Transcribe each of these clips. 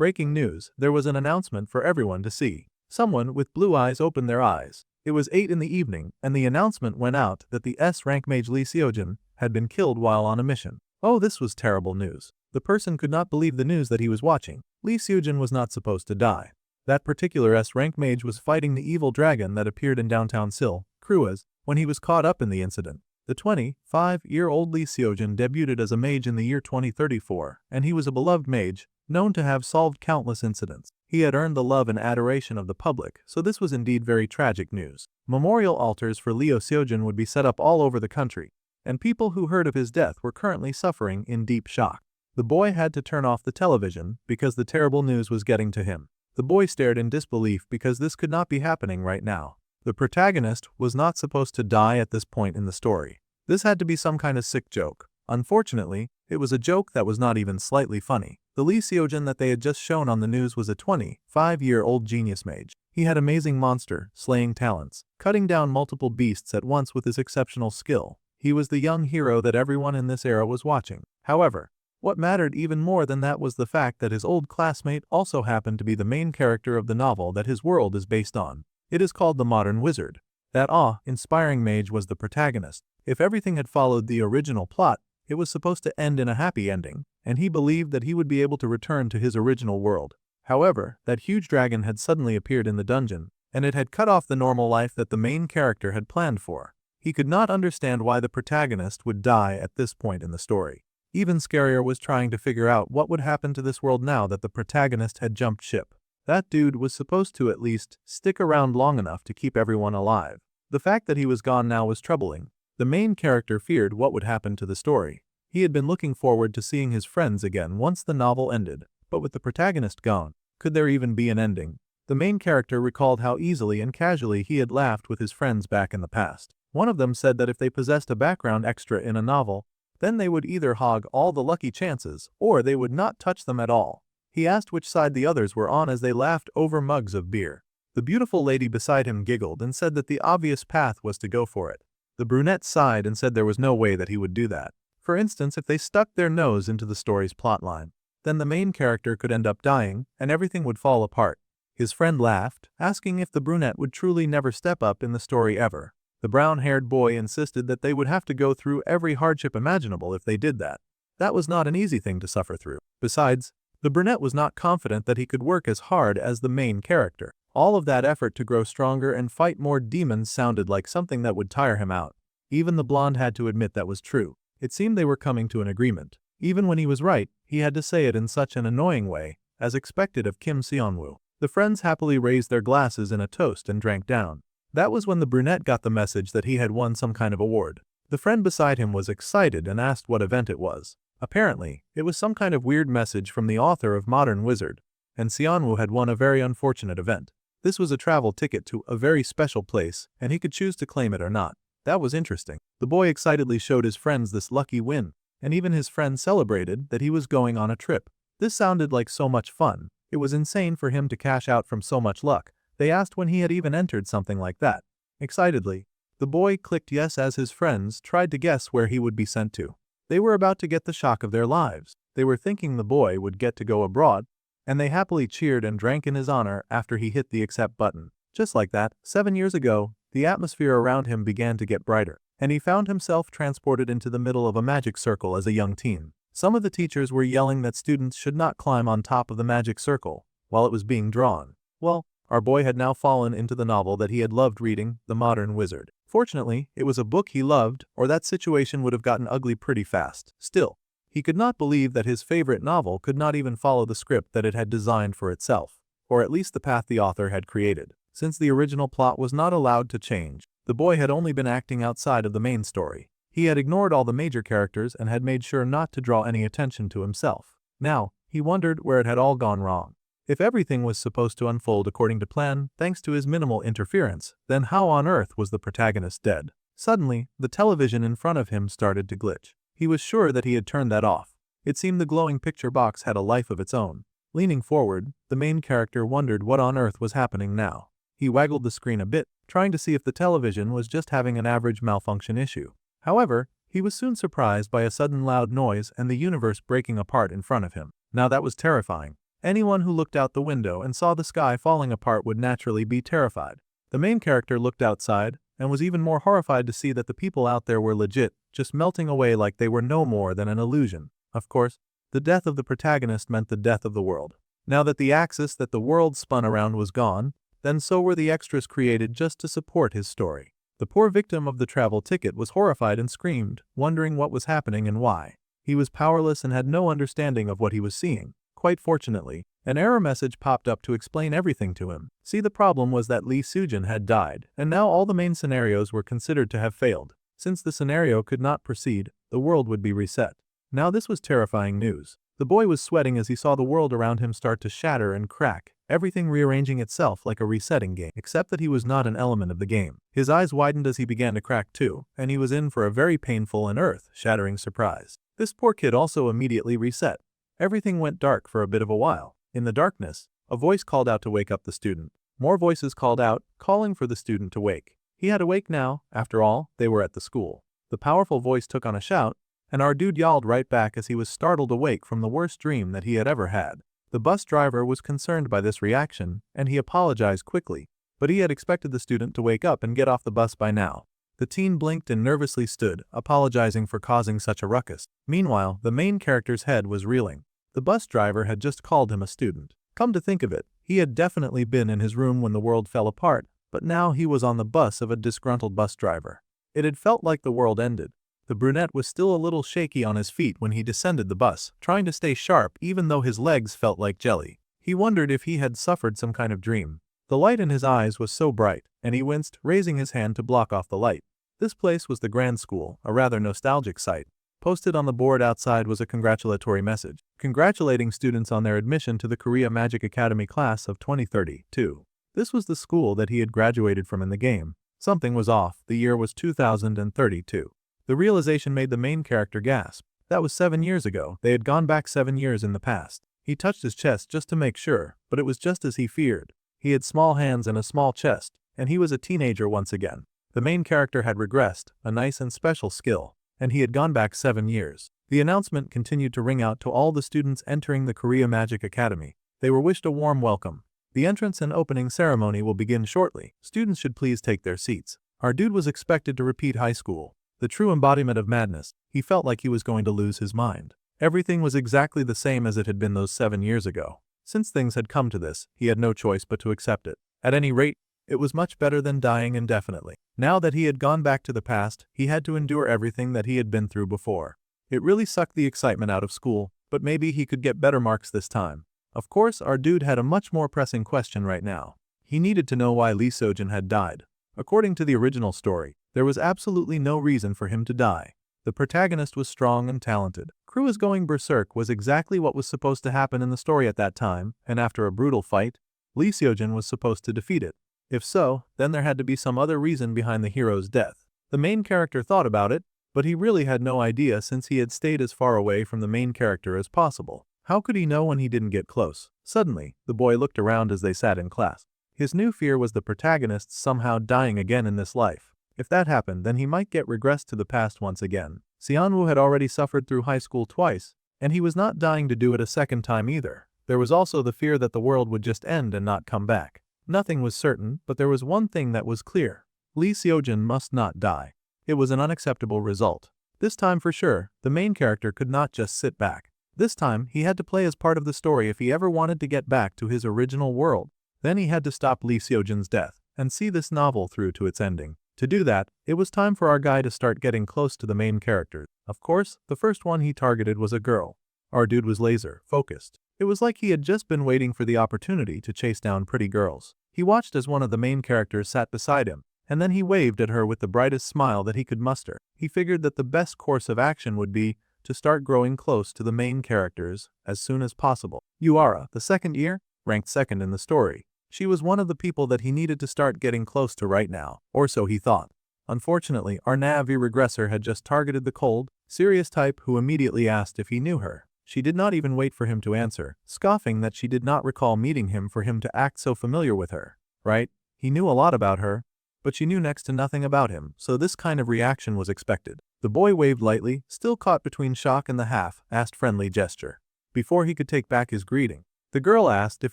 Breaking news, there was an announcement for everyone to see. Someone with blue eyes opened their eyes. It was 8 in the evening, and the announcement went out that the S-rank mage Lee Seojin had been killed while on a mission. Oh, this was terrible news. The person could not believe the news that he was watching. Lee Seojin was not supposed to die. That particular S-rank mage was fighting the evil dragon that appeared in downtown Seoul, Kruas, when he was caught up in the incident. The 25-year-old Lee Seojin debuted as a mage in the year 2034, and he was a beloved mage, known to have solved countless incidents. He had earned the love and adoration of the public, so this was indeed very tragic news. Memorial altars for Lee Seojin would be set up all over the country, and people who heard of his death were currently suffering in deep shock. The boy had to turn off the television because the terrible news was getting to him. The boy stared in disbelief because this could not be happening right now. The protagonist was not supposed to die at this point in the story. This had to be some kind of sick joke. Unfortunately, it was a joke that was not even slightly funny. The Lee Seojin that they had just shown on the news was a 25-year-old genius mage. He had amazing monster slaying talents, cutting down multiple beasts at once with his exceptional skill. He was the young hero that everyone in this era was watching. However, what mattered even more than that was the fact that his old classmate also happened to be the main character of the novel that his world is based on. It is called The Modern Wizard. That awe-inspiring mage was the protagonist. If everything had followed the original plot, it was supposed to end in a happy ending, and he believed that he would be able to return to his original world. However, that huge dragon had suddenly appeared in the dungeon, and it had cut off the normal life that the main character had planned for. He could not understand why the protagonist would die at this point in the story. Even scarier was trying to figure out what would happen to this world now that the protagonist had jumped ship. That dude was supposed to at least stick around long enough to keep everyone alive. The fact that he was gone now was troubling. The main character feared what would happen to the story. He had been looking forward to seeing his friends again once the novel ended, but with the protagonist gone, could there even be an ending? The main character recalled how easily and casually he had laughed with his friends back in the past. One of them said that if they possessed a background extra in a novel, then they would either hog all the lucky chances, or they would not touch them at all. He asked which side the others were on as they laughed over mugs of beer. The beautiful lady beside him giggled and said that the obvious path was to go for it. The brunette sighed and said there was no way that he would do that. For instance, if they stuck their nose into the story's plotline, then the main character could end up dying, and everything would fall apart. His friend laughed, asking if the brunette would truly never step up in the story ever. The brown-haired boy insisted that they would have to go through every hardship imaginable if they did that. That was not an easy thing to suffer through. Besides, the brunette was not confident that he could work as hard as the main character. All of that effort to grow stronger and fight more demons sounded like something that would tire him out. Even the blonde had to admit that was true. It seemed they were coming to an agreement. Even when he was right, he had to say it in such an annoying way, as expected of Kim Seonwoo. The friends happily raised their glasses in a toast and drank down. That was when the brunette got the message that he had won some kind of award. The friend beside him was excited and asked what event it was. Apparently, it was some kind of weird message from the author of Modern Wizard, and Seonwoo had won a very unfortunate event. This was a travel ticket to a very special place, and he could choose to claim it or not. That was interesting. The boy excitedly showed his friends this lucky win, and even his friends celebrated that he was going on a trip. This sounded like so much fun. It was insane for him to cash out from so much luck. They asked when he had even entered something like that. Excitedly, the boy clicked yes as his friends tried to guess where he would be sent to. They were about to get the shock of their lives. They were thinking the boy would get to go abroad, and they happily cheered and drank in his honor after he hit the accept button. Just like that, 7 years ago, the atmosphere around him began to get brighter, and he found himself transported into the middle of a magic circle as a young teen. Some of the teachers were yelling that students should not climb on top of the magic circle while it was being drawn. Well, our boy had now fallen into the novel that he had loved reading, The Modern Wizard. Fortunately, it was a book he loved, or that situation would have gotten ugly pretty fast. Still, he could not believe that his favorite novel could not even follow the script that it had designed for itself, or at least the path the author had created. Since the original plot was not allowed to change, the boy had only been acting outside of the main story. He had ignored all the major characters and had made sure not to draw any attention to himself. Now, he wondered where it had all gone wrong. If everything was supposed to unfold according to plan thanks to his minimal interference, then how on earth was the protagonist dead? Suddenly, the television in front of him started to glitch. He was sure that he had turned that off. It seemed the glowing picture box had a life of its own. Leaning forward, the main character wondered what on earth was happening now. He waggled the screen a bit, trying to see if the television was just having an average malfunction issue. However, he was soon surprised by a sudden loud noise and the universe breaking apart in front of him. Now that was terrifying. Anyone who looked out the window and saw the sky falling apart would naturally be terrified. The main character looked outside and was even more horrified to see that the people out there were legit, just melting away like they were no more than an illusion. Of course, the death of the protagonist meant the death of the world. Now that the axis that the world spun around was gone, then so were the extras created just to support his story. The poor victim of the travel ticket was horrified and screamed, wondering what was happening and why. He was powerless and had no understanding of what he was seeing. Quite fortunately, an error message popped up to explain everything to him. See, the problem was that Lee Sujin had died, and now all the main scenarios were considered to have failed. Since the scenario could not proceed, the world would be reset. Now this was terrifying news. The boy was sweating as he saw the world around him start to shatter and crack, everything rearranging itself like a resetting game, except that he was not an element of the game. His eyes widened as he began to crack too, and he was in for a very painful and earth-shattering surprise. This poor kid also immediately reset. Everything went dark for a bit of a while. In the darkness, a voice called out to wake up the student. More voices called out, calling for the student to wake. He had to wake now, after all, they were at the school. The powerful voice took on a shout, and our dude yelled right back as he was startled awake from the worst dream that he had ever had. The bus driver was concerned by this reaction, and he apologized quickly, but he had expected the student to wake up and get off the bus by now. The teen blinked and nervously stood, apologizing for causing such a ruckus. Meanwhile, the main character's head was reeling. The bus driver had just called him a student. Come to think of it, he had definitely been in his room when the world fell apart, but now he was on the bus of a disgruntled bus driver. It had felt like the world ended. The brunette was still a little shaky on his feet when he descended the bus, trying to stay sharp even though his legs felt like jelly. He wondered if he had suffered some kind of dream. The light in his eyes was so bright, and he winced, raising his hand to block off the light. This place was the Grand School, a rather nostalgic sight. Posted on the board outside was a congratulatory message, congratulating students on their admission to the Korea Magic Academy class of 2032. This was the school that he had graduated from in the game. Something was off, the year was 2032. The realization made the main character gasp. That was 7 years ago, they had gone back 7 years in the past. He touched his chest just to make sure, but it was just as he feared. He had small hands and a small chest, and he was a teenager once again. The main character had regressed, a nice and special skill, and he had gone back 7 years. The announcement continued to ring out to all the students entering the Korea Magic Academy. They were wished a warm welcome. The entrance and opening ceremony will begin shortly. Students should please take their seats. Our dude was expected to repeat high school. The true embodiment of madness. He felt like he was going to lose his mind. Everything was exactly the same as it had been those 7 years ago. Since things had come to this, he had no choice but to accept it. At any rate, it was much better than dying indefinitely. Now that he had gone back to the past, he had to endure everything that he had been through before. It really sucked the excitement out of school, but maybe he could get better marks this time. Of course, our dude had a much more pressing question right now. He needed to know why Lee Sojin had died. According to the original story, there was absolutely no reason for him to die. The protagonist was strong and talented. Krua's going berserk was exactly what was supposed to happen in the story at that time, and after a brutal fight, Lee Sojin was supposed to defeat it. If so, then there had to be some other reason behind the hero's death. The main character thought about it, but he really had no idea since he had stayed as far away from the main character as possible. How could he know when he didn't get close? Suddenly, the boy looked around as they sat in class. His new fear was the protagonist somehow dying again in this life. If that happened, then he might get regressed to the past once again. Seonwoo had already suffered through high school twice, and he was not dying to do it a second time either. There was also the fear that the world would just end and not come back. Nothing was certain, but there was one thing that was clear. Lee Sojin must not die. It was an unacceptable result. This time for sure, the main character could not just sit back. This time, he had to play as part of the story if he ever wanted to get back to his original world. Then he had to stop Lee Sojin's death and see this novel through to its ending. To do that, it was time for our guy to start getting close to the main character. Of course, the first one he targeted was a girl. Our dude was laser focused. It was like he had just been waiting for the opportunity to chase down pretty girls. He watched as one of the main characters sat beside him, and then he waved at her with the brightest smile that he could muster. He figured that the best course of action would be to start growing close to the main characters as soon as possible. Yuara, the second year, ranked second in the story. She was one of the people that he needed to start getting close to right now, or so he thought. Unfortunately, our Navi regressor had just targeted the cold, serious type who immediately asked if he knew her. She did not even wait for him to answer, scoffing that she did not recall meeting him for him to act so familiar with her. Right? He knew a lot about her, but she knew next to nothing about him, so this kind of reaction was expected. The boy waved lightly, still caught between shock and the half-assed friendly gesture. Before he could take back his greeting, The girl asked if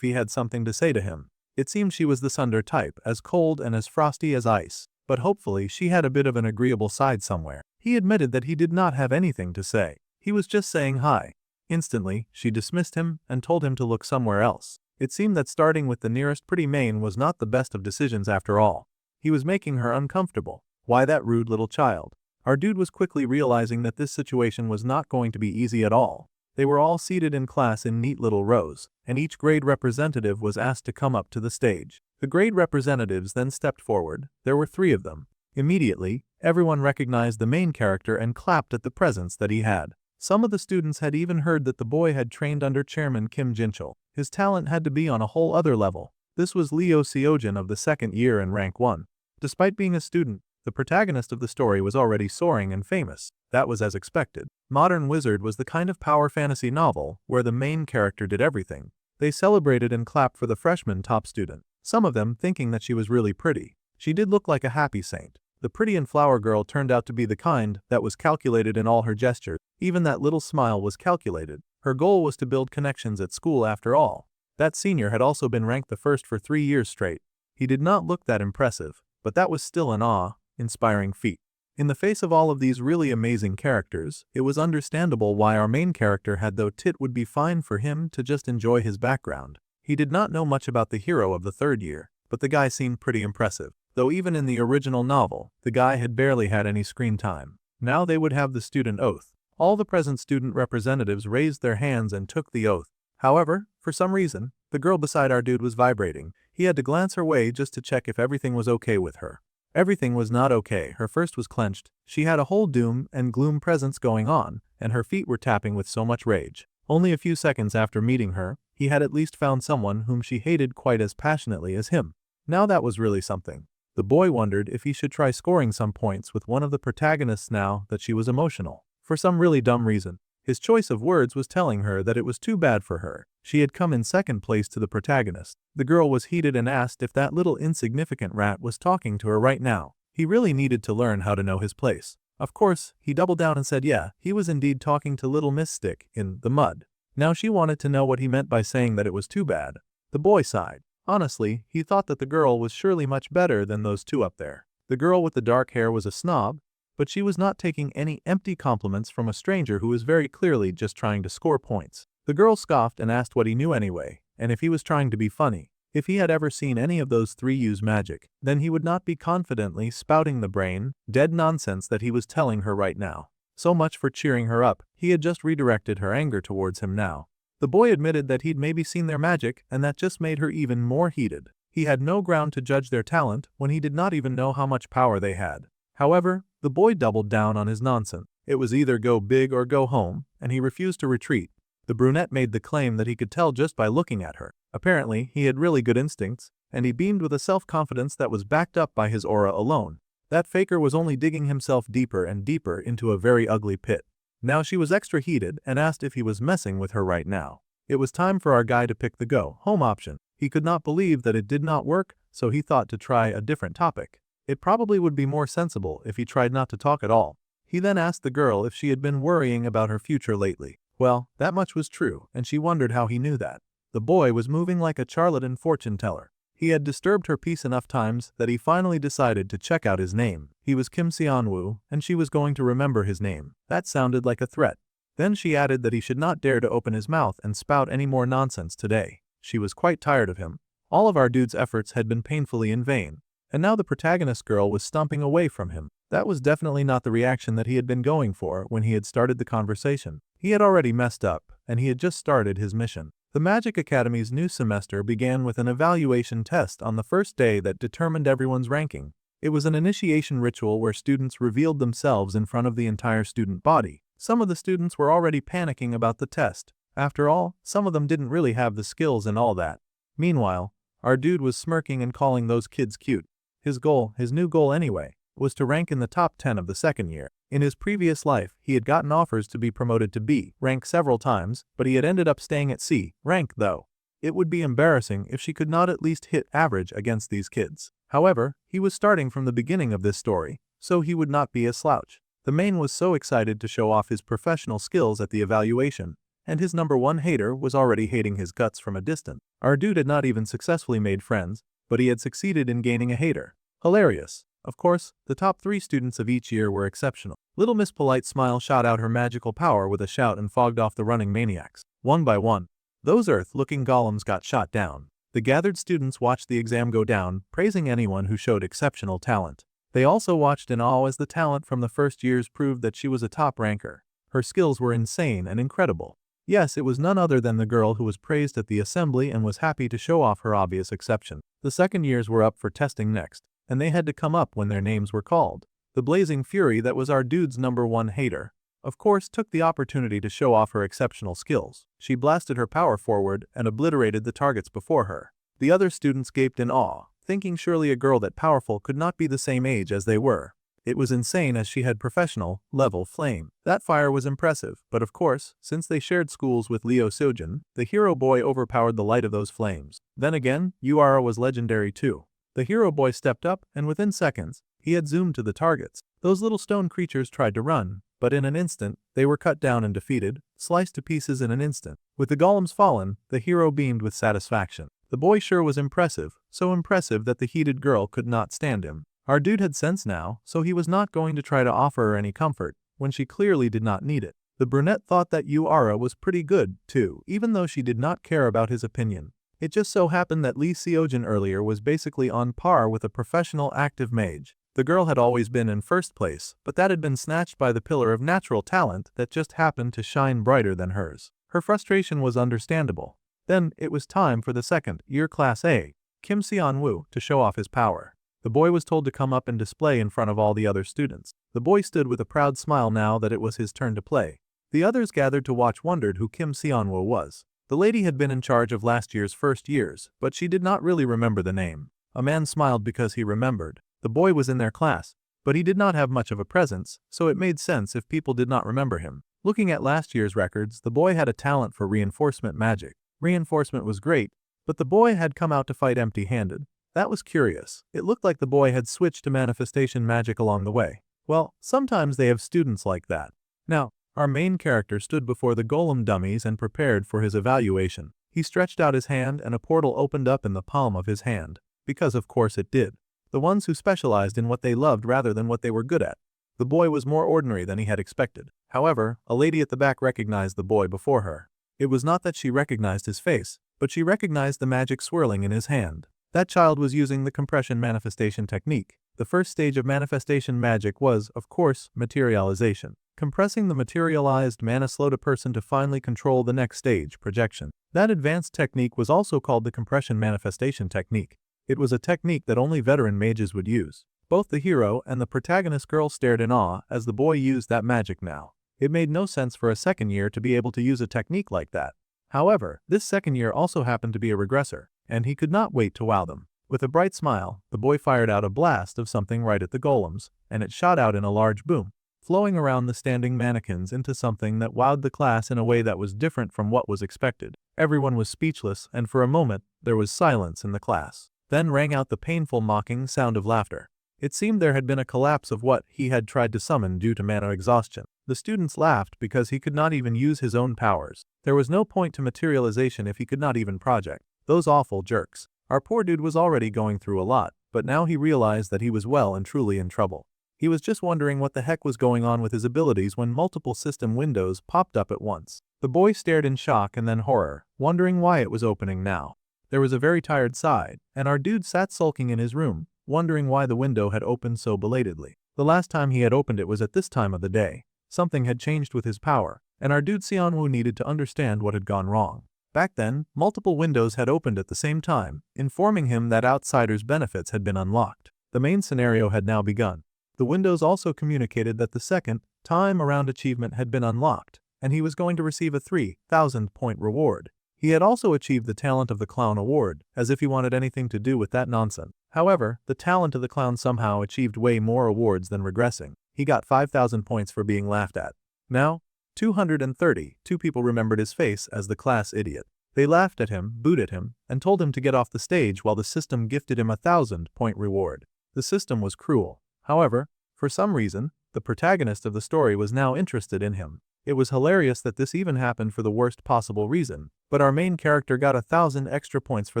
he had something to say to him. It seemed she was the Sunder type, as cold and as frosty as ice, but hopefully she had a bit of an agreeable side somewhere. He admitted that he did not have anything to say. He was just saying hi. Instantly, she dismissed him and told him to look somewhere else. It seemed that starting with the nearest pretty main was not the best of decisions after all. He was making her uncomfortable. Why that rude little child? Our dude was quickly realizing that this situation was not going to be easy at all. They were all seated in class in neat little rows, and each grade representative was asked to come up to the stage. The grade representatives then stepped forward. There were 3 of them. Immediately, everyone recognized the main character and clapped at the presence that he had. Some of the students had even heard that the boy had trained under Chairman Kim Jinchul. His talent had to be on a whole other level. This was Leo Seojin of the 2nd year in rank 1. Despite being a student, the protagonist of the story was already soaring and famous. That was as expected. Modern Wizard was the kind of power fantasy novel where the main character did everything. They celebrated and clapped for the freshman top student, some of them thinking that she was really pretty. She did look like a happy saint. The pretty and flower girl turned out to be the kind that was calculated in all her gestures. Even that little smile was calculated. Her goal was to build connections at school after all. That senior had also been ranked the first for 3 years straight. He did not look that impressive, but that was still an awe-inspiring feat. In the face of all of these really amazing characters, it was understandable why our main character had thought it would be fine for him to just enjoy his background. He did not know much about the hero of the 3rd year, but the guy seemed pretty impressive. Though even in the original novel, the guy had barely had any screen time. Now they would have the student oath. All the present student representatives raised their hands and took the oath. However, for some reason, the girl beside our dude was vibrating. He had to glance her way just to check if everything was okay with her. Everything was not okay. Her fist was clenched. She had a whole doom and gloom presence going on, and her feet were tapping with so much rage. Only a few seconds after meeting her, he had at least found someone whom she hated quite as passionately as him. Now that was really something. The boy wondered if he should try scoring some points with one of the protagonists now that she was emotional. For some really dumb reason, his choice of words was telling her that it was too bad for her. She had come in 2nd place to the protagonist. The girl was heated and asked if that little insignificant rat was talking to her right now. He really needed to learn how to know his place. Of course, he doubled down and said yeah, he was indeed talking to little Miss Stick in the mud. Now she wanted to know what he meant by saying that it was too bad. The boy sighed. Honestly, he thought that the girl was surely much better than those 2 up there. The girl with the dark hair was a snob, but she was not taking any empty compliments from a stranger who was very clearly just trying to score points. The girl scoffed and asked what he knew anyway, and if he was trying to be funny. If he had ever seen any of those 3 use magic, then he would not be confidently spouting the brain-dead nonsense that he was telling her right now. So much for cheering her up. He had just redirected her anger towards him now. The boy admitted that he'd maybe seen their magic, and that just made her even more heated. He had no ground to judge their talent when he did not even know how much power they had. However, the boy doubled down on his nonsense. It was either go big or go home, and he refused to retreat. The brunette made the claim that he could tell just by looking at her. Apparently, he had really good instincts, and he beamed with a self-confidence that was backed up by his aura alone. That faker was only digging himself deeper and deeper into a very ugly pit. Now she was extra heated and asked if he was messing with her right now. It was time for our guy to pick the go-home option. He could not believe that it did not work, so he thought to try a different topic. It probably would be more sensible if he tried not to talk at all. He then asked the girl if she had been worrying about her future lately. Well, that much was true, and she wondered how he knew that. The boy was moving like a charlatan fortune teller. He had disturbed her peace enough times that he finally decided to check out his name. He was Kim Seonwoo, and she was going to remember his name. That sounded like a threat. Then she added that he should not dare to open his mouth and spout any more nonsense today. She was quite tired of him. All of our dude's efforts had been painfully in vain. And now the protagonist girl was stomping away from him. That was definitely not the reaction that he had been going for when he had started the conversation. He had already messed up, and he had just started his mission. The Magic Academy's new semester began with an evaluation test on the first day that determined everyone's ranking. It was an initiation ritual where students revealed themselves in front of the entire student body. Some of the students were already panicking about the test. After all, some of them didn't really have the skills and all that. Meanwhile, our dude was smirking and calling those kids cute. His goal, his new goal anyway, was to rank in the top 10 of the second year. In his previous life, he had gotten offers to be promoted to B rank several times, but he had ended up staying at C rank though. It would be embarrassing if she could not at least hit average against these kids. However, he was starting from the beginning of this story, so he would not be a slouch. The main was so excited to show off his professional skills at the evaluation, and his number one hater was already hating his guts from a distance. Our dude had not even successfully made friends, but he had succeeded in gaining a hater. Hilarious. Of course, the top 3 students of each year were exceptional. Little Miss Polite Smile shot out her magical power with a shout and fogged off the running maniacs. One by one, those Earth-looking golems got shot down. The gathered students watched the exam go down, praising anyone who showed exceptional talent. They also watched in awe as the talent from the first years proved that she was a top ranker. Her skills were insane and incredible. Yes, it was none other than the girl who was praised at the assembly and was happy to show off her obvious exception. The second years were up for testing next, and they had to come up when their names were called. The blazing fury that was our dude's number one hater, of course, took the opportunity to show off her exceptional skills. She blasted her power forward and obliterated the targets before her. The other students gaped in awe, thinking surely a girl that powerful could not be the same age as they were. It was insane as she had professional level flame. That fire was impressive, but of course, since they shared schools with Leo Sojin, the hero boy overpowered the light of those flames. Then again, Uara was legendary too. The hero boy stepped up, and within seconds, he had zoomed to the targets. Those little stone creatures tried to run, but in an instant, they were cut down and defeated, sliced to pieces in an instant. With the golems fallen, the hero beamed with satisfaction. The boy sure was impressive, so impressive that the heated girl could not stand him. Our dude had sense now, so he was not going to try to offer her any comfort, when she clearly did not need it. The brunette thought that Uara was pretty good, too, even though she did not care about his opinion. It just so happened that Lee Seojin earlier was basically on par with a professional active mage. The girl had always been in first place, but that had been snatched by the pillar of natural talent that just happened to shine brighter than hers. Her frustration was understandable. Then, it was time for the second-year Class A, Kim Seon-woo, to show off his power. The boy was told to come up and display in front of all the other students. The boy stood with a proud smile now that it was his turn to play. The others gathered to watch wondered who Kim Seon-woo was. The lady had been in charge of last year's first years, but she did not really remember the name. A man smiled because he remembered. The boy was in their class, but he did not have much of a presence, so it made sense if people did not remember him. Looking at last year's records, the boy had a talent for reinforcement magic. Reinforcement was great, but the boy had come out to fight empty-handed. That was curious. It looked like the boy had switched to manifestation magic along the way. Well, sometimes they have students like that. Now, our main character stood before the golem dummies and prepared for his evaluation. He stretched out his hand and a portal opened up in the palm of his hand. Because of course it did. The ones who specialized in what they loved rather than what they were good at. The boy was more ordinary than he had expected. However, a lady at the back recognized the boy before her. It was not that she recognized his face, but she recognized the magic swirling in his hand. That child was using the compression manifestation technique. The first stage of manifestation magic was, of course, materialization. Compressing the materialized mana slowed a person to finally control the next stage, projection. That advanced technique was also called the compression manifestation technique. It was a technique that only veteran mages would use. Both the hero and the protagonist girl stared in awe as the boy used that magic now. It made no sense for a second year to be able to use a technique like that. However, this second year also happened to be a regressor, and he could not wait to wow them. With a bright smile, the boy fired out a blast of something right at the golems, and it shot out in a large boom, flowing around the standing mannequins into something that wowed the class in a way that was different from what was expected. Everyone was speechless, and for a moment, there was silence in the class. Then rang out the painful mocking sound of laughter. It seemed there had been a collapse of what he had tried to summon due to mana exhaustion. The students laughed because he could not even use his own powers. There was no point to materialization if he could not even project. Those awful jerks. Our poor dude was already going through a lot, but now he realized that he was well and truly in trouble. He was just wondering what the heck was going on with his abilities when multiple system windows popped up at once. The boy stared in shock and then horror, wondering why it was opening now. There was a very tired sigh, and our dude sat sulking in his room, wondering why the window had opened so belatedly. The last time he had opened it was at this time of the day. Something had changed with his power, and our dude Seonwoo needed to understand what had gone wrong. Back then, multiple windows had opened at the same time, informing him that outsiders' benefits had been unlocked. The main scenario had now begun. The windows also communicated that the second time around achievement had been unlocked, and he was going to receive a 3,000-point reward. He had also achieved the Talent of the Clown award, as if he wanted anything to do with that nonsense. However, the Talent of the Clown somehow achieved way more awards than regressing. He got 5,000 points for being laughed at. Now, 232 people remembered his face as the class idiot. They laughed at him, booed at him, and told him to get off the stage while the system gifted him a 1,000-point reward. The system was cruel. However, for some reason, the protagonist of the story was now interested in him. It was hilarious that this even happened for the worst possible reason, but our main character got 1,000 extra points for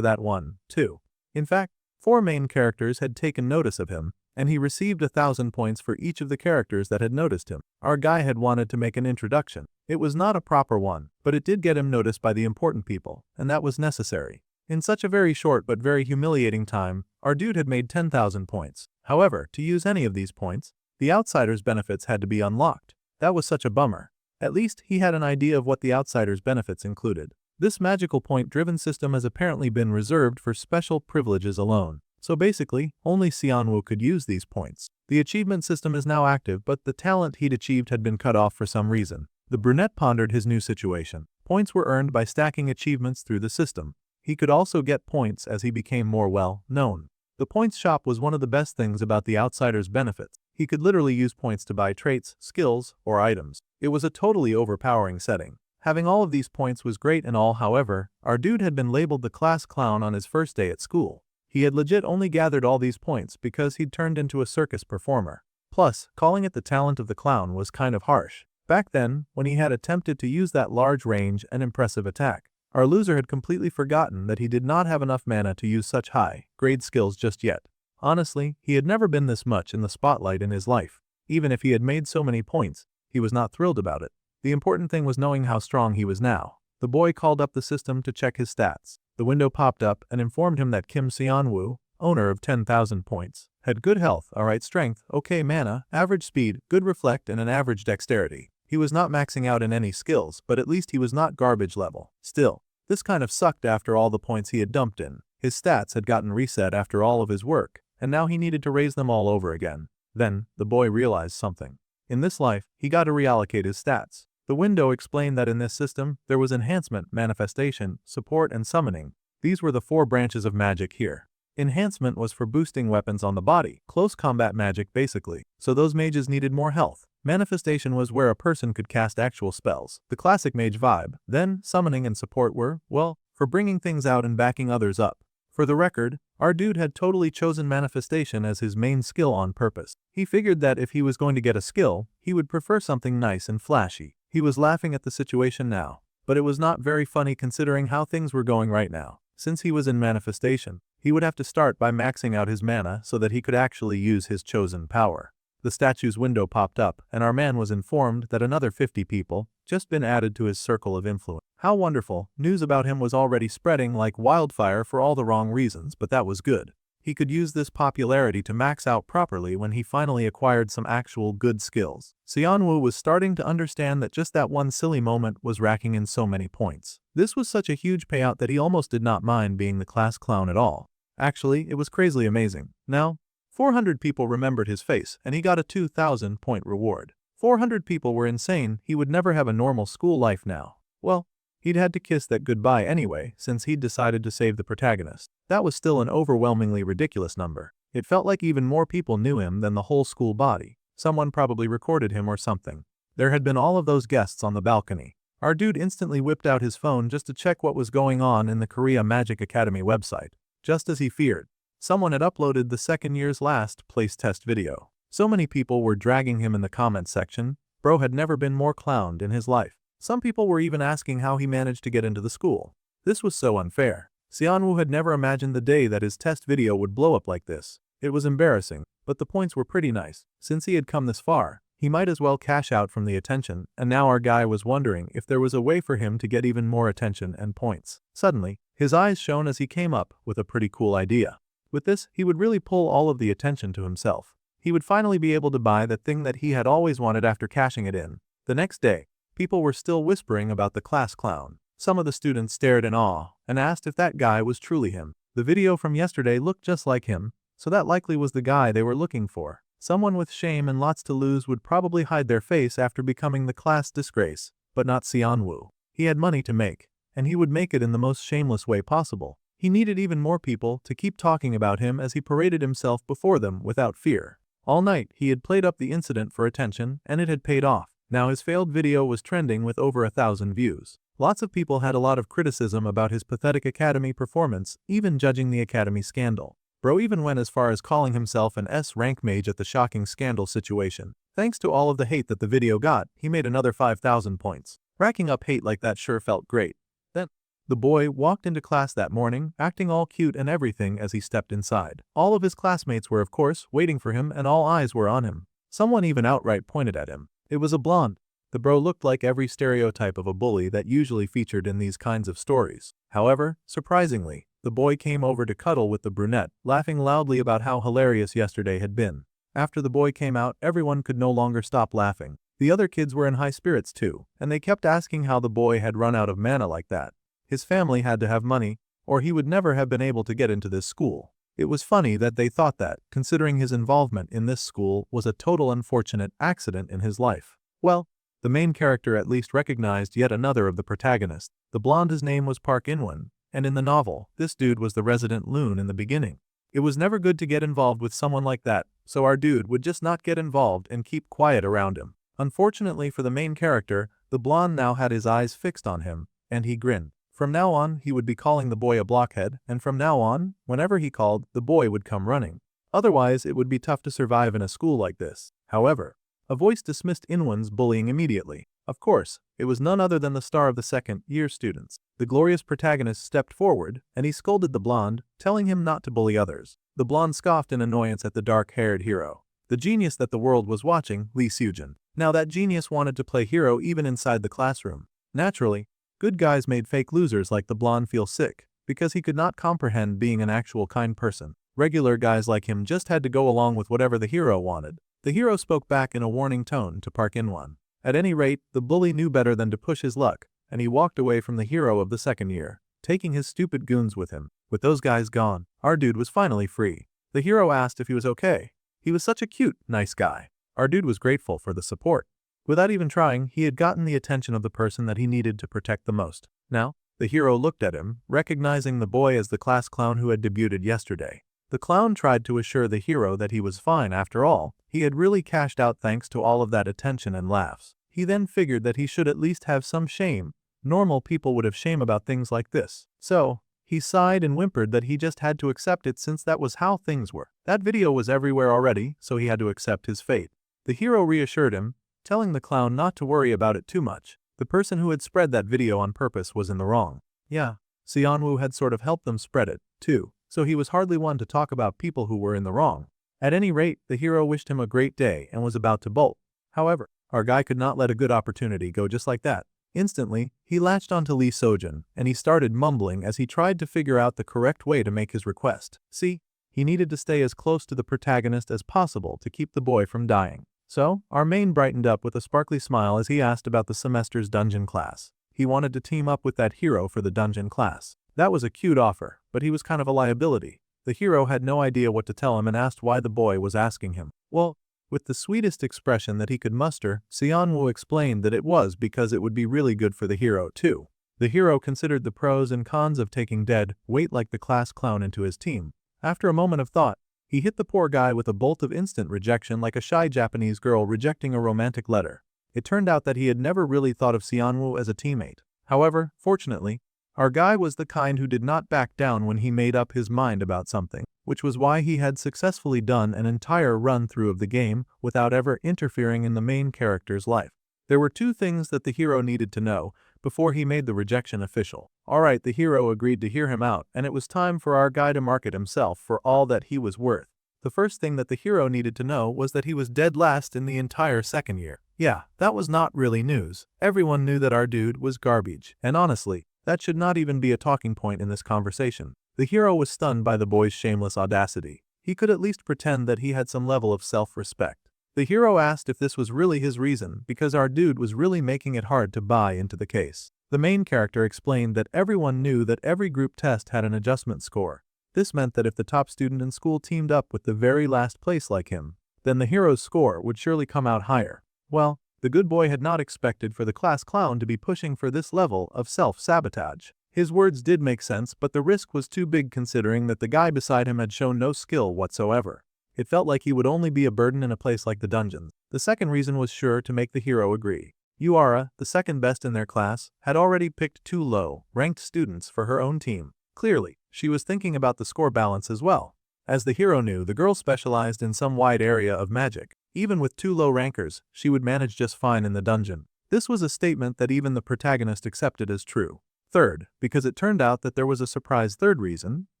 that one, too. In fact, 4 main characters had taken notice of him, and he received 1,000 points for each of the characters that had noticed him. Our guy had wanted to make an introduction. It was not a proper one, but it did get him noticed by the important people, and that was necessary. In such a very short but very humiliating time, our dude had made 10,000 points. However, to use any of these points, the outsider's benefits had to be unlocked. That was such a bummer. At least he had an idea of what the outsider's benefits included. This magical point-driven system has apparently been reserved for special privileges alone. So basically, only Xianwu could use these points. The achievement system is now active, but the talent he'd achieved had been cut off for some reason. The brunette pondered his new situation. Points were earned by stacking achievements through the system. He could also get points as he became more well-known. The points shop was one of the best things about the outsider's benefits. He could literally use points to buy traits, skills, or items. It was a totally overpowering setting. Having all of these points was great and all, however, our dude had been labeled the class clown on his first day at school. He had legit only gathered all these points because he'd turned into a circus performer. Plus, calling it the talent of the clown was kind of harsh. Back then, when he had attempted to use that large range and impressive attack, our loser had completely forgotten that he did not have enough mana to use such high-grade skills just yet. Honestly, he had never been this much in the spotlight in his life. Even if he had made so many points, he was not thrilled about it. The important thing was knowing how strong he was now. The boy called up the system to check his stats. The window popped up and informed him that Kim Xianwu, owner of 10,000 points, had good health, alright strength, okay mana, average speed, good reflect and an average dexterity. He was not maxing out in any skills, but at least he was not garbage level. Still, this kind of sucked after all the points he had dumped in. His stats had gotten reset after all of his work, and now he needed to raise them all over again. Then, the boy realized something. In this life, he got to reallocate his stats. The window explained that in this system, there was enhancement, manifestation, support, and summoning. These were the 4 branches of magic here. Enhancement was for boosting weapons on the body, close combat magic basically, so those mages needed more health. Manifestation was where a person could cast actual spells, the classic mage vibe. Then, summoning and support were, well, for bringing things out and backing others up. For the record, our dude had totally chosen manifestation as his main skill on purpose. He figured that if he was going to get a skill, he would prefer something nice and flashy. He was laughing at the situation now, but it was not very funny considering how things were going right now. Since he was in manifestation, he would have to start by maxing out his mana so that he could actually use his chosen power. The statue's window popped up, and our man was informed that another 50 people just been added to his circle of influence. How wonderful! News about him was already spreading like wildfire for all the wrong reasons, but that was good. He could use this popularity to max out properly when he finally acquired some actual good skills. Xianwu was starting to understand that just that one silly moment was racking in so many points. This was such a huge payout that he almost did not mind being the class clown at all. Actually, it was crazily amazing. Now, 400 people remembered his face, and he got a 2,000 point reward. 400 people were insane. He would never have a normal school life now. Well, he'd had to kiss that goodbye anyway, since he'd decided to save the protagonist. That was still an overwhelmingly ridiculous number. It felt like even more people knew him than the whole school body. Someone probably recorded him or something. There had been all of those guests on the balcony. Our dude instantly whipped out his phone just to check what was going on in the Korea Magic Academy website. Just as he feared, someone had uploaded the second year's last place test video. So many people were dragging him in the comment section. Bro had never been more clowned in his life. Some people were even asking how he managed to get into the school. This was so unfair. Xianwu had never imagined the day that his test video would blow up like this. It was embarrassing, but the points were pretty nice. Since he had come this far, he might as well cash out from the attention, and now our guy was wondering if there was a way for him to get even more attention and points. Suddenly, his eyes shone as he came up with a pretty cool idea. With this, he would really pull all of the attention to himself. He would finally be able to buy the thing that he had always wanted after cashing it in. The next day, people were still whispering about the class clown. Some of the students stared in awe and asked if that guy was truly him. The video from yesterday looked just like him, so that likely was the guy they were looking for. Someone with shame and lots to lose would probably hide their face after becoming the class disgrace, but not Xianwu. He had money to make, and he would make it in the most shameless way possible. He needed even more people to keep talking about him as he paraded himself before them without fear. All night, he had played up the incident for attention, and it had paid off. Now his failed video was trending with over 1,000 views. Lots of people had a lot of criticism about his pathetic academy performance, even judging the academy scandal. Bro even went as far as calling himself an S-rank mage at the shocking scandal situation. Thanks to all of the hate that the video got, he made another 5,000 points. Racking up hate like that sure felt great. Then, the boy walked into class that morning, acting all cute and everything as he stepped inside. All of his classmates were of course waiting for him and all eyes were on him. Someone even outright pointed at him. It was a blonde. The bro looked like every stereotype of a bully that usually featured in these kinds of stories. However, surprisingly, the boy came over to cuddle with the brunette, laughing loudly about how hilarious yesterday had been. After the boy came out, everyone could no longer stop laughing. The other kids were in high spirits too, and they kept asking how the boy had run out of mana like that. His family had to have money, or he would never have been able to get into this school. It was funny that they thought that, considering his involvement in this school was a total unfortunate accident in his life. Well, the main character at least recognized yet another of the protagonists. The blonde, his name was Park In-won, and in the novel, this dude was the resident loon in the beginning. It was never good to get involved with someone like that, so our dude would just not get involved and keep quiet around him. Unfortunately for the main character, the blonde now had his eyes fixed on him, and he grinned. From now on, he would be calling the boy a blockhead, and from now on, whenever he called, the boy would come running. Otherwise, it would be tough to survive in a school like this. However, a voice dismissed In-won's bullying immediately. Of course, it was none other than the star of the second-year students. The glorious protagonist stepped forward, and he scolded the blonde, telling him not to bully others. The blonde scoffed in annoyance at the dark-haired hero, the genius that the world was watching, Lee Seojin. Now that genius wanted to play hero even inside the classroom. Naturally, good guys made fake losers like the blonde feel sick, because he could not comprehend being an actual kind person. Regular guys like him just had to go along with whatever the hero wanted. The hero spoke back in a warning tone to Park In-won. At any rate, the bully knew better than to push his luck, and he walked away from the hero of the second year, taking his stupid goons with him. With those guys gone, our dude was finally free. The hero asked if he was okay. He was such a cute, nice guy. Our dude was grateful for the support. Without even trying, he had gotten the attention of the person that he needed to protect the most. Now, the hero looked at him, recognizing the boy as the class clown who had debuted yesterday. The clown tried to assure the hero that he was fine after all. He had really cashed out thanks to all of that attention and laughs. He then figured that he should at least have some shame. Normal people would have shame about things like this. So, he sighed and whimpered that he just had to accept it since that was how things were. That video was everywhere already, so he had to accept his fate. The hero reassured him, telling the clown not to worry about it too much. The person who had spread that video on purpose was in the wrong. Yeah, Seonwoo had sort of helped them spread it, too, so he was hardly one to talk about people who were in the wrong. At any rate, the hero wished him a great day and was about to bolt. However, our guy could not let a good opportunity go just like that. Instantly, he latched onto Lee Seojin, and he started mumbling as he tried to figure out the correct way to make his request. See, he needed to stay as close to the protagonist as possible to keep the boy from dying. So, our main brightened up with a sparkly smile as he asked about the semester's dungeon class. He wanted to team up with that hero for the dungeon class. That was a cute offer, but he was kind of a liability. The hero had no idea what to tell him and asked why the boy was asking him. Well, with the sweetest expression that he could muster, Seonwoo explained that it was because it would be really good for the hero too. The hero considered the pros and cons of taking dead weight like the class clown into his team. After a moment of thought, he hit the poor guy with a bolt of instant rejection like a shy Japanese girl rejecting a romantic letter. It turned out that he had never really thought of Seonwoo as a teammate. However, fortunately, our guy was the kind who did not back down when he made up his mind about something, which was why he had successfully done an entire run-through of the game without ever interfering in the main character's life. There were two things that the hero needed to know before he made the rejection official. Alright, the hero agreed to hear him out, and it was time for our guy to market himself for all that he was worth. The first thing that the hero needed to know was that he was dead last in the entire second year. Yeah, that was not really news. Everyone knew that our dude was garbage, and honestly, that should not even be a talking point in this conversation. The hero was stunned by the boy's shameless audacity. He could at least pretend that he had some level of self-respect. The hero asked if this was really his reason because our dude was really making it hard to buy into the case. The main character explained that everyone knew that every group test had an adjustment score. This meant that if the top student in school teamed up with the very last place like him, then the hero's score would surely come out higher. Well, the good boy had not expected for the class clown to be pushing for this level of self-sabotage. His words did make sense, but the risk was too big considering that the guy beside him had shown no skill whatsoever. It felt like he would only be a burden in a place like the dungeons. The second reason was sure to make the hero agree. Yuara, the second best in their class, had already picked two low-ranked students for her own team. Clearly, she was thinking about the score balance as well. As the hero knew, the girl specialized in some wide area of magic. Even with 2 low rankers, she would manage just fine in the dungeon. This was a statement that even the protagonist accepted as true. Third, because it turned out that there was a surprise third reason,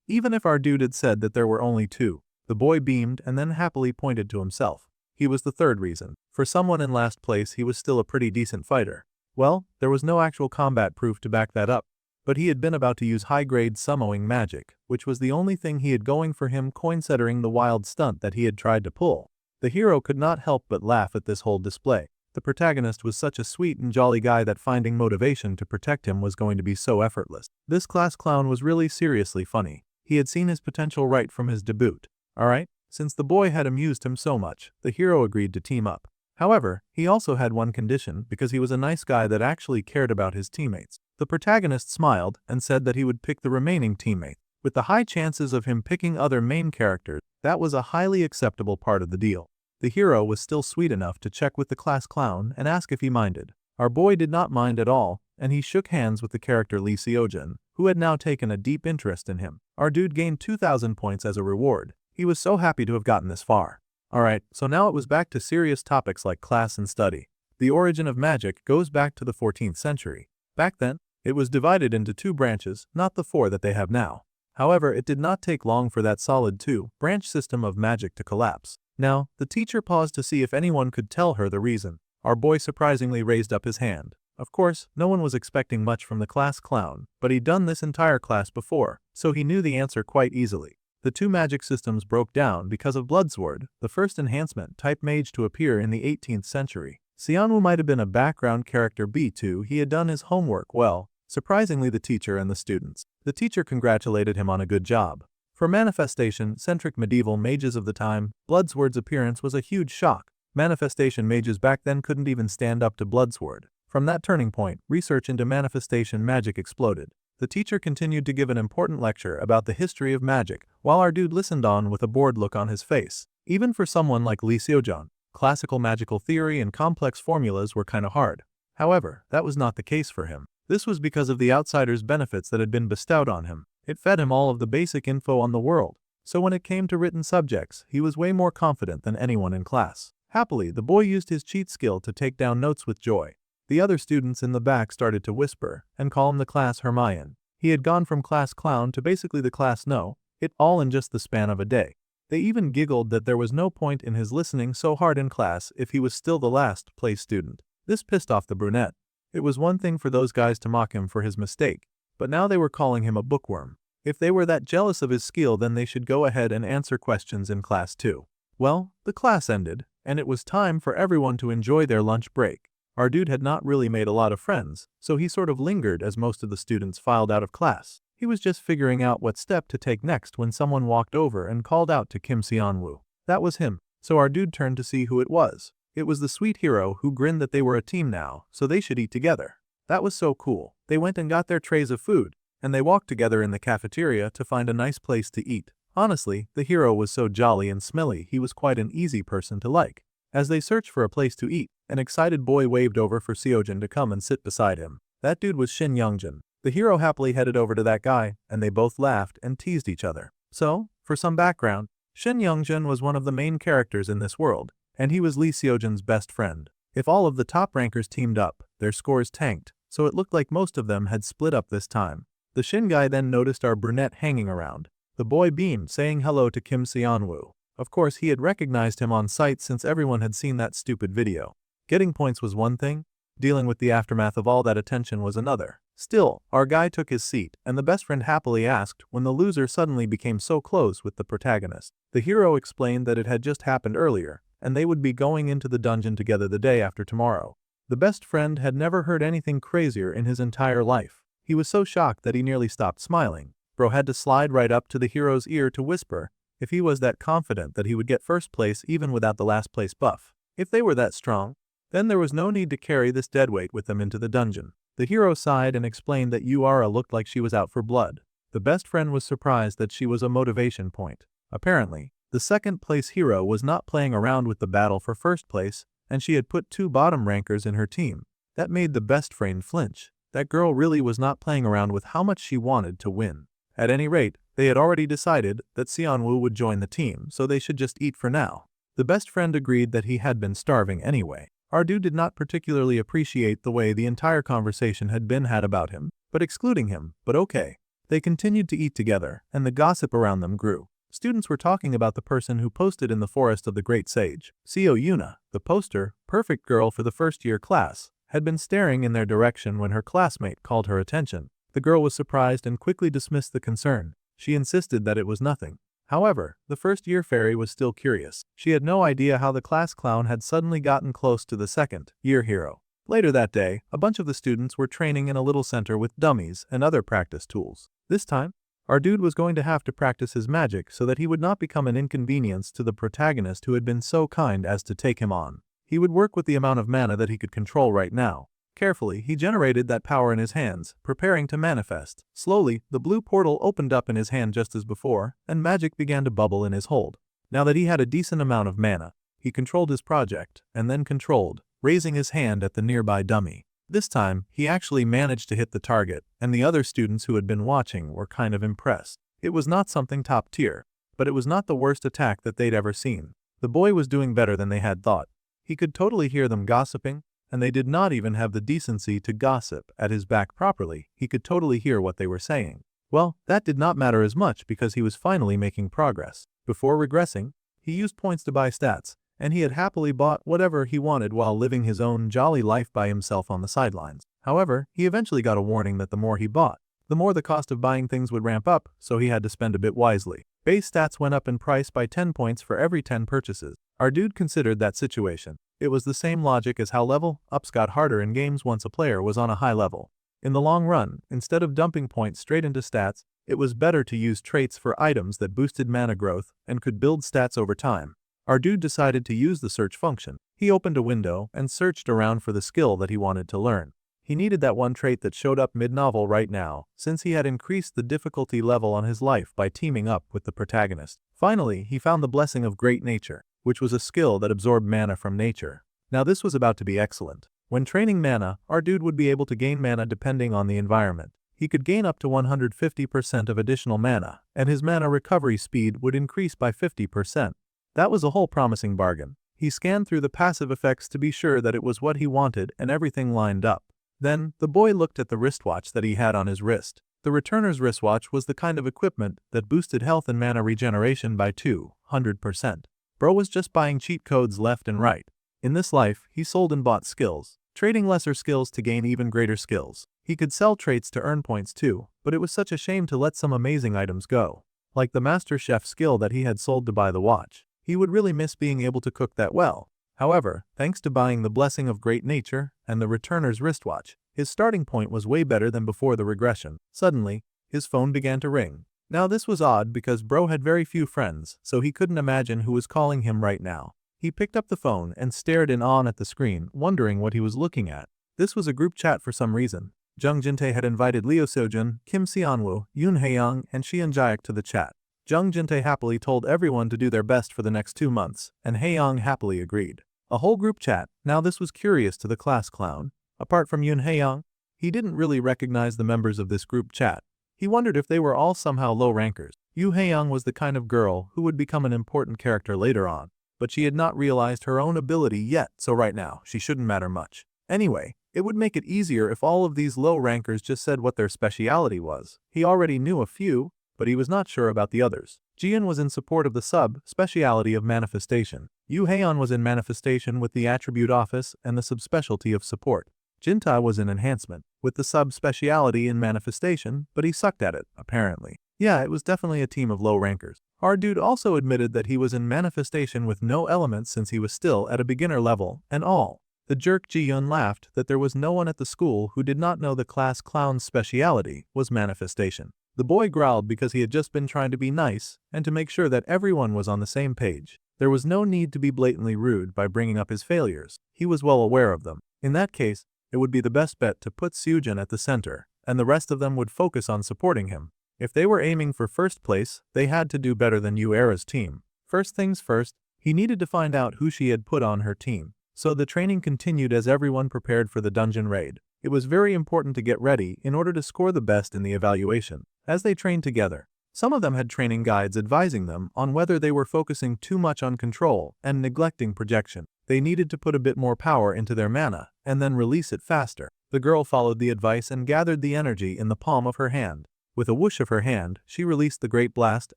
even if our dude had said that there were only 2. The boy beamed and then happily pointed to himself. He was the third reason. For someone in last place, he was still a pretty decent fighter. Well, there was no actual combat proof to back that up, but he had been about to use high-grade summoning magic, which was the only thing he had going for him, considering the wild stunt that he had tried to pull. The hero could not help but laugh at this whole display. The protagonist was such a sweet and jolly guy that finding motivation to protect him was going to be so effortless. This class clown was really seriously funny. He had seen his potential right from his debut. Alright, since the boy had amused him so much, the hero agreed to team up. However, he also had one condition because he was a nice guy that actually cared about his teammates. The protagonist smiled and said that he would pick the remaining teammates. With the high chances of him picking other main characters, that was a highly acceptable part of the deal. The hero was still sweet enough to check with the class clown and ask if he minded. Our boy did not mind at all, and he shook hands with the character Lee Seojin, who had now taken a deep interest in him. Our dude gained 2,000 points as a reward. He was so happy to have gotten this far. Alright, so now it was back to serious topics like class and study. The origin of magic goes back to the 14th century. Back then, it was divided into 2 branches, not the 4 that they have now. However, it did not take long for that solid 2-branch system of magic to collapse. Now, the teacher paused to see if anyone could tell her the reason. Our boy surprisingly raised up his hand. Of course, no one was expecting much from the class clown, but he'd done this entire class before, so he knew the answer quite easily. The 2 magic systems broke down because of Bloodsword, the first enhancement type mage to appear in the 18th century. Xianwu might have been a background character B2. He had done his homework well, surprisingly the teacher and the students. The teacher congratulated him on a good job. For manifestation-centric medieval mages of the time, Bloodsword's appearance was a huge shock. Manifestation mages back then couldn't even stand up to Bloodsword. From that turning point, research into manifestation magic exploded. The teacher continued to give an important lecture about the history of magic, while our dude listened on with a bored look on his face. Even for someone like Lee Seojin, classical magical theory and complex formulas were kinda hard. However, that was not the case for him. This was because of the outsider's benefits that had been bestowed on him. It fed him all of the basic info on the world, so when it came to written subjects, he was way more confident than anyone in class. Happily, the boy used his cheat skill to take down notes with joy. The other students in the back started to whisper and call him the class Hermione. He had gone from class clown to basically the class no, it all in just the span of a day. They even giggled that there was no point in his listening so hard in class if he was still the last place student. This pissed off the brunette. It was one thing for those guys to mock him for his mistake, but now they were calling him a bookworm. If they were that jealous of his skill, then they should go ahead and answer questions in class too. Well, the class ended, and it was time for everyone to enjoy their lunch break. Our dude had not really made a lot of friends, so he sort of lingered as most of the students filed out of class. He was just figuring out what step to take next when someone walked over and called out to Kim Seonwoo. That was him, so our dude turned to see who it was. It was the sweet hero who grinned that they were a team now, so they should eat together. That was so cool. They went and got their trays of food, and they walked together in the cafeteria to find a nice place to eat. Honestly, the hero was so jolly and smelly he was quite an easy person to like. As they searched for a place to eat, an excited boy waved over for Seojin to come and sit beside him. That dude was Shin Youngjin. The hero happily headed over to that guy, and they both laughed and teased each other. So, for some background, Shin Youngjin was one of the main characters in this world, and he was Lee Seojin's best friend. If all of the top rankers teamed up, their scores tanked, so it looked like most of them had split up this time. The Shin guy then noticed our brunette hanging around. The boy beamed, saying hello to Kim Seonwoo. Of course, he had recognized him on sight since everyone had seen that stupid video. Getting points was one thing, dealing with the aftermath of all that attention was another. Still, our guy took his seat, and the best friend happily asked when the loser suddenly became so close with the protagonist. The hero explained that it had just happened earlier, and they would be going into the dungeon together the day after tomorrow. The best friend had never heard anything crazier in his entire life. He was so shocked that he nearly stopped smiling. Bro had to slide right up to the hero's ear to whisper if he was that confident that he would get first place even without the last place buff. If they were that strong, then there was no need to carry this deadweight with them into the dungeon. The hero sighed and explained that Yura looked like she was out for blood. The best friend was surprised that she was a motivation point. Apparently, the second place hero was not playing around with the battle for first place, and she had put 2 bottom rankers in her team. That made the best friend flinch. That girl really was not playing around with how much she wanted to win. At any rate, they had already decided that Seonwoo would join the team, so they should just eat for now. The best friend agreed that he had been starving anyway. Ardu did not particularly appreciate the way the entire conversation had been had about him, but excluding him, but okay. They continued to eat together, and the gossip around them grew. Students were talking about the person who posted in the forest of the great sage. Seo Yuna, the poster, perfect girl for the first-year class, had been staring in their direction when her classmate called her attention. The girl was surprised and quickly dismissed the concern. She insisted that it was nothing. However, the first-year fairy was still curious. She had no idea how the class clown had suddenly gotten close to the second-year hero. Later that day, a bunch of the students were training in a little center with dummies and other practice tools. This time, our dude was going to have to practice his magic so that he would not become an inconvenience to the protagonist who had been so kind as to take him on. He would work with the amount of mana that he could control right now. Carefully, he generated that power in his hands, preparing to manifest. Slowly, the blue portal opened up in his hand just as before, and magic began to bubble in his hold. Now that he had a decent amount of mana, he controlled his project, and then controlled, raising his hand at the nearby dummy. This time, he actually managed to hit the target, and the other students who had been watching were kind of impressed. It was not something top tier, but it was not the worst attack that they'd ever seen. The boy was doing better than they had thought. He could totally hear them gossiping, and they did not even have the decency to gossip at his back properly. He could totally hear what they were saying. Well, that did not matter as much because he was finally making progress. Before regressing, he used points to buy stats, and he had happily bought whatever he wanted while living his own jolly life by himself on the sidelines. However, he eventually got a warning that the more he bought, the more the cost of buying things would ramp up, so he had to spend a bit wisely. Base stats went up in price by 10 points for every 10 purchases. Our dude considered that situation. It was the same logic as how level ups got harder in games once a player was on a high level. In the long run, instead of dumping points straight into stats, it was better to use traits for items that boosted mana growth and could build stats over time. Our dude decided to use the search function. He opened a window and searched around for the skill that he wanted to learn. He needed that one trait that showed up mid-novel right now, since he had increased the difficulty level on his life by teaming up with the protagonist. Finally, he found the Blessing of Great Nature, which was a skill that absorbed mana from nature. Now this was about to be excellent. When training mana, our dude would be able to gain mana depending on the environment. He could gain up to 150% of additional mana, and his mana recovery speed would increase by 50%. That was a whole promising bargain. He scanned through the passive effects to be sure that it was what he wanted and everything lined up. Then, the boy looked at the wristwatch that he had on his wrist. The returner's wristwatch was the kind of equipment that boosted health and mana regeneration by 200%. Bro was just buying cheat codes left and right. In this life, he sold and bought skills, trading lesser skills to gain even greater skills. He could sell traits to earn points too, but it was such a shame to let some amazing items go. Like the Master Chef skill that he had sold to buy the watch. He would really miss being able to cook that well. However, thanks to buying the Blessing of Great Nature and the returner's wristwatch, his starting point was way better than before the regression. Suddenly, his phone began to ring. Now this was odd because bro had very few friends, so he couldn't imagine who was calling him right now. He picked up the phone and stared in awe at the screen, wondering what he was looking at. This was a group chat for some reason. Jung Jinte had invited Leo Sojun, Kim Seonwoo, Yoon Hae-young, and Sheon Jaek to the chat. Jung Jinte happily told everyone to do their best for the next 2 months, and Hae-young happily agreed. A whole group chat. Now this was curious to the class clown. Apart from Yoon Hae-young, he didn't really recognize the members of this group chat. He wondered if they were all somehow low rankers. Yoo Hae-young was the kind of girl who would become an important character later on, but she had not realized her own ability yet, so right now, she shouldn't matter much. Anyway, it would make it easier if all of these low rankers just said what their speciality was. He already knew a few, but he was not sure about the others. Jian was in support of the sub-speciality of manifestation. Yu Haeon was in manifestation with the attribute office and the subspecialty of support. Jinta was in enhancement, with the sub-speciality in manifestation, but he sucked at it, apparently. Yeah, it was definitely a team of low rankers. Our dude also admitted that he was in manifestation with no elements since he was still at a beginner level, and all. The jerk Ji-yun laughed that there was no one at the school who did not know the class clown's speciality was manifestation. The boy growled because he had just been trying to be nice and to make sure that everyone was on the same page. There was no need to be blatantly rude by bringing up his failures. He was well aware of them. In that case, it would be the best bet to put Seojun at the center, and the rest of them would focus on supporting him. If they were aiming for first place, they had to do better than Yu Era's team. First things first, he needed to find out who she had put on her team. So the training continued as everyone prepared for the dungeon raid. It was very important to get ready in order to score the best in the evaluation. As they trained together, Some of them had training guides advising them on whether they were focusing too much on control and neglecting projection. They needed to put a bit more power into their mana and then release it faster. The girl followed the advice and gathered the energy in the palm of her hand. With a whoosh of her hand, she released the great blast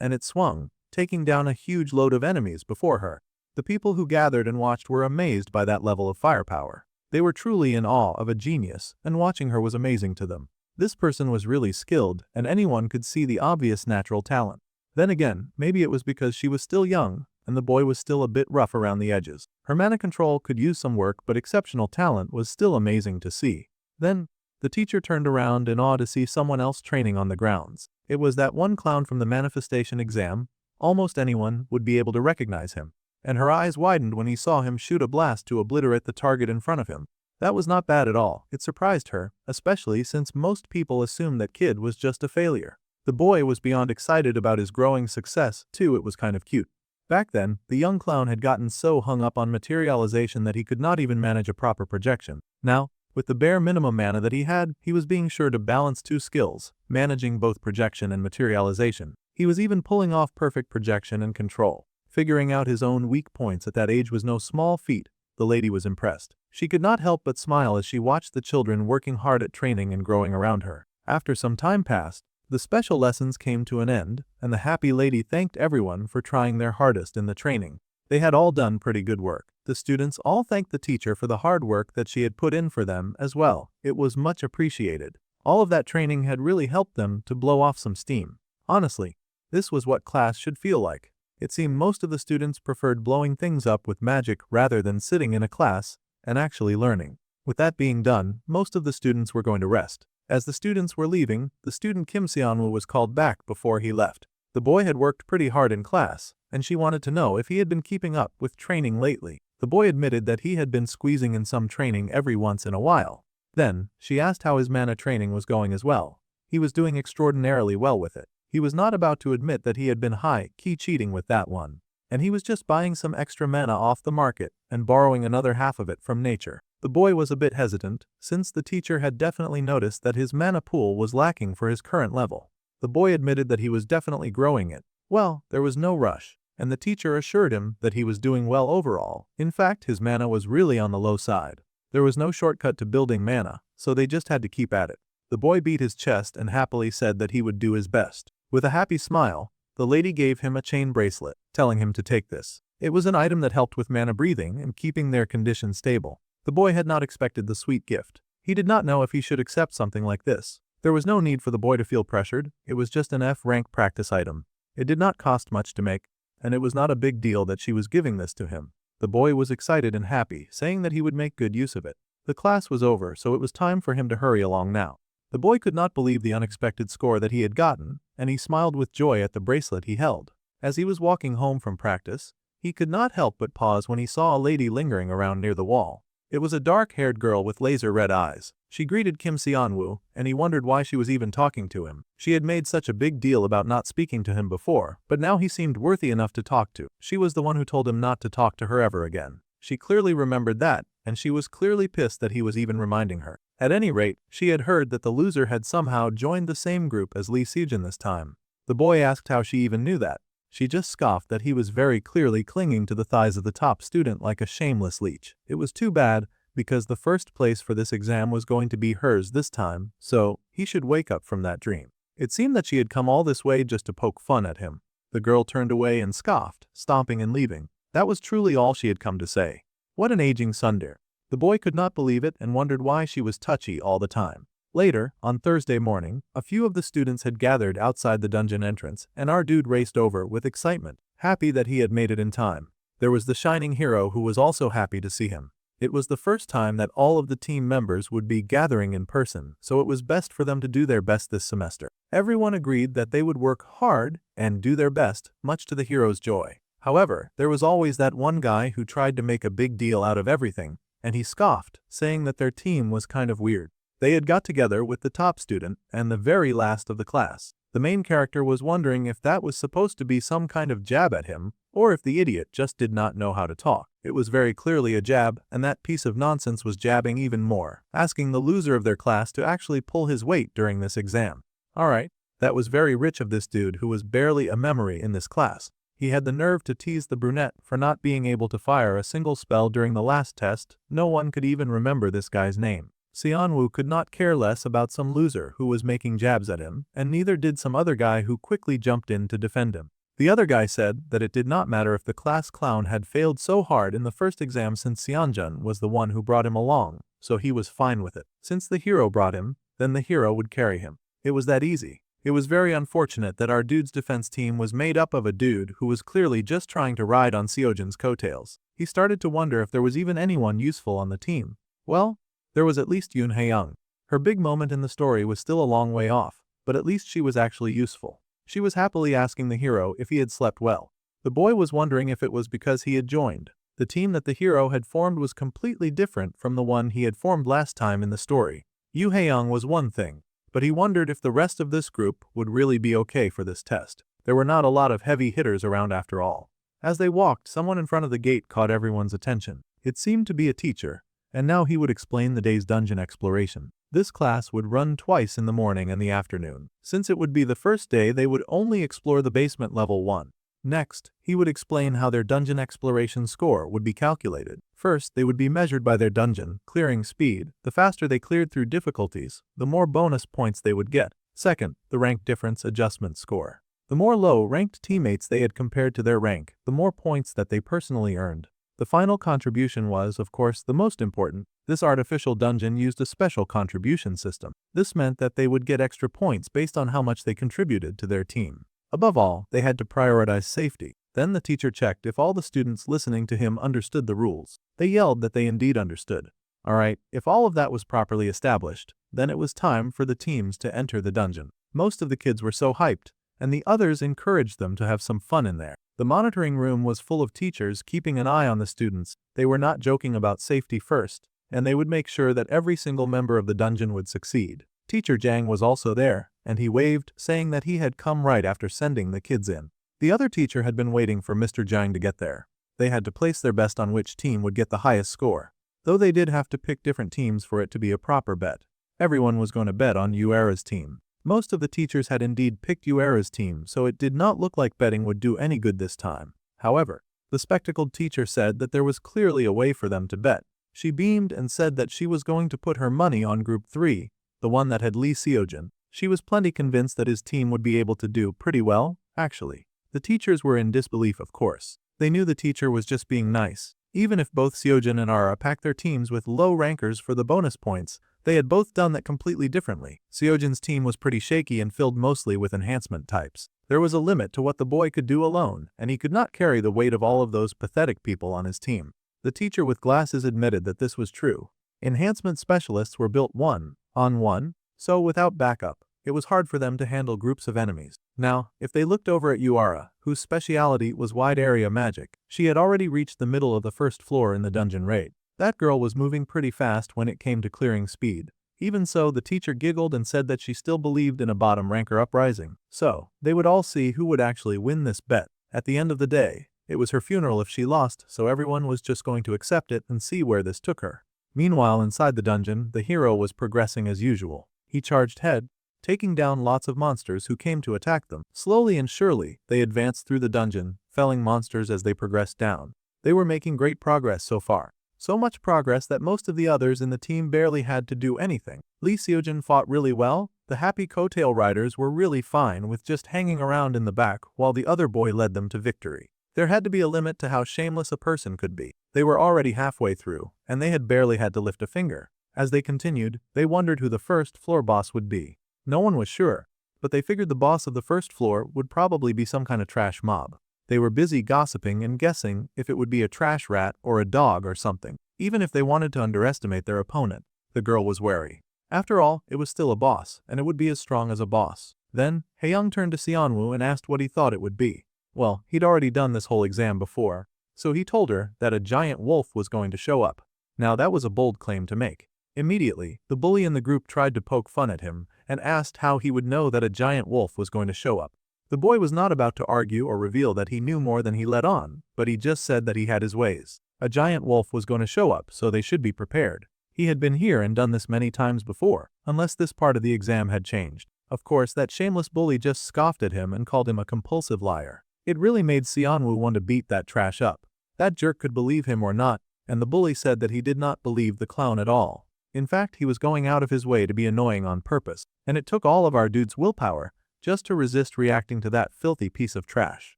and it swung, taking down a huge load of enemies before her. The people who gathered and watched were amazed by that level of firepower. They were truly in awe of a genius, and watching her was amazing to them. This person was really skilled, and anyone could see the obvious natural talent. Then again, maybe it was because she was still young, and the boy was still a bit rough around the edges. Her mana control could use some work, but exceptional talent was still amazing to see. Then, the teacher turned around in awe to see someone else training on the grounds. It was that one clown from the manifestation exam. Almost anyone would be able to recognize him. And her eyes widened when he saw him shoot a blast to obliterate the target in front of him. That was not bad at all. It surprised her, especially since most people assumed that kid was just a failure. The boy was beyond excited about his growing success, too. It was kind of cute. Back then, the young clown had gotten so hung up on materialization that he could not even manage a proper projection. Now, with the bare minimum mana that he had, he was being sure to balance two skills, managing both projection and materialization. He was even pulling off perfect projection and control. Figuring out his own weak points at that age was no small feat. The lady was impressed. She could not help but smile as she watched the children working hard at training and growing around her. After some time passed, the special lessons came to an end, and the happy lady thanked everyone for trying their hardest in the training. They had all done pretty good work. The students all thanked the teacher for the hard work that she had put in for them as well. It was much appreciated. All of that training had really helped them to blow off some steam. Honestly, this was what class should feel like. It seemed most of the students preferred blowing things up with magic rather than sitting in a class and actually learning. With that being done, most of the students were going to rest. As the students were leaving, the student Kim Seonwoo was called back before he left. The boy had worked pretty hard in class, and she wanted to know if he had been keeping up with training lately. The boy admitted that he had been squeezing in some training every once in a while. Then, she asked how his mana training was going as well. He was doing extraordinarily well with it. He was not about to admit that he had been high-key cheating with that one. And he was just buying some extra mana off the market and borrowing another half of it from nature. The boy was a bit hesitant, since the teacher had definitely noticed that his mana pool was lacking for his current level. The boy admitted that he was definitely growing it. Well, there was no rush, and the teacher assured him that he was doing well overall. In fact, his mana was really on the low side. There was no shortcut to building mana, so they just had to keep at it. The boy beat his chest and happily said that he would do his best. With a happy smile, the lady gave him a chain bracelet, telling him to take this. It was an item that helped with mana breathing and keeping their condition stable. The boy had not expected the sweet gift. He did not know if he should accept something like this. There was no need for the boy to feel pressured. It was just an F-rank practice item. It did not cost much to make, and it was not a big deal that she was giving this to him. The boy was excited and happy, saying that he would make good use of it. The class was over, so it was time for him to hurry along now. The boy could not believe the unexpected score that he had gotten, and he smiled with joy at the bracelet he held. As he was walking home from practice, he could not help but pause when he saw a lady lingering around near the wall. It was a dark-haired girl with laser-red eyes. She greeted Kim Seonwoo, and he wondered why she was even talking to him. She had made such a big deal about not speaking to him before, but now he seemed worthy enough to talk to. She was the one who told him not to talk to her ever again. She clearly remembered that, and she was clearly pissed that he was even reminding her. At any rate, she had heard that the loser had somehow joined the same group as Lee Sejin this time. The boy asked how she even knew that. She just scoffed that he was very clearly clinging to the thighs of the top student like a shameless leech. It was too bad, because the first place for this exam was going to be hers this time, so he should wake up from that dream. It seemed that she had come all this way just to poke fun at him. The girl turned away and scoffed, stomping and leaving. That was truly all she had come to say. What an aging tsundere. The boy could not believe it and wondered why she was touchy all the time. Later, on Thursday morning, a few of the students had gathered outside the dungeon entrance, and our dude raced over with excitement, happy that he had made it in time. There was the shining hero who was also happy to see him. It was the first time that all of the team members would be gathering in person, so it was best for them to do their best this semester. Everyone agreed that they would work hard and do their best, much to the hero's joy. However, there was always that one guy who tried to make a big deal out of everything, and he scoffed, saying that their team was kind of weird. They had got together with the top student and the very last of the class. The main character was wondering if that was supposed to be some kind of jab at him, or if the idiot just did not know how to talk. It was very clearly a jab, and that piece of nonsense was jabbing even more, asking the loser of their class to actually pull his weight during this exam. Alright, That was very rich of this dude who was barely a memory in this class. He had the nerve to tease the brunette for not being able to fire a single spell during the last test. No one could even remember this guy's name. Xianwu could not care less about some loser who was making jabs at him, and neither did some other guy who quickly jumped in to defend him. The other guy said that it did not matter if the class clown had failed so hard in the first exam since Xianjun was the one who brought him along, so he was fine with it. Since the hero brought him, then the hero would carry him. It was that easy. It was very unfortunate that our dude's defense team was made up of a dude who was clearly just trying to ride on Seojin's coattails. He started to wonder if there was even anyone useful on the team. Well, there was at least Yoon Hae-young. Her big moment in the story was still a long way off, but at least she was actually useful. She was happily asking the hero if he had slept well. The boy was wondering if it was because he had joined. The team that the hero had formed was completely different from the one he had formed last time in the story. Yoo Hae-young was one thing, but he wondered if the rest of this group would really be okay for this test. There were not a lot of heavy hitters around after all. As they walked, someone in front of the gate caught everyone's attention. It seemed to be a teacher, and now he would explain the day's dungeon exploration. This class would run twice in the morning and the afternoon. Since it would be the first day, they would only explore the basement level 1. Next, he would explain how their dungeon exploration score would be calculated. First, they would be measured by their dungeon clearing speed. The faster they cleared through difficulties, the more bonus points they would get. Second, the rank difference adjustment score. The more low-ranked teammates they had compared to their rank, the more points that they personally earned. The final contribution was, of course, the most important. This artificial dungeon used a special contribution system. This meant that they would get extra points based on how much they contributed to their team. Above all, they had to prioritize safety. Then the teacher checked if all the students listening to him understood the rules. They yelled that they indeed understood. Alright, if all of that was properly established, then it was time for the teams to enter the dungeon. Most of the kids were so hyped, and the others encouraged them to have some fun in there. The monitoring room was full of teachers keeping an eye on the students. They were not joking about safety first, and they would make sure that every single member of the dungeon would succeed. Teacher Jang was also there, and he waved, saying that he had come right after sending the kids in. The other teacher had been waiting for Mr. Jang to get there. They had to place their best on which team would get the highest score, though they did have to pick different teams for it to be a proper bet. Everyone was going to bet on Yuera's team. Most of the teachers had indeed picked Yuera's team, so it did not look like betting would do any good this time. However, the spectacled teacher said that there was clearly a way for them to bet. She beamed and said that she was going to put her money on Group 3, the one that had Lee Seojin. She was plenty convinced that his team would be able to do pretty well, actually. The teachers were in disbelief, of course. They knew the teacher was just being nice. Even if both Seojin and Ara packed their teams with low rankers for the bonus points, they had both done that completely differently. Seojin's team was pretty shaky and filled mostly with enhancement types. There was a limit to what the boy could do alone, and he could not carry the weight of all of those pathetic people on his team. The teacher with glasses admitted that this was true. Enhancement specialists were built one-on-one, so without backup, it was hard for them to handle groups of enemies. Now, if they looked over at Yuara, whose speciality was wide area magic, she had already reached the middle of the first floor in the dungeon raid. That girl was moving pretty fast when it came to clearing speed. Even so, the teacher giggled and said that she still believed in a bottom ranker uprising. So, they would all see who would actually win this bet. At the end of the day, it was her funeral if she lost, so everyone was just going to accept it and see where this took her. Meanwhile, inside the dungeon, the hero was progressing as usual. He charged ahead, taking down lots of monsters who came to attack them. Slowly and surely, they advanced through the dungeon, felling monsters as they progressed down. They were making great progress so far. So much progress that most of the others in the team barely had to do anything. Lee Seojin fought really well. The happy coattail riders were really fine with just hanging around in the back while the other boy led them to victory. There had to be a limit to how shameless a person could be. They were already halfway through, and they had barely had to lift a finger. As they continued, they wondered who the first floor boss would be. No one was sure, but they figured the boss of the first floor would probably be some kind of trash mob. They were busy gossiping and guessing if it would be a trash rat or a dog or something. Even if they wanted to underestimate their opponent, the girl was wary. After all, it was still a boss, and it would be as strong as a boss. Then, Haeyoung turned to Seonwoo and asked what he thought it would be. Well, he'd already done this whole exam before, so he told her that a giant wolf was going to show up. Now that was a bold claim to make. Immediately, the bully in the group tried to poke fun at him and asked how he would know that a giant wolf was going to show up. The boy was not about to argue or reveal that he knew more than he let on, but he just said that he had his ways. A giant wolf was going to show up, so they should be prepared. He had been here and done this many times before, unless this part of the exam had changed. Of course, that shameless bully just scoffed at him and called him a compulsive liar. It really made Xianwu want to beat that trash up. That jerk could believe him or not, and the bully said that he did not believe the clown at all. In fact, he was going out of his way to be annoying on purpose, and it took all of our dude's willpower just to resist reacting to that filthy piece of trash.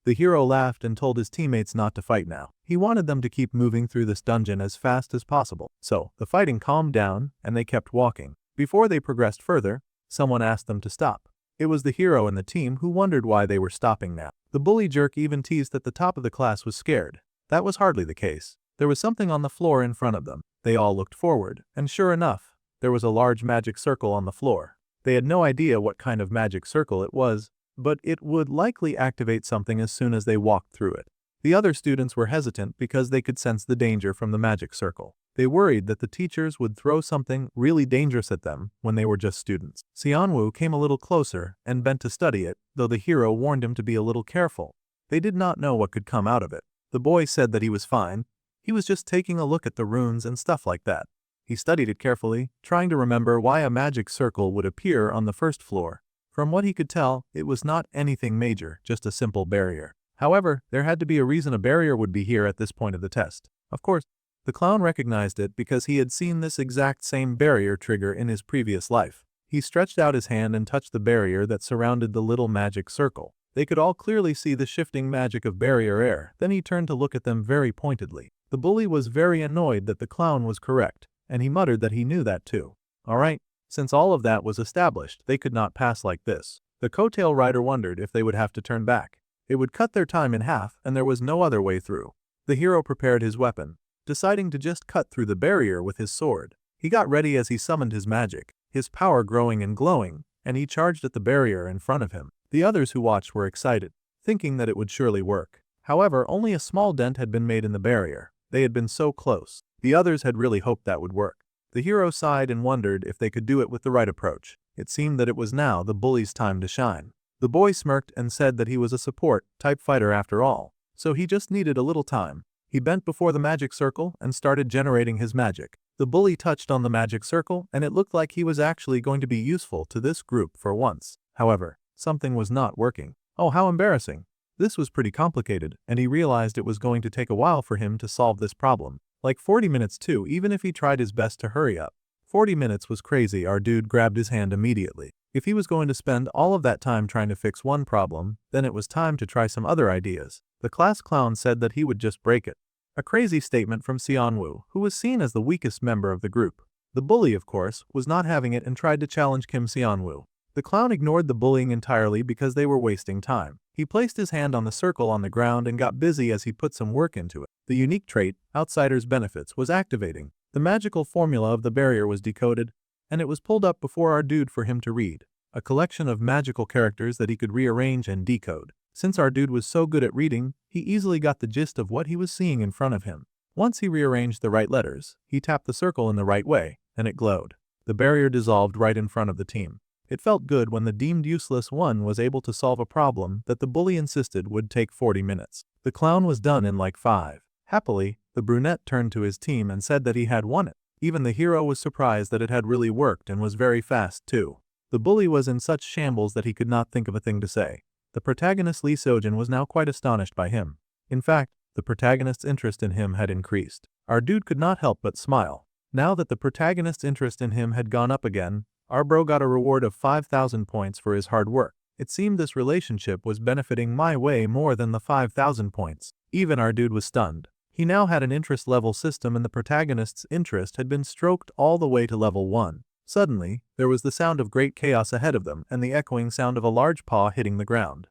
The hero laughed and told his teammates not to fight now. He wanted them to keep moving through this dungeon as fast as possible. So, the fighting calmed down, and they kept walking. Before they progressed further, someone asked them to stop. It was the hero and the team who wondered why they were stopping now. The bully jerk even teased that the top of the class was scared. That was hardly the case. There was something on the floor in front of them. They all looked forward, and sure enough, there was a large magic circle on the floor. They had no idea what kind of magic circle it was, but it would likely activate something as soon as they walked through it. The other students were hesitant because they could sense the danger from the magic circle. They worried that the teachers would throw something really dangerous at them when they were just students. Xianwu came a little closer and bent to study it, though the hero warned him to be a little careful. They did not know what could come out of it. The boy said that he was fine. He was just taking a look at the runes and stuff like that. He studied it carefully, trying to remember why a magic circle would appear on the first floor. From what he could tell, it was not anything major, just a simple barrier. However, there had to be a reason a barrier would be here at this point of the test. Of course, the clown recognized it because he had seen this exact same barrier trigger in his previous life. He stretched out his hand and touched the barrier that surrounded the little magic circle. They could all clearly see the shifting magic of barrier air. Then he turned to look at them very pointedly. The bully was very annoyed that the clown was correct, and he muttered that he knew that too. Alright. Since all of that was established, they could not pass like this. The coattail rider wondered if they would have to turn back. It would cut their time in half, and there was no other way through. The hero prepared his weapon, deciding to just cut through the barrier with his sword. He got ready as he summoned his magic, his power growing and glowing, and he charged at the barrier in front of him. The others who watched were excited, thinking that it would surely work. However, only a small dent had been made in the barrier. They had been so close. The others had really hoped that would work. The hero sighed and wondered if they could do it with the right approach. It seemed that it was now the bully's time to shine. The boy smirked and said that he was a support-type fighter after all, so he just needed a little time. He bent before the magic circle and started generating his magic. The bully touched on the magic circle, and it looked like he was actually going to be useful to this group for once. However, something was not working. Oh, how embarrassing. This was pretty complicated, and he realized it was going to take a while for him to solve this problem. Like 40 minutes too, even if he tried his best to hurry up. 40 minutes was crazy. Our dude grabbed his hand immediately. If he was going to spend all of that time trying to fix one problem, then it was time to try some other ideas. The class clown said that he would just break it. A crazy statement from Xianwu, who was seen as the weakest member of the group. The bully, of course, was not having it and tried to challenge Kim Xianwu. The clown ignored the bullying entirely because they were wasting time. He placed his hand on the circle on the ground and got busy as he put some work into it. The unique trait, Outsider's Benefits, was activating. The magical formula of the barrier was decoded, and it was pulled up before our dude for him to read. A collection of magical characters that he could rearrange and decode. Since our dude was so good at reading, he easily got the gist of what he was seeing in front of him. Once he rearranged the right letters, he tapped the circle in the right way, and it glowed. The barrier dissolved right in front of the team. It felt good when the deemed useless one was able to solve a problem that the bully insisted would take 40 minutes. The clown was done in like 5. Happily, the brunette turned to his team and said that he had won it. Even the hero was surprised that it had really worked and was very fast too. The bully was in such shambles that he could not think of a thing to say. The protagonist Lee Sojin was now quite astonished by him. In fact, the protagonist's interest in him had increased. Our dude could not help but smile. Now that the protagonist's interest in him had gone up again, our bro got a reward of 5,000 points for his hard work. It seemed this relationship was benefiting my way more than the 5,000 points. Even our dude was stunned. He now had an interest level system and the protagonist's interest had been stroked all the way to level 1. Suddenly, there was the sound of great chaos ahead of them and the echoing sound of a large paw hitting the ground.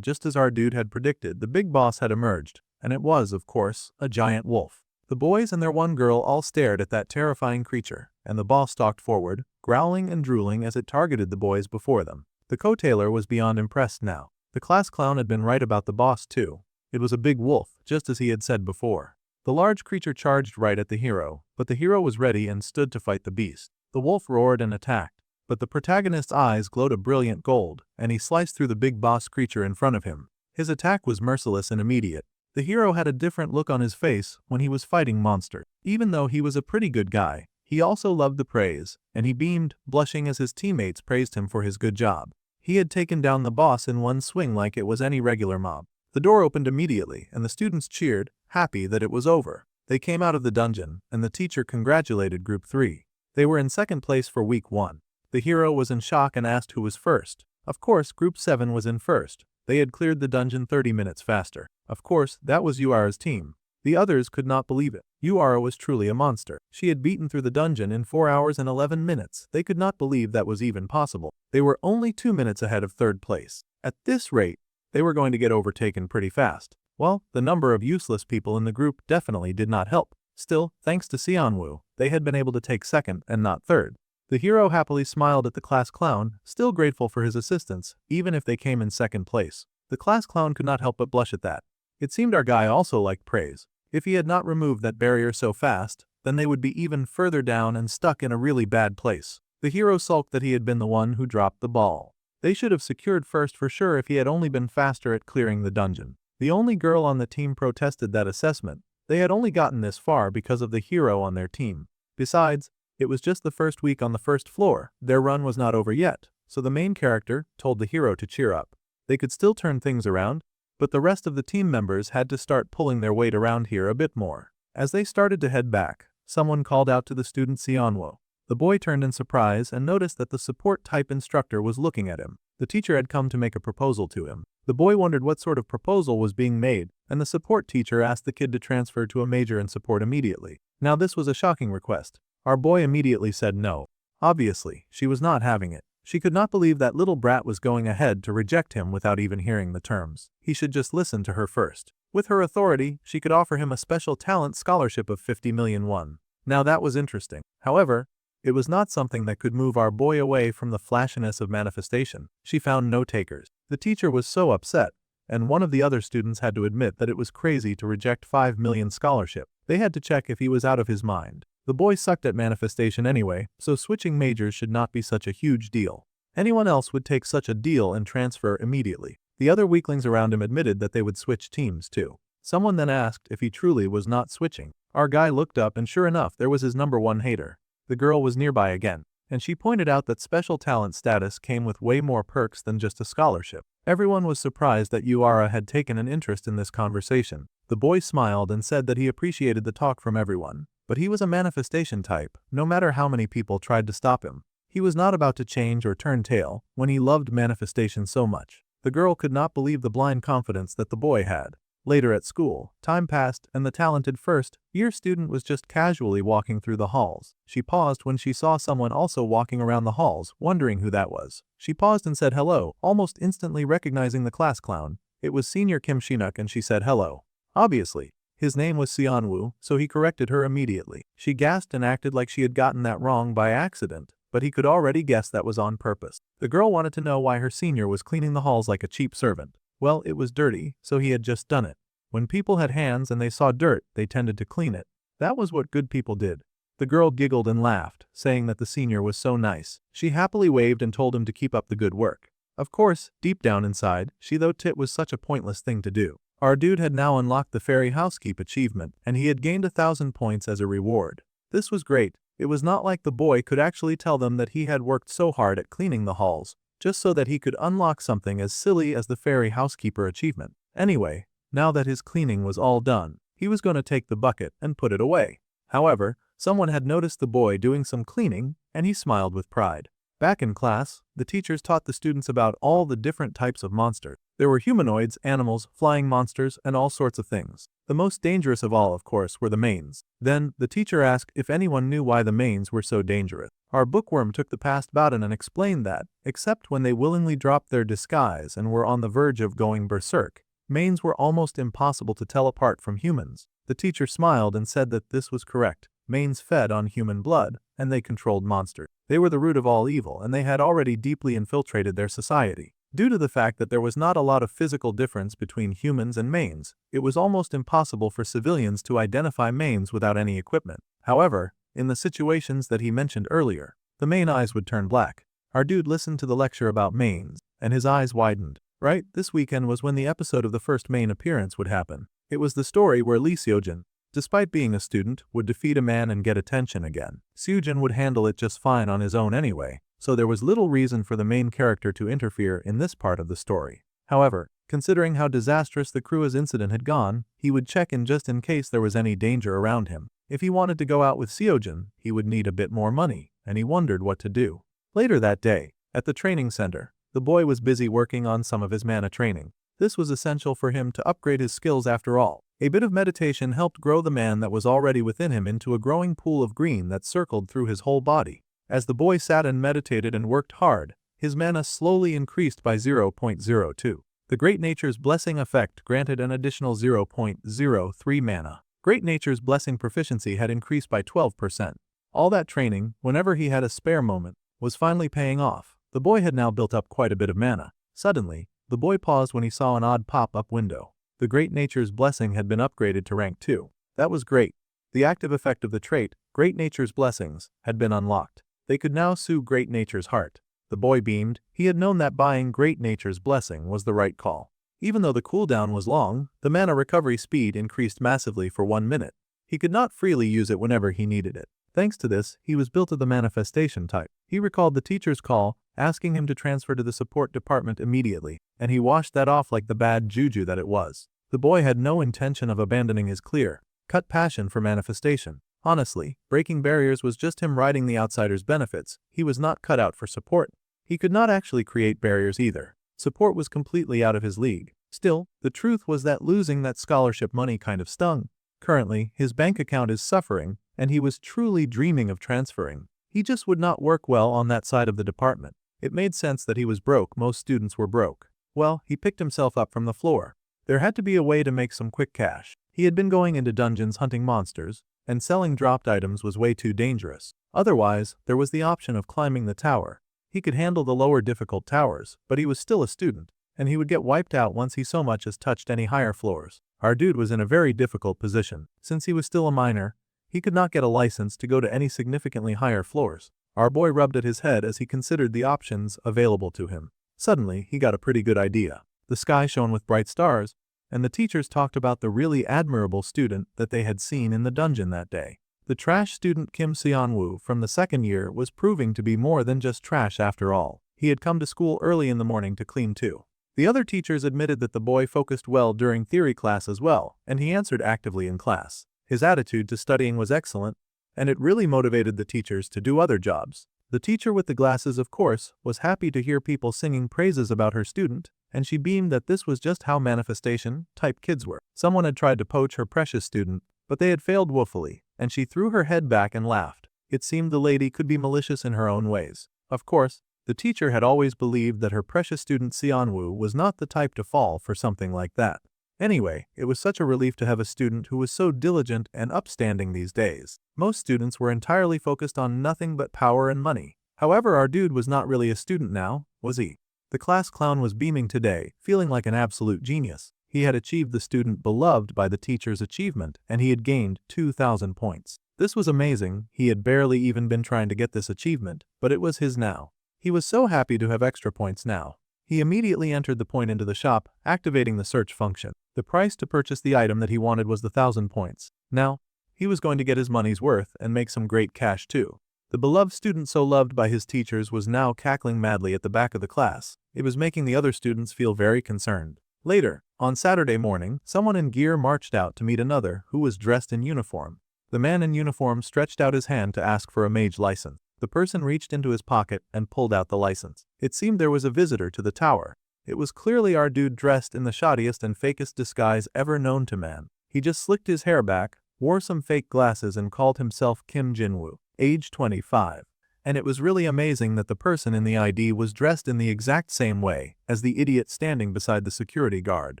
Just as our dude had predicted, the big boss had emerged, and it was, of course, a giant wolf. The boys and their one girl all stared at that terrifying creature, and the boss stalked forward, growling and drooling as it targeted the boys before them. The co-tailor was beyond impressed now. The class clown had been right about the boss too. It was a big wolf, just as he had said before. The large creature charged right at the hero, but the hero was ready and stood to fight the beast. The wolf roared and attacked, but the protagonist's eyes glowed a brilliant gold, and he sliced through the big boss creature in front of him. His attack was merciless and immediate. The hero had a different look on his face when he was fighting monsters. Even though he was a pretty good guy, He also loved the praise, and he beamed, blushing as his teammates praised him for his good job. He had taken down the boss in one swing like it was any regular mob. The door opened immediately, and the students cheered, happy that it was over. They came out of the dungeon, and the teacher congratulated Group 3. They were in second place for week 1. The hero was in shock and asked who was first. Of course, Group 7 was in first. They had cleared the dungeon 30 minutes faster. Of course, that was Uara's team. The others could not believe it. Uara was truly a monster. She had beaten through the dungeon in 4 hours and 11 minutes. They could not believe that was even possible. They were only 2 minutes ahead of third place. At this rate, they were going to get overtaken pretty fast. Well, the number of useless people in the group definitely did not help. Still, thanks to Xianwu, they had been able to take second and not third. The hero happily smiled at the class clown, still grateful for his assistance, even if they came in second place. The class clown could not help but blush at that. It seemed our guy also liked praise. If he had not removed that barrier so fast, then they would be even further down and stuck in a really bad place. The hero sulked that he had been the one who dropped the ball. They should have secured first for sure if he had only been faster at clearing the dungeon. The only girl on the team protested that assessment. They had only gotten this far because of the hero on their team. Besides, it was just the first week on the first floor. Their run was not over yet, so the main character told the hero to cheer up. They could still turn things around, but the rest of the team members had to start pulling their weight around here a bit more. As they started to head back, someone called out to the student Xianwo. The boy turned in surprise and noticed that the support-type instructor was looking at him. The teacher had come to make a proposal to him. The boy wondered what sort of proposal was being made, and the support teacher asked the kid to transfer to a major in support immediately. Now this was a shocking request. Our boy immediately said no. Obviously, she was not having it. She could not believe that little brat was going ahead to reject him without even hearing the terms. He should just listen to her first. With her authority, she could offer him a special talent scholarship of 50 million won. Now that was interesting. However, it was not something that could move our boy away from the flashiness of manifestation. She found no takers. The teacher was so upset, and one of the other students had to admit that it was crazy to reject 5 million scholarship. They had to check if he was out of his mind. The boy sucked at manifestation anyway, so switching majors should not be such a huge deal. Anyone else would take such a deal and transfer immediately. The other weaklings around him admitted that they would switch teams too. Someone then asked if he truly was not switching. Our guy looked up and sure enough there was his number one hater. The girl was nearby again, and she pointed out that special talent status came with way more perks than just a scholarship. Everyone was surprised that Uara had taken an interest in this conversation. The boy smiled and said that he appreciated the talk from everyone. But he was a manifestation type, no matter how many people tried to stop him. He was not about to change or turn tail when he loved manifestation so much. The girl could not believe the blind confidence that the boy had. Later at school, time passed and the talented first-year student was just casually walking through the halls. She paused when she saw someone also walking around the halls, wondering who that was. She paused and said hello, almost instantly recognizing the class clown. It was Senior Kim Shinuk and she said hello. Obviously, his name was Xianwu, so he corrected her immediately. She gasped and acted like she had gotten that wrong by accident, but he could already guess that was on purpose. The girl wanted to know why her senior was cleaning the halls like a cheap servant. Well, it was dirty, so he had just done it. When people had hands and they saw dirt, they tended to clean it. That was what good people did. The girl giggled and laughed, saying that the senior was so nice. She happily waved and told him to keep up the good work. Of course, deep down inside, she thought it was such a pointless thing to do. Our dude had now unlocked the fairy housekeep achievement, and he had gained 1,000 points as a reward. This was great. It was not like the boy could actually tell them that he had worked so hard at cleaning the halls, just so that he could unlock something as silly as the fairy housekeeper achievement. Anyway, now that his cleaning was all done, he was going to take the bucket and put it away. However, someone had noticed the boy doing some cleaning, and he smiled with pride. Back in class, the teachers taught the students about all the different types of monsters. There were humanoids, animals, flying monsters, and all sorts of things. The most dangerous of all, of course, were the mains. Then, the teacher asked if anyone knew why the mains were so dangerous. Our bookworm took the past Bowden and explained that, except when they willingly dropped their disguise and were on the verge of going berserk, mains were almost impossible to tell apart from humans. The teacher smiled and said that this was correct. Mains fed on human blood, and they controlled monsters. They were the root of all evil, and they had already deeply infiltrated their society. Due to the fact that there was not a lot of physical difference between humans and mains, it was almost impossible for civilians to identify mains without any equipment. However, in the situations that he mentioned earlier, the main eyes would turn black. Our dude listened to the lecture about mains, and his eyes widened. Right, this weekend was when the episode of the first main appearance would happen. It was the story where Lee Seojin, despite being a student, would defeat a man and get attention again. Seojin would handle it just fine on his own anyway, so there was little reason for the main character to interfere in this part of the story. However, considering how disastrous the crew's incident had gone, he would check in just in case there was any danger around him. If he wanted to go out with Seojin, he would need a bit more money, and he wondered what to do. Later that day, at the training center, the boy was busy working on some of his mana training. This was essential for him to upgrade his skills after all. A bit of meditation helped grow the man that was already within him into a growing pool of green that circled through his whole body. As the boy sat and meditated and worked hard, his mana slowly increased by 0.02. The Great Nature's Blessing effect granted an additional 0.03 mana. Great Nature's Blessing proficiency had increased by 12%. All that training, whenever he had a spare moment, was finally paying off. The boy had now built up quite a bit of mana. Suddenly, the boy paused when he saw an odd pop-up window. The Great Nature's Blessing had been upgraded to rank 2. That was great. The active effect of the trait, Great Nature's Blessings, had been unlocked. They could now soothe Great Nature's heart. The boy beamed. He had known that buying Great Nature's Blessing was the right call. Even though the cooldown was long, the mana recovery speed increased massively for 1 minute. He could not freely use it whenever he needed it. Thanks to this, he was built of the manifestation type. He recalled the teacher's call, asking him to transfer to the support department immediately, and he washed that off like the bad juju that it was. The boy had no intention of abandoning his clear-cut passion for manifestation. Honestly, breaking barriers was just him riding the outsider's benefits. He was not cut out for support. He could not actually create barriers either. Support was completely out of his league. Still, the truth was that losing that scholarship money kind of stung. Currently, his bank account is suffering, and he was truly dreaming of transferring. He just would not work well on that side of the department. It made sense that he was broke. Most students were broke. Well, he picked himself up from the floor. There had to be a way to make some quick cash. He had been going into dungeons hunting monsters, and selling dropped items was way too dangerous. Otherwise, there was the option of climbing the tower. He could handle the lower difficult towers, but he was still a student, and he would get wiped out once he so much as touched any higher floors. Our dude was in a very difficult position. Since he was still a minor, he could not get a license to go to any significantly higher floors. Our boy rubbed at his head as he considered the options available to him. Suddenly, he got a pretty good idea. The sky shone with bright stars, and the teachers talked about the really admirable student that they had seen in the dungeon that day. The trash student Kim Seon-woo from the second year was proving to be more than just trash after all. He had come to school early in the morning to clean too. The other teachers admitted that the boy focused well during theory class as well, and he answered actively in class. His attitude to studying was excellent, and it really motivated the teachers to do other jobs. The teacher with the glasses, of course, was happy to hear people singing praises about her student, and she beamed that this was just how manifestation-type kids were. Someone had tried to poach her precious student, but they had failed woefully, and she threw her head back and laughed. It seemed the lady could be malicious in her own ways. Of course, the teacher had always believed that her precious student Seon-woo was not the type to fall for something like that. Anyway, it was such a relief to have a student who was so diligent and upstanding these days. Most students were entirely focused on nothing but power and money. However, our dude was not really a student now, was he? The class clown was beaming today, feeling like an absolute genius. He had achieved the student beloved by the teacher's achievement, and he had gained 2,000 points. This was amazing. He had barely even been trying to get this achievement, but it was his now. He was so happy to have extra points now. He immediately entered the point into the shop, activating the search function. The price to purchase the item that he wanted was the 1,000 points. Now, he was going to get his money's worth and make some great cash too. The beloved student so loved by his teachers was now cackling madly at the back of the class. It was making the other students feel very concerned. Later, on Saturday morning, someone in gear marched out to meet another who was dressed in uniform. The man in uniform stretched out his hand to ask for a mage license. The person reached into his pocket and pulled out the license. It seemed there was a visitor to the tower. It was clearly our dude dressed in the shoddiest and fakest disguise ever known to man. He just slicked his hair back, wore some fake glasses and called himself Kim Jinwoo, age 25. And it was really amazing that the person in the ID was dressed in the exact same way as the idiot standing beside the security guard.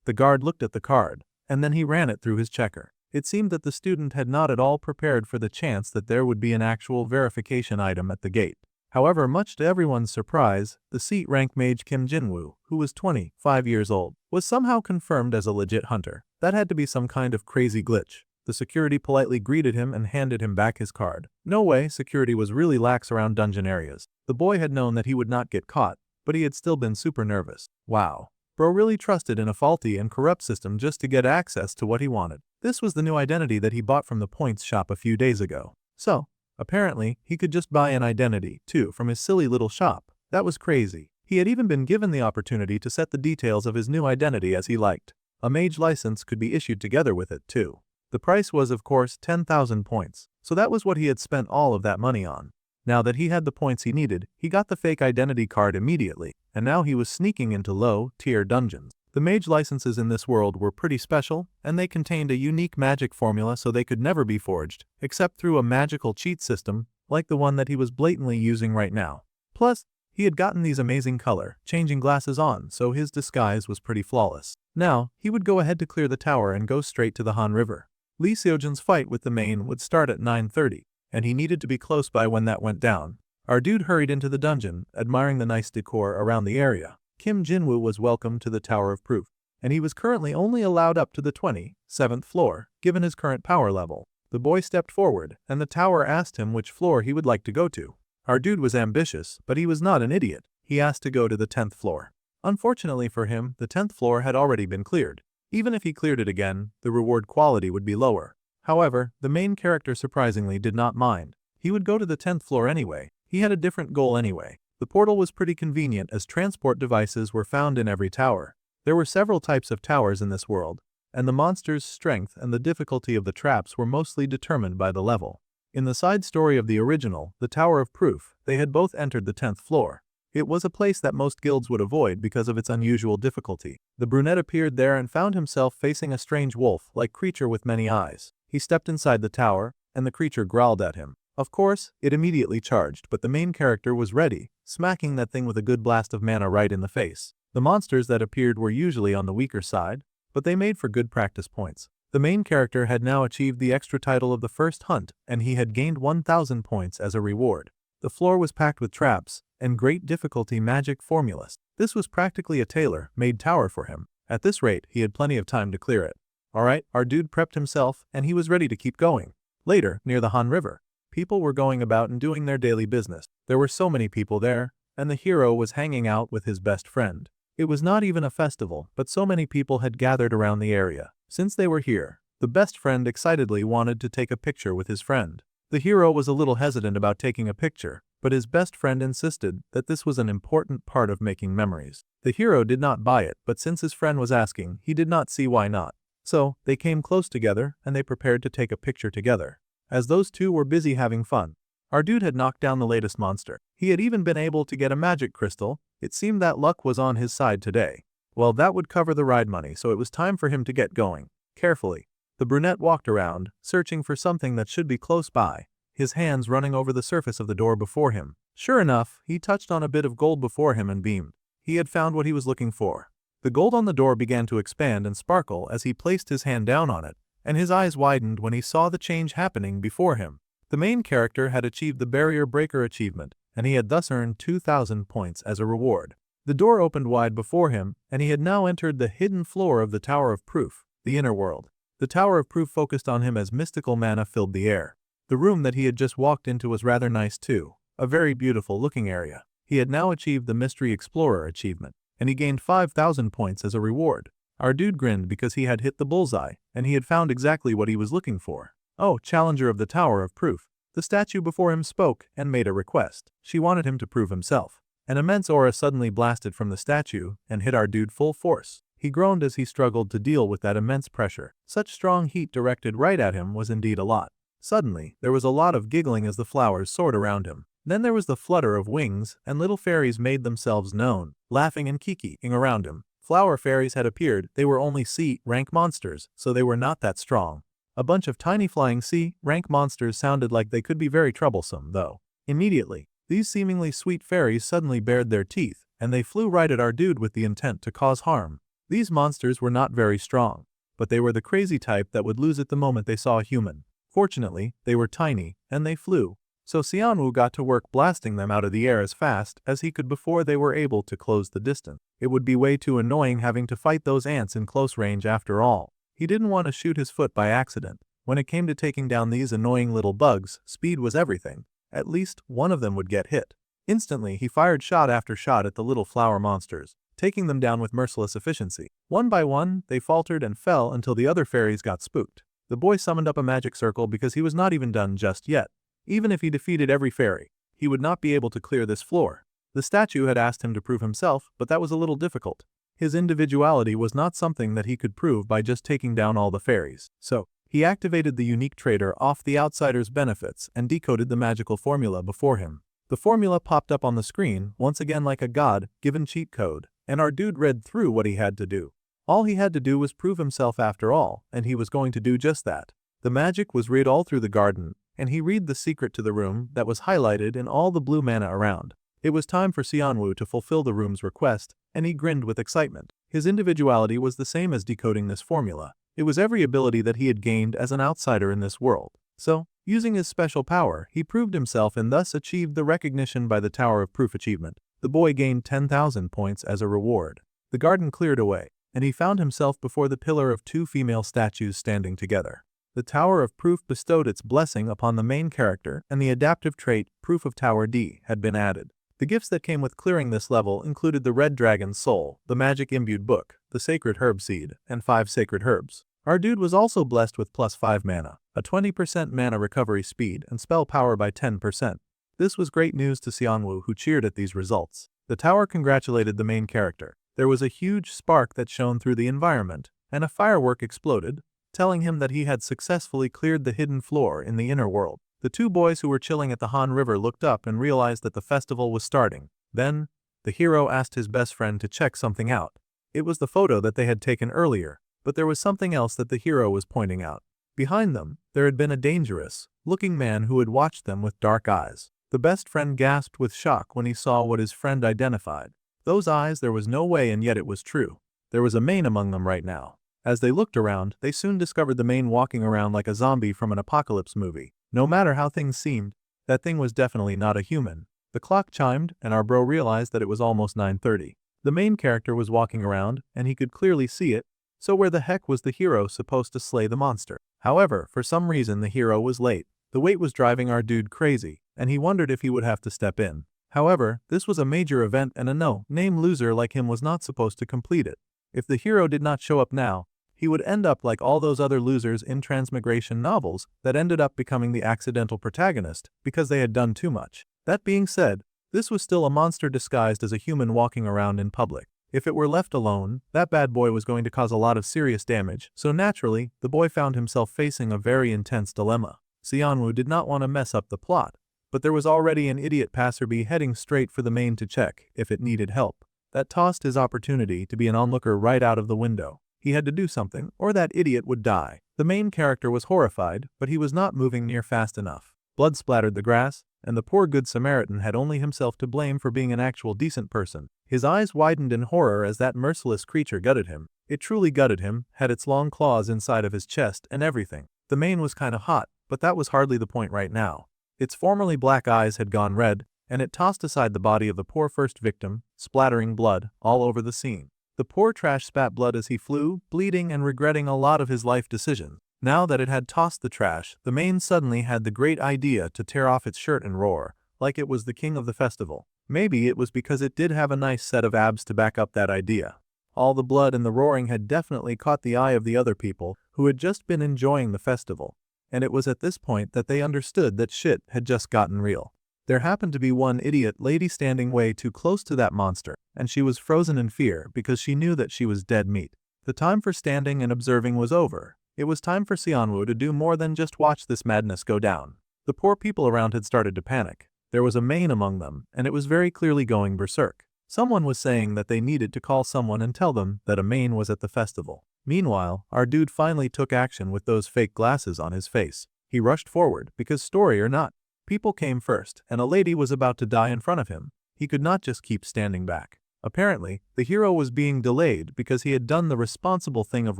The guard looked at the card, and then he ran it through his checker. It seemed that the student had not at all prepared for the chance that there would be an actual verification item at the gate. However, much to everyone's surprise, the seat rank mage Kim Jinwoo, who was 25 years old, was somehow confirmed as a legit hunter. That had to be some kind of crazy glitch. The security politely greeted him and handed him back his card. No way, security was really lax around dungeon areas. The boy had known that he would not get caught, but he had still been super nervous. Wow. Bro really trusted in a faulty and corrupt system just to get access to what he wanted. This was the new identity that he bought from the points shop a few days ago. So, apparently, he could just buy an identity, too, from his silly little shop. That was crazy. He had even been given the opportunity to set the details of his new identity as he liked. A mage license could be issued together with it, too. The price was, of course, 10,000 points, so that was what he had spent all of that money on. Now that he had the points he needed, he got the fake identity card immediately, and now he was sneaking into low-tier dungeons. The mage licenses in this world were pretty special, and they contained a unique magic formula so they could never be forged, except through a magical cheat system, like the one that he was blatantly using right now. Plus, he had gotten these amazing color-changing glasses on, so his disguise was pretty flawless. Now, he would go ahead to clear the tower and go straight to the Han River. Lee Seojin's fight with the main would start at 9:30, and he needed to be close by when that went down. Our dude hurried into the dungeon, admiring the nice decor around the area. Kim Jinwoo was welcomed to the Tower of Proof, and he was currently only allowed up to the 27th floor, given his current power level. The boy stepped forward, and the tower asked him which floor he would like to go to. Our dude was ambitious, but he was not an idiot. He asked to go to the 10th floor. Unfortunately for him, the 10th floor had already been cleared. Even if he cleared it again, the reward quality would be lower. However, the main character surprisingly did not mind. He would go to the 10th floor anyway. He had a different goal anyway. The portal was pretty convenient as transport devices were found in every tower. There were several types of towers in this world, and the monster's strength and the difficulty of the traps were mostly determined by the level. In the side story of the original, the Tower of Proof, they had both entered the 10th floor. It was a place that most guilds would avoid because of its unusual difficulty. The brunette appeared there and found himself facing a strange wolf-like creature with many eyes. He stepped inside the tower, and the creature growled at him. Of course, it immediately charged, but the main character was ready, smacking that thing with a good blast of mana right in the face. The monsters that appeared were usually on the weaker side, but they made for good practice points. The main character had now achieved the extra title of the first hunt, and he had gained 1,000 points as a reward. The floor was packed with traps and great difficulty magic formulas. This was practically a tailor-made tower for him. At this rate, he had plenty of time to clear it. Alright, our dude prepped himself, and he was ready to keep going. Later, near the Han River, people were going about and doing their daily business. There were so many people there, and the hero was hanging out with his best friend. It was not even a festival, but so many people had gathered around the area. Since they were here, the best friend excitedly wanted to take a picture with his friend. The hero was a little hesitant about taking a picture, but his best friend insisted that this was an important part of making memories. The hero did not buy it, but since his friend was asking, he did not see why not. So, they came close together, and they prepared to take a picture together. As those two were busy having fun, our dude had knocked down the latest monster. He had even been able to get a magic crystal. It seemed that luck was on his side today. Well, that would cover the ride money, so it was time for him to get going. Carefully, the brunette walked around, searching for something that should be close by, his hands running over the surface of the door before him. Sure enough, he touched on a bit of gold before him and beamed. He had found what he was looking for. The gold on the door began to expand and sparkle as he placed his hand down on it, and his eyes widened when he saw the change happening before him. The main character had achieved the Barrier Breaker achievement, and he had thus earned 2,000 points as a reward. The door opened wide before him, and he had now entered the hidden floor of the Tower of Proof, the inner world. The Tower of Proof focused on him as mystical mana filled the air. The room that he had just walked into was rather nice too, a very beautiful looking area. He had now achieved the Mystery Explorer achievement, and he gained 5,000 points as a reward. Our dude grinned because he had hit the bullseye, and he had found exactly what he was looking for. Oh, Challenger of the Tower of Proof. The statue before him spoke and made a request. She wanted him to prove himself. An immense aura suddenly blasted from the statue and hit our dude full force. He groaned as he struggled to deal with that immense pressure. Such strong heat directed right at him was indeed a lot. Suddenly, there was a lot of giggling as the flowers soared around him. Then there was the flutter of wings, and little fairies made themselves known, laughing and kikiing around him. Flower fairies had appeared. They were only C-rank monsters, so they were not that strong. A bunch of tiny flying C-rank monsters sounded like they could be very troublesome, though. Immediately, these seemingly sweet fairies suddenly bared their teeth, and they flew right at our dude with the intent to cause harm. These monsters were not very strong, but they were the crazy type that would lose it the moment they saw a human. Fortunately, they were tiny, and they flew. So Xianwu got to work blasting them out of the air as fast as he could before they were able to close the distance. It would be way too annoying having to fight those ants in close range after all. He didn't want to shoot his foot by accident. When it came to taking down these annoying little bugs, speed was everything. At least one of them would get hit. Instantly, he fired shot after shot at the little flower monsters, taking them down with merciless efficiency. One by one, they faltered and fell until the other fairies got spooked. The boy summoned up a magic circle because he was not even done just yet. Even if he defeated every fairy, he would not be able to clear this floor. The statue had asked him to prove himself, but that was a little difficult. His individuality was not something that he could prove by just taking down all the fairies. So, he activated the unique trader off the outsider's benefits and decoded the magical formula before him. The formula popped up on the screen, once again like a God-given cheat code, and our dude read through what he had to do. All he had to do was prove himself after all, and he was going to do just that. The magic was read all through the garden, and he read the secret to the room that was highlighted in all the blue mana around. It was time for Xianwu to fulfill the room's request, and he grinned with excitement. His individuality was the same as decoding this formula. It was every ability that he had gained as an outsider in this world. So, using his special power, he proved himself and thus achieved the recognition by the Tower of Proof achievement. The boy gained 10,000 points as a reward. The garden cleared away, and he found himself before the pillar of two female statues standing together. The Tower of Proof bestowed its blessing upon the main character, and the adaptive trait, Proof of Tower D, had been added. The gifts that came with clearing this level included the Red Dragon's Soul, the Magic-Imbued Book, the Sacred Herb Seed, and 5 Sacred Herbs. Our dude was also blessed with plus 5 mana, a 20% mana recovery speed, and spell power by 10%. This was great news to Xianwu, who cheered at these results. The tower congratulated the main character. There was a huge spark that shone through the environment, and a firework exploded, telling him that he had successfully cleared the hidden floor in the inner world. The two boys who were chilling at the Han River looked up and realized that the festival was starting. Then, the hero asked his best friend to check something out. It was the photo that they had taken earlier, but there was something else that the hero was pointing out. Behind them, there had been a dangerous-looking man who had watched them with dark eyes. The best friend gasped with shock when he saw what his friend identified. Those eyes, there was no way, and yet it was true. There was a mane among them right now. As they looked around, they soon discovered the mane walking around like a zombie from an apocalypse movie. No matter how things seemed, that thing was definitely not a human. The clock chimed, and our bro realized that it was almost 9:30. The main character was walking around, and he could clearly see it, so where the heck was the hero supposed to slay the monster? However, for some reason the hero was late. The wait was driving our dude crazy, and he wondered if he would have to step in. However, this was a major event and a no-name loser like him was not supposed to complete it. If the hero did not show up now, he would end up like all those other losers in transmigration novels that ended up becoming the accidental protagonist because they had done too much. That being said, this was still a monster disguised as a human walking around in public. If it were left alone, that bad boy was going to cause a lot of serious damage, so naturally, the boy found himself facing a very intense dilemma. Xianwu did not want to mess up the plot, but there was already an idiot passerby heading straight for the main to check if it needed help. That tossed his opportunity to be an onlooker right out of the window. He had to do something, or that idiot would die. The main character was horrified, but he was not moving near fast enough. Blood splattered the grass, and the poor good Samaritan had only himself to blame for being an actual decent person. His eyes widened in horror as that merciless creature gutted him. It truly gutted him, had its long claws inside of his chest and everything. The mane was kinda hot, but that was hardly the point right now. Its formerly black eyes had gone red, and it tossed aside the body of the poor first victim, splattering blood all over the scene. The poor trash spat blood as he flew, bleeding and regretting a lot of his life decisions. Now that it had tossed the trash, the mane suddenly had the great idea to tear off its shirt and roar, like it was the king of the festival. Maybe it was because it did have a nice set of abs to back up that idea. All the blood and the roaring had definitely caught the eye of the other people who had just been enjoying the festival, and it was at this point that they understood that shit had just gotten real. There happened to be one idiot lady standing way too close to that monster, and she was frozen in fear because she knew that she was dead meat. The time for standing and observing was over. It was time for Xianwu to do more than just watch this madness go down. The poor people around had started to panic. There was a mane among them, and it was very clearly going berserk. Someone was saying that they needed to call someone and tell them that a mane was at the festival. Meanwhile, our dude finally took action with those fake glasses on his face. He rushed forward because, story or not, people came first, and a lady was about to die in front of him. He could not just keep standing back. Apparently, the hero was being delayed because he had done the responsible thing of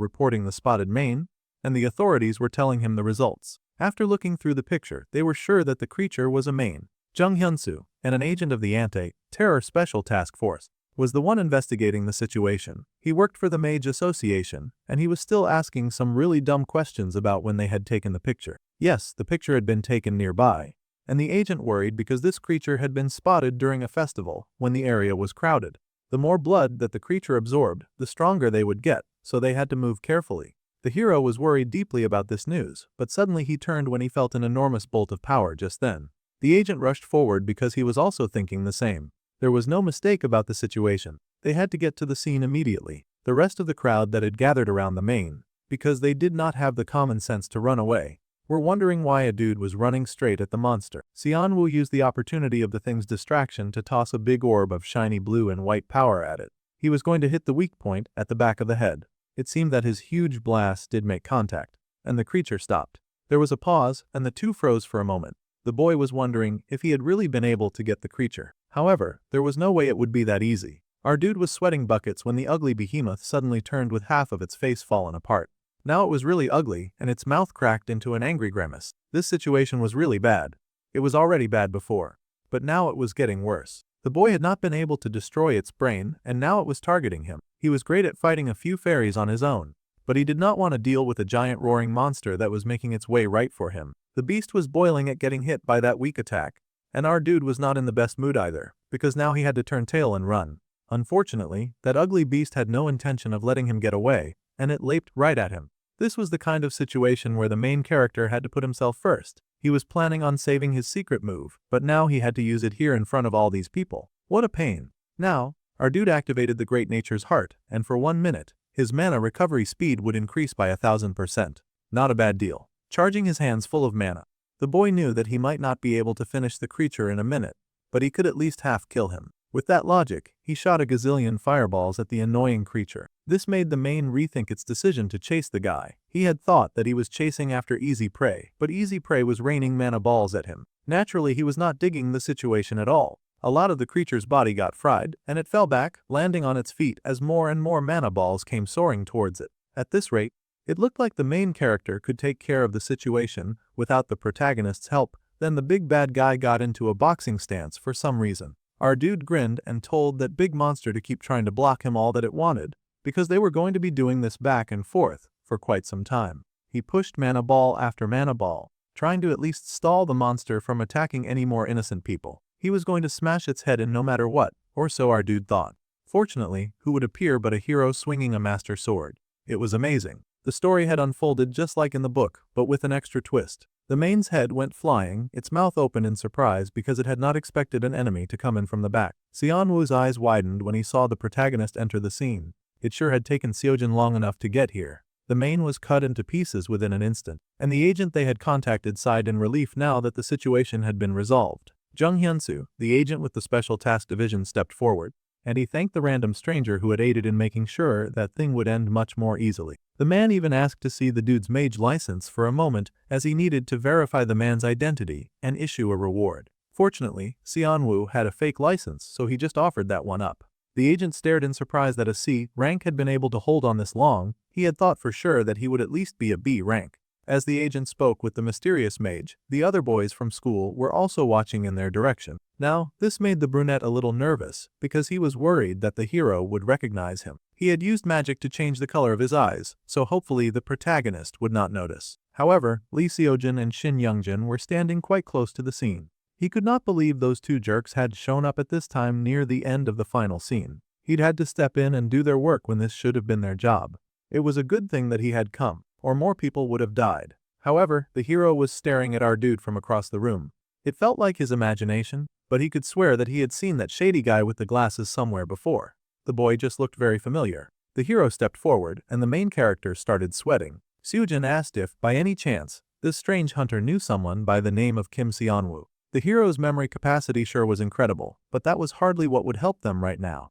reporting the spotted mane, and the authorities were telling him the results. After looking through the picture, they were sure that the creature was a mane. Jung Hyun-soo, and an agent of the Anti-Terror Special Task Force, was the one investigating the situation. He worked for the Mage Association, and he was still asking some really dumb questions about when they had taken the picture. Yes, the picture had been taken nearby, and the agent worried because this creature had been spotted during a festival when the area was crowded. The more blood that the creature absorbed, the stronger they would get, so they had to move carefully. The hero was worried deeply about this news, but suddenly he turned when he felt an enormous bolt of power just then. The agent rushed forward because he was also thinking the same. There was no mistake about the situation. They had to get to the scene immediately. The rest of the crowd that had gathered around the main, because they did not have the common sense to run away, were wondering why a dude was running straight at the monster. Xianwu used the opportunity of the thing's distraction to toss a big orb of shiny blue and white power at it. He was going to hit the weak point at the back of the head. It seemed that his huge blast did make contact, and the creature stopped. There was a pause, and the two froze for a moment. The boy was wondering if he had really been able to get the creature. However, there was no way it would be that easy. Our dude was sweating buckets when the ugly behemoth suddenly turned with half of its face fallen apart. Now it was really ugly, and its mouth cracked into an angry grimace. This situation was really bad. It was already bad before, but now it was getting worse. The boy had not been able to destroy its brain, and now it was targeting him. He was great at fighting a few fairies on his own, but he did not want to deal with a giant roaring monster that was making its way right for him. The beast was boiling at getting hit by that weak attack, and our dude was not in the best mood either, because now he had to turn tail and run. Unfortunately, that ugly beast had no intention of letting him get away, and it leaped right at him. This was the kind of situation where the main character had to put himself first. He was planning on saving his secret move, but now he had to use it here in front of all these people. What a pain. Now, our dude activated the Great Nature's Heart, and for 1 minute, his mana recovery speed would increase by 1000%. Not a bad deal. Charging his hands full of mana, the boy knew that he might not be able to finish the creature in a minute, but he could at least half kill him. With that logic, he shot a gazillion fireballs at the annoying creature. This made the main rethink its decision to chase the guy. He had thought that he was chasing after easy prey, but easy prey was raining mana balls at him. Naturally, he was not digging the situation at all. A lot of the creature's body got fried, and it fell back, landing on its feet as more and more mana balls came soaring towards it. At this rate, it looked like the main character could take care of the situation without the protagonist's help. Then the big bad guy got into a boxing stance for some reason. Our dude grinned and told that big monster to keep trying to block him all that it wanted, because they were going to be doing this back and forth for quite some time. He pushed mana ball after mana ball, trying to at least stall the monster from attacking any more innocent people. He was going to smash its head in no matter what, or so our dude thought. Fortunately, who would appear but a hero swinging a master sword? It was amazing. The story had unfolded just like in the book, but with an extra twist. The main's head went flying, its mouth open in surprise because it had not expected an enemy to come in from the back. Xianwu's eyes widened when he saw the protagonist enter the scene. It sure had taken Xiujin long enough to get here. The main was cut into pieces within an instant, and the agent they had contacted sighed in relief now that the situation had been resolved. Jung Hyunsu, the agent with the Special Task Division, stepped forward, and he thanked the random stranger who had aided in making sure that thing would end much more easily. The man even asked to see the dude's mage license for a moment, as he needed to verify the man's identity and issue a reward. Fortunately, Xianwu had a fake license, so he just offered that one up. The agent stared in surprise that a C rank had been able to hold on this long. He had thought for sure that he would at least be a B rank. As the agent spoke with the mysterious mage, the other boys from school were also watching in their direction. Now, this made the brunette a little nervous, because he was worried that the hero would recognize him. He had used magic to change the color of his eyes, so hopefully the protagonist would not notice. However, Lee Seojin and Shin Youngjin were standing quite close to the scene. He could not believe those two jerks had shown up at this time near the end of the final scene. He'd had to step in and do their work when this should have been their job. It was a good thing that he had come, or more people would have died. However, the hero was staring at our dude from across the room. It felt like his imagination, but he could swear that he had seen that shady guy with the glasses somewhere before. The boy just looked very familiar. The hero stepped forward, and the main character started sweating. Seojin asked if, by any chance, this strange hunter knew someone by the name of Kim Seonwoo. The hero's memory capacity sure was incredible, but that was hardly what would help them right now.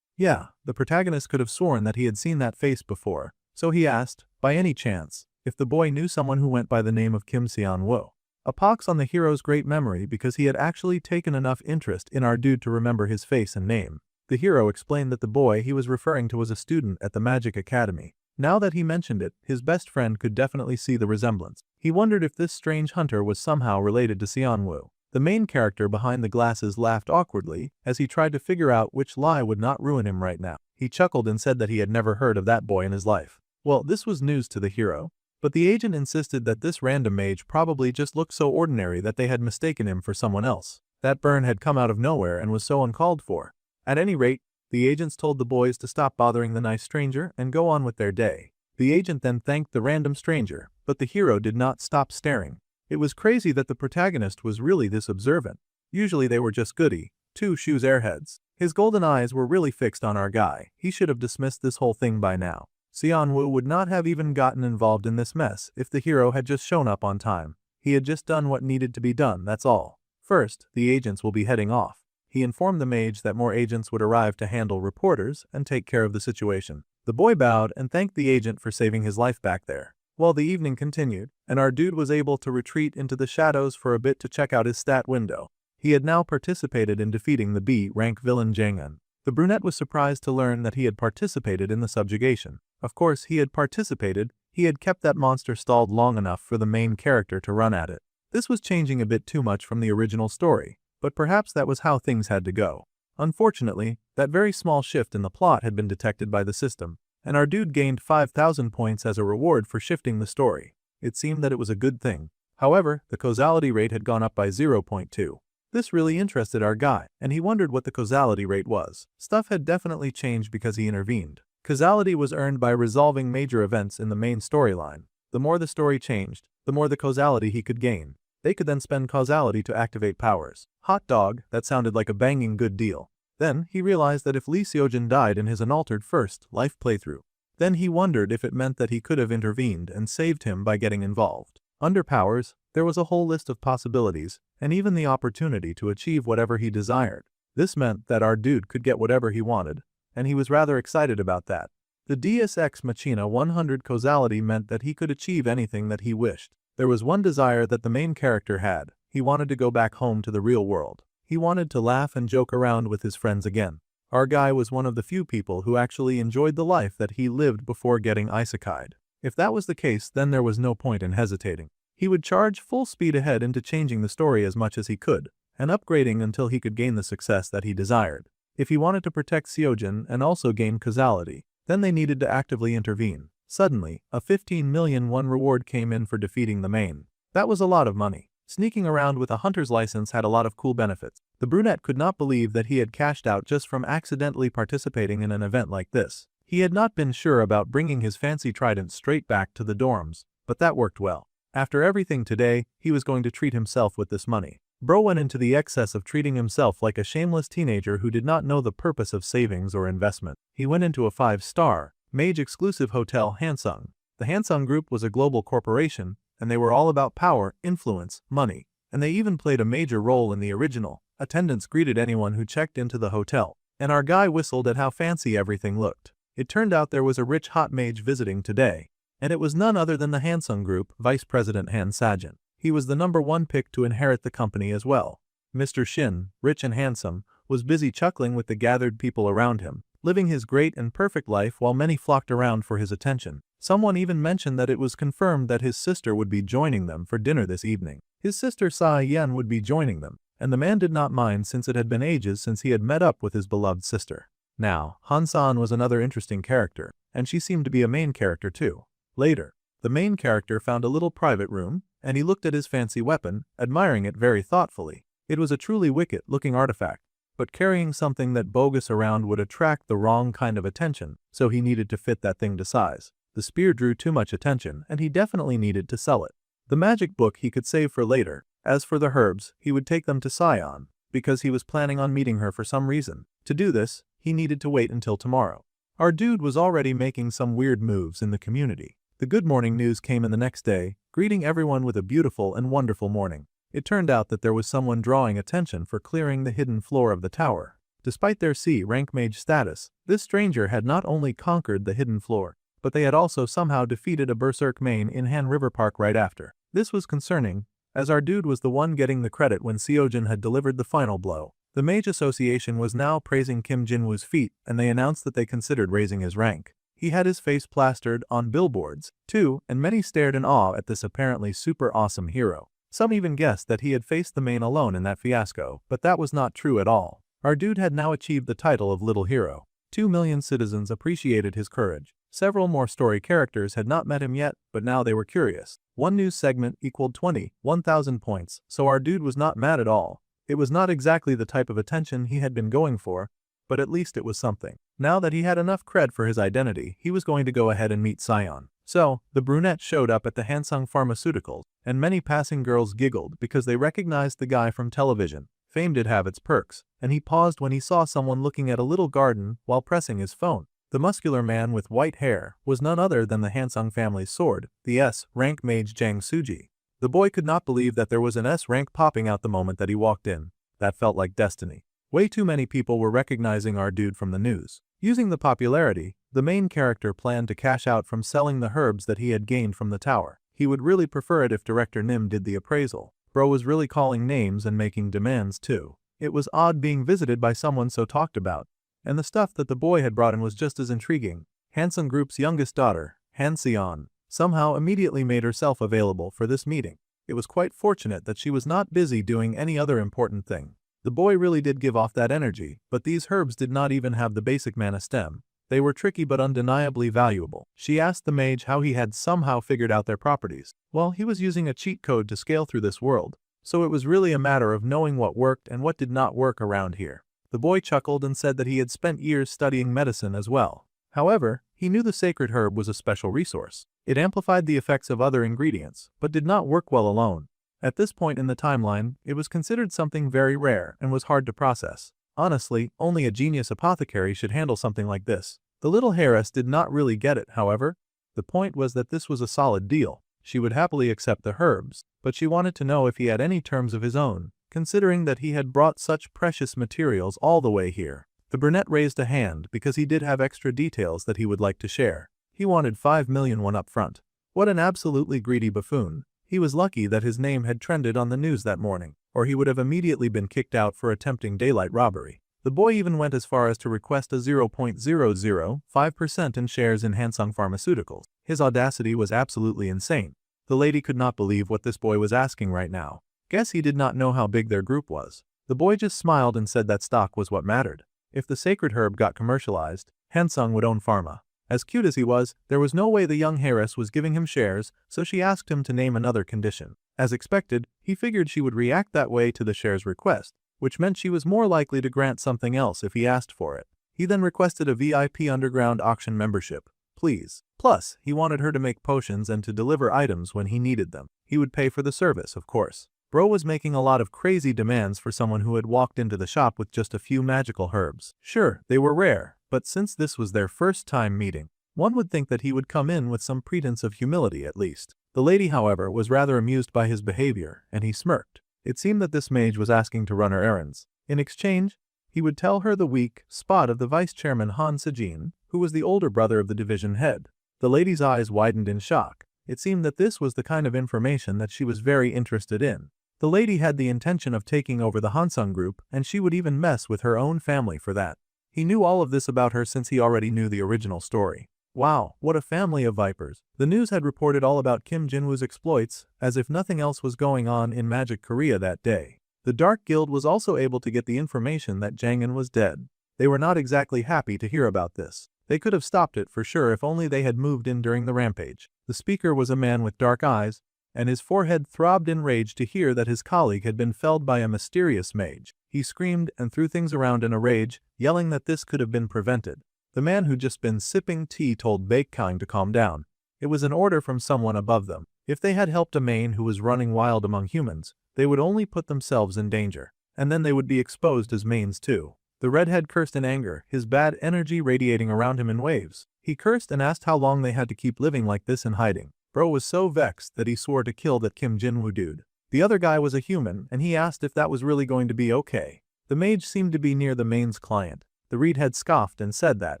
Yeah, the protagonist could have sworn that he had seen that face before, so he asked, by any chance, if the boy knew someone who went by the name of Kim Seonwoo. A pox on the hero's great memory, because he had actually taken enough interest in our dude to remember his face and name. The hero explained that the boy he was referring to was a student at the Magic Academy. Now that he mentioned it, his best friend could definitely see the resemblance. He wondered if this strange hunter was somehow related to Seonwoo. The main character behind the glasses laughed awkwardly as he tried to figure out which lie would not ruin him right now. He chuckled and said that he had never heard of that boy in his life. Well, this was news to the hero, but the agent insisted that this random mage probably just looked so ordinary that they had mistaken him for someone else. That burn had come out of nowhere and was so uncalled for. At any rate, the agents told the boys to stop bothering the nice stranger and go on with their day. The agent then thanked the random stranger, but the hero did not stop staring. It was crazy that the protagonist was really this observant. Usually they were just goody, two-shoes airheads. His golden eyes were really fixed on our guy. He should have dismissed this whole thing by now. Xianwu would not have even gotten involved in this mess if the hero had just shown up on time. He had just done what needed to be done, that's all. First, the agents will be heading off. He informed the mage that more agents would arrive to handle reporters and take care of the situation. The boy bowed and thanked the agent for saving his life back there. While the evening continued, and our dude was able to retreat into the shadows for a bit to check out his stat window. He had now participated in defeating the B-rank villain Jangan. The brunette was surprised to learn that he had participated in the subjugation. Of course, he had participated. He had kept that monster stalled long enough for the main character to run at it. This was changing a bit too much from the original story, but perhaps that was how things had to go. Unfortunately, that very small shift in the plot had been detected by the system, and our dude gained 5,000 points as a reward for shifting the story. It seemed that it was a good thing. However, the causality rate had gone up by 0.2. This really interested our guy, and he wondered what the causality rate was. Stuff had definitely changed because he intervened. Causality was earned by resolving major events in the main storyline. The more the story changed, the more the causality he could gain. They could then spend causality to activate powers. Hot dog, that sounded like a banging good deal. Then, he realized that if Lee Seojin died in his unaltered first life playthrough, then he wondered if it meant that he could have intervened and saved him by getting involved. Under powers, there was a whole list of possibilities, and even the opportunity to achieve whatever he desired. This meant that our dude could get whatever he wanted, and he was rather excited about that. The Deus Ex Machina 100 causality meant that he could achieve anything that he wished. There was one desire that the main character had. He wanted to go back home to the real world. He wanted to laugh and joke around with his friends again. Our guy was one of the few people who actually enjoyed the life that he lived before getting isekai'd. If that was the case, then there was no point in hesitating. He would charge full speed ahead into changing the story as much as he could, and upgrading until he could gain the success that he desired. If he wanted to protect Seojin and also gain causality, then they needed to actively intervene. Suddenly, a 15 million won reward came in for defeating the main. That was a lot of money. Sneaking around with a hunter's license had a lot of cool benefits. The brunette could not believe that he had cashed out just from accidentally participating in an event like this. He had not been sure about bringing his fancy trident straight back to the dorms, but that worked well. After everything today, he was going to treat himself with this money. Bro went into the excess of treating himself like a shameless teenager who did not know the purpose of savings or investment. He went into a 5-star, mage-exclusive hotel Hansung. The Hansung Group was a global corporation, and they were all about power, influence, money, and they even played a major role in the original. Attendants greeted anyone who checked into the hotel, and our guy whistled at how fancy everything looked. It turned out there was a rich hot mage visiting today, and it was none other than the Hansung Group, Vice President Han Sajin. He was the #1 pick to inherit the company as well. Mr. Shin, rich and handsome, was busy chuckling with the gathered people around him, living his great and perfect life while many flocked around for his attention. Someone even mentioned that it was confirmed that his sister would be joining them for dinner this evening. His sister Sa Yen would be joining them, and the man did not mind since it had been ages since he had met up with his beloved sister. Now, Han-san was another interesting character, and she seemed to be a main character too. Later, the main character found a little private room, and he looked at his fancy weapon, admiring it very thoughtfully. It was a truly wicked-looking artifact, but carrying something that bogus around would attract the wrong kind of attention, so he needed to fit that thing to size. The spear drew too much attention, and he definitely needed to sell it. The magic book he could save for later. As for the herbs, he would take them to Sion, because he was planning on meeting her for some reason. To do this, he needed to wait until tomorrow. Our dude was already making some weird moves in the community. The good morning news came in the next day, greeting everyone with a beautiful and wonderful morning. It turned out that there was someone drawing attention for clearing the hidden floor of the tower. Despite their C-rank mage status, this stranger had not only conquered the hidden floor, but they had also somehow defeated a berserk main in Han River Park right after. This was concerning, as our dude was the one getting the credit when Seojin had delivered the final blow. The Mage Association was now praising Kim Jinwoo's feat, and they announced that they considered raising his rank. He had his face plastered on billboards, too, and many stared in awe at this apparently super awesome hero. Some even guessed that he had faced the main alone in that fiasco, but that was not true at all. Our dude had now achieved the title of Little Hero. 2 million citizens appreciated his courage. Several more story characters had not met him yet, but now they were curious. One news segment equaled 1,000 points, so our dude was not mad at all. It was not exactly the type of attention he had been going for, but at least it was something. Now that he had enough cred for his identity, he was going to go ahead and meet Sion. So, the brunette showed up at the Hansung Pharmaceuticals, and many passing girls giggled because they recognized the guy from television. Fame did have its perks, and he paused when he saw someone looking at a little garden while pressing his phone. The muscular man with white hair was none other than the Hansung family's sword, the S-rank mage Jang Suji. The boy could not believe that there was an S-rank popping out the moment that he walked in. That felt like destiny. Way too many people were recognizing our dude from the news. Using the popularity, the main character planned to cash out from selling the herbs that he had gained from the tower. He would really prefer it if Director Nim did the appraisal. Bro was really calling names and making demands too. It was odd being visited by someone so talked about. And the stuff that the boy had brought in was just as intriguing. Hansung Group's youngest daughter, Han Seon, somehow immediately made herself available for this meeting. It was quite fortunate that she was not busy doing any other important thing. The boy really did give off that energy, but these herbs did not even have the basic mana stem. They were tricky but undeniably valuable. She asked the mage how he had somehow figured out their properties. Well, he was using a cheat code to scale through this world, so it was really a matter of knowing what worked and what did not work around here. The boy chuckled and said that he had spent years studying medicine as well. However, he knew the sacred herb was a special resource. It amplified the effects of other ingredients, but did not work well alone. At this point in the timeline, it was considered something very rare and was hard to process. Honestly, only a genius apothecary should handle something like this. The little heiress did not really get it, however. The point was that this was a solid deal. She would happily accept the herbs, but she wanted to know if he had any terms of his own, considering that he had brought such precious materials all the way here. The brunette raised a hand because he did have extra details that he would like to share. He wanted 5 million won up front. What an absolutely greedy buffoon. He was lucky that his name had trended on the news that morning, or he would have immediately been kicked out for attempting daylight robbery. The boy even went as far as to request a 0.005% in shares in Hansung Pharmaceuticals. His audacity was absolutely insane. The lady could not believe what this boy was asking right now. Guess he did not know how big their group was. The boy just smiled and said that stock was what mattered. If the sacred herb got commercialized, Hansung would own pharma. As cute as he was, there was no way the young heiress was giving him shares, so she asked him to name another condition. As expected, he figured she would react that way to the shares request, which meant she was more likely to grant something else if he asked for it. He then requested a VIP underground auction membership, please. Plus, he wanted her to make potions and to deliver items when he needed them. He would pay for the service, of course. Bro was making a lot of crazy demands for someone who had walked into the shop with just a few magical herbs. Sure, they were rare, but since this was their first time meeting, one would think that he would come in with some pretense of humility at least. The lady, however, was rather amused by his behavior, and he smirked. It seemed that this mage was asking to run her errands. In exchange, he would tell her the weak spot of the vice chairman Han Sejin, who was the older brother of the division head. The lady's eyes widened in shock. It seemed that this was the kind of information that she was very interested in. The lady had the intention of taking over the Hansung group, and she would even mess with her own family for that. He knew all of this about her since he already knew the original story. Wow, what a family of vipers. The news had reported all about Kim Jinwoo's exploits, as if nothing else was going on in Magic Korea that day. The Dark Guild was also able to get the information that Jangin was dead. They were not exactly happy to hear about this. They could have stopped it for sure if only they had moved in during the rampage. The speaker was a man with dark eyes, and his forehead throbbed in rage to hear that his colleague had been felled by a mysterious mage. He screamed and threw things around in a rage, yelling that this could have been prevented. The man who'd just been sipping tea told Baekkyung to calm down. It was an order from someone above them. If they had helped a Maine who was running wild among humans, they would only put themselves in danger, and then they would be exposed as Maines too. The redhead cursed in anger, his bad energy radiating around him in waves. He cursed and asked how long they had to keep living like this in hiding. Bro was so vexed that he swore to kill that Kim Jinwoo dude. The other guy was a human, and he asked if that was really going to be okay. The mage seemed to be near the Maine's client. The redhead scoffed and said that,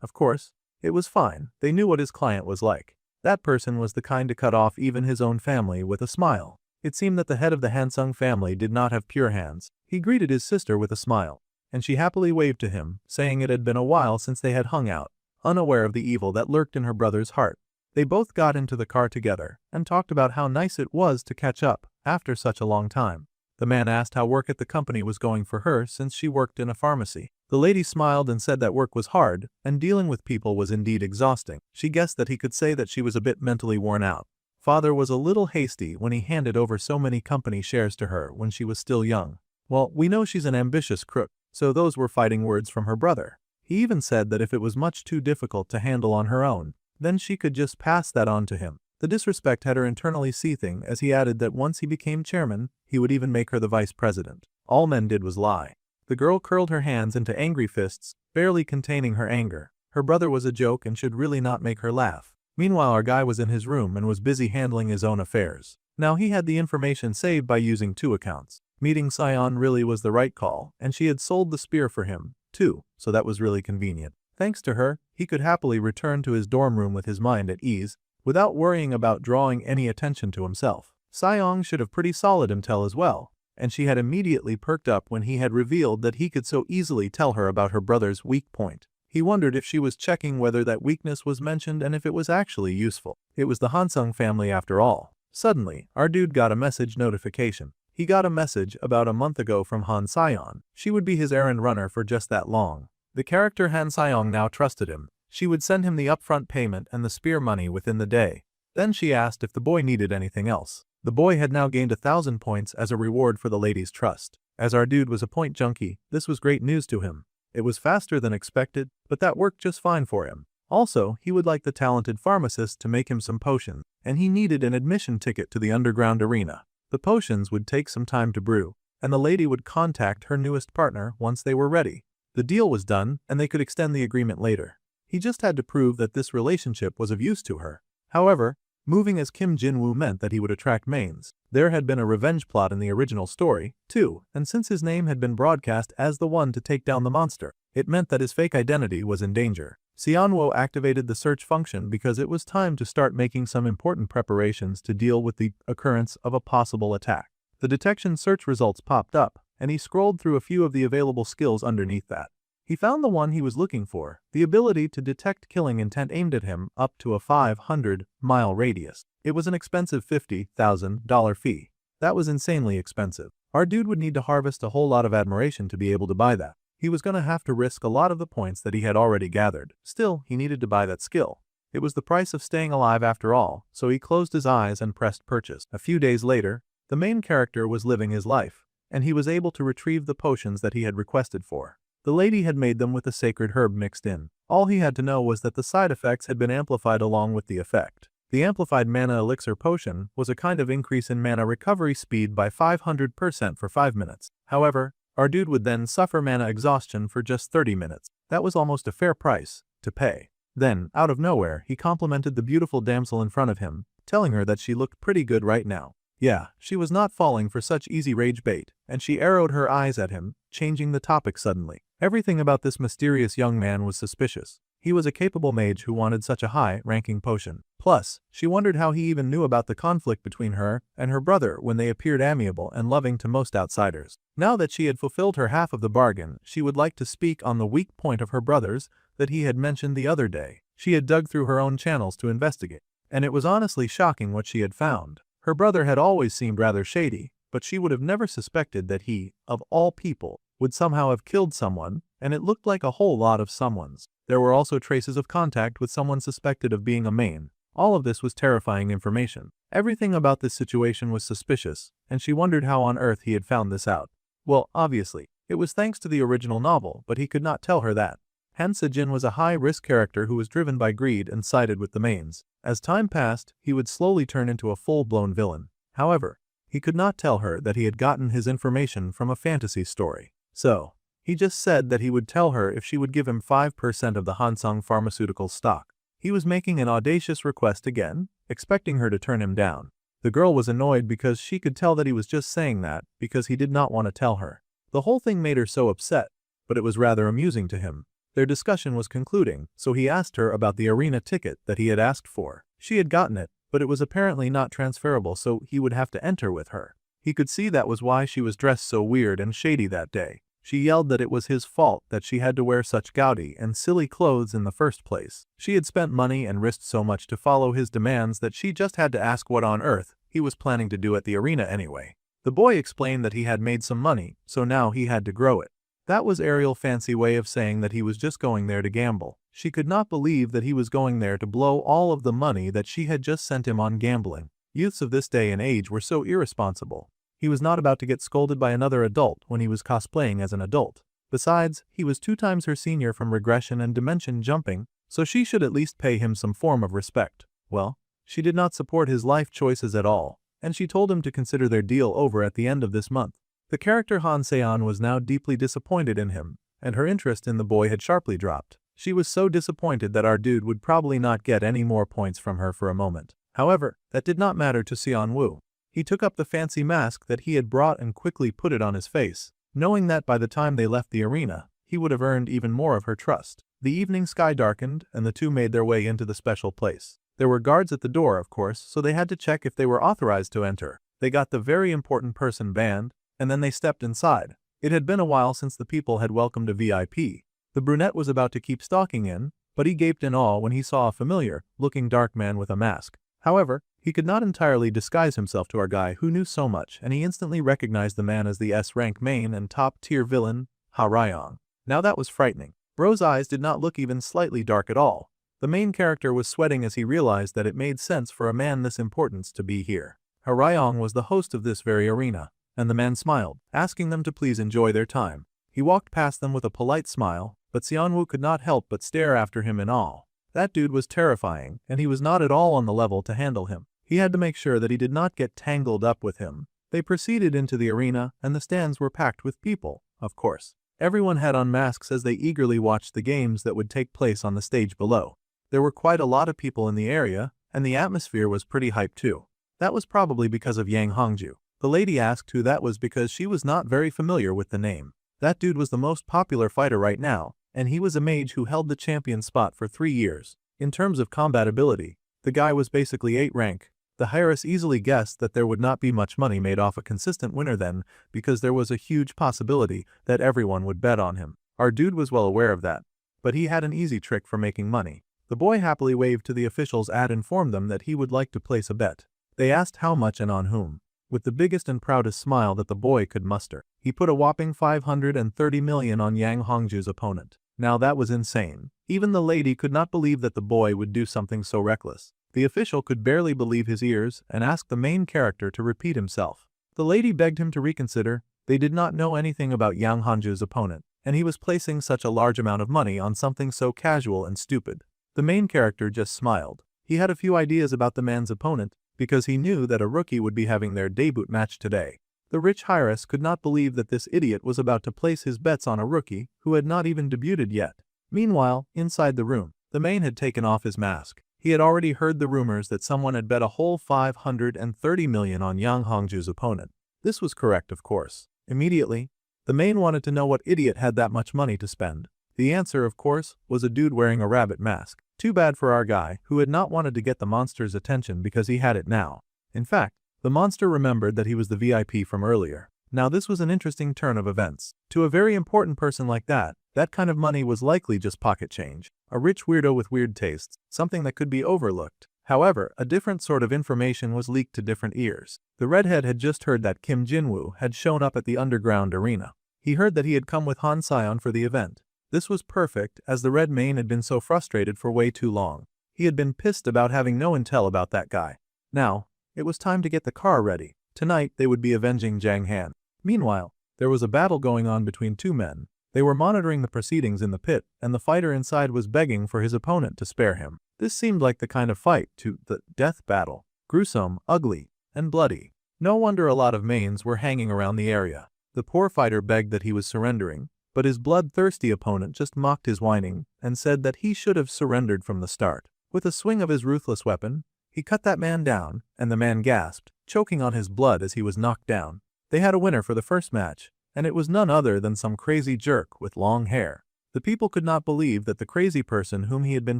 of course, it was fine. They knew what his client was like. That person was the kind to cut off even his own family with a smile. It seemed that the head of the Hansung family did not have pure hands. He greeted his sister with a smile, and she happily waved to him, saying it had been a while since they had hung out, unaware of the evil that lurked in her brother's heart. They both got into the car together and talked about how nice it was to catch up after such a long time. The man asked how work at the company was going for her since she worked in a pharmacy. The lady smiled and said that work was hard and dealing with people was indeed exhausting. She guessed that he could say that she was a bit mentally worn out. Father was a little hasty when he handed over so many company shares to her when she was still young. Well, we know she's an ambitious crook, so those were fighting words from her brother. He even said that if it was much too difficult to handle on her own, then she could just pass that on to him. The disrespect had her internally seething as he added that once he became chairman, he would even make her the vice president. All men did was lie. The girl curled her hands into angry fists, barely containing her anger. Her brother was a joke and should really not make her laugh. Meanwhile, our guy was in his room and was busy handling his own affairs. Now he had the information saved by using 2 accounts. Meeting Sion really was the right call, and she had sold the spear for him, too, so that was really convenient. Thanks to her, he could happily return to his dorm room with his mind at ease, without worrying about drawing any attention to himself. Sion should have pretty solid intel as well, and she had immediately perked up when he had revealed that he could so easily tell her about her brother's weak point. He wondered if she was checking whether that weakness was mentioned and if it was actually useful. It was the Hansung family after all. Suddenly, our dude got a message notification. He got a message about a month ago from Han Sion. She would be his errand runner for just that long. The character Han Sion now trusted him. She would send him the upfront payment and the spear money within the day. Then she asked if the boy needed anything else. The boy had now gained 1,000 points as a reward for the lady's trust. As our dude was a point junkie, this was great news to him. It was faster than expected, but that worked just fine for him. Also, he would like the talented pharmacist to make him some potions, and he needed an admission ticket to the underground arena. The potions would take some time to brew, and the lady would contact her newest partner once they were ready. The deal was done, and they could extend the agreement later. He just had to prove that this relationship was of use to her. However, moving as Kim Jin-woo meant that he would attract mains. There had been a revenge plot in the original story, too, and since his name had been broadcast as the one to take down the monster, it meant that his fake identity was in danger. Sionwo activated the search function because it was time to start making some important preparations to deal with the occurrence of a possible attack. The detection search results popped up, and he scrolled through a few of the available skills underneath that. He found the one he was looking for, the ability to detect killing intent aimed at him up to a 500-mile radius. It was an expensive $50,000 fee. That was insanely expensive. Our dude would need to harvest a whole lot of admiration to be able to buy that. He was gonna have to risk a lot of the points that he had already gathered. Still, he needed to buy that skill. It was the price of staying alive after all, so he closed his eyes and pressed purchase. A few days later, the main character was living his life, and he was able to retrieve the potions that he had requested for. The lady had made them with a sacred herb mixed in. All he had to know was that the side effects had been amplified along with the effect. The amplified mana elixir potion was a kind of increase in mana recovery speed by 500% for 5 minutes. However, our dude would then suffer mana exhaustion for just 30 minutes. That was almost a fair price to pay. Then, out of nowhere, he complimented the beautiful damsel in front of him, telling her that she looked pretty good right now. Yeah, she was not falling for such easy rage bait, and she arrowed her eyes at him, changing the topic suddenly. Everything about this mysterious young man was suspicious. He was a capable mage who wanted such a high-ranking potion. Plus, she wondered how he even knew about the conflict between her and her brother when they appeared amiable and loving to most outsiders. Now that she had fulfilled her half of the bargain, she would like to speak on the weak point of her brother's that he had mentioned the other day. She had dug through her own channels to investigate, and it was honestly shocking what she had found. Her brother had always seemed rather shady, but she would have never suspected that he, of all people, would somehow have killed someone, and it looked like a whole lot of someone's. There were also traces of contact with someone suspected of being a main. All of this was terrifying information. Everything about this situation was suspicious, and she wondered how on earth he had found this out. Well, obviously, it was thanks to the original novel, but he could not tell her that. Han Se-jin was a high-risk character who was driven by greed and sided with the mains. As time passed, he would slowly turn into a full-blown villain. However, he could not tell her that he had gotten his information from a fantasy story. So, he just said that he would tell her if she would give him 5% of the Hansung Pharmaceutical stock. He was making an audacious request again, expecting her to turn him down. The girl was annoyed because she could tell that he was just saying that because he did not want to tell her. The whole thing made her so upset, but it was rather amusing to him. Their discussion was concluding, so he asked her about the arena ticket that he had asked for. She had gotten it, but it was apparently not transferable, so he would have to enter with her. He could see that was why she was dressed so weird and shady that day. She yelled that it was his fault that she had to wear such gaudy and silly clothes in the first place. She had spent money and risked so much to follow his demands that she just had to ask what on earth he was planning to do at the arena anyway. The boy explained that he had made some money, so now he had to grow it. That was Ariel's fancy way of saying that he was just going there to gamble. She could not believe that he was going there to blow all of the money that she had just sent him on gambling. Youths of this day and age were so irresponsible. He was not about to get scolded by another adult when he was cosplaying as an adult. Besides, he was 2 times her senior from regression and dimension jumping, so she should at least pay him some form of respect. Well, she did not support his life choices at all, and she told him to consider their deal over at the end of this month. The character Han Seon was now deeply disappointed in him, and her interest in the boy had sharply dropped. She was so disappointed that our dude would probably not get any more points from her for a moment. However, that did not matter to Seon Woo. He took up the fancy mask that he had brought and quickly put it on his face, knowing that by the time they left the arena, he would have earned even more of her trust. The evening sky darkened, and the two made their way into the special place. There were guards at the door, of course, so they had to check if they were authorized to enter. They got the very important person banned, and then they stepped inside. It had been a while since the people had welcomed a VIP. The brunette was about to keep stalking in, but he gaped in awe when he saw a familiar-looking dark man with a mask. However, he could not entirely disguise himself to our guy who knew so much, and he instantly recognized the man as the S-rank main and top-tier villain, Ha Ryong. Now that was frightening. Bro's eyes did not look even slightly dark at all. The main character was sweating as he realized that it made sense for a man this importance to be here. Ha Ryong was the host of this very arena, and the man smiled, asking them to please enjoy their time. He walked past them with a polite smile, but Seonwoo could not help but stare after him in awe. That dude was terrifying, and he was not at all on the level to handle him. He had to make sure that he did not get tangled up with him. They proceeded into the arena, and the stands were packed with people, of course. Everyone had on masks as they eagerly watched the games that would take place on the stage below. There were quite a lot of people in the area, and the atmosphere was pretty hyped too. That was probably because of Yang Hongju. The lady asked who that was because she was not very familiar with the name. That dude was the most popular fighter right now, and he was a mage who held the champion spot for 3 years. In terms of combat ability, the guy was basically 8 rank. The heiress easily guessed that there would not be much money made off a consistent winner then, because there was a huge possibility that everyone would bet on him. Our dude was well aware of that, but he had an easy trick for making money. The boy happily waved to the officials and informed them that he would like to place a bet. They asked how much and on whom. With the biggest and proudest smile that the boy could muster, he put a whopping 530 million on Yang Hongju's opponent. Now that was insane. Even the lady could not believe that the boy would do something so reckless. The official could barely believe his ears and asked the main character to repeat himself. The lady begged him to reconsider. They did not know anything about Yang Hongju's opponent, and he was placing such a large amount of money on something so casual and stupid. The main character just smiled. He had a few ideas about the man's opponent, because he knew that a rookie would be having their debut match today. The rich heiress could not believe that this idiot was about to place his bets on a rookie who had not even debuted yet. Meanwhile, inside the room, the main had taken off his mask. He had already heard the rumors that someone had bet a whole 530 million on Yang Hongju's opponent. This was correct, of course. Immediately, the main wanted to know what idiot had that much money to spend. The answer, of course, was a dude wearing a rabbit mask. Too bad for our guy, who had not wanted to get the monster's attention because he had it now. In fact, the monster remembered that he was the VIP from earlier. Now this was an interesting turn of events. To a very important person like that kind of money was likely just pocket change. A rich weirdo with weird tastes, something that could be overlooked. However, a different sort of information was leaked to different ears. The redhead had just heard that Kim Jinwoo had shown up at the underground arena. He heard that he had come with Han Seon for the event. This was perfect, as the red mane had been so frustrated for way too long. He had been pissed about having no intel about that guy. Now, it was time to get the car ready. Tonight they would be avenging Jang Han. Meanwhile, there was a battle going on between 2 men. They were monitoring the proceedings in the pit, and the fighter inside was begging for his opponent to spare him. This seemed like the kind of fight to the death battle. Gruesome, ugly, and bloody. No wonder a lot of manes were hanging around the area. The poor fighter begged that he was surrendering, but his bloodthirsty opponent just mocked his whining and said that he should have surrendered from the start. With a swing of his ruthless weapon, he cut that man down, and the man gasped, choking on his blood as he was knocked down. They had a winner for the first match, and it was none other than some crazy jerk with long hair. The people could not believe that the crazy person whom he had been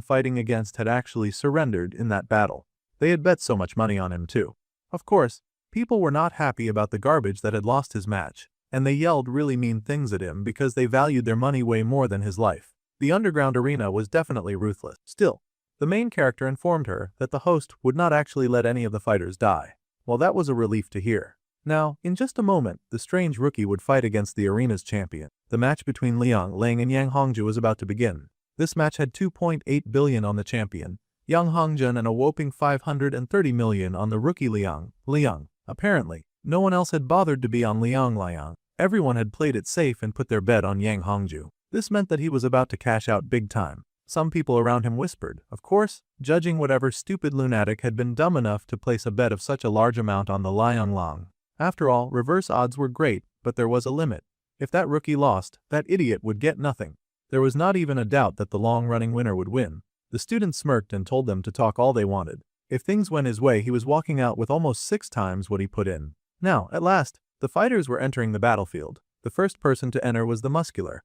fighting against had actually surrendered in that battle. They had bet so much money on him too. Of course, people were not happy about the garbage that had lost his match, and they yelled really mean things at him because they valued their money way more than his life. The underground arena was definitely ruthless. Still, the main character informed her that the host would not actually let any of the fighters die. Well, that was a relief to hear. Now, in just a moment, the strange rookie would fight against the arena's champion. The match between Liang Lang and Yang Hongju was about to begin. This match had 2.8 billion on the champion, Yang Hongjun, and a whopping 530 million on the rookie Liang. Apparently, no one else had bothered to be on Liang. Everyone had played it safe and put their bet on Yang Hongju. This meant that he was about to cash out big time. Some people around him whispered, of course, judging whatever stupid lunatic had been dumb enough to place a bet of such a large amount on the Liang Lang. After all, reverse odds were great, but there was a limit. If that rookie lost, that idiot would get nothing. There was not even a doubt that the long-running winner would win. The student smirked and told them to talk all they wanted. If things went his way, he was walking out with almost 6 times what he put in. Now, at last, the fighters were entering the battlefield. The first person to enter was the muscular,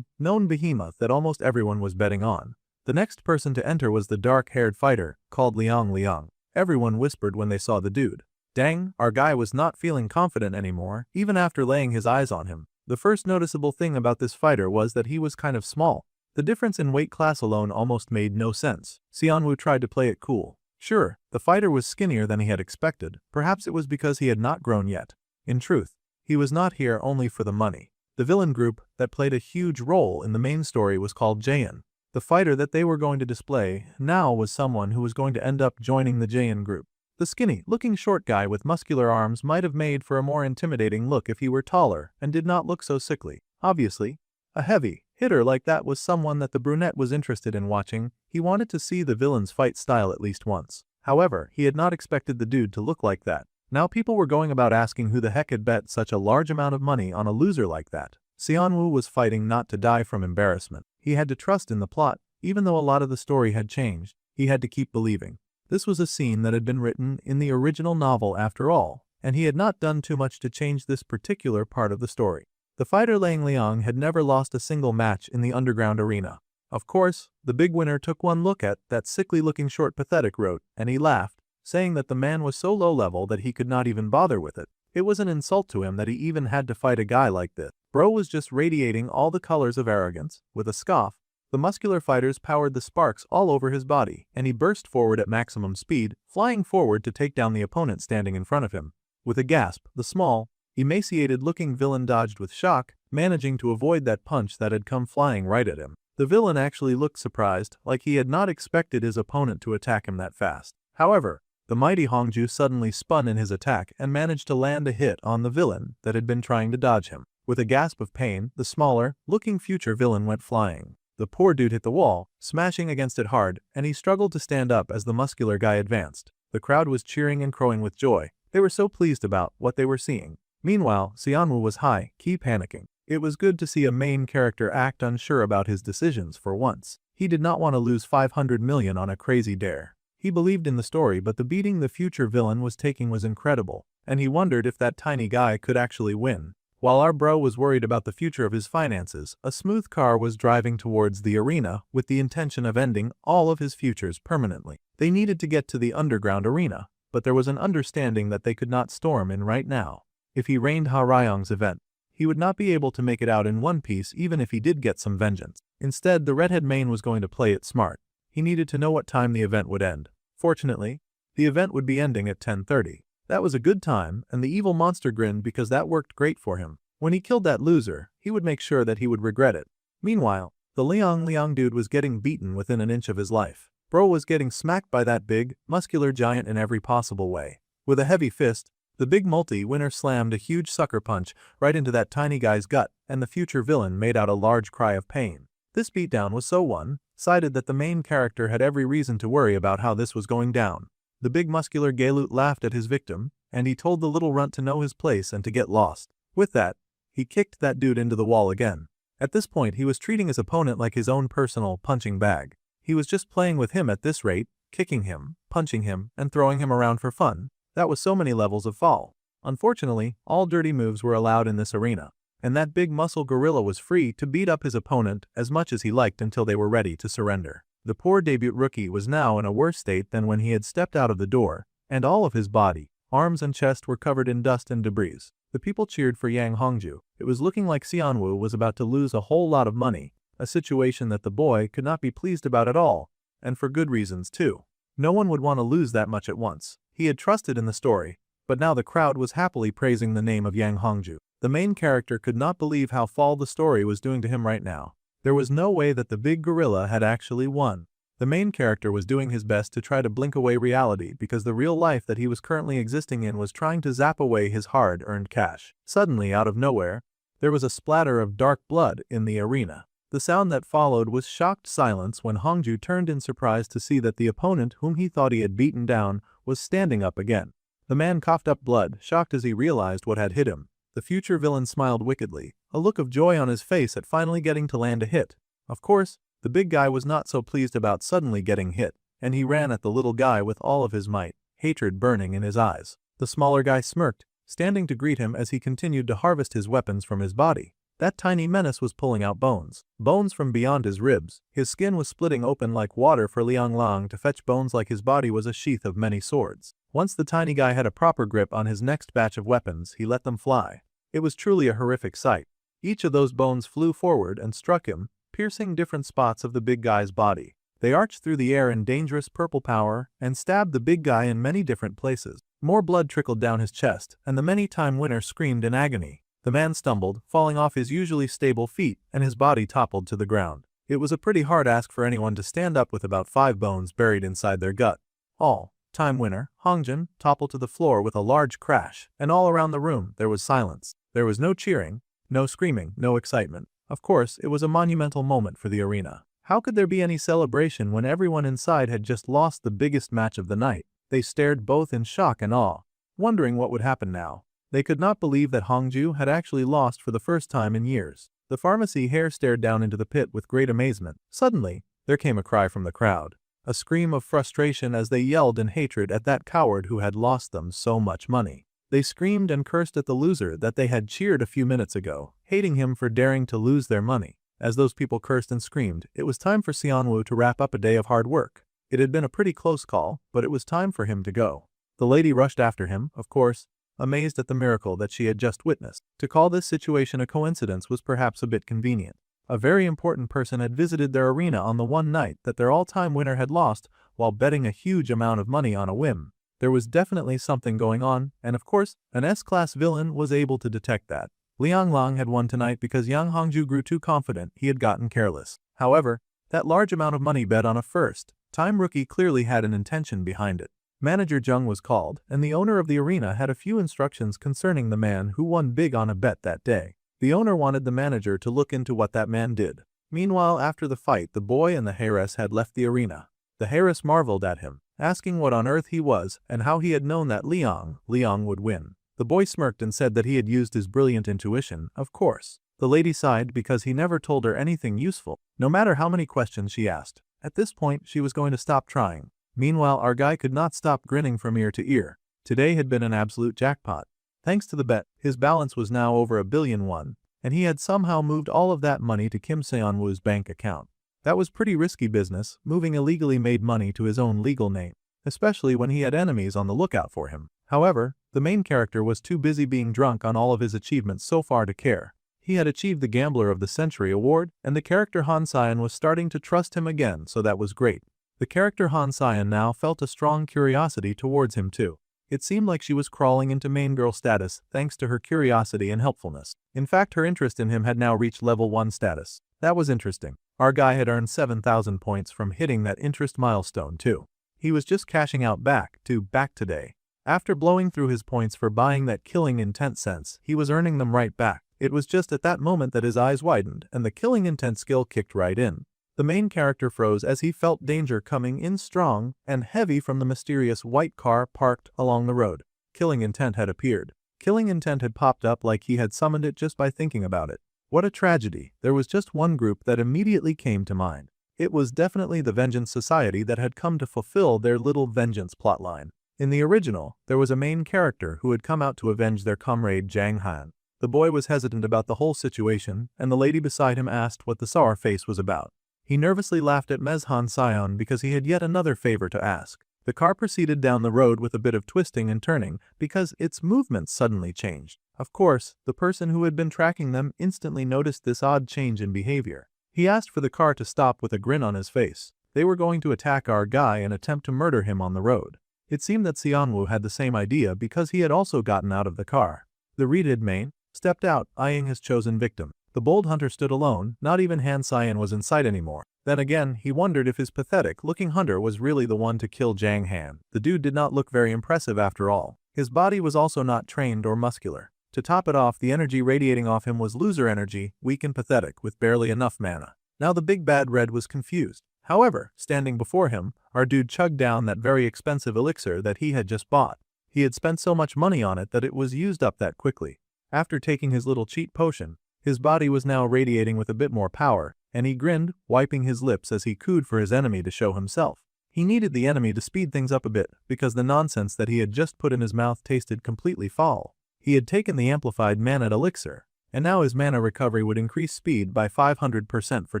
known behemoth that almost everyone was betting on. The next person to enter was the dark-haired fighter, called Liang Liang. Everyone whispered when they saw the dude. Dang, our guy was not feeling confident anymore, even after laying his eyes on him. The first noticeable thing about this fighter was that he was kind of small. The difference in weight class alone almost made no sense. Xianwu tried to play it cool. Sure, the fighter was skinnier than he had expected. Perhaps it was because he had not grown yet. In truth, he was not here only for the money. The villain group that played a huge role in the main story was called Jaein. The fighter that they were going to display now was someone who was going to end up joining the Jaein group. The skinny-looking short guy with muscular arms might have made for a more intimidating look if he were taller and did not look so sickly. Obviously, a heavy hitter like that was someone that the brunette was interested in watching. He wanted to see the villain's fight style at least once. However, he had not expected the dude to look like that. Now people were going about asking who the heck had bet such a large amount of money on a loser like that. Xianwu was fighting not to die from embarrassment. He had to trust in the plot. Even though a lot of the story had changed, he had to keep believing. This was a scene that had been written in the original novel after all, and he had not done too much to change this particular part of the story. The fighter Liang Liang had never lost a single match in the underground arena. Of course, the big winner took one look at that sickly-looking short pathetic wrote, and he laughed, saying that the man was so low-level that he could not even bother with it. It was an insult to him that he even had to fight a guy like this. Bro was just radiating all the colors of arrogance. With a scoff, the muscular fighters powered the sparks all over his body, and he burst forward at maximum speed, flying forward to take down the opponent standing in front of him. With a gasp, the small, emaciated-looking villain dodged with shock, managing to avoid that punch that had come flying right at him. The villain actually looked surprised, like he had not expected his opponent to attack him that fast. However, the mighty Hongju suddenly spun in his attack and managed to land a hit on the villain that had been trying to dodge him. With a gasp of pain, the smaller-looking future villain went flying. The poor dude hit the wall, smashing against it hard, and he struggled to stand up as the muscular guy advanced. The crowd was cheering and crowing with joy. They were so pleased about what they were seeing. Meanwhile, Xianwu was high-key panicking. It was good to see a main character act unsure about his decisions for once. He did not want to lose 500 million on a crazy dare. He believed in the story, but the beating the future villain was taking was incredible, and he wondered if that tiny guy could actually win. While our bro was worried about the future of his finances, a smooth car was driving towards the arena with the intention of ending all of his futures permanently. They needed to get to the underground arena, but there was an understanding that they could not storm in right now. If he rained Ha Ryong's event, he would not be able to make it out in one piece even if he did get some vengeance. Instead, the redhead main was going to play it smart. He needed to know what time the event would end. Fortunately, the event would be ending at 10:30. That was a good time, and the evil monster grinned because that worked great for him. When he killed that loser, he would make sure that he would regret it. Meanwhile, the Liang Liang dude was getting beaten within an inch of his life. Bro was getting smacked by that big, muscular giant in every possible way. With a heavy fist, the big multi-winner slammed a huge sucker punch right into that tiny guy's gut, and the future villain made out a large cry of pain. This beatdown was so one-sided that the main character had every reason to worry about how this was going down. The big muscular Galut laughed at his victim, and he told the little runt to know his place and to get lost. With that, he kicked that dude into the wall again. At this point, he was treating his opponent like his own personal punching bag. He was just playing with him at this rate, kicking him, punching him, and throwing him around for fun. That was so many levels of fall. Unfortunately, all dirty moves were allowed in this arena, and that big muscle gorilla was free to beat up his opponent as much as he liked until they were ready to surrender. The poor debut rookie was now in a worse state than when he had stepped out of the door, and all of his body, arms and chest were covered in dust and debris. The people cheered for Yang Hongju. It was looking like Xianwu was about to lose a whole lot of money, a situation that the boy could not be pleased about at all, and for good reasons too. No one would want to lose that much at once. He had trusted in the story, but now the crowd was happily praising the name of Yang Hongju. The main character could not believe how fall the story was doing to him right now. There was no way that the big gorilla had actually won. The main character was doing his best to try to blink away reality because the real life that he was currently existing in was trying to zap away his hard-earned cash. Suddenly, out of nowhere, there was a splatter of dark blood in the arena. The sound that followed was shocked silence when Hongju turned in surprise to see that the opponent whom he thought he had beaten down was standing up again. The man coughed up blood, shocked as he realized what had hit him. The future villain smiled wickedly, a look of joy on his face at finally getting to land a hit. Of course, the big guy was not so pleased about suddenly getting hit, and he ran at the little guy with all of his might, hatred burning in his eyes. The smaller guy smirked, standing to greet him as he continued to harvest his weapons from his body. That tiny menace was pulling out bones. Bones from beyond his ribs. His skin was splitting open like water for Liang Lang to fetch bones like his body was a sheath of many swords. Once the tiny guy had a proper grip on his next batch of weapons, he let them fly. It was truly a horrific sight. Each of those bones flew forward and struck him, piercing different spots of the big guy's body. They arched through the air in dangerous purple power and stabbed the big guy in many different places. More blood trickled down his chest, and the many-time winner screamed in agony. The man stumbled, falling off his usually stable feet, and his body toppled to the ground. It was a pretty hard ask for anyone to stand up with about 5 bones buried inside their gut. All-time winner, Hongjun, toppled to the floor with a large crash, and all around the room there was silence. There was no cheering, no screaming, no excitement. Of course, it was a monumental moment for the arena. How could there be any celebration when everyone inside had just lost the biggest match of the night? They stared both in shock and awe, wondering what would happen now. They could not believe that Hongju had actually lost for the first time in years. The pharmacy heir stared down into the pit with great amazement. Suddenly, there came a cry from the crowd. A scream of frustration as they yelled in hatred at that coward who had lost them so much money. They screamed and cursed at the loser that they had cheered a few minutes ago, hating him for daring to lose their money. As those people cursed and screamed, it was time for Xianwu to wrap up a day of hard work. It had been a pretty close call, but it was time for him to go. The lady rushed after him, of course, amazed at the miracle that she had just witnessed. To call this situation a coincidence was perhaps a bit convenient. A very important person had visited their arena on the one night that their all-time winner had lost while betting a huge amount of money on a whim. There was definitely something going on, and of course, an S-class villain was able to detect that. Liang Lang had won tonight because Yang Hongju grew too confident he had gotten careless. However, that large amount of money bet on a first-time rookie clearly had an intention behind it. Manager Zheng was called, and the owner of the arena had a few instructions concerning the man who won big on a bet that day. The owner wanted the manager to look into what that man did. Meanwhile, after the fight, the boy and the heiress had left the arena. The heiress marveled at him, asking what on earth he was and how he had known that Liang would win. The boy smirked and said that he had used his brilliant intuition, of course. The lady sighed because he never told her anything useful, no matter how many questions she asked. At this point, she was going to stop trying. Meanwhile, our guy could not stop grinning from ear to ear. Today had been an absolute jackpot. Thanks to the bet, his balance was now over 1,000,000,000 won, and he had somehow moved all of that money to Kim Seonwoo's bank account. That was pretty risky business, moving illegally made money to his own legal name, especially when he had enemies on the lookout for him. However, the main character was too busy being drunk on all of his achievements so far to care. He had achieved the Gambler of the Century award, and the character Han Sion was starting to trust him again, so that was great. The character Han Sion now felt a strong curiosity towards him too. It seemed like she was crawling into main girl status thanks to her curiosity and helpfulness. In fact, her interest in him had now reached level 1 status. That was interesting. Our guy had earned 7,000 points from hitting that interest milestone too. He was just cashing out back today. After blowing through his points for buying that killing intent sense, he was earning them right back. It was just at that moment that his eyes widened and the killing intent skill kicked right in. The main character froze as he felt danger coming in strong and heavy from the mysterious white car parked along the road. Killing intent had appeared. Killing intent had popped up like he had summoned it just by thinking about it. What a tragedy. There was just one group that immediately came to mind. It was definitely the Vengeance Society that had come to fulfill their little vengeance plotline. In the original, there was a main character who had come out to avenge their comrade Zhang Han. The boy was hesitant about the whole situation, and the lady beside him asked what the sour face was about. He nervously laughed at Ms. Han Sion because he had yet another favor to ask. The car proceeded down the road with a bit of twisting and turning because its movements suddenly changed. Of course, the person who had been tracking them instantly noticed this odd change in behavior. He asked for the car to stop with a grin on his face. They were going to attack our guy and attempt to murder him on the road. It seemed that Xianwu had the same idea because he had also gotten out of the car. The redhead main stepped out, eyeing his chosen victim. The bold hunter stood alone, not even Han Sion was in sight anymore. Then again, he wondered if his pathetic-looking hunter was really the one to kill Jang Han. The dude did not look very impressive after all. His body was also not trained or muscular. To top it off, the energy radiating off him was loser energy, weak and pathetic, with barely enough mana. Now the big bad red was confused. However, standing before him, our dude chugged down that very expensive elixir that he had just bought. He had spent so much money on it that it was used up that quickly. After taking his little cheat potion, his body was now radiating with a bit more power, and he grinned, wiping his lips as he cooed for his enemy to show himself. He needed the enemy to speed things up a bit, because the nonsense that he had just put in his mouth tasted completely foul. He had taken the amplified mana elixir, and now his mana recovery would increase speed by 500% for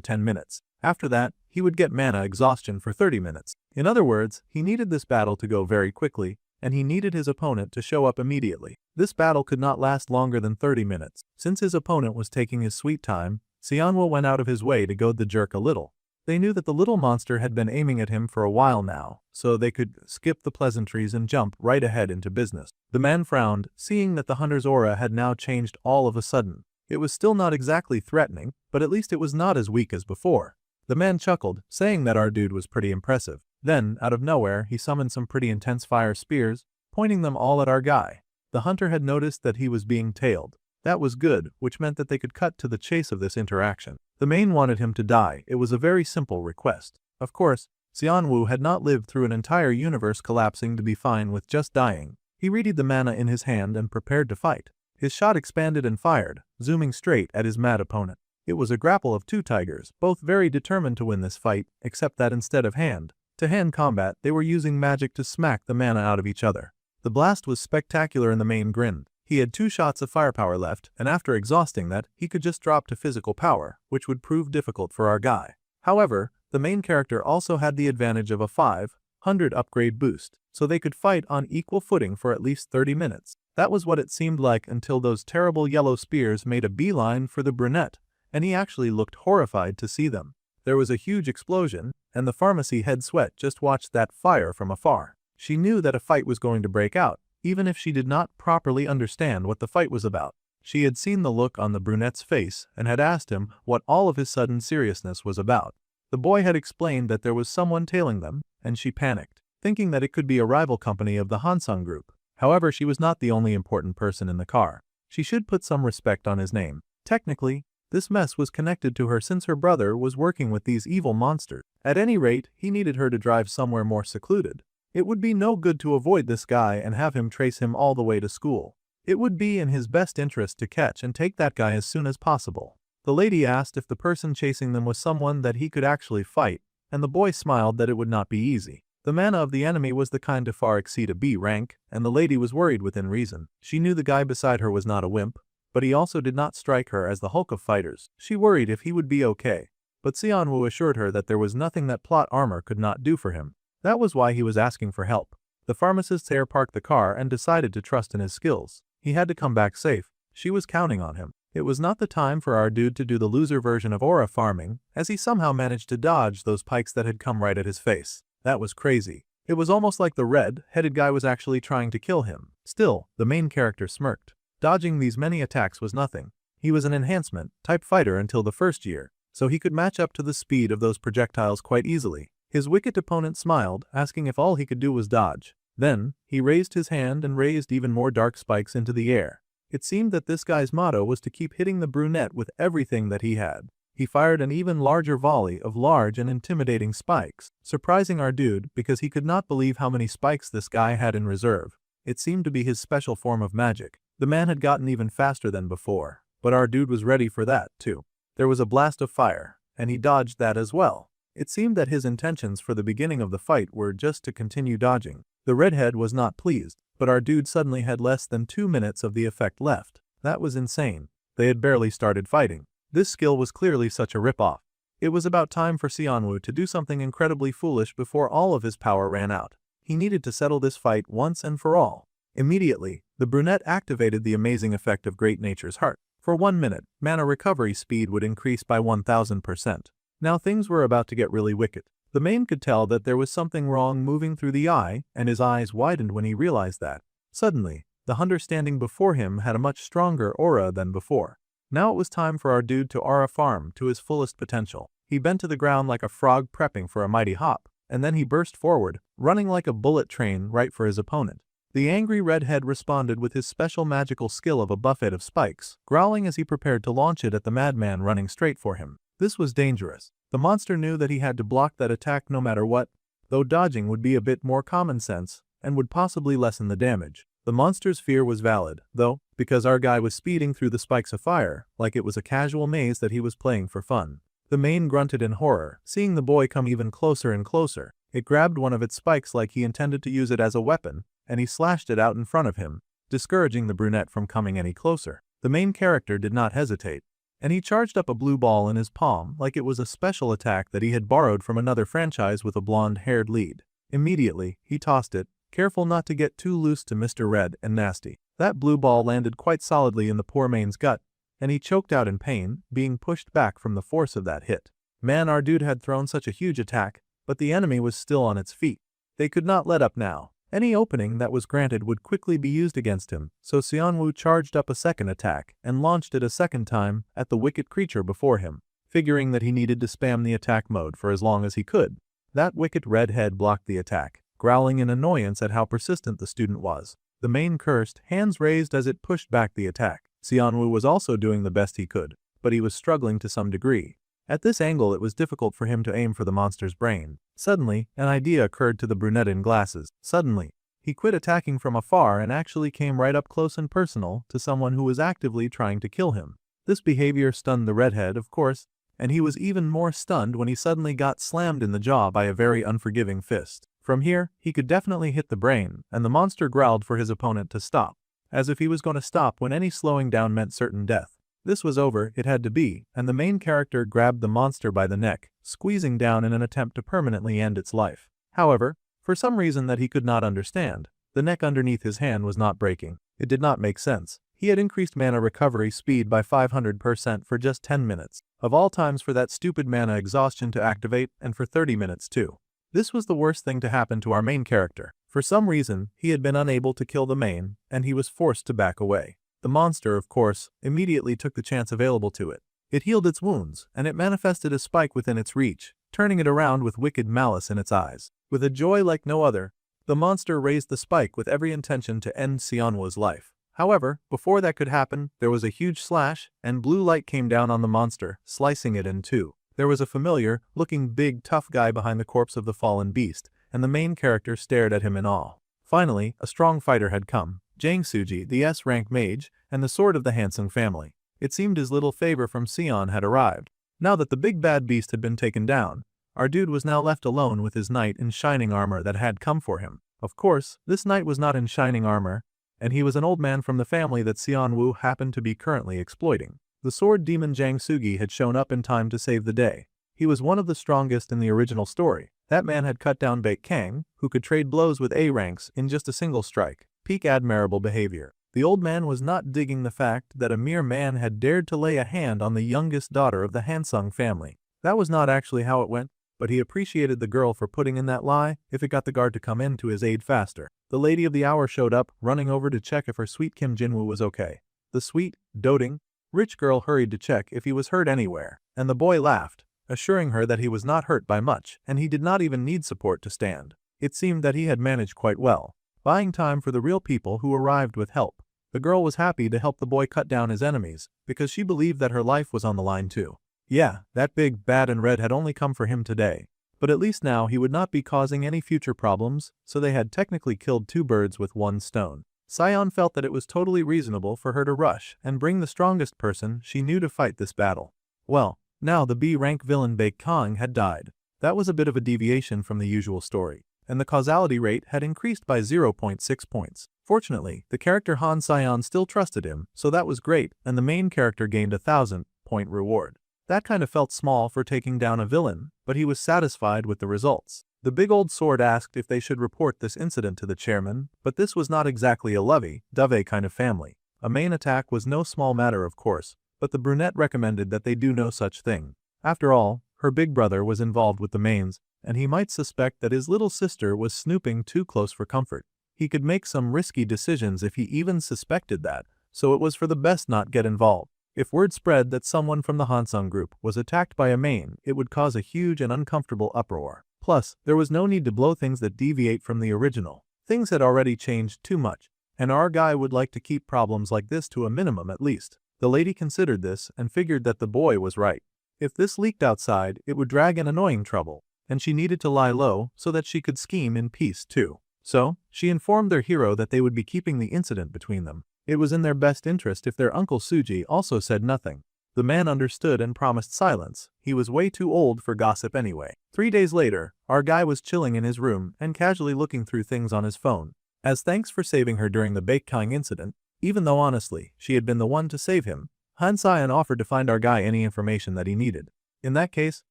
10 minutes. After that, he would get mana exhaustion for 30 minutes. In other words, he needed this battle to go very quickly, and he needed his opponent to show up immediately. This battle could not last longer than 30 minutes. Since his opponent was taking his sweet time, Xianwu went out of his way to goad the jerk a little. They knew that the little monster had been aiming at him for a while now, so they could skip the pleasantries and jump right ahead into business. The man frowned, seeing that the hunter's aura had now changed all of a sudden. It was still not exactly threatening, but at least it was not as weak as before. The man chuckled, saying that our dude was pretty impressive. Then, out of nowhere, he summoned some pretty intense fire spears, pointing them all at our guy. The hunter had noticed that he was being tailed. That was good, which meant that they could cut to the chase of this interaction. The main wanted him to die. It was a very simple request. Of course, Xianwu had not lived through an entire universe collapsing to be fine with just dying. He readied the mana in his hand and prepared to fight. His shot expanded and fired, zooming straight at his mad opponent. It was a grapple of two tigers, both very determined to win this fight, except that instead of hand-to-hand combat, they were using magic to smack the mana out of each other. The blast was spectacular and the main grinned. He had 2 shots of firepower left, and after exhausting that, he could just drop to physical power, which would prove difficult for our guy. However, the main character also had the advantage of a 500 upgrade boost, so they could fight on equal footing for at least 30 minutes. That was what it seemed like until those terrible yellow spears made a beeline for the brunette, and he actually looked horrified to see them. There was a huge explosion, and the pharmacy head sweat just watched that fire from afar. She knew that a fight was going to break out, even if she did not properly understand what the fight was about. She had seen the look on the brunette's face and had asked him what all of his sudden seriousness was about. The boy had explained that there was someone tailing them, and she panicked, thinking that it could be a rival company of the Hansung group. However, she was not the only important person in the car. She should put some respect on his name. Technically, this mess was connected to her since her brother was working with these evil monsters. At any rate, he needed her to drive somewhere more secluded. It would be no good to avoid this guy and have him trace him all the way to school. It would be in his best interest to catch and take that guy as soon as possible. The lady asked if the person chasing them was someone that he could actually fight, and the boy smiled that it would not be easy. The mana of the enemy was the kind to far exceed a B rank, and the lady was worried within reason. She knew the guy beside her was not a wimp, but he also did not strike her as the Hulk of fighters. She worried if he would be okay, but Xianwu assured her that there was nothing that plot armor could not do for him. That was why he was asking for help. The pharmacist's heir parked the car and decided to trust in his skills. He had to come back safe. She was counting on him. It was not the time for our dude to do the loser version of aura farming, as he somehow managed to dodge those pikes that had come right at his face. That was crazy. It was almost like the red-headed guy was actually trying to kill him. Still, the main character smirked. Dodging these many attacks was nothing. He was an enhancement-type fighter until the first year, so he could match up to the speed of those projectiles quite easily. His wicked opponent smiled, asking if all he could do was dodge. Then, he raised his hand and raised even more dark spikes into the air. It seemed that this guy's motto was to keep hitting the brunette with everything that he had. He fired an even larger volley of large and intimidating spikes, surprising our dude because he could not believe how many spikes this guy had in reserve. It seemed to be his special form of magic. The man had gotten even faster than before, but our dude was ready for that, too. There was a blast of fire, and he dodged that as well. It seemed that his intentions for the beginning of the fight were just to continue dodging. The redhead was not pleased, but our dude suddenly had less than 2 minutes of the effect left. That was insane. They had barely started fighting. This skill was clearly such a rip-off. It was about time for Xianwu to do something incredibly foolish before all of his power ran out. He needed to settle this fight once and for all. Immediately, the brunette activated the amazing effect of Great Nature's Heart. For 1 minute, mana recovery speed would increase by 1000%. Now things were about to get really wicked. The main could tell that there was something wrong moving through the eye, and his eyes widened when he realized that. Suddenly, the hunter standing before him had a much stronger aura than before. Now it was time for our dude to aura farm to his fullest potential. He bent to the ground like a frog prepping for a mighty hop, and then he burst forward, running like a bullet train right for his opponent. The angry redhead responded with his special magical skill of a buffet of spikes, growling as he prepared to launch it at the madman running straight for him. This was dangerous. The monster knew that he had to block that attack no matter what, though dodging would be a bit more common sense and would possibly lessen the damage. The monster's fear was valid, though, because our guy was speeding through the spikes of fire like it was a casual maze that he was playing for fun. The mane grunted in horror, seeing the boy come even closer and closer. It grabbed one of its spikes like he intended to use it as a weapon, and he slashed it out in front of him, discouraging the brunette from coming any closer. The main character did not hesitate, and he charged up a blue ball in his palm like it was a special attack that he had borrowed from another franchise with a blonde-haired lead. Immediately, he tossed it, careful not to get too loose to Mr. Red and Nasty. That blue ball landed quite solidly in the poor mane's gut, and he choked out in pain, being pushed back from the force of that hit. Man, our dude had thrown such a huge attack, but the enemy was still on its feet. They could not let up now. Any opening that was granted would quickly be used against him, so Xianwu charged up a second attack and launched it a second time at the wicked creature before him, figuring that he needed to spam the attack mode for as long as he could. That wicked redhead blocked the attack, growling in annoyance at how persistent the student was. The mane cursed, hands raised as it pushed back the attack. Xianwu was also doing the best he could, but he was struggling to some degree. At this angle it was difficult for him to aim for the monster's brain. Suddenly, an idea occurred to the brunette in glasses. Suddenly, he quit attacking from afar and actually came right up close and personal to someone who was actively trying to kill him. This behavior stunned the redhead, of course, and he was even more stunned when he suddenly got slammed in the jaw by a very unforgiving fist. From here, he could definitely hit the brain, and the monster growled for his opponent to stop, as if he was going to stop when any slowing down meant certain death. This was over, it had to be, and the main character grabbed the monster by the neck, squeezing down in an attempt to permanently end its life. However, for some reason that he could not understand, the neck underneath his hand was not breaking. It did not make sense. He had increased mana recovery speed by 500% for just 10 minutes, of all times for that stupid mana exhaustion to activate, and for 30 minutes too. This was the worst thing to happen to our main character. For some reason, he had been unable to kill the main, and he was forced to back away. The monster, of course, immediately took the chance available to it. It healed its wounds, and it manifested a spike within its reach, turning it around with wicked malice in its eyes. With a joy like no other, the monster raised the spike with every intention to end Xianwu's life. However, before that could happen, there was a huge slash, and blue light came down on the monster, slicing it in two. There was a familiar-looking big tough guy behind the corpse of the fallen beast, and the main character stared at him in awe. Finally, a strong fighter had come. Jang Suji, the S-rank mage, and the sword of the Handsome family. It seemed his little favor from Sion had arrived. Now that the big bad beast had been taken down, our dude was now left alone with his knight in shining armor that had come for him. Of course, this knight was not in shining armor, and he was an old man from the family that Xianwu happened to be currently exploiting. The sword demon Jang Sugi had shown up in time to save the day. He was one of the strongest in the original story. That man had cut down Baek Kang, who could trade blows with A ranks in just a single strike. Peak admirable behavior. The old man was not digging the fact that a mere man had dared to lay a hand on the youngest daughter of the Hansung family. That was not actually how it went, but he appreciated the girl for putting in that lie if it got the guard to come in to his aid faster. The lady of the hour showed up, running over to check if her sweet Kim Jinwoo was okay. The sweet, doting, rich girl hurried to check if he was hurt anywhere, and the boy laughed, assuring her that he was not hurt by much, and he did not even need support to stand. It seemed that he had managed quite well, buying time for the real people who arrived with help. The girl was happy to help the boy cut down his enemies, because she believed that her life was on the line too. Yeah, that big bad and red had only come for him today, but at least now he would not be causing any future problems, so they had technically killed two birds with one stone. Sion felt that it was totally reasonable for her to rush and bring the strongest person she knew to fight this battle. Well, now the B-rank villain Baek Kang had died. That was a bit of a deviation from the usual story, and the causality rate had increased by 0.6 points. Fortunately, the character Han Sion still trusted him, so that was great, and the main character gained a 1,000-point reward. That kind of felt small for taking down a villain, but he was satisfied with the results. The big old sword asked if they should report this incident to the chairman, but this was not exactly a lovey-dovey kind of family. A main attack was no small matter, of course, but the brunette recommended that they do no such thing. After all, her big brother was involved with the mains, and he might suspect that his little sister was snooping too close for comfort. He could make some risky decisions if he even suspected that, so it was for the best not get involved. If word spread that someone from the Hansung group was attacked by a main, it would cause a huge and uncomfortable uproar. Plus, there was no need to blow things that deviate from the original. Things had already changed too much, and our guy would like to keep problems like this to a minimum at least. The lady considered this and figured that the boy was right. If this leaked outside, it would drag an annoying trouble, and she needed to lie low so that she could scheme in peace too. So, she informed their hero that they would be keeping the incident between them. It was in their best interest if their uncle Suji also said nothing. The man understood and promised silence. He was way too old for gossip anyway. 3 days later, our guy was chilling in his room and casually looking through things on his phone. As thanks for saving her during the Baekkyung incident, even though honestly, she had been the one to save him, Han Sion offered to find our guy any information that he needed. In that case,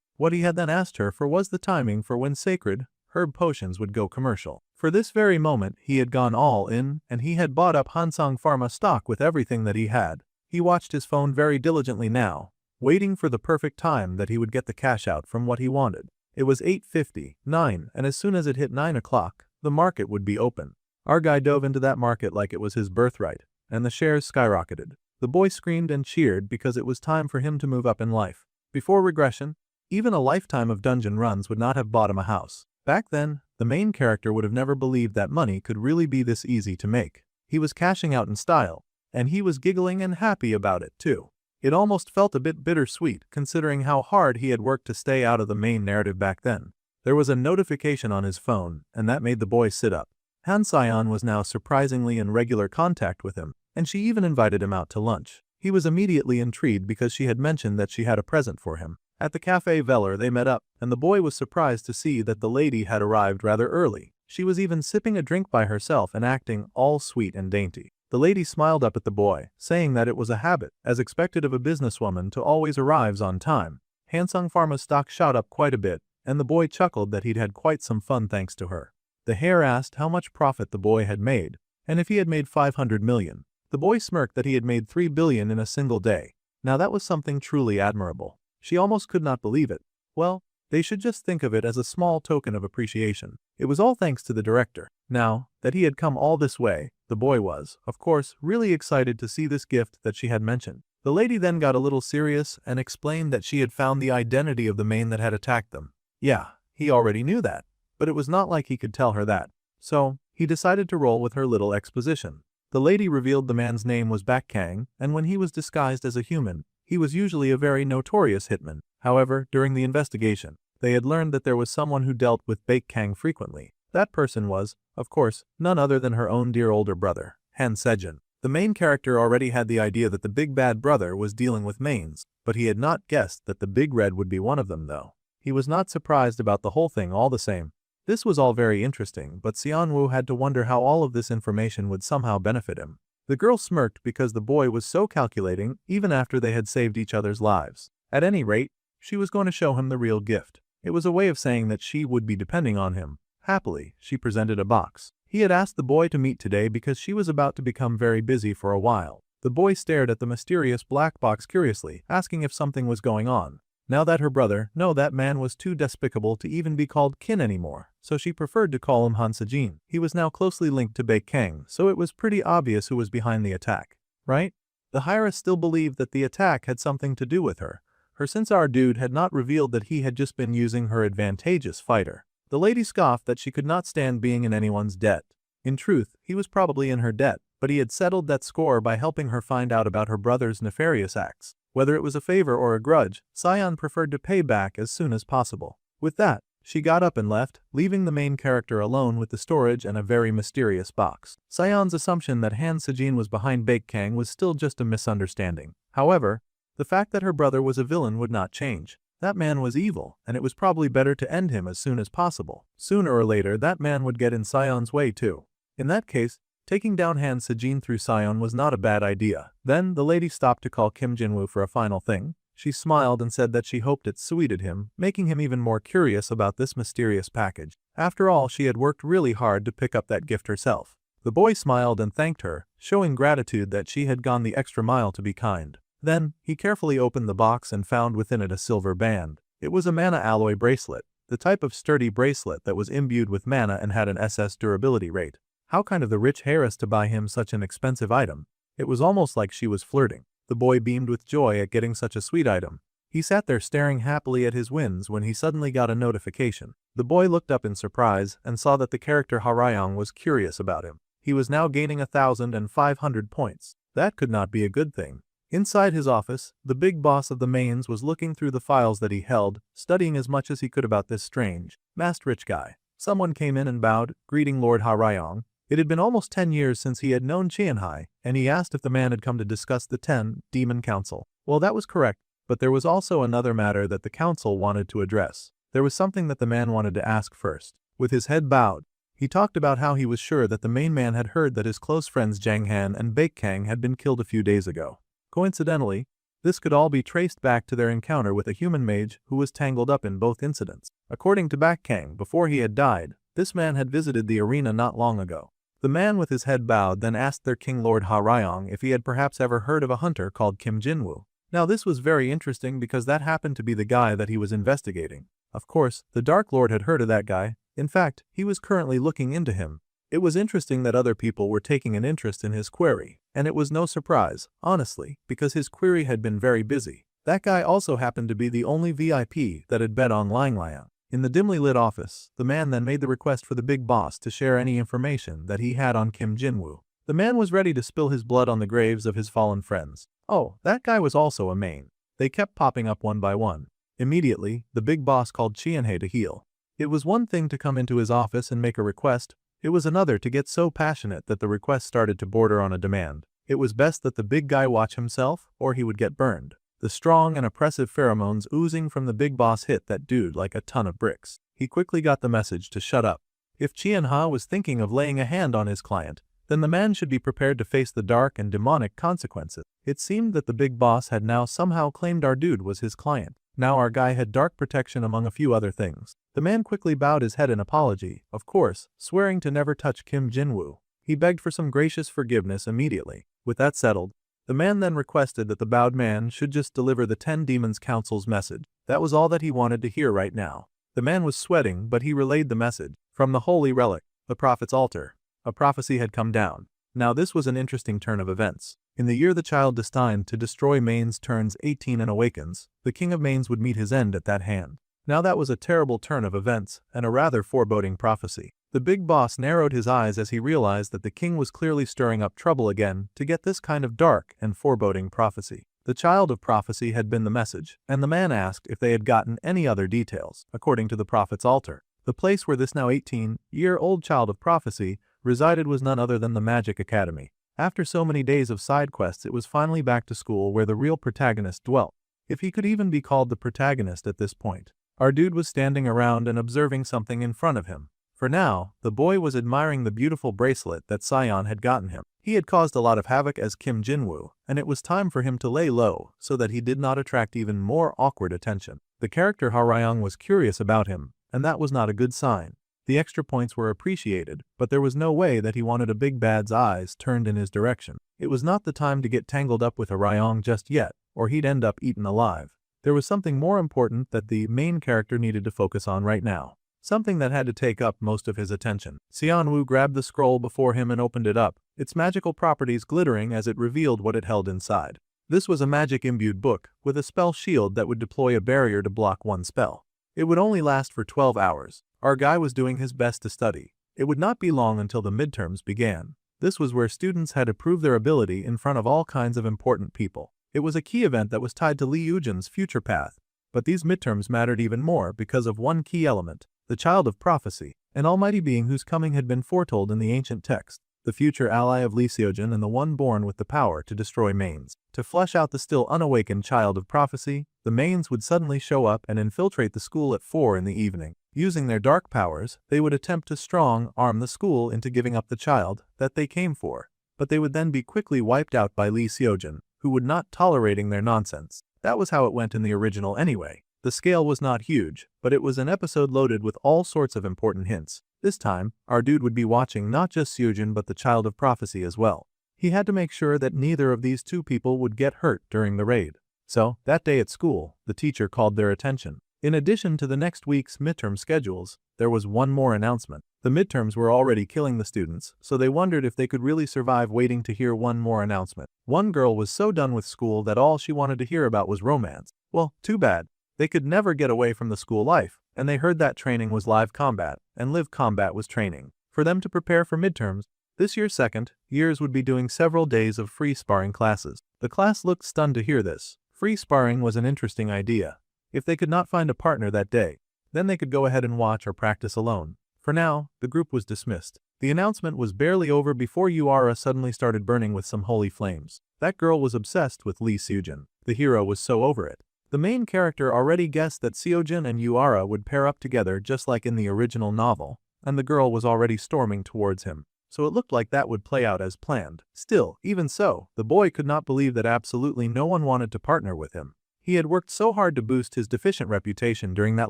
what he had then asked her for was the timing for when sacred herb potions would go commercial. For this very moment, he had gone all in, and he had bought up Hansung Pharma stock with everything that he had. He watched his phone very diligently now, waiting for the perfect time that he would get the cash out from what he wanted. It was 8:59, and as soon as it hit 9 o'clock, the market would be open. Our guy dove into that market like it was his birthright, and the shares skyrocketed. The boy screamed and cheered because it was time for him to move up in life. Before regression, even a lifetime of dungeon runs would not have bought him a house. Back then, the main character would have never believed that money could really be this easy to make. He was cashing out in style, and he was giggling and happy about it too. It almost felt a bit bittersweet considering how hard he had worked to stay out of the main narrative back then. There was a notification on his phone, and that made the boy sit up. Han Sion was now surprisingly in regular contact with him, and she even invited him out to lunch. He was immediately intrigued because she had mentioned that she had a present for him. At the Café Veller they met up, and the boy was surprised to see that the lady had arrived rather early. She was even sipping a drink by herself and acting all sweet and dainty. The lady smiled up at the boy, saying that it was a habit, as expected of a businesswoman to always arrive on time. Hansung Pharma's stock shot up quite a bit, and the boy chuckled that he'd had quite some fun thanks to her. The hare asked how much profit the boy had made, and if he had made 500 million. The boy smirked that he had made 3 billion in a single day. Now that was something truly admirable. She almost could not believe it. Well, they should just think of it as a small token of appreciation. It was all thanks to the director. Now that he had come all this way, the boy was, of course, really excited to see this gift that she had mentioned. The lady then got a little serious and explained that she had found the identity of the main that had attacked them. Yeah, he already knew that, but it was not like he could tell her that. So, he decided to roll with her little exposition. The lady revealed the man's name was Baekkyung, and when he was disguised as a human, he was usually a very notorious hitman. However, during the investigation, they had learned that there was someone who dealt with Baekkyung frequently. That person was, of course, none other than her own dear older brother, Han Sejin. The main character already had the idea that the big bad brother was dealing with mains, but he had not guessed that the big red would be one of them though. He was not surprised about the whole thing all the same. This was all very interesting, but Xianwu had to wonder how all of this information would somehow benefit him. The girl smirked because the boy was so calculating even after they had saved each other's lives. At any rate, she was going to show him the real gift. It was a way of saying that she would be depending on him. Happily, she presented a box. He had asked the boy to meet today because she was about to become very busy for a while. The boy stared at the mysterious black box curiously, asking if something was going on. Now that her brother, no, that man was too despicable to even be called kin anymore, so she preferred to call him Han Sejin. He was now closely linked to Baekkyung, so it was pretty obvious who was behind the attack, right? The Hyra still believed that the attack had something to do with her. Since our dude had not revealed that he had just been using her advantageous fighter. The lady scoffed that she could not stand being in anyone's debt. In truth, he was probably in her debt, but he had settled that score by helping her find out about her brother's nefarious acts. Whether it was a favor or a grudge, Sion preferred to pay back as soon as possible. With that, she got up and left, leaving the main character alone with the storage and a very mysterious box. Sion's assumption that Han Sejin was behind Baekkyung was still just a misunderstanding. However, the fact that her brother was a villain would not change. That man was evil, and it was probably better to end him as soon as possible. Sooner or later, that man would get in Sion's way too. In that case, taking down Han Sejin through Sion was not a bad idea. Then, the lady stopped to call Kim Jinwoo for a final thing. She smiled and said that she hoped it suited him, making him even more curious about this mysterious package. After all, she had worked really hard to pick up that gift herself. The boy smiled and thanked her, showing gratitude that she had gone the extra mile to be kind. Then, he carefully opened the box and found within it a silver band. It was a mana alloy bracelet, the type of sturdy bracelet that was imbued with mana and had an SS durability rate. How kind of the rich heiress to buy him such an expensive item. It was almost like she was flirting. The boy beamed with joy at getting such a sweet item. He sat there staring happily at his wins when he suddenly got a notification. The boy looked up in surprise and saw that the character Harayong was curious about him. He was now gaining 1,500 points. That could not be a good thing. Inside his office, the big boss of the mains was looking through the files that he held, studying as much as he could about this strange, masked rich guy. Someone came in and bowed, greeting Lord Harayong. It had been almost 10 years since he had known Qianhai, and he asked if the man had come to discuss the 10 Demon Council. Well, that was correct, but there was also another matter that the council wanted to address. There was something that the man wanted to ask first. With his head bowed, he talked about how he was sure that the main man had heard that his close friends Zhang Han and Baek Kang had been killed a few days ago. Coincidentally, this could all be traced back to their encounter with a human mage who was tangled up in both incidents. According to Baek Kang, before he had died, this man had visited the arena not long ago. The man with his head bowed then asked their king Lord Harayong if he had perhaps ever heard of a hunter called Kim Jinwoo. Now this was very interesting because that happened to be the guy that he was investigating. Of course, the Dark Lord had heard of that guy. In fact, he was currently looking into him. It was interesting that other people were taking an interest in his query, and it was no surprise, honestly, because his query had been very busy. That guy also happened to be the only VIP that had bet on Lang Liang. In the dimly lit office, the man then made the request for the big boss to share any information that he had on Kim Jinwoo. The man was ready to spill his blood on the graves of his fallen friends. Oh, that guy was also a main. They kept popping up one by one. Immediately, the big boss called Qianhei to heal. It was one thing to come into his office and make a request. It was another to get so passionate that the request started to border on a demand. It was best that the big guy watch himself, or he would get burned. The strong and oppressive pheromones oozing from the big boss hit that dude like a ton of bricks. He quickly got the message to shut up. If Qianhai was thinking of laying a hand on his client, then the man should be prepared to face the dark and demonic consequences. It seemed that the big boss had now somehow claimed our dude was his client. Now our guy had dark protection among a few other things. The man quickly bowed his head in apology, of course, swearing to never touch Kim Jinwoo. He begged for some gracious forgiveness immediately. With that settled, the man then requested that the bowed man should just deliver the 10 Demons Council's message. That was all that he wanted to hear right now. The man was sweating, but he relayed the message. From the holy relic, the prophet's altar, a prophecy had come down. Now this was an interesting turn of events. In the year the child destined to destroy Mains turns 18 and awakens, the king of Mains would meet his end at that hand. Now that was a terrible turn of events, and a rather foreboding prophecy. The big boss narrowed his eyes as he realized that the king was clearly stirring up trouble again to get this kind of dark and foreboding prophecy. The child of prophecy had been the message, and the man asked if they had gotten any other details, according to the prophet's altar. The place where this now 18-year-old child of prophecy resided was none other than the Magic Academy. After so many days of side quests, it was finally back to school where the real protagonist dwelt. If he could even be called the protagonist at this point. Our dude was standing around and observing something in front of him. For now, the boy was admiring the beautiful bracelet that Sion had gotten him. He had caused a lot of havoc as Kim Jinwoo, and it was time for him to lay low so that he did not attract even more awkward attention. The character Harayong was curious about him, and that was not a good sign. The extra points were appreciated, but there was no way that he wanted a big bad's eyes turned in his direction. It was not the time to get tangled up with Harayong just yet, or he'd end up eaten alive. There was something more important that the main character needed to focus on right now. Something that had to take up most of his attention. Xianwu grabbed the scroll before him and opened it up, its magical properties glittering as it revealed what it held inside. This was a magic-imbued book, with a spell shield that would deploy a barrier to block one spell. It would only last for 12 hours. Our guy was doing his best to study. It would not be long until the midterms began. This was where students had to prove their ability in front of all kinds of important people. It was a key event that was tied to Li Yujin's future path. But these midterms mattered even more because of one key element. The child of prophecy, an almighty being whose coming had been foretold in the ancient text, the future ally of Li Xiujin and the one born with the power to destroy Mains. To flesh out the still unawakened child of prophecy, the Mains would suddenly show up and infiltrate the school at 4 in the evening. Using their dark powers, they would attempt to strong-arm the school into giving up the child that they came for. But they would then be quickly wiped out by Li Xiujin, who would not tolerating their nonsense. That was how it went in the original anyway. The scale was not huge, but it was an episode loaded with all sorts of important hints. This time, our dude would be watching not just Xiujin but the child of prophecy as well. He had to make sure that neither of these two people would get hurt during the raid. So, that day at school, the teacher called their attention. In addition to the next week's midterm schedules, there was one more announcement. The midterms were already killing the students, so they wondered if they could really survive waiting to hear one more announcement. One girl was so done with school that all she wanted to hear about was romance. Well, too bad. They could never get away from the school life, and they heard that training was live combat, and live combat was training. For them to prepare for midterms, this year's second years would be doing several days of free sparring classes. The class looked stunned to hear this. Free sparring was an interesting idea. If they could not find a partner that day, then they could go ahead and watch or practice alone. For now, the group was dismissed. The announcement was barely over before Yuara suddenly started burning with some holy flames. That girl was obsessed with Lee Seojin. The hero was so over it. The main character already guessed that Seojin and Yuara would pair up together just like in the original novel, and the girl was already storming towards him. So it looked like that would play out as planned. Still, even so, the boy could not believe that absolutely no one wanted to partner with him. He had worked so hard to boost his deficient reputation during that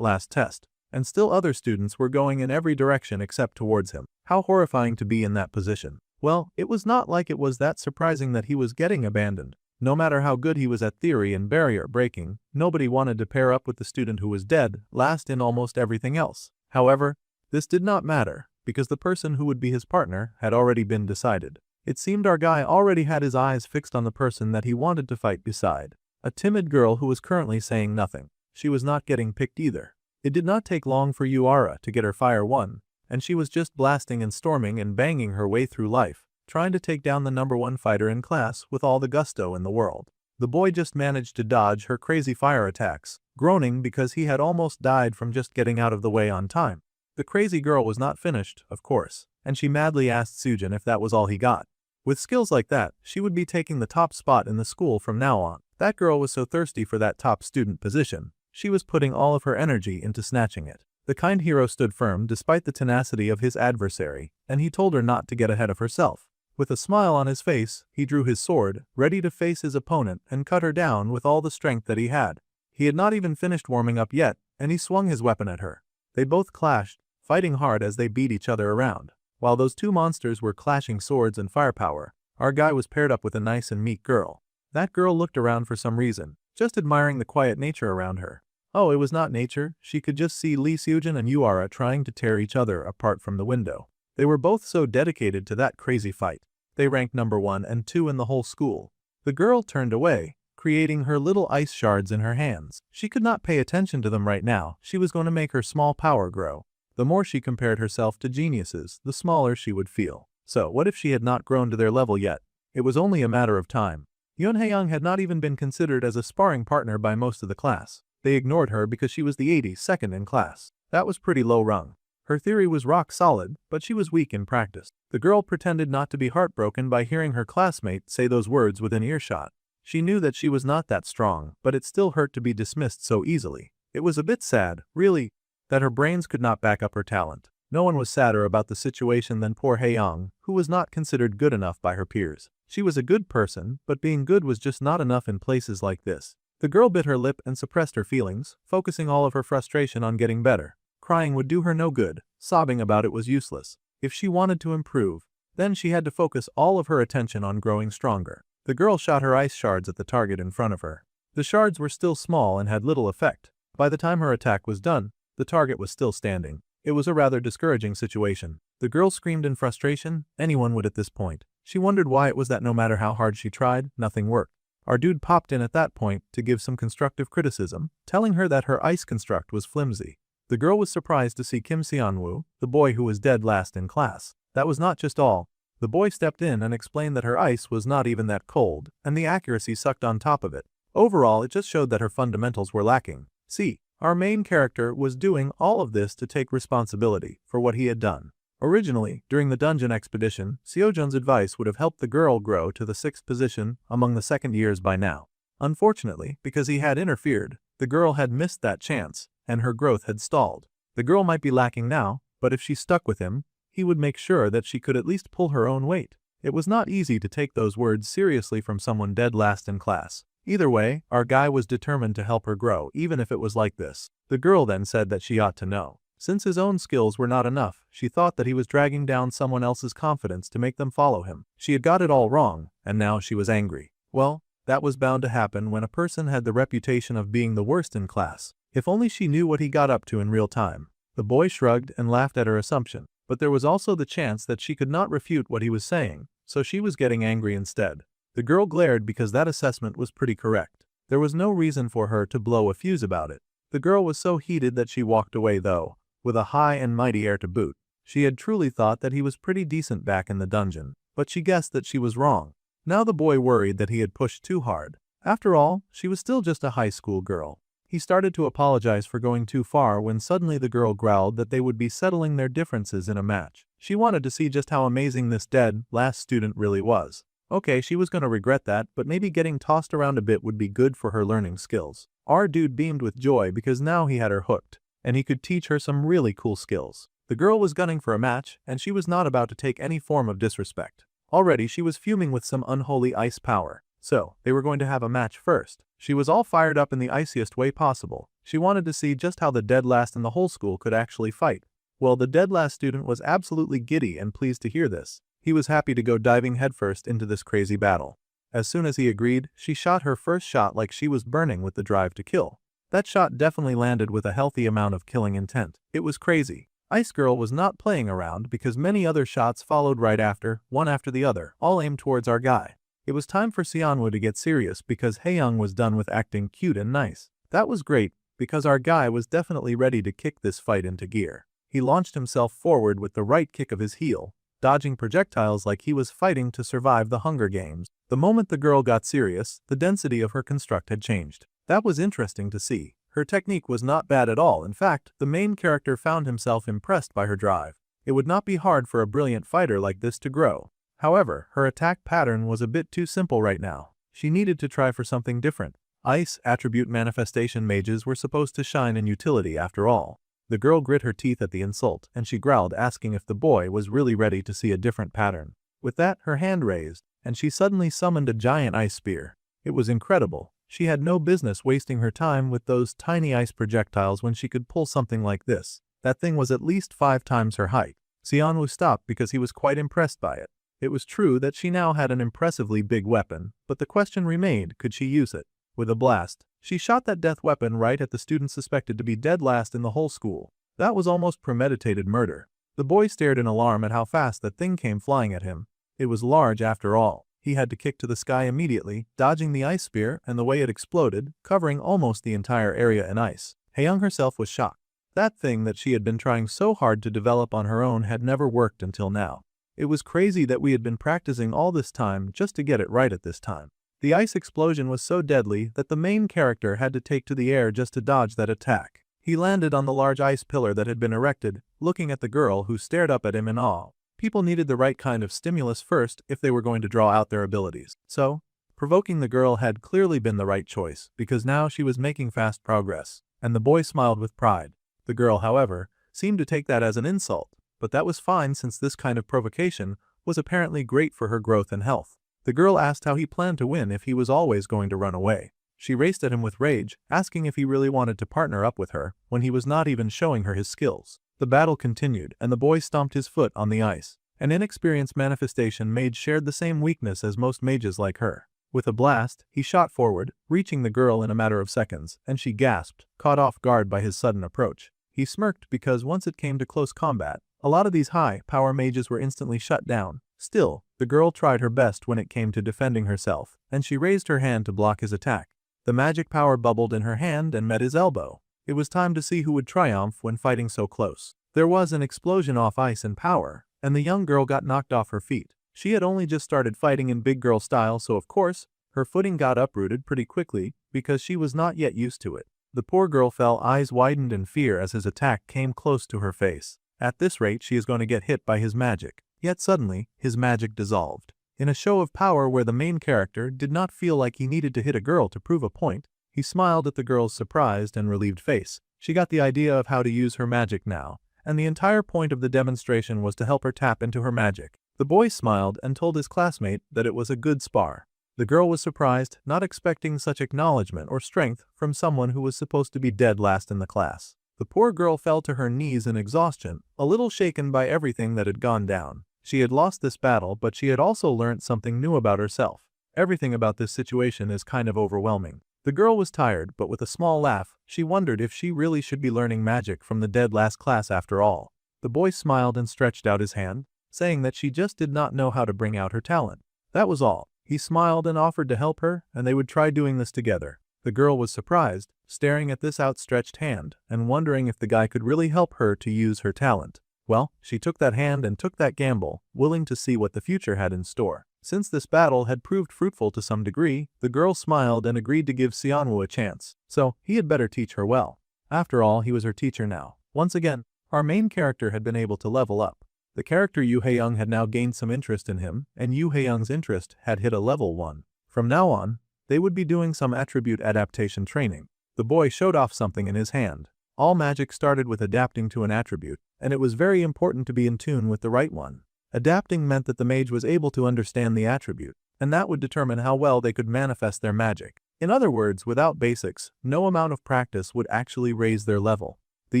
last test, and still other students were going in every direction except towards him. How horrifying to be in that position. Well, it was not like it was that surprising that he was getting abandoned. No matter how good he was at theory and barrier breaking, nobody wanted to pair up with the student who was dead last in almost everything else. However, this did not matter, because the person who would be his partner had already been decided. It seemed our guy already had his eyes fixed on the person that he wanted to fight beside. A timid girl who was currently saying nothing. She was not getting picked either. It did not take long for Yuara to get her fire won, and she was just blasting and storming and banging her way through life, trying to take down the #1 fighter in class with all the gusto in the world. The boy just managed to dodge her crazy fire attacks, groaning because he had almost died from just getting out of the way on time. The crazy girl was not finished, of course, and she madly asked Seojin if that was all he got. With skills like that, she would be taking the top spot in the school from now on. That girl was so thirsty for that top student position, she was putting all of her energy into snatching it. The kind hero stood firm despite the tenacity of his adversary, and he told her not to get ahead of herself. With a smile on his face, he drew his sword, ready to face his opponent and cut her down with all the strength that he had. He had not even finished warming up yet, and he swung his weapon at her. They both clashed, fighting hard as they beat each other around. While those two monsters were clashing swords and firepower, our guy was paired up with a nice and meek girl. That girl looked around for some reason, just admiring the quiet nature around her. Oh, it was not nature, she could just see Lee Seojin and Yuara trying to tear each other apart from the window. They were both so dedicated to that crazy fight. They ranked #1 and 2 in the whole school. The girl turned away, creating her little ice shards in her hands. She could not pay attention to them right now. She was going to make her small power grow. The more she compared herself to geniuses, the smaller she would feel. So what if she had not grown to their level yet? It was only a matter of time. Yeon Hae-young had not even been considered as a sparring partner by most of the class. They ignored her because she was the 82nd in class. That was pretty low rung. Her theory was rock solid, but she was weak in practice. The girl pretended not to be heartbroken by hearing her classmate say those words within earshot. She knew that she was not that strong, but it still hurt to be dismissed so easily. It was a bit sad, really, that her brains could not back up her talent. No one was sadder about the situation than poor Hae-young, who was not considered good enough by her peers. She was a good person, but being good was just not enough in places like this. The girl bit her lip and suppressed her feelings, focusing all of her frustration on getting better. Crying would do her no good, sobbing about it was useless. If she wanted to improve, then she had to focus all of her attention on growing stronger. The girl shot her ice shards at the target in front of her. The shards were still small and had little effect. By the time her attack was done, the target was still standing. It was a rather discouraging situation. The girl screamed in frustration. Anyone would at this point. She wondered why it was that no matter how hard she tried, nothing worked. Our dude popped in at that point to give some constructive criticism, telling her that her ice construct was flimsy. The girl was surprised to see Kim Seon-woo, the boy who was dead last in class. That was not just all. The boy stepped in and explained that her ice was not even that cold, and the accuracy sucked on top of it. Overall, it just showed that her fundamentals were lacking. See, our main character was doing all of this to take responsibility for what he had done. Originally, during the dungeon expedition, Seojun's advice would have helped the girl grow to the 6th position among the second years by now. Unfortunately, because he had interfered, the girl had missed that chance, and her growth had stalled. The girl might be lacking now, but if she stuck with him, he would make sure that she could at least pull her own weight. It was not easy to take those words seriously from someone dead last in class. Either way, our guy was determined to help her grow, even if it was like this. The girl then said that she ought to know. Since his own skills were not enough, she thought that he was dragging down someone else's confidence to make them follow him. She had got it all wrong, and now she was angry. Well, that was bound to happen when a person had the reputation of being the worst in class. If only she knew what he got up to in real time. The boy shrugged and laughed at her assumption, but there was also the chance that she could not refute what he was saying, so she was getting angry instead. The girl glared because that assessment was pretty correct. There was no reason for her to blow a fuse about it. The girl was so heated that she walked away though, with a high and mighty air to boot. She had truly thought that he was pretty decent back in the dungeon, but she guessed that she was wrong. Now the boy worried that he had pushed too hard. After all, she was still just a high school girl. He started to apologize for going too far when suddenly the girl growled that they would be settling their differences in a match. She wanted to see just how amazing this dead last student really was. Okay, she was gonna regret that, but maybe getting tossed around a bit would be good for her learning skills. Our dude beamed with joy because now he had her hooked, and he could teach her some really cool skills. The girl was gunning for a match, and she was not about to take any form of disrespect. Already she was fuming with some unholy ice power. So, they were going to have a match first. She was all fired up in the iciest way possible. She wanted to see just how the dead last in the whole school could actually fight. Well, the dead last student was absolutely giddy and pleased to hear this. He was happy to go diving headfirst into this crazy battle. As soon as he agreed, she shot her first shot like she was burning with the drive to kill. That shot definitely landed with a healthy amount of killing intent. It was crazy. Ice Girl was not playing around because many other shots followed right after, one after the other, all aimed towards our guy. It was time for Seonwoo to get serious because Haeyoung was done with acting cute and nice. That was great because our guy was definitely ready to kick this fight into gear. He launched himself forward with the right kick of his heel, dodging projectiles like he was fighting to survive the Hunger Games. The moment the girl got serious, the density of her construct had changed. That was interesting to see. Her technique was not bad at all. In fact, the main character found himself impressed by her drive. It would not be hard for a brilliant fighter like this to grow. However, her attack pattern was a bit too simple right now. She needed to try for something different. Ice attribute manifestation mages were supposed to shine in utility after all. The girl grit her teeth at the insult, and she growled, asking if the boy was really ready to see a different pattern. With that, her hand raised, and she suddenly summoned a giant ice spear. It was incredible. She had no business wasting her time with those tiny ice projectiles when she could pull something like this. That thing was at least 5 times her height. Seonwoo stopped because he was quite impressed by it. It was true that she now had an impressively big weapon, but the question remained, could she use it? With a blast, she shot that death weapon right at the student suspected to be dead last in the whole school. That was almost premeditated murder. The boy stared in alarm at how fast that thing came flying at him. It was large after all. He had to kick to the sky immediately, dodging the ice spear and the way it exploded, covering almost the entire area in ice. Haeyoung herself was shocked. That thing that she had been trying so hard to develop on her own had never worked until now. It was crazy that we had been practicing all this time just to get it right at this time. The ice explosion was so deadly that the main character had to take to the air just to dodge that attack. He landed on the large ice pillar that had been erected, looking at the girl who stared up at him in awe. People needed the right kind of stimulus first if they were going to draw out their abilities. So, provoking the girl had clearly been the right choice because now she was making fast progress, and the boy smiled with pride. The girl, however, seemed to take that as an insult. But that was fine since this kind of provocation was apparently great for her growth and health. The girl asked how he planned to win if he was always going to run away. She raced at him with rage, asking if he really wanted to partner up with her when he was not even showing her his skills. The battle continued, and the boy stomped his foot on the ice. An inexperienced manifestation mage shared the same weakness as most mages like her. With a blast, he shot forward, reaching the girl in a matter of seconds, and she gasped, caught off guard by his sudden approach. He smirked because once it came to close combat, a lot of these high-power mages were instantly shut down. Still, the girl tried her best when it came to defending herself, and she raised her hand to block his attack. The magic power bubbled in her hand and met his elbow. It was time to see who would triumph when fighting so close. There was an explosion off ice and power, and the young girl got knocked off her feet. She had only just started fighting in big girl style, so of course, her footing got uprooted pretty quickly because she was not yet used to it. The poor girl fell, eyes widened in fear as his attack came close to her face. At this rate, she is going to get hit by his magic. Yet suddenly, his magic dissolved. In a show of power where the main character did not feel like he needed to hit a girl to prove a point, he smiled at the girl's surprised and relieved face. She got the idea of how to use her magic now, and the entire point of the demonstration was to help her tap into her magic. The boy smiled and told his classmate that it was a good spar. The girl was surprised, not expecting such acknowledgement or strength from someone who was supposed to be dead last in the class. The poor girl fell to her knees in exhaustion, a little shaken by everything that had gone down. She had lost this battle, but she had also learned something new about herself. Everything about this situation is kind of overwhelming. The girl was tired, but with a small laugh, she wondered if she really should be learning magic from the dead last class after all. The boy smiled and stretched out his hand, saying that she just did not know how to bring out her talent. That was all. He smiled and offered to help her, and they would try doing this together. The girl was surprised, staring at this outstretched hand, and wondering if the guy could really help her to use her talent. Well, she took that hand and took that gamble, willing to see what the future had in store. Since this battle had proved fruitful to some degree, the girl smiled and agreed to give Xianwu a chance, so he had better teach her well. After all, he was her teacher now. Once again, our main character had been able to level up. The character Yu Haeyoung had now gained some interest in him, and Yu Haeyoung's interest had hit a level 1. From now on, they would be doing some attribute adaptation training. The boy showed off something in his hand. All magic started with adapting to an attribute, and it was very important to be in tune with the right one. Adapting meant that the mage was able to understand the attribute, and that would determine how well they could manifest their magic. In other words, without basics, no amount of practice would actually raise their level. The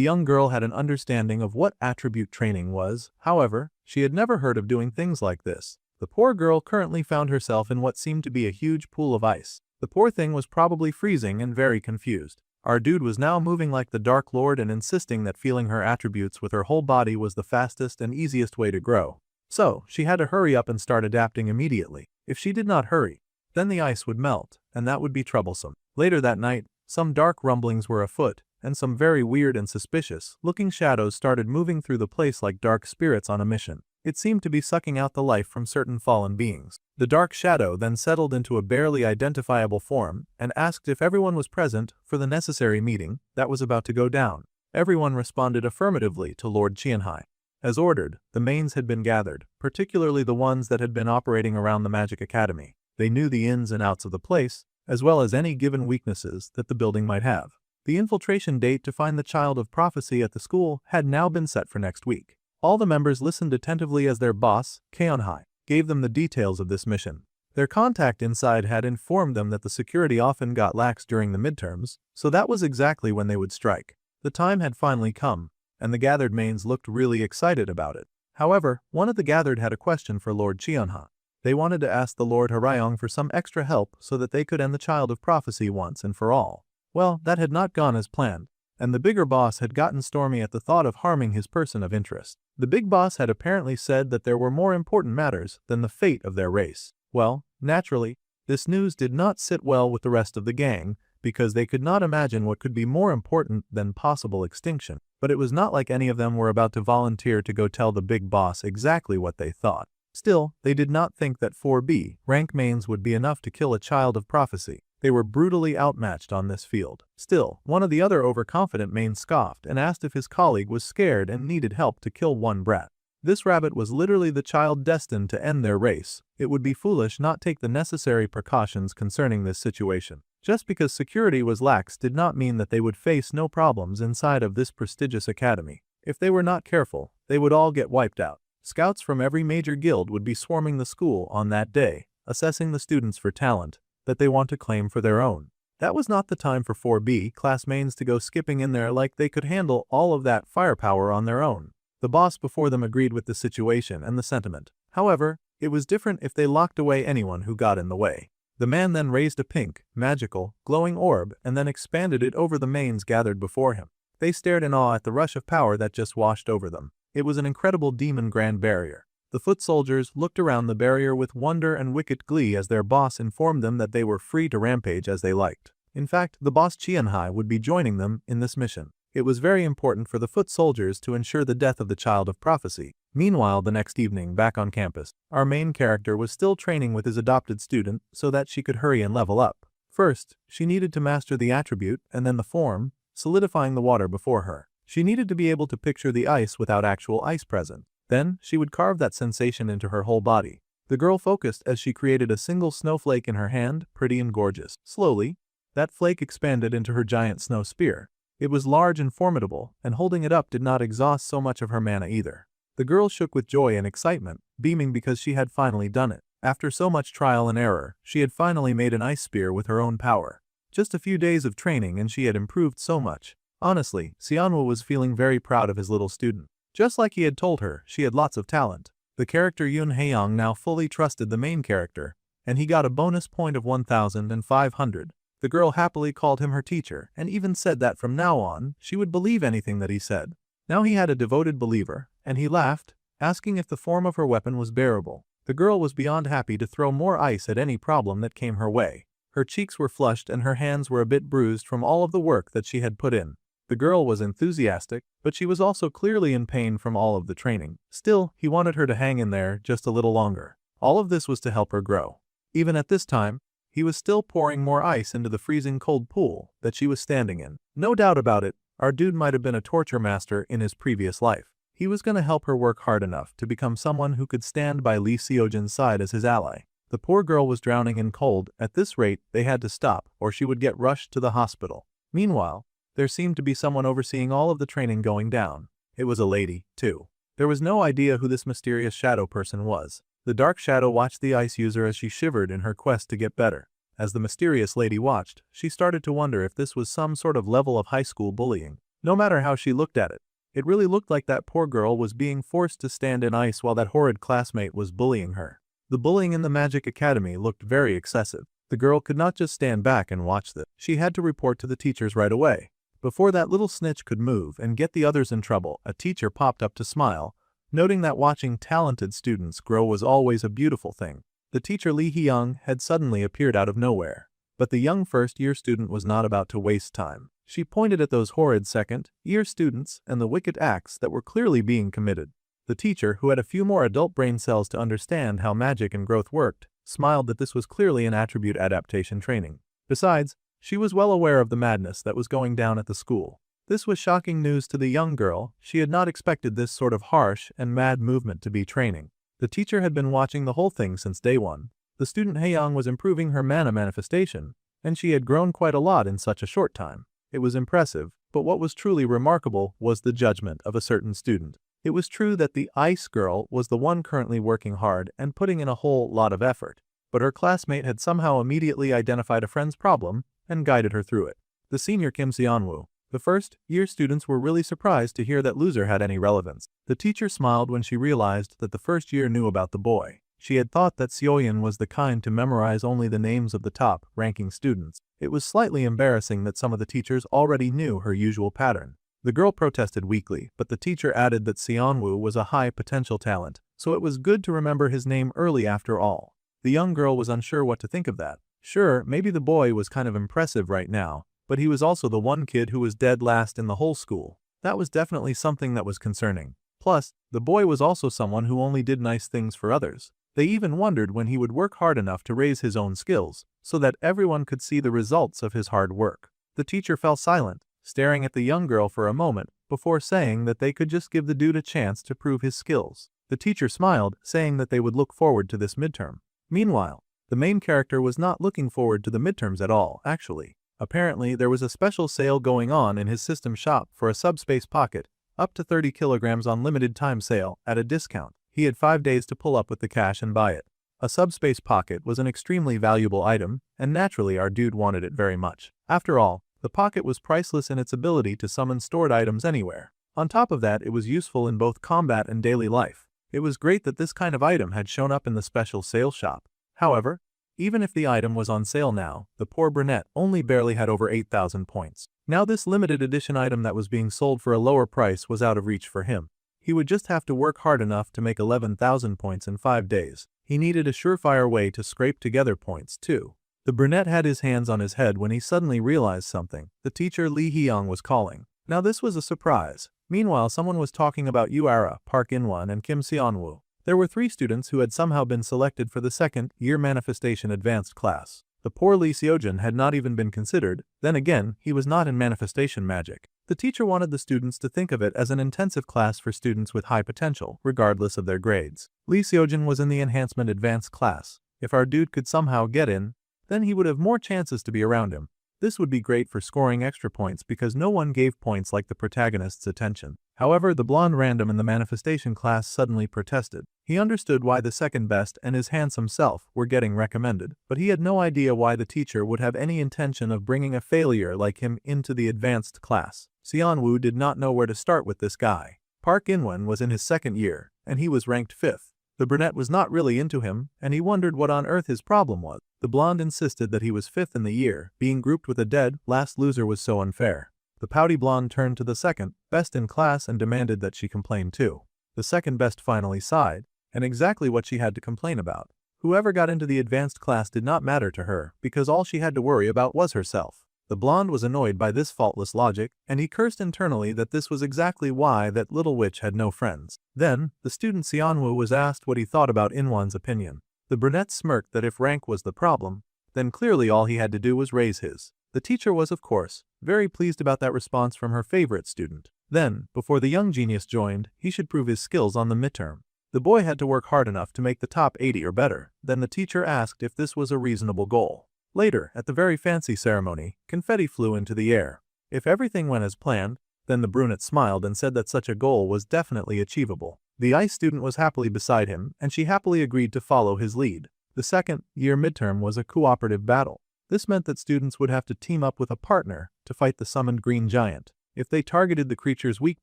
young girl had an understanding of what attribute training was, however, she had never heard of doing things like this. The poor girl currently found herself in what seemed to be a huge pool of ice. The poor thing was probably freezing and very confused. Our dude was now moving like the Dark Lord and insisting that feeling her attributes with her whole body was the fastest and easiest way to grow. So, she had to hurry up and start adapting immediately. If she did not hurry, then the ice would melt, and that would be troublesome. Later that night, some dark rumblings were afoot, and some very weird and suspicious-looking shadows started moving through the place like dark spirits on a mission. It seemed to be sucking out the life from certain fallen beings. The dark shadow then settled into a barely identifiable form and asked if everyone was present for the necessary meeting that was about to go down. Everyone responded affirmatively to Lord Qianhai. As ordered, the mains had been gathered, particularly the ones that had been operating around the Magic Academy. They knew the ins and outs of the place, as well as any given weaknesses that the building might have. The infiltration date to find the child of prophecy at the school had now been set for next week. All the members listened attentively as their boss, Keonhai, gave them the details of this mission. Their contact inside had informed them that the security often got lax during the midterms, so that was exactly when they would strike. The time had finally come, and the gathered mains looked really excited about it. However, one of the gathered had a question for Lord Qianhai. They wanted to ask the Lord Harayong for some extra help so that they could end the child of prophecy once and for all. Well, that had not gone as planned, and the bigger boss had gotten stormy at the thought of harming his person of interest. The big boss had apparently said that there were more important matters than the fate of their race. Well, naturally, this news did not sit well with the rest of the gang, because they could not imagine what could be more important than possible extinction. But it was not like any of them were about to volunteer to go tell the big boss exactly what they thought. Still, they did not think that 4B rank mains would be enough to kill a child of prophecy. They were brutally outmatched on this field. Still, one of the other overconfident mains scoffed and asked if his colleague was scared and needed help to kill one brat. This rabbit was literally the child destined to end their race. It would be foolish not take the necessary precautions concerning this situation. Just because security was lax did not mean that they would face no problems inside of this prestigious academy. If they were not careful, they would all get wiped out. Scouts from every major guild would be swarming the school on that day, assessing the students for talent that they want to claim for their own. That was not the time for 4B class mains to go skipping in there like they could handle all of that firepower on their own. The boss before them agreed with the situation and the sentiment. However, it was different if they locked away anyone who got in the way. The man then raised a pink, magical, glowing orb and then expanded it over the mains gathered before him. They stared in awe at the rush of power that just washed over them. It was an incredible demon grand barrier. The foot soldiers looked around the barrier with wonder and wicked glee as their boss informed them that they were free to rampage as they liked. In fact, the boss Qianhai would be joining them in this mission. It was very important for the foot soldiers to ensure the death of the child of prophecy. Meanwhile, the next evening, back on campus, our main character was still training with his adopted student so that she could hurry and level up. First, she needed to master the attribute and then the form, solidifying the water before her. She needed to be able to picture the ice without actual ice present. Then, she would carve that sensation into her whole body. The girl focused as she created a single snowflake in her hand, pretty and gorgeous. Slowly, that flake expanded into her giant snow spear. It was large and formidable, and holding it up did not exhaust so much of her mana either. The girl shook with joy and excitement, beaming because she had finally done it. After so much trial and error, she had finally made an ice spear with her own power. Just a few days of training and she had improved so much. Honestly, Xianwu was feeling very proud of his little student. Just like he had told her, she had lots of talent. The character Yun Haeyong now fully trusted the main character, and he got a bonus point of 1,500 The girl happily called him her teacher and even said that from now on, she would believe anything that he said. Now he had a devoted believer, and he laughed, asking if the form of her weapon was bearable. The girl was beyond happy to throw more ice at any problem that came her way. Her cheeks were flushed and her hands were a bit bruised from all of the work that she had put in. The girl was enthusiastic, but she was also clearly in pain from all of the training. Still, he wanted her to hang in there just a little longer. All of this was to help her grow. Even at this time, he was still pouring more ice into the freezing cold pool that she was standing in. No doubt about it, our dude might have been a torture master in his previous life. He was going to help her work hard enough to become someone who could stand by Lee Seojin's side as his ally. The poor girl was drowning in cold. At this rate, they had to stop, or she would get rushed to the hospital. Meanwhile, there seemed to be someone overseeing all of the training going down. It was a lady, too. There was no idea who this mysterious shadow person was. The dark shadow watched the ice user as she shivered in her quest to get better. As the mysterious lady watched, she started to wonder if this was some sort of level of high school bullying. No matter how she looked at it, it really looked like that poor girl was being forced to stand in ice while that horrid classmate was bullying her. The bullying in the Magic Academy looked very excessive. The girl could not just stand back and watch this. She had to report to the teachers right away. Before that little snitch could move and get the others in trouble, a teacher popped up to smile, noting that watching talented students grow was always a beautiful thing. The teacher Lee Hyung had suddenly appeared out of nowhere. But the young first-year student was not about to waste time. She pointed at those horrid second-year students and the wicked acts that were clearly being committed. The teacher, who had a few more adult brain cells to understand how magic and growth worked, smiled that this was clearly an attribute adaptation training. Besides, she was well aware of the madness that was going down at the school. This was shocking news to the young girl. She had not expected this sort of harsh and mad movement to be training. The teacher had been watching the whole thing since day one. The student Haeyang was improving her mana manifestation, and she had grown quite a lot in such a short time. It was impressive, but what was truly remarkable was the judgment of a certain student. It was true that the ice girl was the one currently working hard and putting in a whole lot of effort, but her classmate had somehow immediately identified a friend's problem and guided her through it. The senior Kim Seonwoo. The first-year students were really surprised to hear that loser had any relevance. The teacher smiled when she realized that the first year knew about the boy. She had thought that Seoyeon was the kind to memorize only the names of the top-ranking students. It was slightly embarrassing that some of the teachers already knew her usual pattern. The girl protested weakly, but the teacher added that Seonwoo was a high-potential talent, so it was good to remember his name early after all. The young girl was unsure what to think of that. Sure, maybe the boy was kind of impressive right now, but he was also the one kid who was dead last in the whole school. That was definitely something that was concerning. Plus, the boy was also someone who only did nice things for others. They even wondered when he would work hard enough to raise his own skills, so that everyone could see the results of his hard work. The teacher fell silent, staring at the young girl for a moment, before saying that they could just give the dude a chance to prove his skills. The teacher smiled, saying that they would look forward to this midterm. Meanwhile, the main character was not looking forward to the midterms at all, actually. Apparently, there was a special sale going on in his system shop for a subspace pocket, up to 30 kilograms on limited time sale, at a discount. He had 5 days to pull up with the cash and buy it. A subspace pocket was an extremely valuable item, and naturally our dude wanted it very much. After all, the pocket was priceless in its ability to summon stored items anywhere. On top of that, it was useful in both combat and daily life. It was great that this kind of item had shown up in the special sale shop. However, even if the item was on sale now, the poor brunette only barely had over 8,000 points. Now this limited edition item that was being sold for a lower price was out of reach for him. He would just have to work hard enough to make 11,000 points in 5 days. He needed a surefire way to scrape together points too. The brunette had his hands on his head when he suddenly realized something. The teacher Lee Hyung was calling. Now this was a surprise. Meanwhile, someone was talking about Yuara, Park Inwon, and Kim Seonwoo. There were 3 students who had somehow been selected for the second-year manifestation advanced class. The poor Lee Seojin had not even been considered. Then again, he was not in manifestation magic. The teacher wanted the students to think of it as an intensive class for students with high potential, regardless of their grades. Lee Seojin was in the enhancement advanced class. If our dude could somehow get in, then he would have more chances to be around him. This would be great for scoring extra points because no one gave points like the protagonist's attention. However, the blonde random in the manifestation class suddenly protested. He understood why the second best and his handsome self were getting recommended, but he had no idea why the teacher would have any intention of bringing a failure like him into the advanced class. Seonwoo did not know where to start with this guy. Park Inwon was in his second year, and he was ranked 5th. The brunette was not really into him, and he wondered what on earth his problem was. The blonde insisted that he was 5th in the year, being grouped with a dead last loser was so unfair. The pouty blonde turned to the second best in class and demanded that she complain too. The second best finally sighed, and exactly what she had to complain about. Whoever got into the advanced class did not matter to her, because all she had to worry about was herself. The blonde was annoyed by this faultless logic, and he cursed internally that this was exactly why that little witch had no friends. Then, the student Xianwu was asked what he thought about Inwan's opinion. The brunette smirked that if rank was the problem, then clearly all he had to do was raise his. The teacher was, of course, very pleased about that response from her favorite student. Then, before the young genius joined, he should prove his skills on the midterm. The boy had to work hard enough to make the top 80 or better. Then the teacher asked if this was a reasonable goal. Later, at the very fancy ceremony, confetti flew into the air. If everything went as planned, then the brunette smiled and said that such a goal was definitely achievable. The ice student was happily beside him, and she happily agreed to follow his lead. The second-year midterm was a cooperative battle. This meant that students would have to team up with a partner to fight the summoned green giant. If they targeted the creature's weak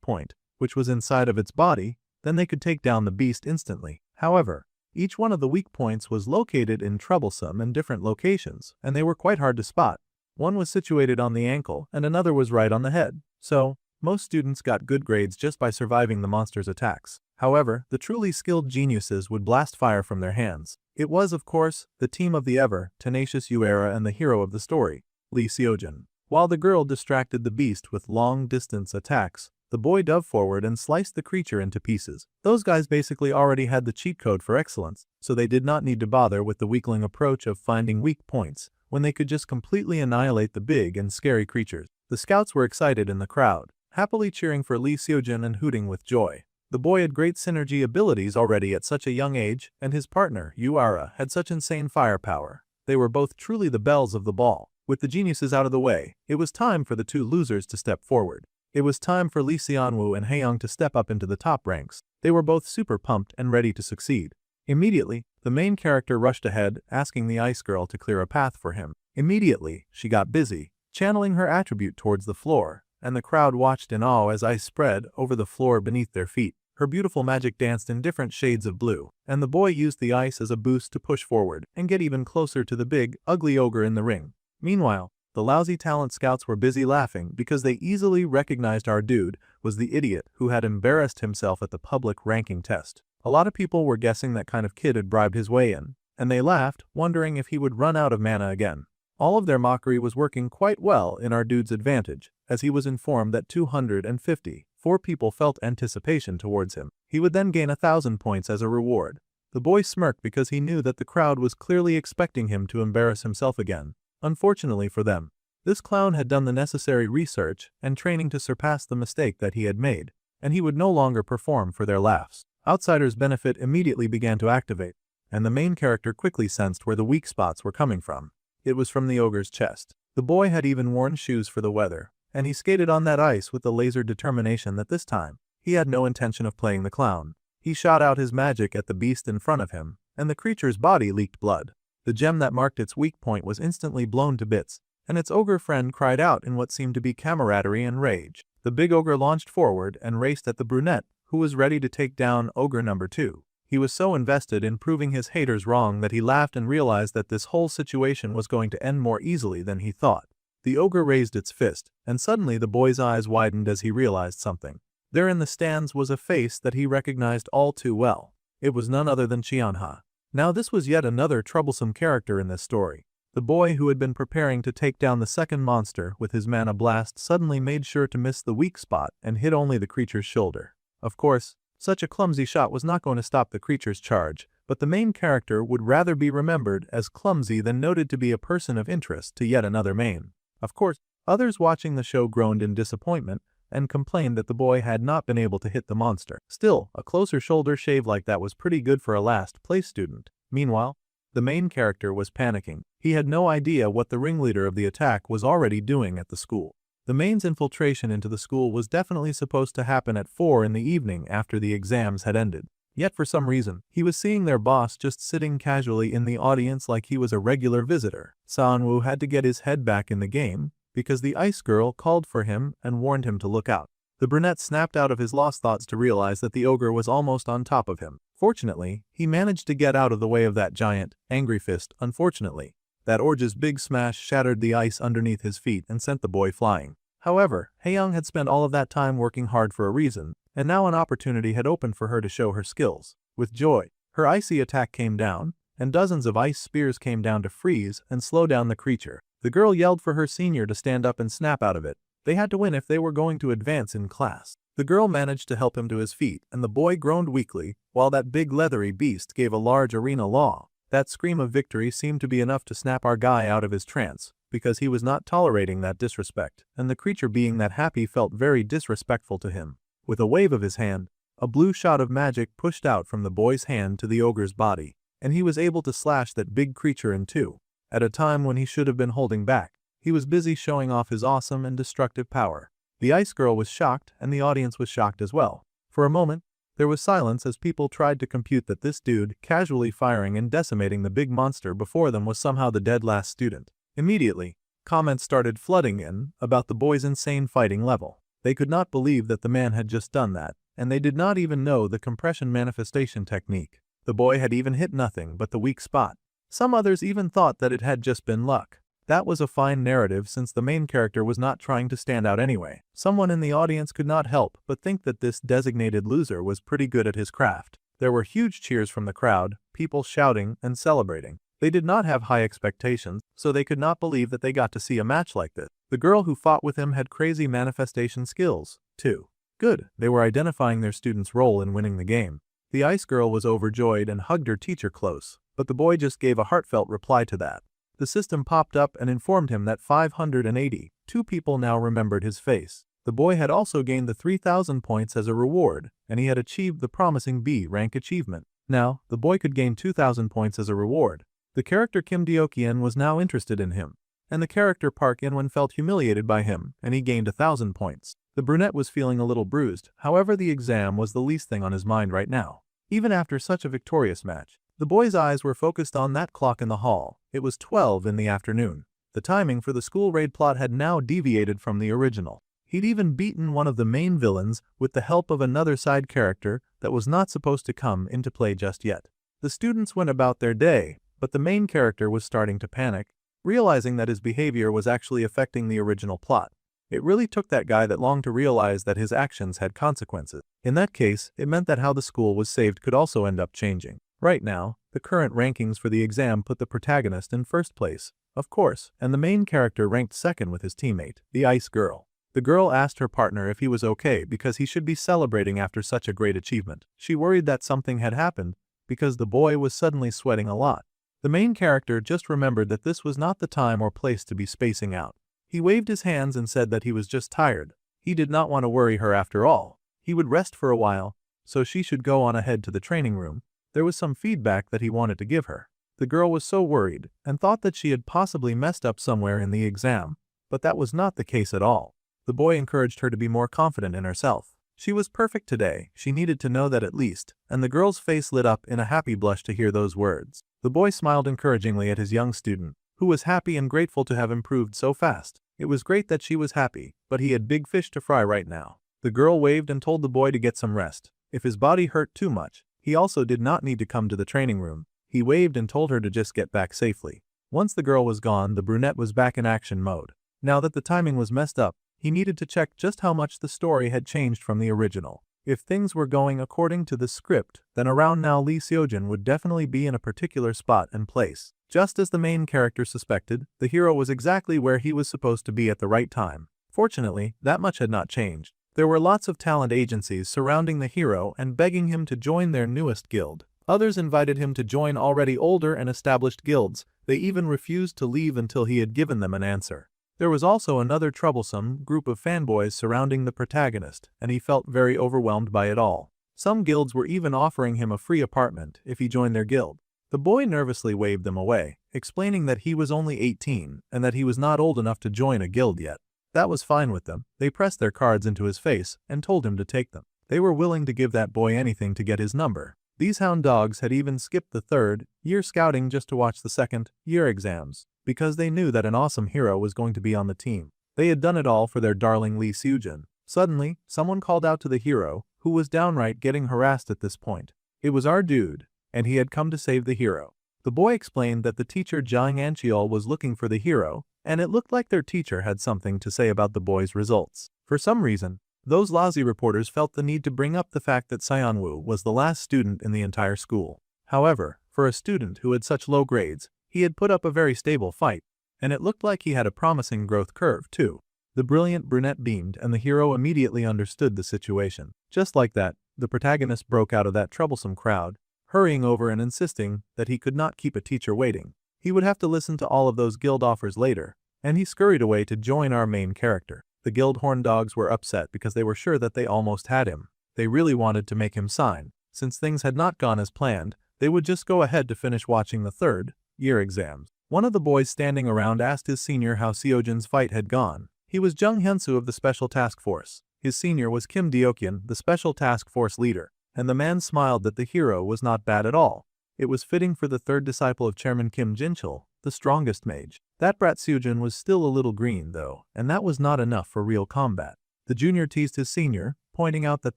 point, which was inside of its body, then they could take down the beast instantly. However, each one of the weak points was located in troublesome and different locations, and they were quite hard to spot. One was situated on the ankle and another was right on the head. So, most students got good grades just by surviving the monster's attacks. However, the truly skilled geniuses would blast fire from their hands. It was, of course, the team of the ever-tenacious Uera and the hero of the story, Lee Seojin. While the girl distracted the beast with long-distance attacks, the boy dove forward and sliced the creature into pieces. Those guys basically already had the cheat code for excellence, so they did not need to bother with the weakling approach of finding weak points, when they could just completely annihilate the big and scary creatures. The scouts were excited in the crowd, happily cheering for Lee Seojin and hooting with joy. The boy had great synergy abilities already at such a young age, and his partner, Uara, had such insane firepower. They were both truly the belles of the ball. With the geniuses out of the way, it was time for the two losers to step forward. It was time for Lee Xianwu and Haeyoung to step up into the top ranks. They were both super pumped and ready to succeed. Immediately, the main character rushed ahead, asking the ice girl to clear a path for him. Immediately, she got busy, channeling her attribute towards the floor, and the crowd watched in awe as ice spread over the floor beneath their feet. Her beautiful magic danced in different shades of blue, and the boy used the ice as a boost to push forward and get even closer to the big, ugly ogre in the ring. Meanwhile, the lousy talent scouts were busy laughing because they easily recognized our dude was the idiot who had embarrassed himself at the public ranking test. A lot of people were guessing that kind of kid had bribed his way in, and they laughed, wondering if he would run out of mana again. All of their mockery was working quite well in our dude's advantage, as he was informed that 254 people felt anticipation towards him. He would then gain 1,000 points as a reward. The boy smirked because he knew that the crowd was clearly expecting him to embarrass himself again. Unfortunately for them, this clown had done the necessary research and training to surpass the mistake that he had made, and he would no longer perform for their laughs. Outsider's benefit immediately began to activate, and the main character quickly sensed where the weak spots were coming from. It was from the ogre's chest. The boy had even worn shoes for the weather, and he skated on that ice with the laser determination that this time, he had no intention of playing the clown. He shot out his magic at the beast in front of him, and the creature's body leaked blood. The gem that marked its weak point was instantly blown to bits, and its ogre friend cried out in what seemed to be camaraderie and rage. The big ogre launched forward and raced at the brunette, who was ready to take down ogre number 2. He was so invested in proving his haters wrong that he laughed and realized that this whole situation was going to end more easily than he thought. The ogre raised its fist, and suddenly the boy's eyes widened as he realized something. There in the stands was a face that he recognized all too well. It was none other than Qianha. Now this was yet another troublesome character in this story. The boy who had been preparing to take down the second monster with his mana blast suddenly made sure to miss the weak spot and hit only the creature's shoulder. Of course, such a clumsy shot was not going to stop the creature's charge, but the main character would rather be remembered as clumsy than noted to be a person of interest to yet another main. Of course, others watching the show groaned in disappointment and complained that the boy had not been able to hit the monster. Still, a closer shoulder shave like that was pretty good for a last-place student. Meanwhile, the main character was panicking. He had no idea what the ringleader of the attack was already doing at the school. The main's infiltration into the school was definitely supposed to happen at 4 in the evening after the exams had ended. Yet for some reason, he was seeing their boss just sitting casually in the audience like he was a regular visitor. Sanwoo had to get his head back in the game, because the ice girl called for him and warned him to look out. The brunette snapped out of his lost thoughts to realize that the ogre was almost on top of him. Fortunately, he managed to get out of the way of that giant, angry fist. Unfortunately, That Orge's big smash shattered the ice underneath his feet and sent the boy flying. However, Haeyoung had spent all of that time working hard for a reason, and now an opportunity had opened for her to show her skills. With joy, her icy attack came down, and dozens of ice spears came down to freeze and slow down the creature. The girl yelled for her senior to stand up and snap out of it. They had to win if they were going to advance in class. The girl managed to help him to his feet, and the boy groaned weakly, while that big leathery beast gave a large arena law. That scream of victory seemed to be enough to snap our guy out of his trance, because he was not tolerating that disrespect, and the creature being that happy felt very disrespectful to him. With a wave of his hand, a blue shot of magic pushed out from the boy's hand to the ogre's body, and he was able to slash that big creature in two. At a time when he should have been holding back, he was busy showing off his awesome and destructive power. The ice girl was shocked, and the audience was shocked as well. For a moment, there was silence as people tried to compute that this dude casually firing and decimating the big monster before them was somehow the dead last student. Immediately, comments started flooding in about the boy's insane fighting level. They could not believe that the man had just done that, and they did not even know the compression manifestation technique. The boy had even hit nothing but the weak spot. Some others even thought that it had just been luck. That was a fine narrative since the main character was not trying to stand out anyway. Someone in the audience could not help but think that this designated loser was pretty good at his craft. There were huge cheers from the crowd, people shouting and celebrating. They did not have high expectations, so they could not believe that they got to see a match like this. The girl who fought with him had crazy manifestation skills, too. Good, they were identifying their student's role in winning the game. The ice girl was overjoyed and hugged her teacher close, but the boy just gave a heartfelt reply to that. The system popped up and informed him that 582 people now remembered his face. The boy had also gained the 3,000 points as a reward, and he had achieved the promising B rank achievement. Now, the boy could gain 2,000 points as a reward. The character Kim Deokien was now interested in him, and the character Park In-won felt humiliated by him, and he gained 1,000 points. The brunette was feeling a little bruised, however the exam was the least thing on his mind right now. Even after such a victorious match, the boy's eyes were focused on that clock in the hall. It was 12 in the afternoon. The timing for the school raid plot had now deviated from the original. He'd even beaten one of the main villains with the help of another side character that was not supposed to come into play just yet. The students went about their day, but the main character was starting to panic, realizing that his behavior was actually affecting the original plot. It really took that guy that long to realize that his actions had consequences. In that case, it meant that how the school was saved could also end up changing. Right now, the current rankings for the exam put the protagonist in first place, of course, and the main character ranked second with his teammate, the ice girl. The girl asked her partner if he was okay because he should be celebrating after such a great achievement. She worried that something had happened because the boy was suddenly sweating a lot. The main character just remembered that this was not the time or place to be spacing out. He waved his hands and said that he was just tired. He did not want to worry her after all. He would rest for a while, so she should go on ahead to the training room. There was some feedback that he wanted to give her. The girl was so worried and thought that she had possibly messed up somewhere in the exam, but that was not the case at all. The boy encouraged her to be more confident in herself. She was perfect today, she needed to know that at least, and the girl's face lit up in a happy blush to hear those words. The boy smiled encouragingly at his young student, who was happy and grateful to have improved so fast. It was great that she was happy, but he had big fish to fry right now. The girl waved and told the boy to get some rest. If his body hurt too much, he also did not need to come to the training room. He waved and told her to just get back safely. Once the girl was gone, the brunette was back in action mode. Now that the timing was messed up, he needed to check just how much the story had changed from the original. If things were going according to the script, then around now Lee Seojin would definitely be in a particular spot and place. Just as the main character suspected, the hero was exactly where he was supposed to be at the right time. Fortunately, that much had not changed. There were lots of talent agencies surrounding the hero and begging him to join their newest guild. Others invited him to join already older and established guilds. They even refused to leave until he had given them an answer. There was also another troublesome group of fanboys surrounding the protagonist, and he felt very overwhelmed by it all. Some guilds were even offering him a free apartment if he joined their guild. The boy nervously waved them away, explaining that he was only 18 and that he was not old enough to join a guild yet. That was fine with them. They pressed their cards into his face and told him to take them. They were willing to give that boy anything to get his number. These hound dogs had even skipped the third-year scouting just to watch the second-year exams, because they knew that an awesome hero was going to be on the team. They had done it all for their darling Lee Seojin. Suddenly, someone called out to the hero, who was downright getting harassed at this point. It was our dude, and he had come to save the hero. The boy explained that the teacher Jiang Anchiol was looking for the hero, and it looked like their teacher had something to say about the boy's results. For some reason, those lousy reporters felt the need to bring up the fact that Xianwu was the last student in the entire school. However, for a student who had such low grades, he had put up a very stable fight, and it looked like he had a promising growth curve too. The brilliant brunette beamed and the hero immediately understood the situation. Just like that, the protagonist broke out of that troublesome crowd, hurrying over and insisting that he could not keep a teacher waiting. He would have to listen to all of those guild offers later, and he scurried away to join our main character. The guild horn dogs were upset because they were sure that they almost had him. They really wanted to make him sign. Since things had not gone as planned, they would just go ahead to finish watching the third-year exams. One of the boys standing around asked his senior how Seojin's fight had gone. He was Jung Hyunsu of the Special Task Force. His senior was Kim Deokyeon, the Special Task Force leader, and the man smiled that the hero was not bad at all. It was fitting for the third disciple of Chairman Kim Jinchul, the strongest mage. That brat Seojin was still a little green though, and that was not enough for real combat. The junior teased his senior, pointing out that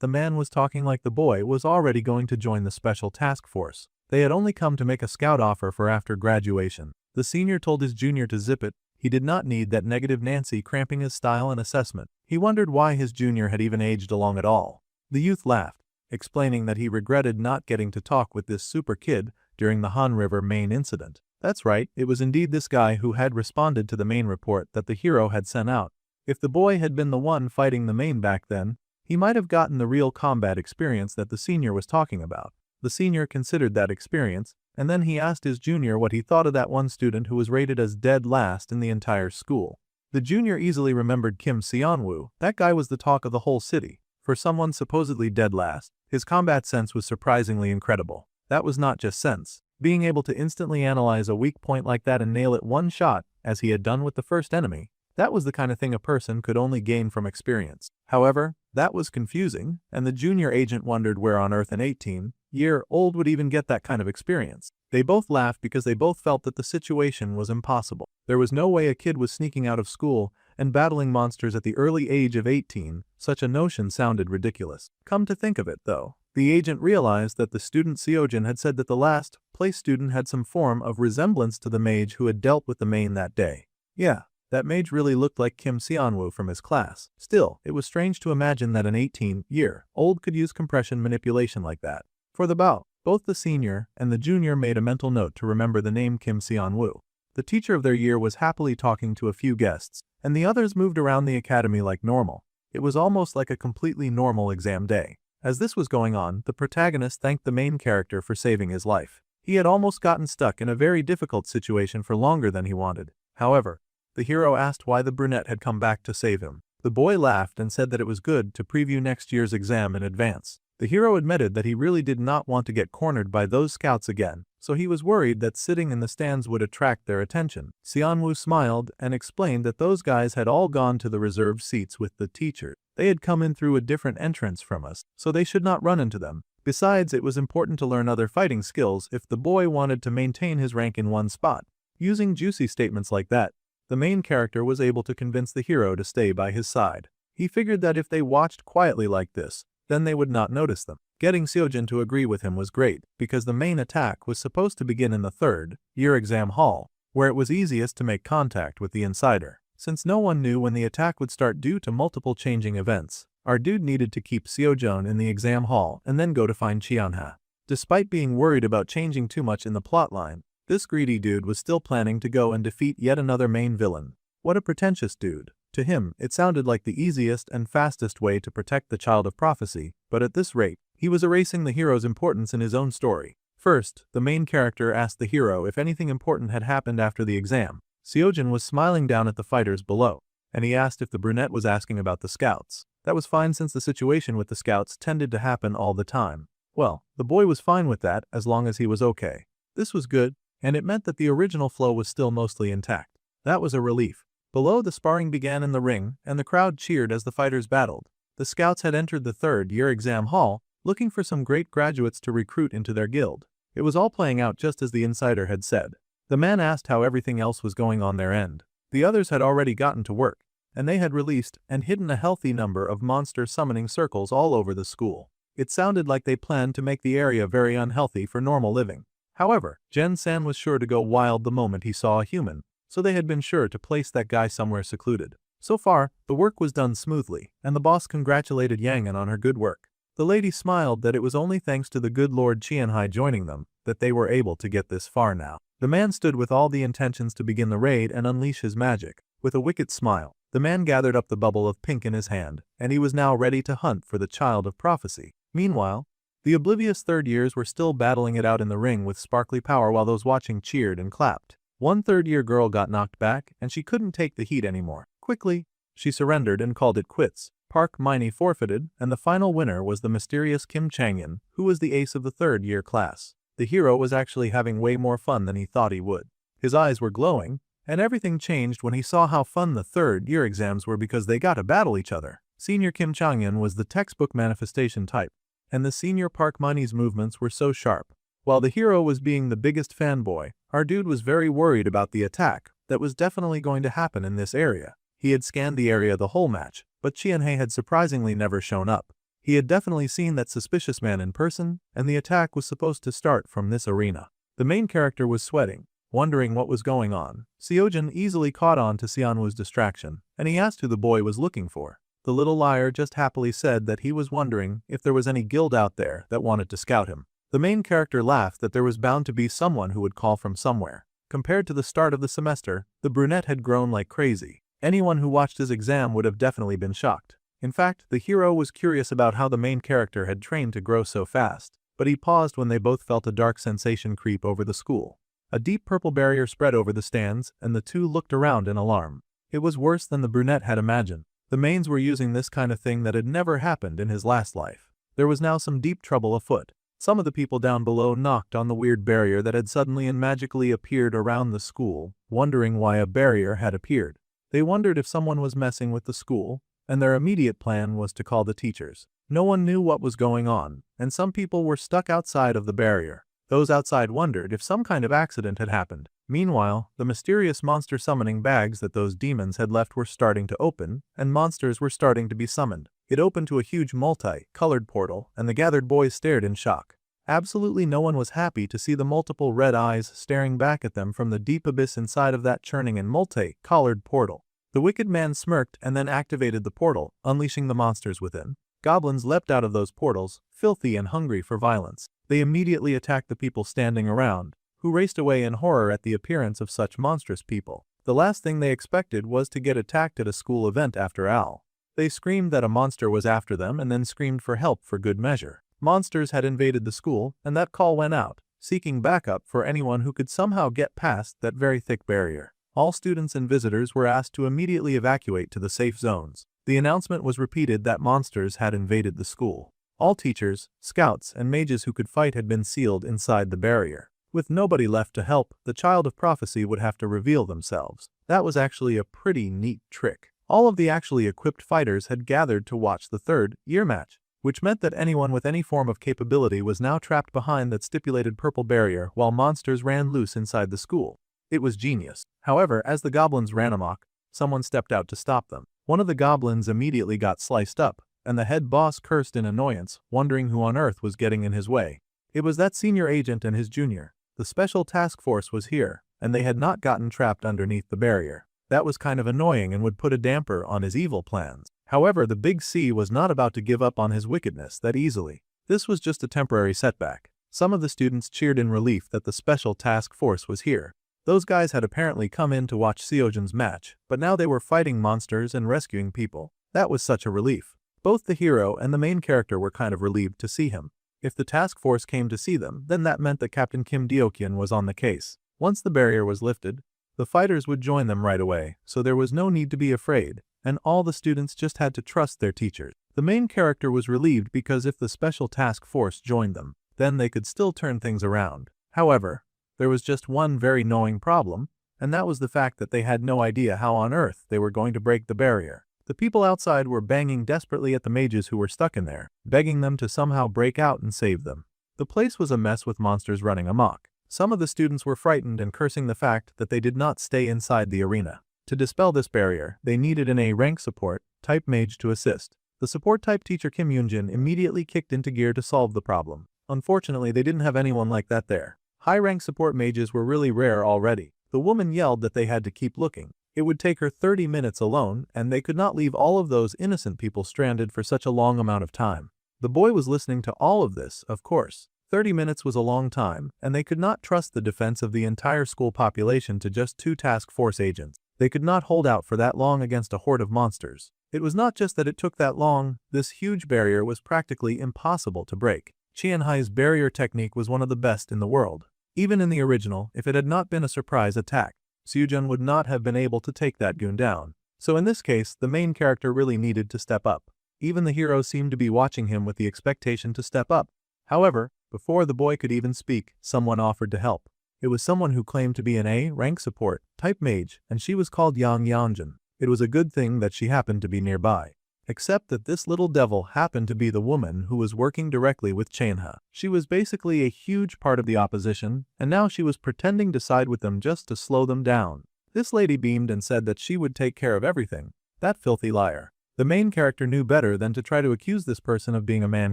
the man was talking like the boy was already going to join the Special Task Force. They had only come to make a scout offer for after graduation. The senior told his junior to zip it. He did not need that negative Nancy cramping his style and assessment. He wondered why his junior had even aged along at all. The youth laughed, explaining that he regretted not getting to talk with this super kid during the Han River main incident. That's right, it was indeed this guy who had responded to the main report that the hero had sent out. If the boy had been the one fighting the main back then, he might have gotten the real combat experience that the senior was talking about. The senior considered that experience, and then he asked his junior what he thought of that one student who was rated as dead last in the entire school. The junior easily remembered Kim Seonwoo. That guy was the talk of the whole city. For someone supposedly dead last, his combat sense was surprisingly incredible. That was not just sense. Being able to instantly analyze a weak point like that and nail it one shot, as he had done with the first enemy, that was the kind of thing a person could only gain from experience. However, that was confusing, and the junior agent wondered where on earth an 18-year-old would even get that kind of experience. They both laughed because they both felt that the situation was impossible. There was no way a kid was sneaking out of school and battling monsters at the early age of 18. Such a notion sounded ridiculous. Come to think of it, though, the agent realized that the student Seojin had said that the last place student had some form of resemblance to the mage who had dealt with the main that day. Yeah, that mage really looked like Kim Seonwoo from his class. Still, it was strange to imagine that an 18-year-old could use compression manipulation like that. For the bout, both the senior and the junior made a mental note to remember the name Kim Seonwoo. The teacher of their year was happily talking to a few guests, and the others moved around the academy like normal. It was almost like a completely normal exam day. As this was going on, the protagonist thanked the main character for saving his life. He had almost gotten stuck in a very difficult situation for longer than he wanted. However, the hero asked why the brunette had come back to save him. The boy laughed and said that it was good to preview next year's exam in advance. The hero admitted that he really did not want to get cornered by those scouts again, so he was worried that sitting in the stands would attract their attention. Seonwoo smiled and explained that those guys had all gone to the reserved seats with the teacher. They had come in through a different entrance from us, so they should not run into them. Besides, it was important to learn other fighting skills if the boy wanted to maintain his rank in one spot. Using juicy statements like that, the main character was able to convince the hero to stay by his side. He figured that if they watched quietly like this, then they would not notice them. Getting Seojin to agree with him was great, because the main attack was supposed to begin in the third-year exam hall, where it was easiest to make contact with the insider. Since no one knew when the attack would start due to multiple changing events, our dude needed to keep Seojin in the exam hall and then go to find Cheonha. Despite being worried about changing too much in the plotline, this greedy dude was still planning to go and defeat yet another main villain. What a pretentious dude. To him, it sounded like the easiest and fastest way to protect the child of prophecy, but at this rate, he was erasing the hero's importance in his own story. First, the main character asked the hero if anything important had happened after the exam. Seojin was smiling down at the fighters below, and he asked if the brunette was asking about the scouts. That was fine since the situation with the scouts tended to happen all the time. Well, the boy was fine with that as long as he was okay. This was good, and it meant that the original flow was still mostly intact. That was a relief. Below, the sparring began in the ring, and the crowd cheered as the fighters battled. The scouts had entered the third-year exam hall, looking for some great graduates to recruit into their guild. It was all playing out just as the insider had said. The man asked how everything else was going on their end. The others had already gotten to work, and they had released and hidden a healthy number of monster summoning circles all over the school. It sounded like they planned to make the area very unhealthy for normal living. However, Gen-san was sure to go wild the moment he saw a human, so they had been sure to place that guy somewhere secluded. So far, the work was done smoothly, and the boss congratulated Yangan on her good work. The lady smiled that it was only thanks to the good Lord Qianhai joining them that they were able to get this far now. The man stood with all the intentions to begin the raid and unleash his magic. With a wicked smile, the man gathered up the bubble of pink in his hand, and he was now ready to hunt for the child of prophecy. Meanwhile, the oblivious third years were still battling it out in the ring with sparkly power while those watching cheered and clapped. One third-year girl got knocked back, and she couldn't take the heat anymore. Quickly, she surrendered and called it quits. Park Miney forfeited, and the final winner was the mysterious Kim Changyan, who was the ace of the third-year class. The hero was actually having way more fun than he thought he would. His eyes were glowing, and everything changed when he saw how fun the third-year exams were because they got to battle each other. Senior Kim Changyan was the textbook manifestation type, and the senior Park Miney's movements were so sharp. While the hero was being the biggest fanboy, our dude was very worried about the attack that was definitely going to happen in this area. He had scanned the area the whole match, but Qianhei had surprisingly never shown up. He had definitely seen that suspicious man in person, and the attack was supposed to start from this arena. The main character was sweating, wondering what was going on. Seojin easily caught on to Sionwoo's distraction, and he asked who the boy was looking for. The little liar just happily said that he was wondering if there was any guild out there that wanted to scout him. The main character laughed that there was bound to be someone who would call from somewhere. Compared to the start of the semester, the brunette had grown like crazy. Anyone who watched his exam would have definitely been shocked. In fact, the hero was curious about how the main character had trained to grow so fast, but he paused when they both felt a dark sensation creep over the school. A deep purple barrier spread over the stands, and the two looked around in alarm. It was worse than the brunette had imagined. The mains were using this kind of thing that had never happened in his last life. There was now some deep trouble afoot. Some of the people down below knocked on the weird barrier that had suddenly and magically appeared around the school, wondering why a barrier had appeared. They wondered if someone was messing with the school, and their immediate plan was to call the teachers. No one knew what was going on, and some people were stuck outside of the barrier. Those outside wondered if some kind of accident had happened. Meanwhile, the mysterious monster summoning bags that those demons had left were starting to open, and monsters were starting to be summoned. It opened to a huge multi-colored portal, and the gathered boys stared in shock. Absolutely no one was happy to see the multiple red eyes staring back at them from the deep abyss inside of that churning and multi-colored portal. The wicked man smirked and then activated the portal, unleashing the monsters within. Goblins leapt out of those portals, filthy and hungry for violence. They immediately attacked the people standing around, who raced away in horror at the appearance of such monstrous people. The last thing they expected was to get attacked at a school event after all. They screamed that a monster was after them and then screamed for help for good measure. Monsters had invaded the school, and that call went out, seeking backup for anyone who could somehow get past that very thick barrier. All students and visitors were asked to immediately evacuate to the safe zones. The announcement was repeated that monsters had invaded the school. All teachers, scouts, and mages who could fight had been sealed inside the barrier. With nobody left to help, the child of prophecy would have to reveal themselves. That was actually a pretty neat trick. All of the actually equipped fighters had gathered to watch the third-year match, which meant that anyone with any form of capability was now trapped behind that stipulated purple barrier while monsters ran loose inside the school. It was genius. However, as the goblins ran amok, someone stepped out to stop them. One of the goblins immediately got sliced up, and the head boss cursed in annoyance, wondering who on earth was getting in his way. It was that senior agent and his junior. The special task force was here, and they had not gotten trapped underneath the barrier. That was kind of annoying and would put a damper on his evil plans. However, the Big C was not about to give up on his wickedness that easily. This was just a temporary setback. Some of the students cheered in relief that the special task force was here. Those guys had apparently come in to watch Seojin's match, but now they were fighting monsters and rescuing people. That was such a relief. Both the hero and the main character were kind of relieved to see him. If the task force came to see them, then that meant that Captain Kim Deokyeon was on the case. Once the barrier was lifted, the fighters would join them right away, so there was no need to be afraid, and all the students just had to trust their teachers. The main character was relieved because if the special task force joined them, then they could still turn things around. However, there was just one very knowing problem, and that was the fact that they had no idea how on earth they were going to break the barrier. The people outside were banging desperately at the mages who were stuck in there, begging them to somehow break out and save them. The place was a mess with monsters running amok. Some of the students were frightened and cursing the fact that they did not stay inside the arena. To dispel this barrier, they needed an A-rank support type mage to assist. The support type teacher Kim Yoonjin immediately kicked into gear to solve the problem. Unfortunately, they didn't have anyone like that there. High-rank support mages were really rare already. The woman yelled that they had to keep looking. It would take her 30 minutes alone, and they could not leave all of those innocent people stranded for such a long amount of time. The boy was listening to all of this, of course. 30 minutes was a long time, and they could not trust the defense of the entire school population to just 2 task force agents. They could not hold out for that long against a horde of monsters. It was not just that it took that long, this huge barrier was practically impossible to break. Qianhai's barrier technique was one of the best in the world. Even in the original, if it had not been a surprise attack, Sujun would not have been able to take that goon down. So in this case, the main character really needed to step up. Even the hero seemed to be watching him with the expectation to step up. However, before the boy could even speak, someone offered to help. It was someone who claimed to be an A-rank support type mage, and she was called Yang Yanjin. It was a good thing that she happened to be nearby. Except that this little devil happened to be the woman who was working directly with Qianhai. She was basically a huge part of the opposition, and now she was pretending to side with them just to slow them down. This lady beamed and said that she would take care of everything. That filthy liar. The main character knew better than to try to accuse this person of being a man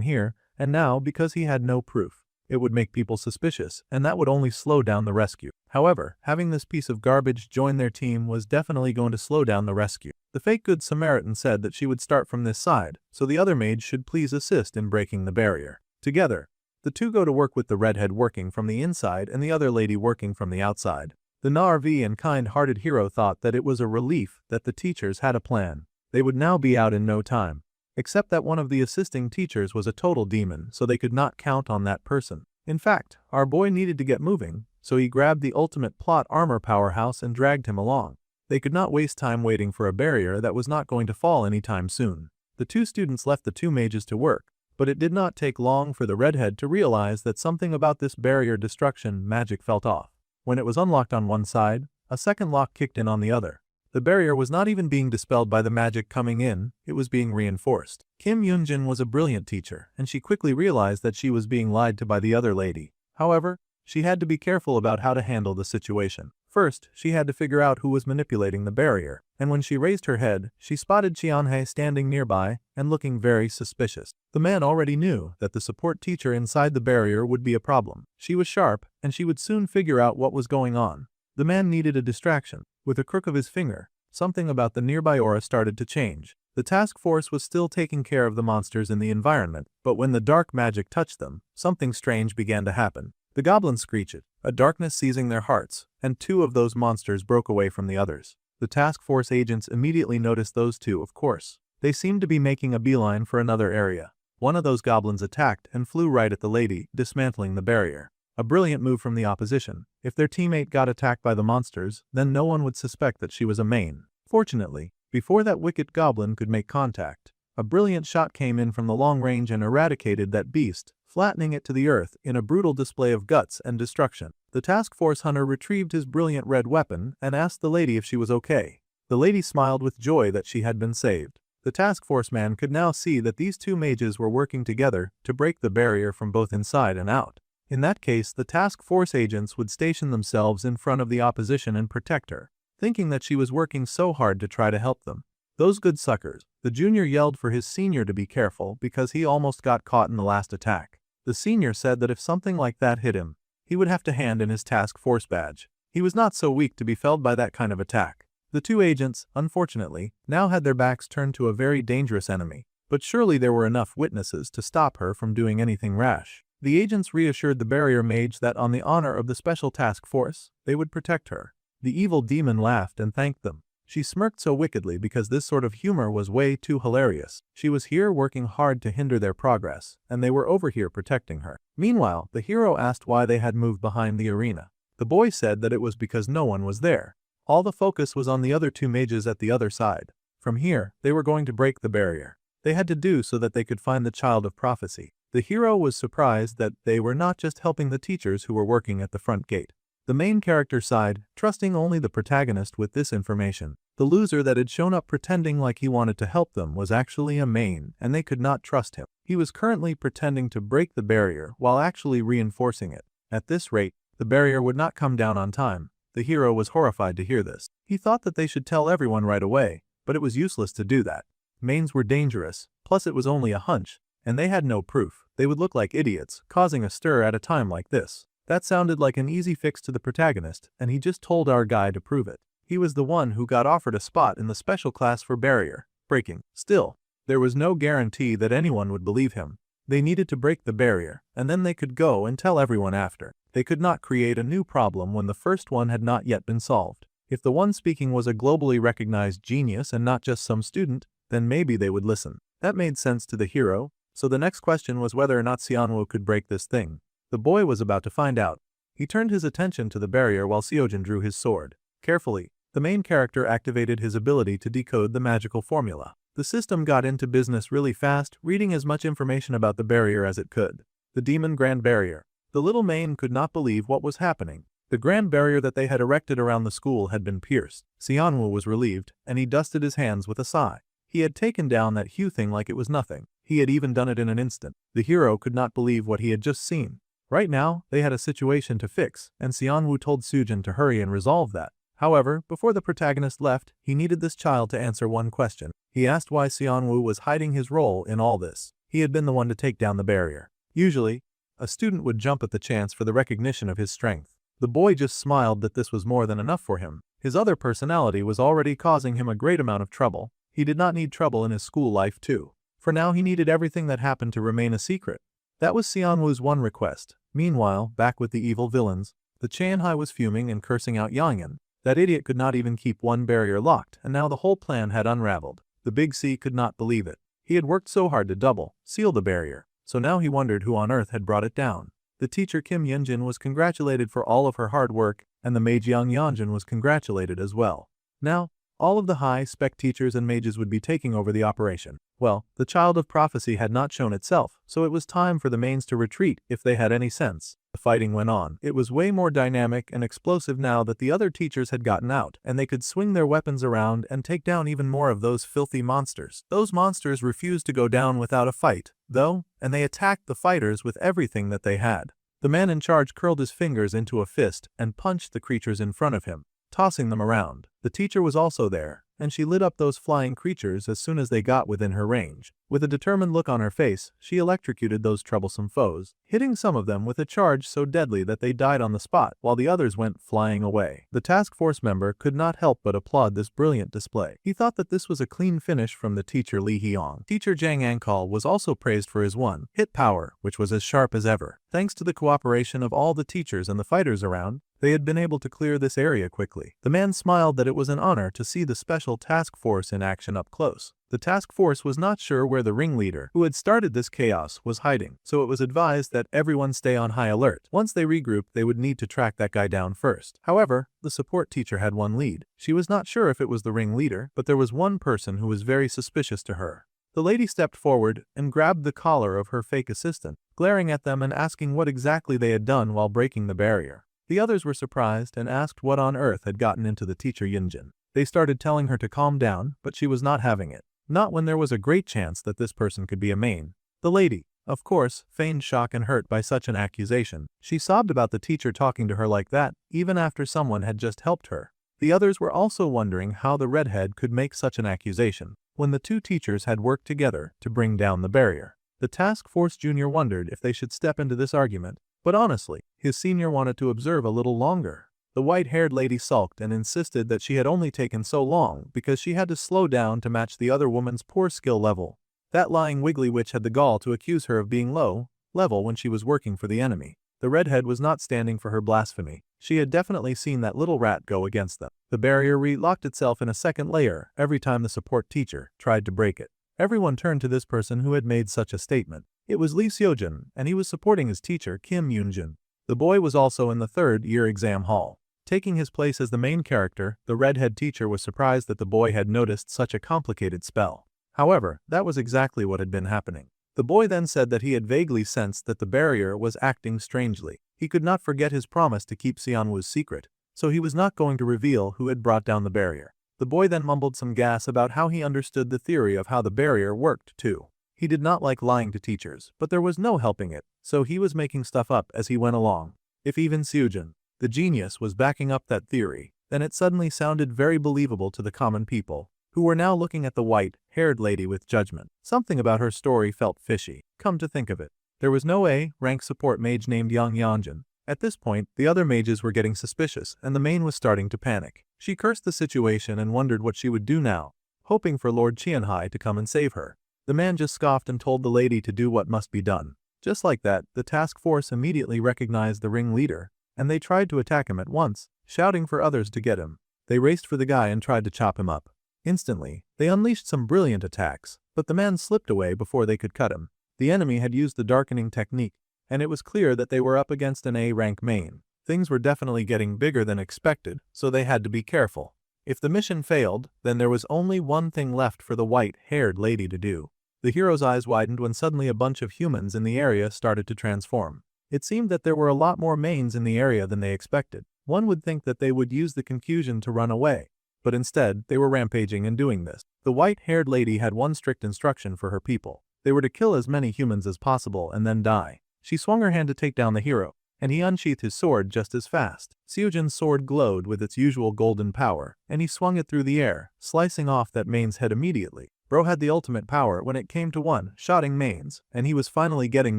here, and now, because he had no proof, it would make people suspicious, and that would only slow down the rescue. However, having this piece of garbage join their team was definitely going to slow down the rescue. The fake good Samaritan said that she would start from this side, so the other mage should please assist in breaking the barrier. Together, the two go to work with the redhead working from the inside and the other lady working from the outside. The Narvi and kind-hearted hero thought that it was a relief that the teachers had a plan. They would now be out in no time. Except that one of the assisting teachers was a total demon, so they could not count on that person. In fact, our boy needed to get moving, so he grabbed the ultimate plot armor powerhouse and dragged him along. They could not waste time waiting for a barrier that was not going to fall anytime soon. The two students left the two mages to work, but it did not take long for the redhead to realize that something about this barrier destruction magic felt off. When it was unlocked on one side, a second lock kicked in on the other. The barrier was not even being dispelled by the magic coming in, it was being reinforced. Kim Yoonjin was a brilliant teacher, and she quickly realized that she was being lied to by the other lady. However, she had to be careful about how to handle the situation. First, she had to figure out who was manipulating the barrier, and when she raised her head, she spotted Qianhai standing nearby and looking very suspicious. The man already knew that the support teacher inside the barrier would be a problem. She was sharp, and she would soon figure out what was going on. The man needed a distraction. With a crook of his finger, something about the nearby aura started to change. The task force was still taking care of the monsters in the environment, but when the dark magic touched them, something strange began to happen. The goblins screeched, a darkness seizing their hearts, and 2 of those monsters broke away from the others. The task force agents immediately noticed those 2, of course. They seemed to be making a beeline for another area. One of those goblins attacked and flew right at the lady, dismantling the barrier. A brilliant move from the opposition. If their teammate got attacked by the monsters, then no one would suspect that she was a main. Fortunately, before that wicked goblin could make contact, a brilliant shot came in from the long range and eradicated that beast, flattening it to the earth in a brutal display of guts and destruction. The task force hunter retrieved his brilliant red weapon and asked the lady if she was okay. The lady smiled with joy that she had been saved. The task force man could now see that these 2 mages were working together to break the barrier from both inside and out. In that case, the task force agents would station themselves in front of the opposition and protect her, thinking that she was working so hard to try to help them. Those good suckers. The junior yelled for his senior to be careful because he almost got caught in the last attack. The senior said that if something like that hit him, he would have to hand in his task force badge. He was not so weak to be felled by that kind of attack. The 2 agents, unfortunately, now had their backs turned to a very dangerous enemy, but surely there were enough witnesses to stop her from doing anything rash. The agents reassured the barrier mage that on the honor of the special task force, they would protect her. The evil demon laughed and thanked them. She smirked so wickedly because this sort of humor was way too hilarious. She was here working hard to hinder their progress, and they were over here protecting her. Meanwhile, the hero asked why they had moved behind the arena. The boy said that it was because no one was there. All the focus was on the other 2 mages at the other side. From here, they were going to break the barrier. They had to do so that they could find the child of prophecy. The hero was surprised that they were not just helping the teachers who were working at the front gate. The main character sighed, trusting only the protagonist with this information. The loser that had shown up pretending like he wanted to help them was actually a main, and they could not trust him. He was currently pretending to break the barrier while actually reinforcing it. At this rate, the barrier would not come down on time. The hero was horrified to hear this. He thought that they should tell everyone right away, but it was useless to do that. Mains were dangerous, plus it was only a hunch, and they had no proof. They would look like idiots, causing a stir at a time like this. That sounded like an easy fix to the protagonist, and he just told our guy to prove it. He was the one who got offered a spot in the special class for barrier breaking. Still, there was no guarantee that anyone would believe him. They needed to break the barrier, and then they could go and tell everyone after. They could not create a new problem when the first one had not yet been solved. If the one speaking was a globally recognized genius and not just some student, then maybe they would listen. That made sense to the hero, so the next question was whether or not Xianwu could break this thing. The boy was about to find out. He turned his attention to the barrier while Seojin drew his sword. Carefully, the main character activated his ability to decode the magical formula. The system got into business really fast, reading as much information about the barrier as it could. The Demon Grand Barrier. The little Maine could not believe what was happening. The grand barrier that they had erected around the school had been pierced. Xianwu was relieved, and he dusted his hands with a sigh. He had taken down that huge thing like it was nothing. He had even done it in an instant. The hero could not believe what he had just seen. Right now, they had a situation to fix, and Xianwu told Sujin to hurry and resolve that. However, before the protagonist left, he needed this child to answer one question. He asked why Xianwu was hiding his role in all this. He had been the one to take down the barrier. Usually, a student would jump at the chance for the recognition of his strength. The boy just smiled that this was more than enough for him. His other personality was already causing him a great amount of trouble. He did not need trouble in his school life too. For now he needed everything that happened to remain a secret. That was Xianwu's one request. Meanwhile, back with the evil villains, the Chanhai was fuming and cursing out Yangyan. That idiot could not even keep one barrier locked, and now the whole plan had unraveled. The Big C could not believe it. He had worked so hard to seal the barrier, so now he wondered who on earth had brought it down. The teacher Kim Yunjin was congratulated for all of her hard work, and the mage Yang Yanjin was congratulated as well. Now, all of the high-spec teachers and mages would be taking over the operation. Well, the child of prophecy had not shown itself, so it was time for the mains to retreat if they had any sense. The fighting went on. It was way more dynamic and explosive now that the other teachers had gotten out, and they could swing their weapons around and take down even more of those filthy monsters. Those monsters refused to go down without a fight, though, and they attacked the fighters with everything that they had. The man in charge curled his fingers into a fist and punched the creatures in front of him, tossing them around. The teacher was also there, and she lit up those flying creatures as soon as they got within her range. With a determined look on her face, she electrocuted those troublesome foes, hitting some of them with a charge so deadly that they died on the spot, while the others went flying away. The task force member could not help but applaud this brilliant display. He thought that this was a clean finish from the teacher Li Hyong. Teacher Zhang Ankal was also praised for his one-hit power, which was as sharp as ever. Thanks to the cooperation of all the teachers and the fighters around, they had been able to clear this area quickly. The man smiled that it was an honor to see the special task force in action up close. The task force was not sure where the ringleader, who had started this chaos, was hiding, so it was advised that everyone stay on high alert. Once they regrouped, they would need to track that guy down first. However, the support teacher had one lead. She was not sure if it was the ringleader, but there was one person who was very suspicious to her. The lady stepped forward and grabbed the collar of her fake assistant, glaring at them and asking what exactly they had done while breaking the barrier. The others were surprised and asked what on earth had gotten into the teacher Yunjin. They started telling her to calm down, but she was not having it. Not when there was a great chance that this person could be a main. The lady, of course, feigned shock and hurt by such an accusation. She sobbed about the teacher talking to her like that, even after someone had just helped her. The others were also wondering how the redhead could make such an accusation, when the two teachers had worked together to bring down the barrier. The task force junior wondered if they should step into this argument, but honestly, his senior wanted to observe a little longer. The white-haired lady sulked and insisted that she had only taken so long because she had to slow down to match the other woman's poor skill level. That lying wiggly witch had the gall to accuse her of being low level when she was working for the enemy. The redhead was not standing for her blasphemy. She had definitely seen that little rat go against them. The barrier re-locked itself in a second layer every time the support teacher tried to break it. Everyone turned to this person who had made such a statement. It was Lee Seojin, and he was supporting his teacher Kim Yoonjin. The boy was also in the third-year exam hall. Taking his place as the main character, the redhead teacher was surprised that the boy had noticed such a complicated spell. However, that was exactly what had been happening. The boy then said that he had vaguely sensed that the barrier was acting strangely. He could not forget his promise to keep Xianwu's secret, so he was not going to reveal who had brought down the barrier. The boy then mumbled some gas about how he understood the theory of how the barrier worked too. He did not like lying to teachers, but there was no helping it, so he was making stuff up as he went along. If even Seojin, the genius, was backing up that theory, then it suddenly sounded very believable to the common people, who were now looking at the white-haired lady with judgment. Something about her story felt fishy. Come to think of it, there was no A-rank support mage named Yang Yanjin. At this point, the other mages were getting suspicious and the main was starting to panic. She cursed the situation and wondered what she would do now, hoping for Lord Qianhai to come and save her. The man just scoffed and told the lady to do what must be done. Just like that, the task force immediately recognized the ringleader, and they tried to attack him at once, shouting for others to get him. They raced for the guy and tried to chop him up. Instantly, they unleashed some brilliant attacks, but the man slipped away before they could cut him. The enemy had used the darkening technique, and it was clear that they were up against an A-rank main. Things were definitely getting bigger than expected, so they had to be careful. If the mission failed, then there was only one thing left for the white-haired lady to do. The hero's eyes widened when suddenly a bunch of humans in the area started to transform. It seemed that there were a lot more mains in the area than they expected. One would think that they would use the confusion to run away, but instead, they were rampaging and doing this. The white-haired lady had one strict instruction for her people. They were to kill as many humans as possible and then die. She swung her hand to take down the hero, and he unsheathed his sword just as fast. Seojin's sword glowed with its usual golden power, and he swung it through the air, slicing off that main's head immediately. Bro had the ultimate power when it came to one-shotting mains, and he was finally getting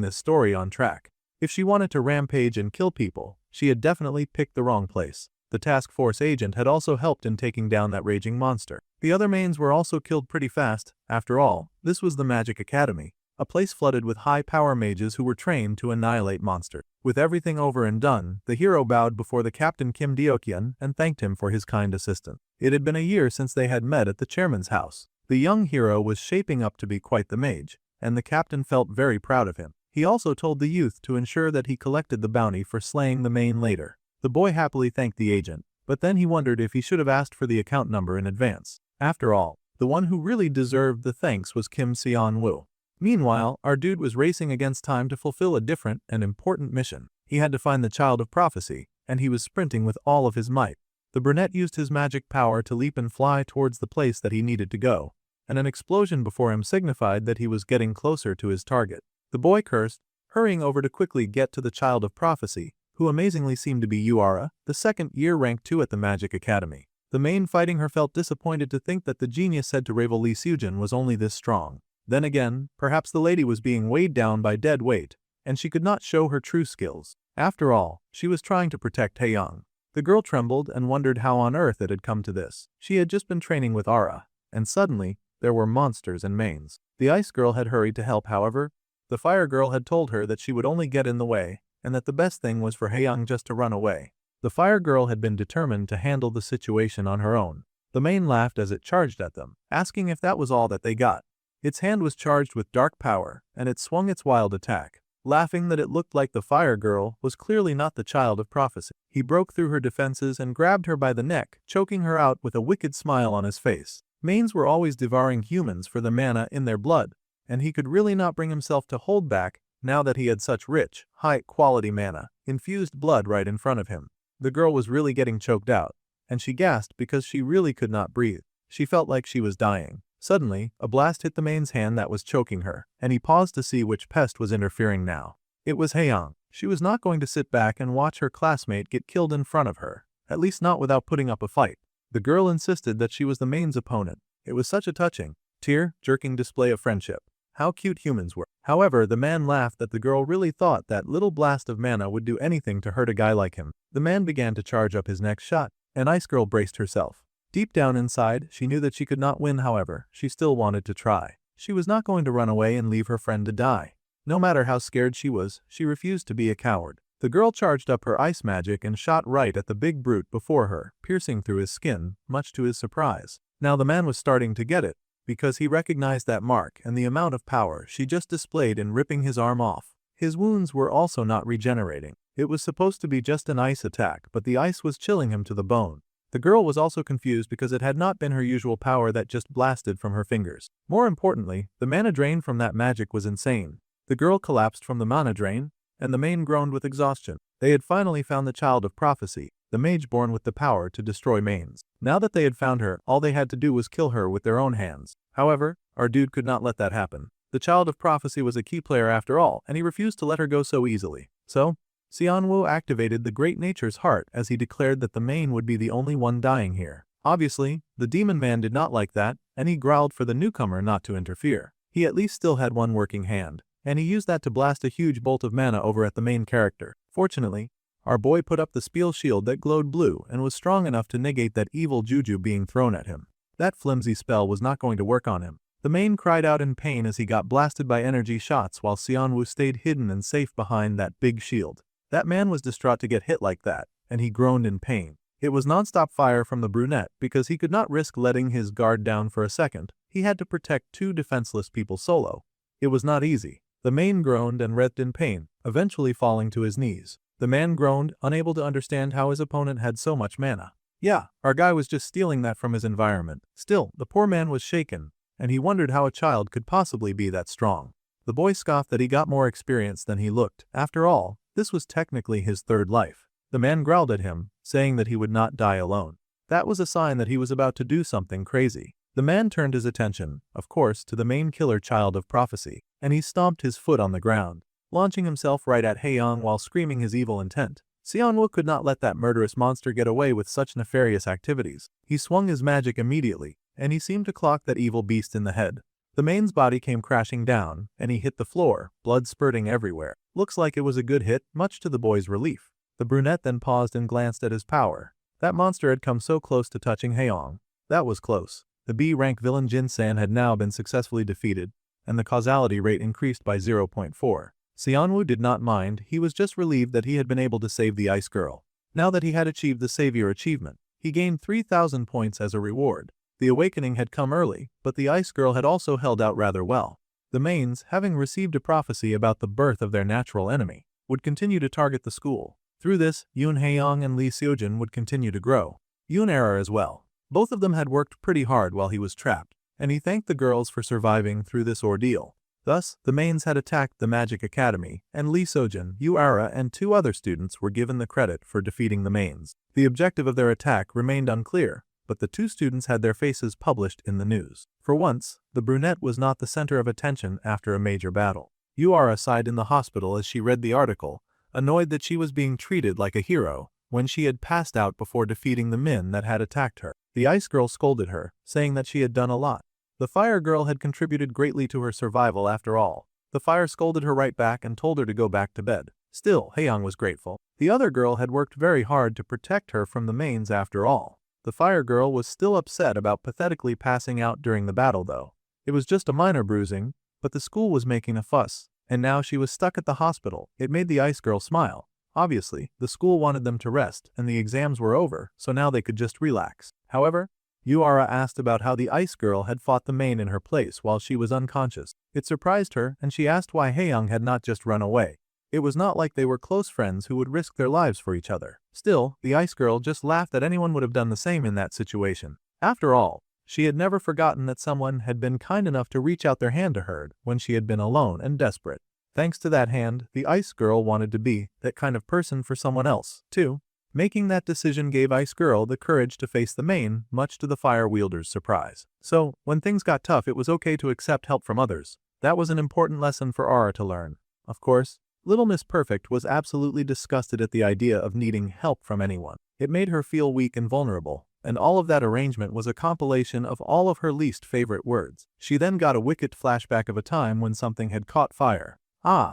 this story on track. If she wanted to rampage and kill people, she had definitely picked the wrong place. The task force agent had also helped in taking down that raging monster. The other mains were also killed pretty fast. After all, this was the Magic Academy, a place flooded with high-power mages who were trained to annihilate monsters. With everything over and done, the hero bowed before the captain Kim Deokyeon and thanked him for his kind assistance. It had been a year since they had met at the chairman's house. The young hero was shaping up to be quite the mage, and the captain felt very proud of him. He also told the youth to ensure that he collected the bounty for slaying the main later. The boy happily thanked the agent, but then he wondered if he should have asked for the account number in advance. After all, the one who really deserved the thanks was Kim Seon-woo. Meanwhile, our dude was racing against time to fulfill a different and important mission. He had to find the Child of Prophecy, and he was sprinting with all of his might. The brunette used his magic power to leap and fly towards the place that he needed to go, and an explosion before him signified that he was getting closer to his target. The boy cursed, hurrying over to quickly get to the Child of Prophecy, who amazingly seemed to be Yuara, the second-year rank 2 at the Magic Academy. The main fighting her felt disappointed to think that the genius said to rival Lee Seojin was only this strong. Then again, perhaps the lady was being weighed down by dead weight, and she could not show her true skills. After all, she was trying to protect Taeyong. The girl trembled and wondered how on earth it had come to this. She had just been training with Ara, and suddenly, there were monsters and mains. The ice girl had hurried to help, however. The fire girl had told her that she would only get in the way, and that the best thing was for Haeyang just to run away. The fire girl had been determined to handle the situation on her own. The main laughed as it charged at them, asking if that was all that they got. Its hand was charged with dark power, and it swung its wild attack. Laughing that it looked like the fire girl was clearly not the Child of Prophecy. He broke through her defenses and grabbed her by the neck, choking her out with a wicked smile on his face. Mains were always devouring humans for the mana in their blood, and he could really not bring himself to hold back now that he had such rich, high-quality mana, infused blood right in front of him. The girl was really getting choked out, and she gasped because she really could not breathe. She felt like she was dying. Suddenly, a blast hit the main's hand that was choking her, and he paused to see which pest was interfering now. It was Haeyang. She was not going to sit back and watch her classmate get killed in front of her, at least not without putting up a fight. The girl insisted that she was the main's opponent. It was such a touching, tear-jerking display of friendship. How cute humans were. However, the man laughed that the girl really thought that little blast of mana would do anything to hurt a guy like him. The man began to charge up his next shot, and Ice Girl braced herself. Deep down inside, she knew that she could not win. However, she still wanted to try. She was not going to run away and leave her friend to die. No matter how scared she was, she refused to be a coward. The girl charged up her ice magic and shot right at the big brute before her, piercing through his skin, much to his surprise. Now the man was starting to get it, because he recognized that mark and the amount of power she just displayed in ripping his arm off. His wounds were also not regenerating. It was supposed to be just an ice attack, but the ice was chilling him to the bone. The girl was also confused because it had not been her usual power that just blasted from her fingers. More importantly, the mana drain from that magic was insane. The girl collapsed from the mana drain, and the main groaned with exhaustion. They had finally found the Child of Prophecy, the mage born with the power to destroy mains. Now that they had found her, all they had to do was kill her with their own hands. However, our dude could not let that happen. The Child of Prophecy was a key player after all, and he refused to let her go so easily. So, Seonwoo activated the Great Nature's Heart as he declared that the main would be the only one dying here. Obviously, the demon man did not like that, and he growled for the newcomer not to interfere. He at least still had one working hand, and he used that to blast a huge bolt of mana over at the main character. Fortunately, Our boy put up the spiel shield that glowed blue and was strong enough to negate that evil juju being thrown at him. That flimsy spell was not going to work on him. The main cried out in pain as he got blasted by energy shots while Xianwu stayed hidden and safe behind that big shield. That man was distraught to get hit like that, and he groaned in pain. It was non-stop fire from the brunette because he could not risk letting his guard down for a second. He had to protect two defenseless people solo. It was not easy. The main groaned and writhed in pain, eventually falling to his knees. The man groaned, unable to understand how his opponent had so much mana. Yeah, our guy was just stealing that from his environment. Still, the poor man was shaken, and he wondered how a child could possibly be that strong. The boy scoffed that he got more experience than he looked. After all, this was technically his third life. The man growled at him, saying that he would not die alone. That was a sign that he was about to do something crazy. The man turned his attention, of course, to the main killer child of prophecy, and he stomped his foot on the ground, launching himself right at Haeyang while screaming his evil intent. Xianwu could not let that murderous monster get away with such nefarious activities. He swung his magic immediately, and he seemed to clock that evil beast in the head. The man's body came crashing down, and he hit the floor, blood spurting everywhere. Looks like it was a good hit, much to the boy's relief. The brunette then paused and glanced at his power. That monster had come so close to touching Haeyang. That was close. The B-rank villain Jin-san had now been successfully defeated, and the causality rate increased by 0.4. Xianwu did not mind, he was just relieved that he had been able to save the ice girl. Now that he had achieved the savior achievement, he gained 3,000 points as a reward. The awakening had come early, but the ice girl had also held out rather well. The mains, having received a prophecy about the birth of their natural enemy, would continue to target the school. Through this, Yoon Haeyang and Lee Seojin would continue to grow. Yoon Era as well. Both of them had worked pretty hard while he was trapped, and he thanked the girls for surviving through this ordeal. Thus, the mains had attacked the Magic Academy, and Lee Seojin, Yuara, and two other students were given the credit for defeating the mains. The objective of their attack remained unclear, but the two students had their faces published in the news. For once, the brunette was not the center of attention after a major battle. Yuara sighed in the hospital as she read the article, annoyed that she was being treated like a hero when she had passed out before defeating the men that had attacked her. The ice girl scolded her, saying that she had done a lot. The fire girl had contributed greatly to her survival after all. The fire scolded her right back and told her to go back to bed. Still, Haeyang was grateful. The other girl had worked very hard to protect her from the mains after all. The fire girl was still upset about pathetically passing out during the battle though. It was just a minor bruising, but the school was making a fuss, and now she was stuck at the hospital. It made the ice girl smile. Obviously, the school wanted them to rest, and the exams were over, so now they could just relax. However, Yuara asked about how the ice girl had fought the main in her place while she was unconscious. It surprised her, and she asked why Haeyang had not just run away. It was not like they were close friends who would risk their lives for each other. Still, the ice girl just laughed that anyone would have done the same in that situation. After all, she had never forgotten that someone had been kind enough to reach out their hand to her when she had been alone and desperate. Thanks to that hand, the ice girl wanted to be that kind of person for someone else, too. Making that decision gave Ice Girl the courage to face the main, much to the fire wielder's surprise. So, when things got tough, it was okay to accept help from others. That was an important lesson for Aura to learn. Of course, Little Miss Perfect was absolutely disgusted at the idea of needing help from anyone. It made her feel weak and vulnerable, and all of that arrangement was a compilation of all of her least favorite words. She then got a wicked flashback of a time when something had caught fire.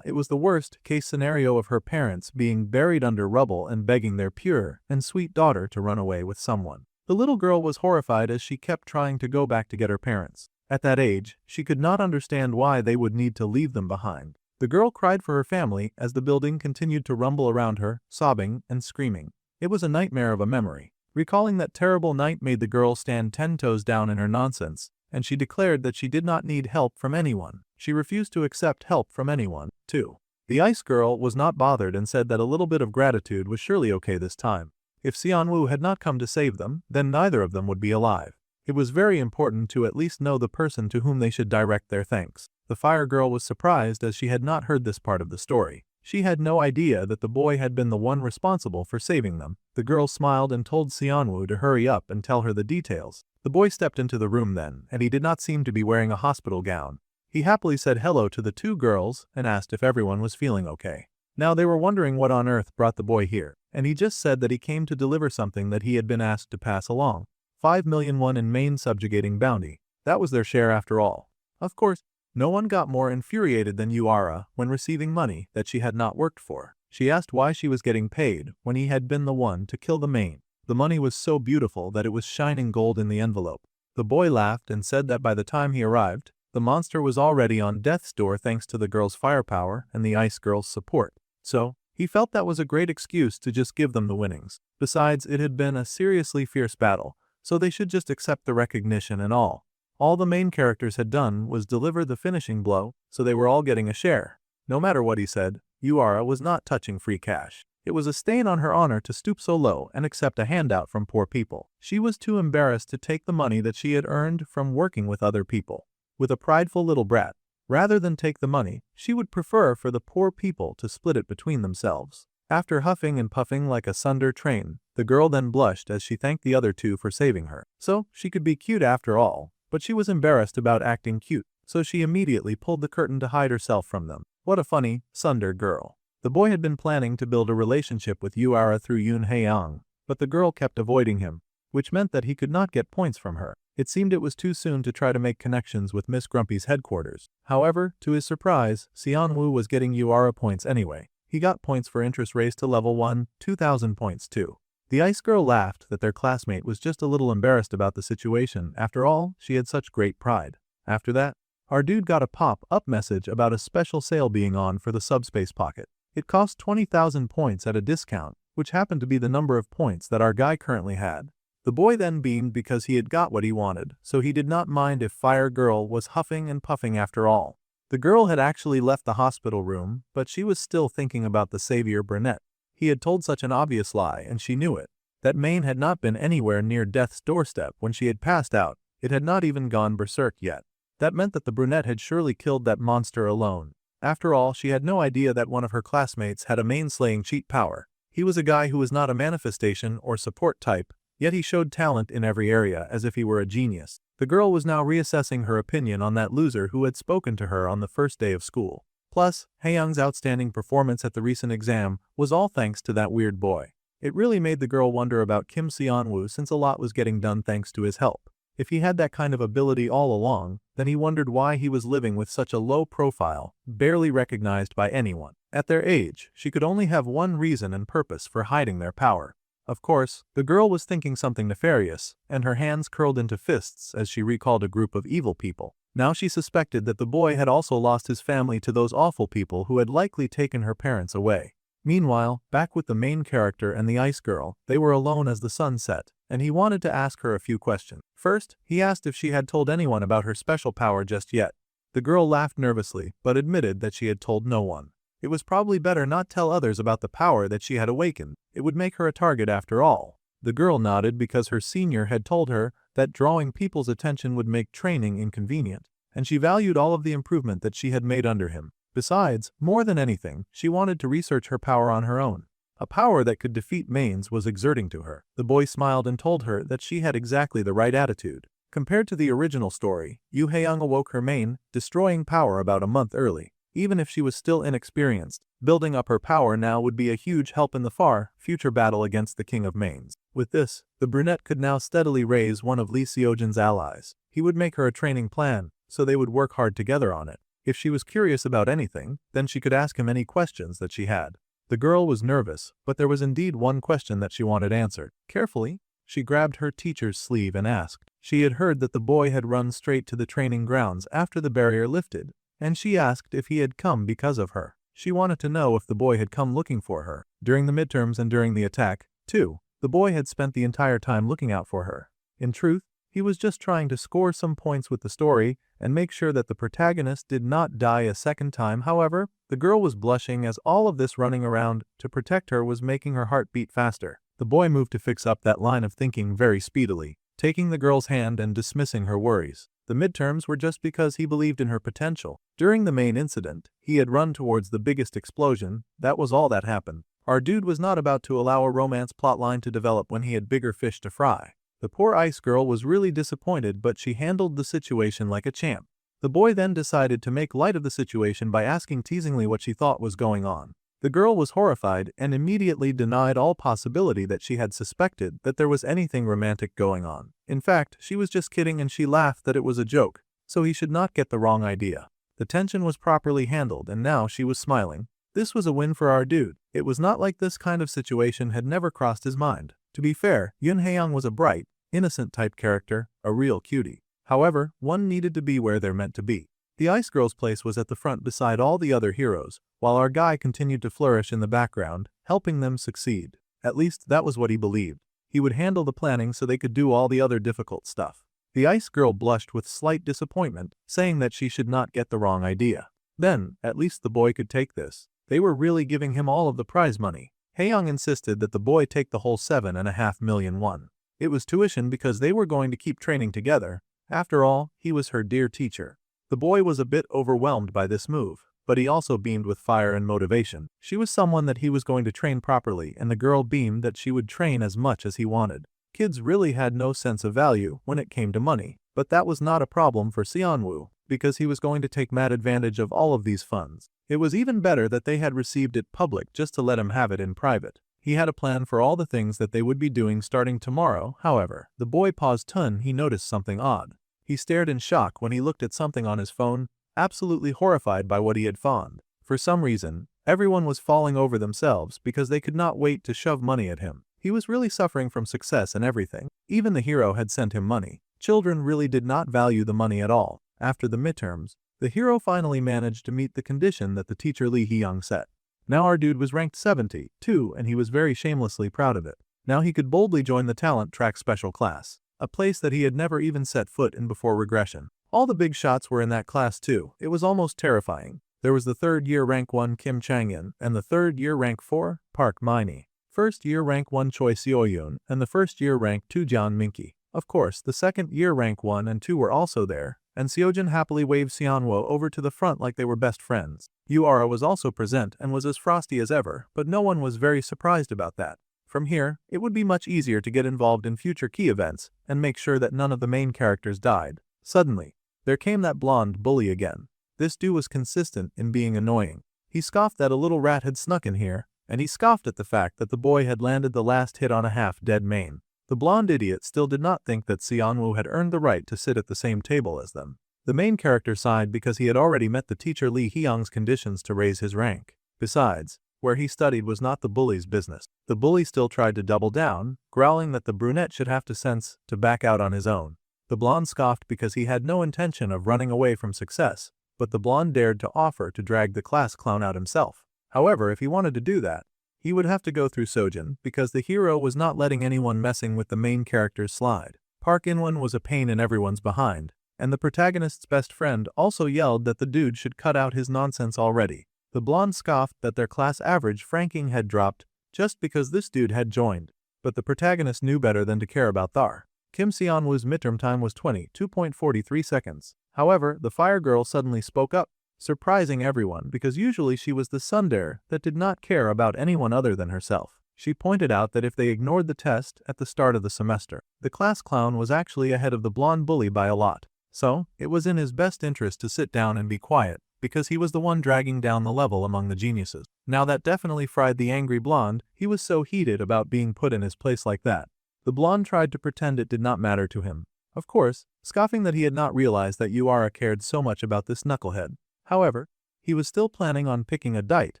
It was the worst-case scenario of her parents being buried under rubble and begging their pure and sweet daughter to run away with someone. The little girl was horrified as she kept trying to go back to get her parents. At that age, she could not understand why they would need to leave them behind. The girl cried for her family as the building continued to rumble around her, sobbing and screaming. It was a nightmare of a memory. Recalling that terrible night made the girl stand 10 toes down in her nonsense, and she declared that she did not need help from anyone. She refused to accept help from anyone, too. The ice girl was not bothered and said that a little bit of gratitude was surely okay this time. If Xianwu had not come to save them, then neither of them would be alive. It was very important to at least know the person to whom they should direct their thanks. The fire girl was surprised as she had not heard this part of the story. She had no idea that the boy had been the one responsible for saving them. The girl smiled and told Xianwu to hurry up and tell her the details. The boy stepped into the room then, and he did not seem to be wearing a hospital gown. He happily said hello to the two girls and asked if everyone was feeling okay. Now they were wondering what on earth brought the boy here, and he just said that he came to deliver something that he had been asked to pass along. 5 million won in main subjugating bounty. That was their share after all. Of course, no one got more infuriated than Yuara when receiving money that she had not worked for. She asked why she was getting paid when he had been the one to kill the main. The money was so beautiful that it was shining gold in the envelope. The boy laughed and said that by the time he arrived, the monster was already on death's door thanks to the girl's firepower and the ice girl's support. So, he felt that was a great excuse to just give them the winnings. Besides, it had been a seriously fierce battle, so they should just accept the recognition and all. All the main characters had done was deliver the finishing blow, so they were all getting a share. No matter what he said, Yura was not touching free cash. It was a stain on her honor to stoop so low and accept a handout from poor people. She was too embarrassed to take the money that she had earned from working with other people. With a prideful little brat, rather than take the money, she would prefer for the poor people to split it between themselves. After huffing and puffing like a Sunder train, the girl then blushed as she thanked the other two for saving her. So, she could be cute after all, but she was embarrassed about acting cute, so she immediately pulled the curtain to hide herself from them. What a funny, Sunder girl. The boy had been planning to build a relationship with Yura through Yoon Hae-young, but the girl kept avoiding him, which meant that he could not get points from her. It seemed it was too soon to try to make connections with Miss Grumpy's headquarters. However, to his surprise, Seonwoo was getting Yura points anyway. He got points for interest raised to level 1, 2,000 points too. The ice girl laughed that their classmate was just a little embarrassed about the situation. After all, she had such great pride. After that, our dude got a pop-up message about a special sale being on for the subspace pocket. It cost 20,000 points at a discount, which happened to be the number of points that our guy currently had. The boy then beamed because he had got what he wanted, so he did not mind if Fire Girl was huffing and puffing after all. The girl had actually left the hospital room, but she was still thinking about the savior brunette. He had told such an obvious lie, and she knew it. That Maine had not been anywhere near death's doorstep when she had passed out. It had not even gone berserk yet. That meant that the brunette had surely killed that monster alone. After all, she had no idea that one of her classmates had a main-slaying cheat power. He was a guy who was not a manifestation or support type, yet he showed talent in every area as if he were a genius. The girl was now reassessing her opinion on that loser who had spoken to her on the first day of school. Plus, Hae-young's outstanding performance at the recent exam was all thanks to that weird boy. It really made the girl wonder about Kim Seonwoo since a lot was getting done thanks to his help. If he had that kind of ability all along, then he wondered why he was living with such a low profile, barely recognized by anyone. At their age, she could only have one reason and purpose for hiding their power. Of course, the girl was thinking something nefarious, and her hands curled into fists as she recalled a group of evil people. Now she suspected that the boy had also lost his family to those awful people who had likely taken her parents away. Meanwhile, back with the main character and the ice girl, they were alone as the sun set, and he wanted to ask her a few questions. First, he asked if she had told anyone about her special power just yet. The girl laughed nervously, but admitted that she had told no one. It was probably better not tell others about the power that she had awakened. It would make her a target after all. The girl nodded because her senior had told her that drawing people's attention would make training inconvenient, and she valued all of the improvement that she had made under him. Besides, more than anything, she wanted to research her power on her own. A power that could defeat Maine's was exerting to her. The boy smiled and told her that she had exactly the right attitude. Compared to the original story, Yoo Hae-young awoke her Maine, destroying power about a month early. Even if she was still inexperienced, building up her power now would be a huge help in the far future battle against the King of Mains. With this, the brunette could now steadily raise one of Lee Seojin's allies. He would make her a training plan, so they would work hard together on it. If she was curious about anything, then she could ask him any questions that she had. The girl was nervous, but there was indeed one question that she wanted answered. Carefully, she grabbed her teacher's sleeve and asked. She had heard that the boy had run straight to the training grounds after the barrier lifted, and she asked if he had come because of her. She wanted to know if the boy had come looking for her. During the midterms and during the attack, too, the boy had spent the entire time looking out for her. In truth, he was just trying to score some points with the story and make sure that the protagonist did not die a second time. However, the girl was blushing as all of this running around to protect her was making her heart beat faster. The boy moved to fix up that line of thinking very speedily, taking the girl's hand and dismissing her worries. The midterms were just because he believed in her potential. During the main incident, he had run towards the biggest explosion. That was all that happened. Our dude was not about to allow a romance plotline to develop when he had bigger fish to fry. The poor ice girl was really disappointed, but she handled the situation like a champ. The boy then decided to make light of the situation by asking teasingly what she thought was going on. The girl was horrified and immediately denied all possibility that she had suspected that there was anything romantic going on. In fact, she was just kidding and she laughed that it was a joke, so he should not get the wrong idea. The tension was properly handled and now she was smiling. This was a win for our dude. It was not like this kind of situation had never crossed his mind. To be fair, Yun Haeyang was a bright, innocent type character, a real cutie. However, one needed to be where they're meant to be. The Ice Girl's place was at the front beside all the other heroes, while our guy continued to flourish in the background, helping them succeed. At least that was what he believed. He would handle the planning so they could do all the other difficult stuff. The Ice Girl blushed with slight disappointment, saying that she should not get the wrong idea. Then, at least the boy could take this. They were really giving him all of the prize money. Haeyang insisted that the boy take the whole 7.5 million won. It was tuition because they were going to keep training together. After all, he was her dear teacher. The boy was a bit overwhelmed by this move, but he also beamed with fire and motivation. She was someone that he was going to train properly, and the girl beamed that she would train as much as he wanted. Kids really had no sense of value when it came to money, but that was not a problem for Xianwu, because he was going to take mad advantage of all of these funds. It was even better that they had received it public just to let him have it in private. He had a plan for all the things that they would be doing starting tomorrow. However, the boy paused. He noticed something odd. He stared in shock when he looked at something on his phone, absolutely horrified by what he had found. For some reason, everyone was falling over themselves because they could not wait to shove money at him. He was really suffering from success and everything. Even the hero had sent him money. Children really did not value the money at all. After the midterms, the hero finally managed to meet the condition that the teacher Lee Hee-young set. Now our dude was ranked 72, and he was very shamelessly proud of it. Now he could boldly join the talent track special class, a place that he had never even set foot in before regression. All the big shots were in that class too. It was almost terrifying. There was the third-year rank 1 Kim Chang-in, and the third-year rank 4 Park Min-hee, first-year rank 1 Choi Seo-yoon, and the first-year rank 2 Jeon Min-ki. Of course, the second-year rank 1 and 2 were also there, and Seojin happily waved Xianwo over to the front like they were best friends. Yuara was also present and was as frosty as ever, but no one was very surprised about that. From here, it would be much easier to get involved in future key events and make sure that none of the main characters died. Suddenly, there came that blonde bully again. This dude was consistent in being annoying. He scoffed that a little rat had snuck in here, and he scoffed at the fact that the boy had landed the last hit on a half-dead main. The blonde idiot still did not think that Xianwu had earned the right to sit at the same table as them. The main character sighed because he had already met the teacher Lee Hee-young's conditions to raise his rank. Besides, where he studied was not the bully's business. The bully still tried to double down, growling that the brunette should have to sense to back out on his own. The blonde scoffed because he had no intention of running away from success, but the blonde dared to offer to drag the class clown out himself. However, if he wanted to do that, he would have to go through Sojin because the hero was not letting anyone messing with the main character's slide. Park In-won was a pain in everyone's behind, and the protagonist's best friend also yelled that the dude should cut out his nonsense already. The blonde scoffed that their class average ranking had dropped just because this dude had joined, but the protagonist knew better than to care about Thar. Kim Seonwoo's midterm time was 22.43 seconds. However, the fire girl suddenly spoke up, surprising everyone because usually she was the tsundere that did not care about anyone other than herself. She pointed out that if they ignored the test at the start of the semester, the class clown was actually ahead of the blonde bully by a lot. So, it was in his best interest to sit down and be quiet, because he was the one dragging down the level among the geniuses. Now that definitely fried the angry blonde. He was so heated about being put in his place like that. The blonde tried to pretend it did not matter to him, of course, scoffing that he had not realized that Yuara cared so much about this knucklehead. However, he was still planning on picking a dite,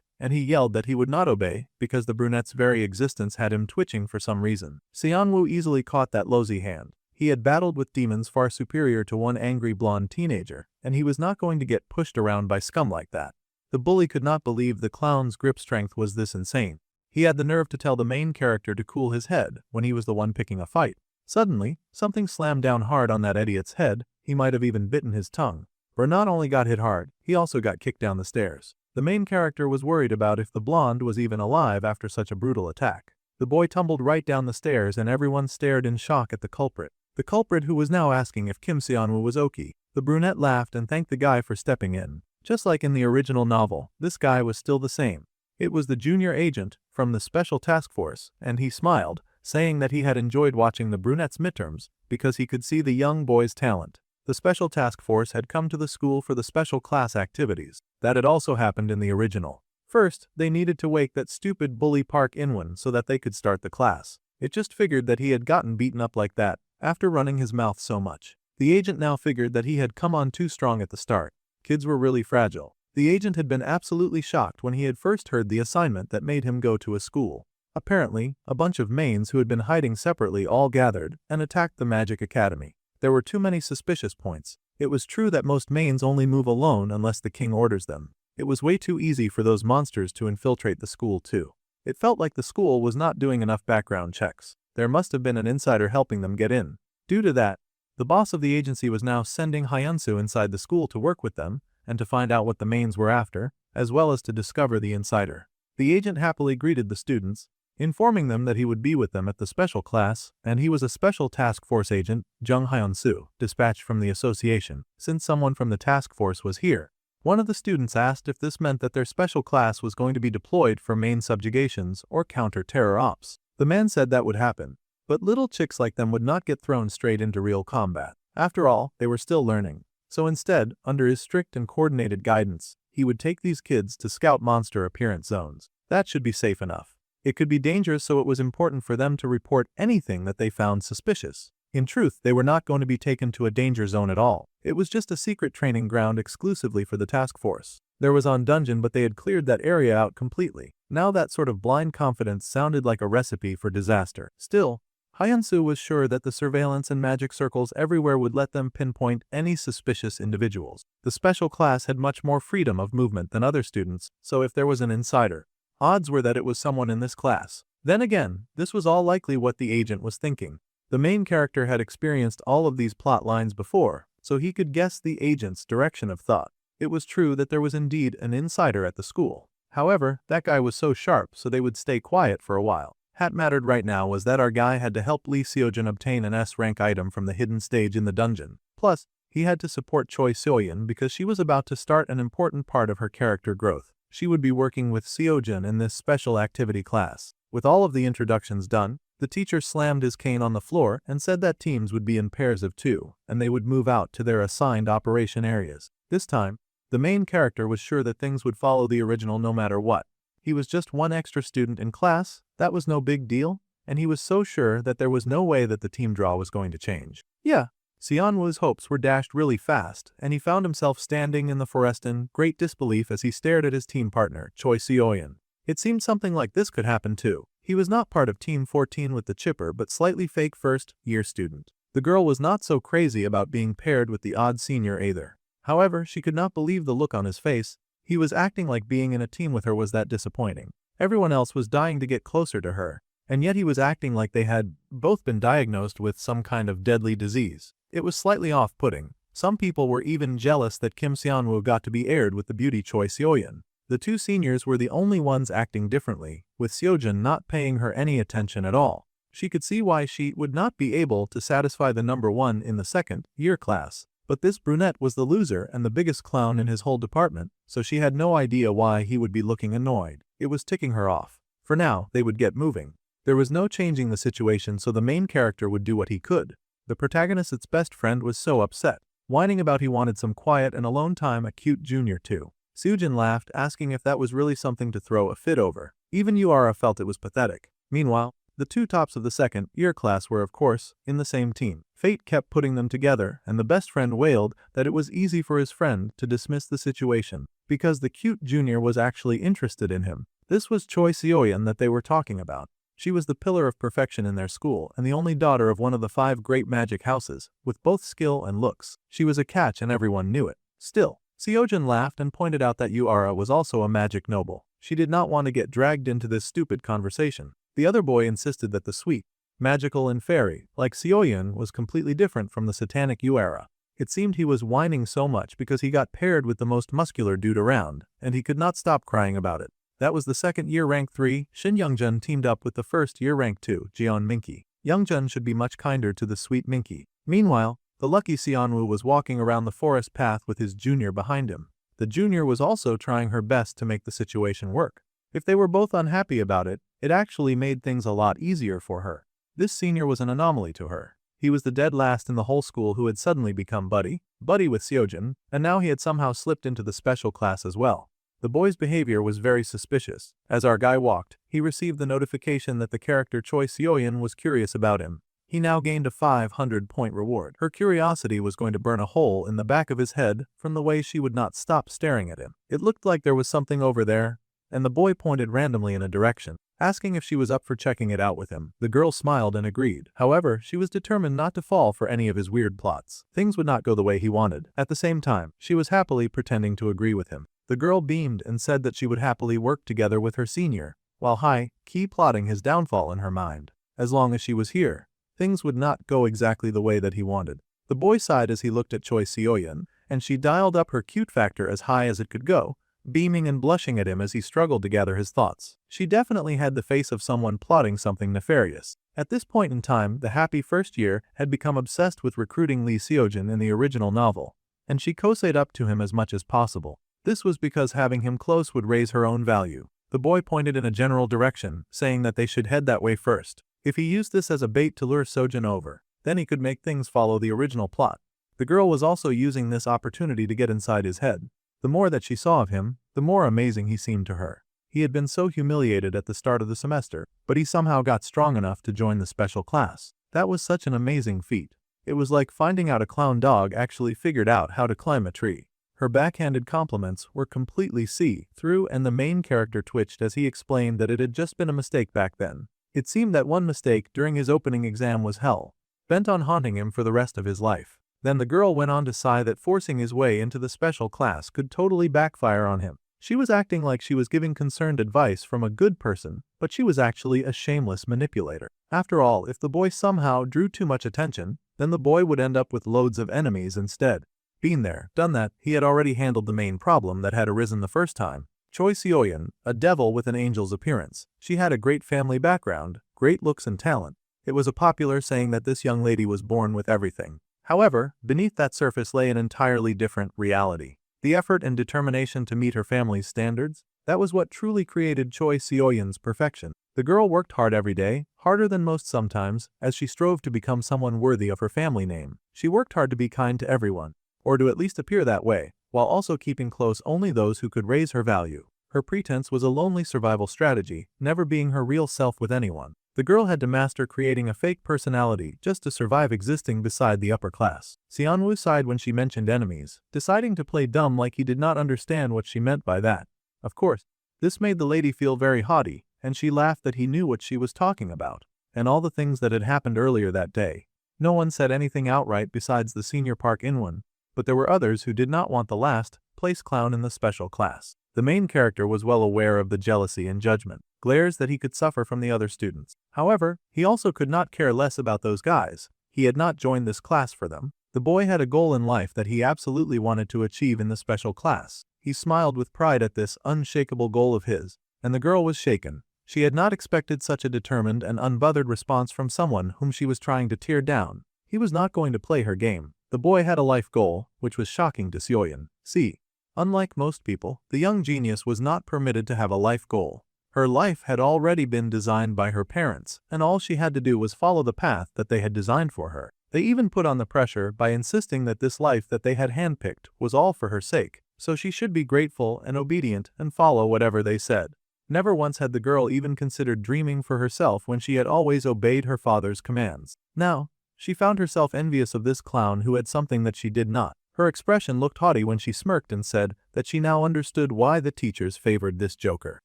and he yelled that he would not obey because the brunette's very existence had him twitching for some reason. Seonwoo easily caught that lousy hand. He had battled with demons far superior to one angry blonde teenager, and he was not going to get pushed around by scum like that. The bully could not believe the clown's grip strength was this insane. He had the nerve to tell the main character to cool his head when he was the one picking a fight. Suddenly, something slammed down hard on that idiot's head. He might have even bitten his tongue. For not only got hit hard, he also got kicked down the stairs. The main character was worried about if the blonde was even alive after such a brutal attack. The boy tumbled right down the stairs and everyone stared in shock at the culprit. The culprit who was now asking if Kim Seonwoo was okay. The brunette laughed and thanked the guy for stepping in. Just like in the original novel, this guy was still the same. It was the junior agent from the special task force, and he smiled, saying that he had enjoyed watching the brunette's midterms because he could see the young boy's talent. The special task force had come to the school for the special class activities. That had also happened in the original. First, they needed to wake that stupid bully Park In-won so that they could start the class. It just figured that he had gotten beaten up like that after running his mouth so much. The agent now figured that he had come on too strong at the start. Kids were really fragile. The agent had been absolutely shocked when he had first heard the assignment that made him go to a school. Apparently, a bunch of mains who had been hiding separately all gathered and attacked the Magic Academy. There were too many suspicious points. It was true that most mains only move alone unless the king orders them. It was way too easy for those monsters to infiltrate the school too. It felt like the school was not doing enough background checks. There must have been an insider helping them get in. Due to that, the boss of the agency was now sending Hyansu inside the school to work with them and to find out what the mains were after, as well as to discover the insider. The agent happily greeted the students, informing them that he would be with them at the special class, and he was a special task force agent, Jung Hyun-soo, dispatched from the association. Since someone from the task force was here, one of the students asked if this meant that their special class was going to be deployed for main subjugations or counter-terror ops. The man said that would happen, but little chicks like them would not get thrown straight into real combat. After all, they were still learning. So instead, under his strict and coordinated guidance, he would take these kids to scout monster appearance zones. That should be safe enough. It could be dangerous, so it was important for them to report anything that they found suspicious. In truth, they were not going to be taken to a danger zone at all. It was just a secret training ground exclusively for the task force. There was on dungeon, but they had cleared that area out completely. Now that sort of blind confidence sounded like a recipe for disaster. Still, Hyun-soo was sure that the surveillance and magic circles everywhere would let them pinpoint any suspicious individuals. The special class had much more freedom of movement than other students, so if there was an insider, odds were that it was someone in this class. Then again, this was all likely what the agent was thinking. The main character had experienced all of these plot lines before, so he could guess the agent's direction of thought. It was true that there was indeed an insider at the school. However, that guy was so sharp, so they would stay quiet for a while. What mattered right now was that our guy had to help Lee Seojin obtain an S-rank item from the hidden stage in the dungeon. Plus, he had to support Choi Seoyeon because she was about to start an important part of her character growth. She would be working with Seojin in this special activity class. With all of the introductions done, the teacher slammed his cane on the floor and said that teams would be in pairs of 2, and they would move out to their assigned operation areas. This time, the main character was sure that things would follow the original no matter what. He was just one extra student in class, that was no big deal, and he was so sure that there was no way that the team draw was going to change. Yeah. Seonwoo's hopes were dashed really fast, and he found himself standing in the forest in great disbelief as he stared at his team partner, Choi Seoyeon. It seemed something like this could happen too. He was not part of Team 14 with the chipper but slightly fake first-year student. The girl was not so crazy about being paired with the odd senior either. However, she could not believe the look on his face. He was acting like being in a team with her was that disappointing. Everyone else was dying to get closer to her, and yet he was acting like they had both been diagnosed with some kind of deadly disease. It was slightly off-putting. Some people were even jealous that Kim Seonwoo got to be aired with the beauty Choi Seoyeon. The two seniors were the only ones acting differently, with Seojin not paying her any attention at all. She could see why she would not be able to satisfy the number 1 in the second-year class. But this brunette was the loser and the biggest clown in his whole department, so she had no idea why he would be looking annoyed. It was ticking her off. For now, they would get moving. There was no changing the situation, so the main character would do what he could. The protagonist's best friend was so upset, whining about he wanted some quiet and alone time, a cute junior too. Seojin laughed, asking if that was really something to throw a fit over. Even Yuara felt it was pathetic. Meanwhile, the two tops of the second-year class were, of course, in the same team. Fate kept putting them together, and the best friend wailed that it was easy for his friend to dismiss the situation, because the cute junior was actually interested in him. This was Choi Seoyeon that they were talking about. She was the pillar of perfection in their school and the only daughter of one of the 5 great magic houses, with both skill and looks. She was a catch and everyone knew it. Still, Seojin laughed and pointed out that Yuara was also a magic noble. She did not want to get dragged into this stupid conversation. The other boy insisted that the sweet, magical and fairy, like Seoyeon, was completely different from the satanic Yuara. It seemed he was whining so much because he got paired with the most muscular dude around, and he could not stop crying about it. That was the second-year rank 3, Shin Youngjun teamed up with the first-year rank 2, Jeon Minky. Youngjun should be much kinder to the sweet Minky. Meanwhile, the lucky Seonwoo was walking around the forest path with his junior behind him. The junior was also trying her best to make the situation work. If they were both unhappy about it, it actually made things a lot easier for her. This senior was an anomaly to her. He was the dead last in the whole school who had suddenly become buddy with Seojin, and now he had somehow slipped into the special class as well. The boy's behavior was very suspicious. As our guy walked, he received the notification that the character Choi Seoyeon was curious about him. He now gained a 500-point reward. Her curiosity was going to burn a hole in the back of his head from the way she would not stop staring at him. It looked like there was something over there, and the boy pointed randomly in a direction, asking if she was up for checking it out with him. The girl smiled and agreed. However, she was determined not to fall for any of his weird plots. Things would not go the way he wanted. At the same time, she was happily pretending to agree with him. The girl beamed and said that she would happily work together with her senior, while high-key plotting his downfall in her mind. As long as she was here, things would not go exactly the way that he wanted. The boy sighed as he looked at Choi Seo-yeon, and she dialed up her cute factor as high as it could go, beaming and blushing at him as he struggled to gather his thoughts. She definitely had the face of someone plotting something nefarious. At this point in time, the happy first year had become obsessed with recruiting Lee Seo-jin in the original novel, and she cozied up to him as much as possible. This was because having him close would raise her own value. The boy pointed in a general direction, saying that they should head that way first. If he used this as a bait to lure Seo-jin over, then he could make things follow the original plot. The girl was also using this opportunity to get inside his head. The more that she saw of him, the more amazing he seemed to her. He had been so humiliated at the start of the semester, but he somehow got strong enough to join the special class. That was such an amazing feat. It was like finding out a clown dog actually figured out how to climb a tree. Her backhanded compliments were completely see-through, and the main character twitched as he explained that it had just been a mistake back then. It seemed that one mistake during his opening exam was hell, bent on haunting him for the rest of his life. Then the girl went on to sigh that forcing his way into the special class could totally backfire on him. She was acting like she was giving concerned advice from a good person, but she was actually a shameless manipulator. After all, if the boy somehow drew too much attention, then the boy would end up with loads of enemies instead. Been there, done that, he had already handled the main problem that had arisen the first time. Choi Seo-yeon, a devil with an angel's appearance. She had a great family background, great looks and talent. It was a popular saying that this young lady was born with everything. However, beneath that surface lay an entirely different reality. The effort and determination to meet her family's standards, that was what truly created Choi Seo-yeon's perfection. The girl worked hard every day, harder than most sometimes, as she strove to become someone worthy of her family name. She worked hard to be kind to everyone, or to at least appear that way, while also keeping close only those who could raise her value. Her pretense was a lonely survival strategy, never being her real self with anyone. The girl had to master creating a fake personality just to survive existing beside the upper class. Seonwoo sighed when she mentioned enemies, deciding to play dumb like he did not understand what she meant by that. Of course, this made the lady feel very haughty, and she laughed that he knew what she was talking about, and all the things that had happened earlier that day. No one said anything outright besides the senior Park In-won, but there were others who did not want the last place clown in the special class. The main character was well aware of the jealousy and judgment glares that he could suffer from the other students. However, he also could not care less about those guys. He had not joined this class for them. The boy had a goal in life that he absolutely wanted to achieve in the special class. He smiled with pride at this unshakable goal of his, and the girl was shaken. She had not expected such a determined and unbothered response from someone whom she was trying to tear down. He was not going to play her game. The boy had a life goal, which was shocking to Seo-yeon. See, unlike most people, the young genius was not permitted to have a life goal. Her life had already been designed by her parents, and all she had to do was follow the path that they had designed for her. They even put on the pressure by insisting that this life that they had handpicked was all for her sake, so she should be grateful and obedient and follow whatever they said. Never once had the girl even considered dreaming for herself when she had always obeyed her father's commands. Now, she found herself envious of this clown who had something that she did not. Her expression looked haughty when she smirked and said that she now understood why the teachers favored this joker.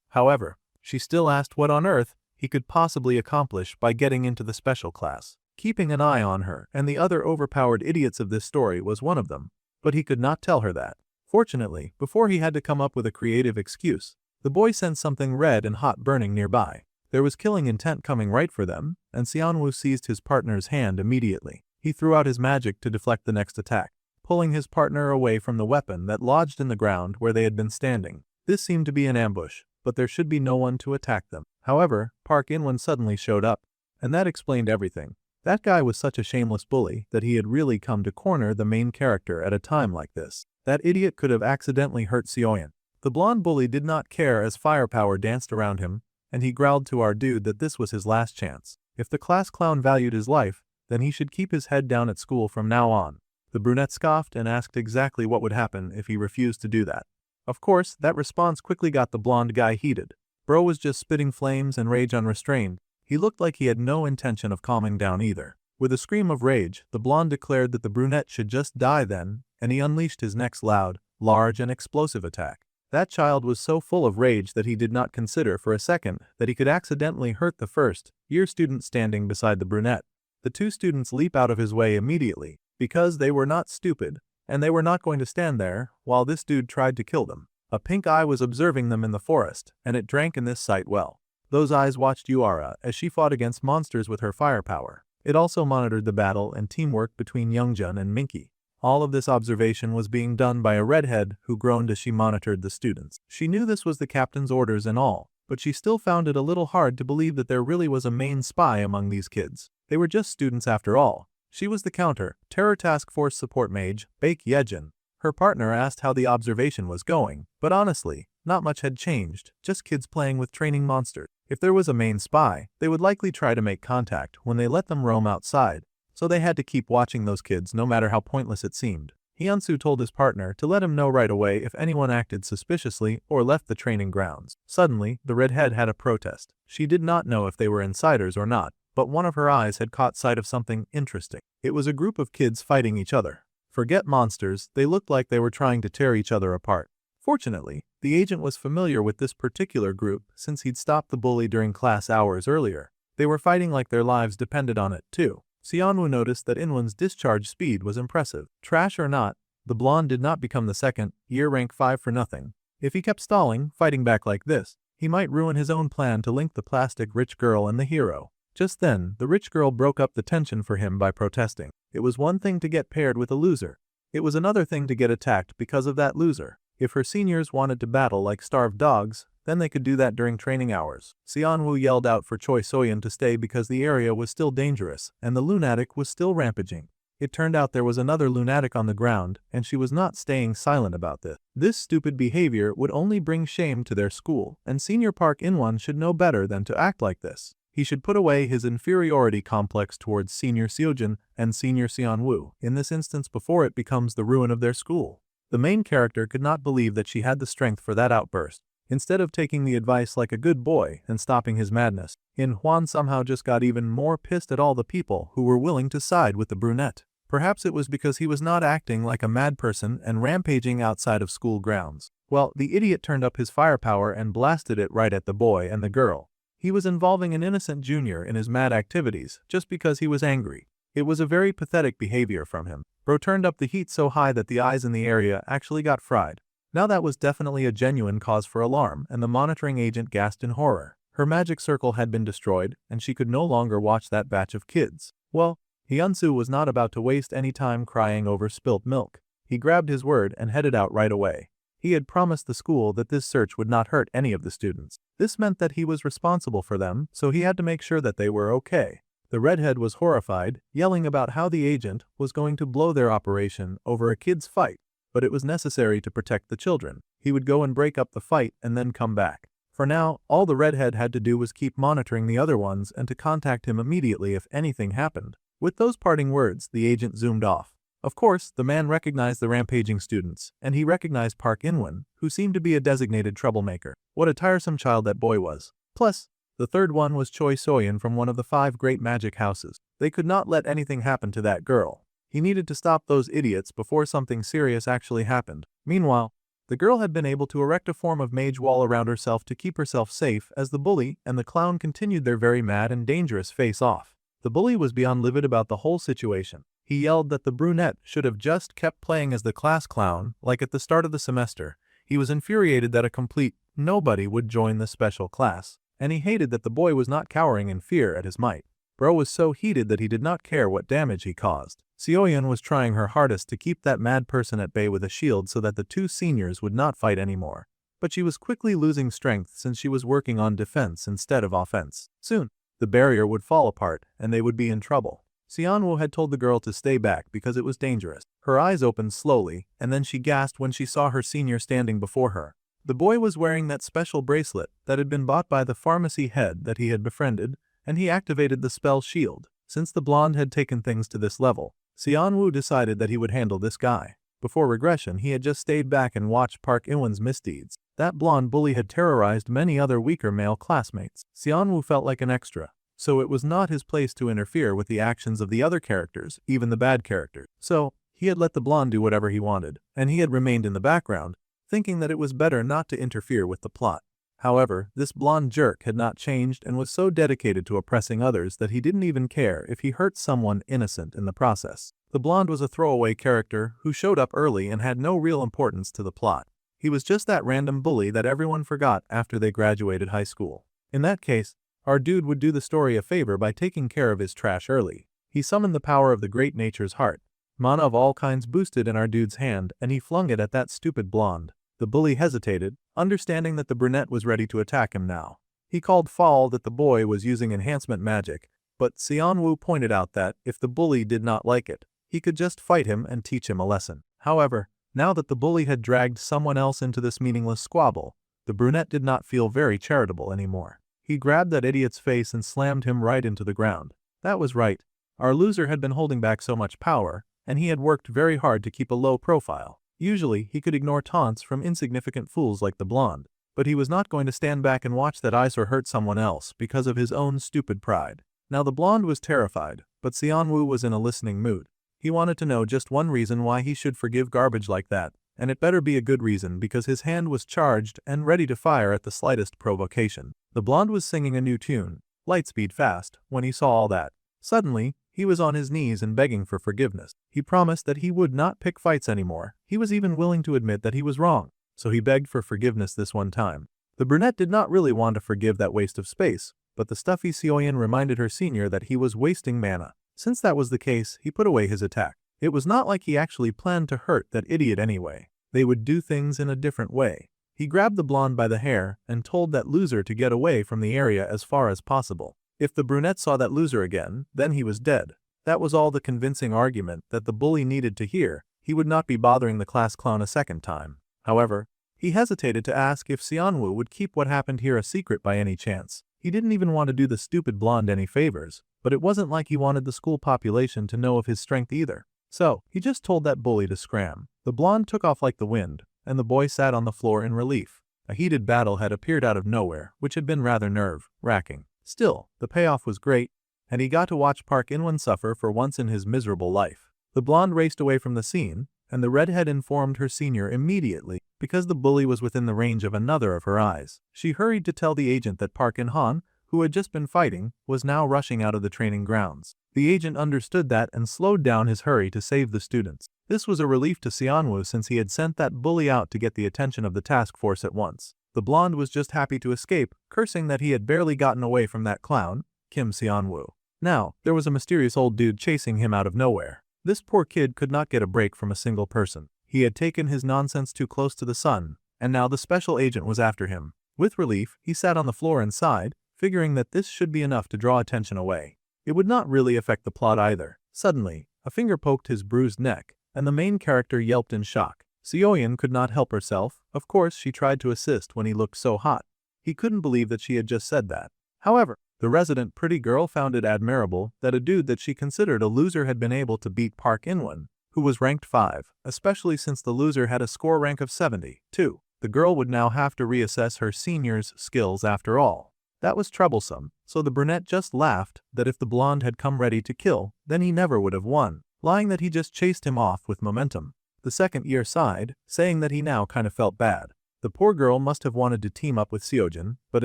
However, she still asked what on earth he could possibly accomplish by getting into the special class. Keeping an eye on her and the other overpowered idiots of this story was one of them, but he could not tell her that. Fortunately, before he had to come up with a creative excuse, the boy sensed something red and hot burning nearby. There was killing intent coming right for them, and Seonwoo seized his partner's hand immediately. He threw out his magic to deflect the next attack, pulling his partner away from the weapon that lodged in the ground where they had been standing. This seemed to be an ambush, but there should be no one to attack them. However, Park In-won suddenly showed up, and that explained everything. That guy was such a shameless bully that he had really come to corner the main character at a time like this. That idiot could have accidentally hurt Seo-yeon. The blonde bully did not care as firepower danced around him, and he growled to our dude that this was his last chance. If the class clown valued his life, then he should keep his head down at school from now on. The brunette scoffed and asked exactly what would happen if he refused to do that. Of course, that response quickly got the blonde guy heated. Bro was just spitting flames and rage unrestrained. He looked like he had no intention of calming down either. With a scream of rage, the blonde declared that the brunette should just die then, and he unleashed his next loud, large and explosive attack. That child was so full of rage that he did not consider for a second that he could accidentally hurt the first-year student standing beside the brunette. The two students leap out of his way immediately, because they were not stupid, and they were not going to stand there while this dude tried to kill them. A pink eye was observing them in the forest, and it drank in this sight well. Those eyes watched Yuara as she fought against monsters with her firepower. It also monitored the battle and teamwork between Youngjun and Minky. All of this observation was being done by a redhead who groaned as she monitored the students. She knew this was the captain's orders and all, but she still found it a little hard to believe that there really was a main spy among these kids. They were just students after all. She was the counter, Terror Task Force support mage, Baek Yejin. Her partner asked how the observation was going, but honestly, not much had changed, just kids playing with training monsters. If there was a main spy, they would likely try to make contact when they let them roam outside, so they had to keep watching those kids no matter how pointless it seemed. Hyunsu told his partner to let him know right away if anyone acted suspiciously or left the training grounds. Suddenly, the redhead had a protest. She did not know if they were insiders or not, but one of her eyes had caught sight of something interesting. It was a group of kids fighting each other. Forget monsters, they looked like they were trying to tear each other apart. Fortunately, the agent was familiar with this particular group since he'd stopped the bully during class hours earlier. They were fighting like their lives depended on it, too. Seonwoo noticed that Inwon's discharge speed was impressive. Trash or not, the blonde did not become the second-year rank 5 for nothing. If he kept stalling, fighting back like this, he might ruin his own plan to link the plastic rich girl and the hero. Just then, the rich girl broke up the tension for him by protesting. It was one thing to get paired with a loser. It was another thing to get attacked because of that loser. If her seniors wanted to battle like starved dogs, then they could do that during training hours. Seonwoo yelled out for Choi Soyeon to stay because the area was still dangerous and the lunatic was still rampaging. It turned out there was another lunatic on the ground, and she was not staying silent about this. This stupid behavior would only bring shame to their school, and Senior Park Inwon should know better than to act like this. He should put away his inferiority complex towards Senior Seojin and Senior Seonwoo, in this instance before it becomes the ruin of their school. The main character could not believe that she had the strength for that outburst. Instead of taking the advice like a good boy and stopping his madness, Hwan somehow just got even more pissed at all the people who were willing to side with the brunette. Perhaps it was because he was not acting like a mad person and rampaging outside of school grounds. Well, the idiot turned up his firepower and blasted it right at the boy and the girl. He was involving an innocent junior in his mad activities just because he was angry. It was a very pathetic behavior from him. Bro turned up the heat so high that the eyes in the area actually got fried. Now that was definitely a genuine cause for alarm, and the monitoring agent gasped in horror. Her magic circle had been destroyed, and she could no longer watch that batch of kids. Well, Hyunsu was not about to waste any time crying over spilt milk. He grabbed his word and headed out right away. He had promised the school that this search would not hurt any of the students. This meant that he was responsible for them, so he had to make sure that they were okay. The redhead was horrified, yelling about how the agent was going to blow their operation over a kid's fight, but it was necessary to protect the children. He would go and break up the fight and then come back. For now, all the redhead had to do was keep monitoring the other ones and to contact him immediately if anything happened. With those parting words, the agent zoomed off. Of course, the man recognized the rampaging students, and he recognized Park Inwon, who seemed to be a designated troublemaker. What a tiresome child that boy was. Plus, the third one was Choi Soyeon from one of the 5 great magic houses. They could not let anything happen to that girl. He needed to stop those idiots before something serious actually happened. Meanwhile, the girl had been able to erect a form of mage wall around herself to keep herself safe as the bully and the clown continued their very mad and dangerous face-off. The bully was beyond livid about the whole situation. He yelled that the brunette should have just kept playing as the class clown, like at the start of the semester. He was infuriated that a complete nobody would join the special class, and he hated that the boy was not cowering in fear at his might. Bro was so heated that he did not care what damage he caused. Seoyeon was trying her hardest to keep that mad person at bay with a shield so that the 2 seniors would not fight anymore. But she was quickly losing strength since she was working on defense instead of offense. Soon, the barrier would fall apart and they would be in trouble. Seonwoo had told the girl to stay back because it was dangerous. Her eyes opened slowly, and then she gasped when she saw her senior standing before her. The boy was wearing that special bracelet that had been bought by the pharmacy head that he had befriended, and he activated the spell shield. Since the blonde had taken things to this level, Seonwoo decided that he would handle this guy. Before regression, he had just stayed back and watched Park Inwon's misdeeds. That blonde bully had terrorized many other weaker male classmates. Seonwoo felt like an extra, so it was not his place to interfere with the actions of the other characters, even the bad characters. So, he had let the blonde do whatever he wanted, and he had remained in the background, thinking that it was better not to interfere with the plot. However, this blonde jerk had not changed and was so dedicated to oppressing others that he didn't even care if he hurt someone innocent in the process. The blonde was a throwaway character who showed up early and had no real importance to the plot. He was just that random bully that everyone forgot after they graduated high school. In that case, our dude would do the story a favor by taking care of his trash early. He summoned the power of the great nature's heart. Mana of all kinds boosted in our dude's hand, and he flung it at that stupid blonde. The bully hesitated, understanding that the brunette was ready to attack him now. He called foul that the boy was using enhancement magic, but Xianwu pointed out that, if the bully did not like it, he could just fight him and teach him a lesson. However, now that the bully had dragged someone else into this meaningless squabble, the brunette did not feel very charitable anymore. He grabbed that idiot's face and slammed him right into the ground. That was right. Our loser had been holding back so much power, and he had worked very hard to keep a low profile. Usually, he could ignore taunts from insignificant fools like the blonde, but he was not going to stand back and watch that eyesore hurt someone else because of his own stupid pride. Now the blonde was terrified, but Xianwu was in a listening mood. He wanted to know just one reason why he should forgive garbage like that, and it better be a good reason because his hand was charged and ready to fire at the slightest provocation. The blonde was singing a new tune, Lightspeed Fast, when he saw all that. Suddenly, he was on his knees and begging for forgiveness. He promised that he would not pick fights anymore. He was even willing to admit that he was wrong, so he begged for forgiveness this one time. The brunette did not really want to forgive that waste of space, but the stuffy Sioyan reminded her senior that he was wasting mana. Since that was the case, he put away his attack. It was not like he actually planned to hurt that idiot anyway. They would do things in a different way. He grabbed the blonde by the hair and told that loser to get away from the area as far as possible. If the brunette saw that loser again, then he was dead. That was all the convincing argument that the bully needed to hear. He would not be bothering the class clown a second time. However, he hesitated to ask if Xianwu would keep what happened here a secret by any chance. He didn't even want to do the stupid blonde any favors, but it wasn't like he wanted the school population to know of his strength either. So, he just told that bully to scram. The blonde took off like the wind, and the boy sat on the floor in relief. A heated battle had appeared out of nowhere, which had been rather nerve-wracking. Still, the payoff was great, and he got to watch Park In-won suffer for once in his miserable life. The blonde raced away from the scene, and the redhead informed her senior immediately because the bully was within the range of another of her eyes. She hurried to tell the agent that Park In-han, who had just been fighting, was now rushing out of the training grounds. The agent understood that and slowed down his hurry to save the students. This was a relief to Xianwu since he had sent that bully out to get the attention of the task force at once. The blonde was just happy to escape, cursing that he had barely gotten away from that clown, Kim Xianwu. Now, there was a mysterious old dude chasing him out of nowhere. This poor kid could not get a break from a single person. He had taken his nonsense too close to the sun, and now the special agent was after him. With relief, he sat on the floor and sighed, figuring that this should be enough to draw attention away. It would not really affect the plot either. Suddenly, a finger poked his bruised neck, and the main character yelped in shock. Sioyan could not help herself. Of course, she tried to assist when he looked so hot. He couldn't believe that she had just said that. However, the resident pretty girl found it admirable that a dude that she considered a loser had been able to beat Park In-won, who was ranked 5, especially since the loser had a score rank of 72. The girl would now have to reassess her senior's skills after all. That was troublesome, so the brunette just laughed that if the blonde had come ready to kill, then he never would have won, lying that he just chased him off with momentum. The second year sighed, saying that he now kind of felt bad. The poor girl must have wanted to team up with Seojin, but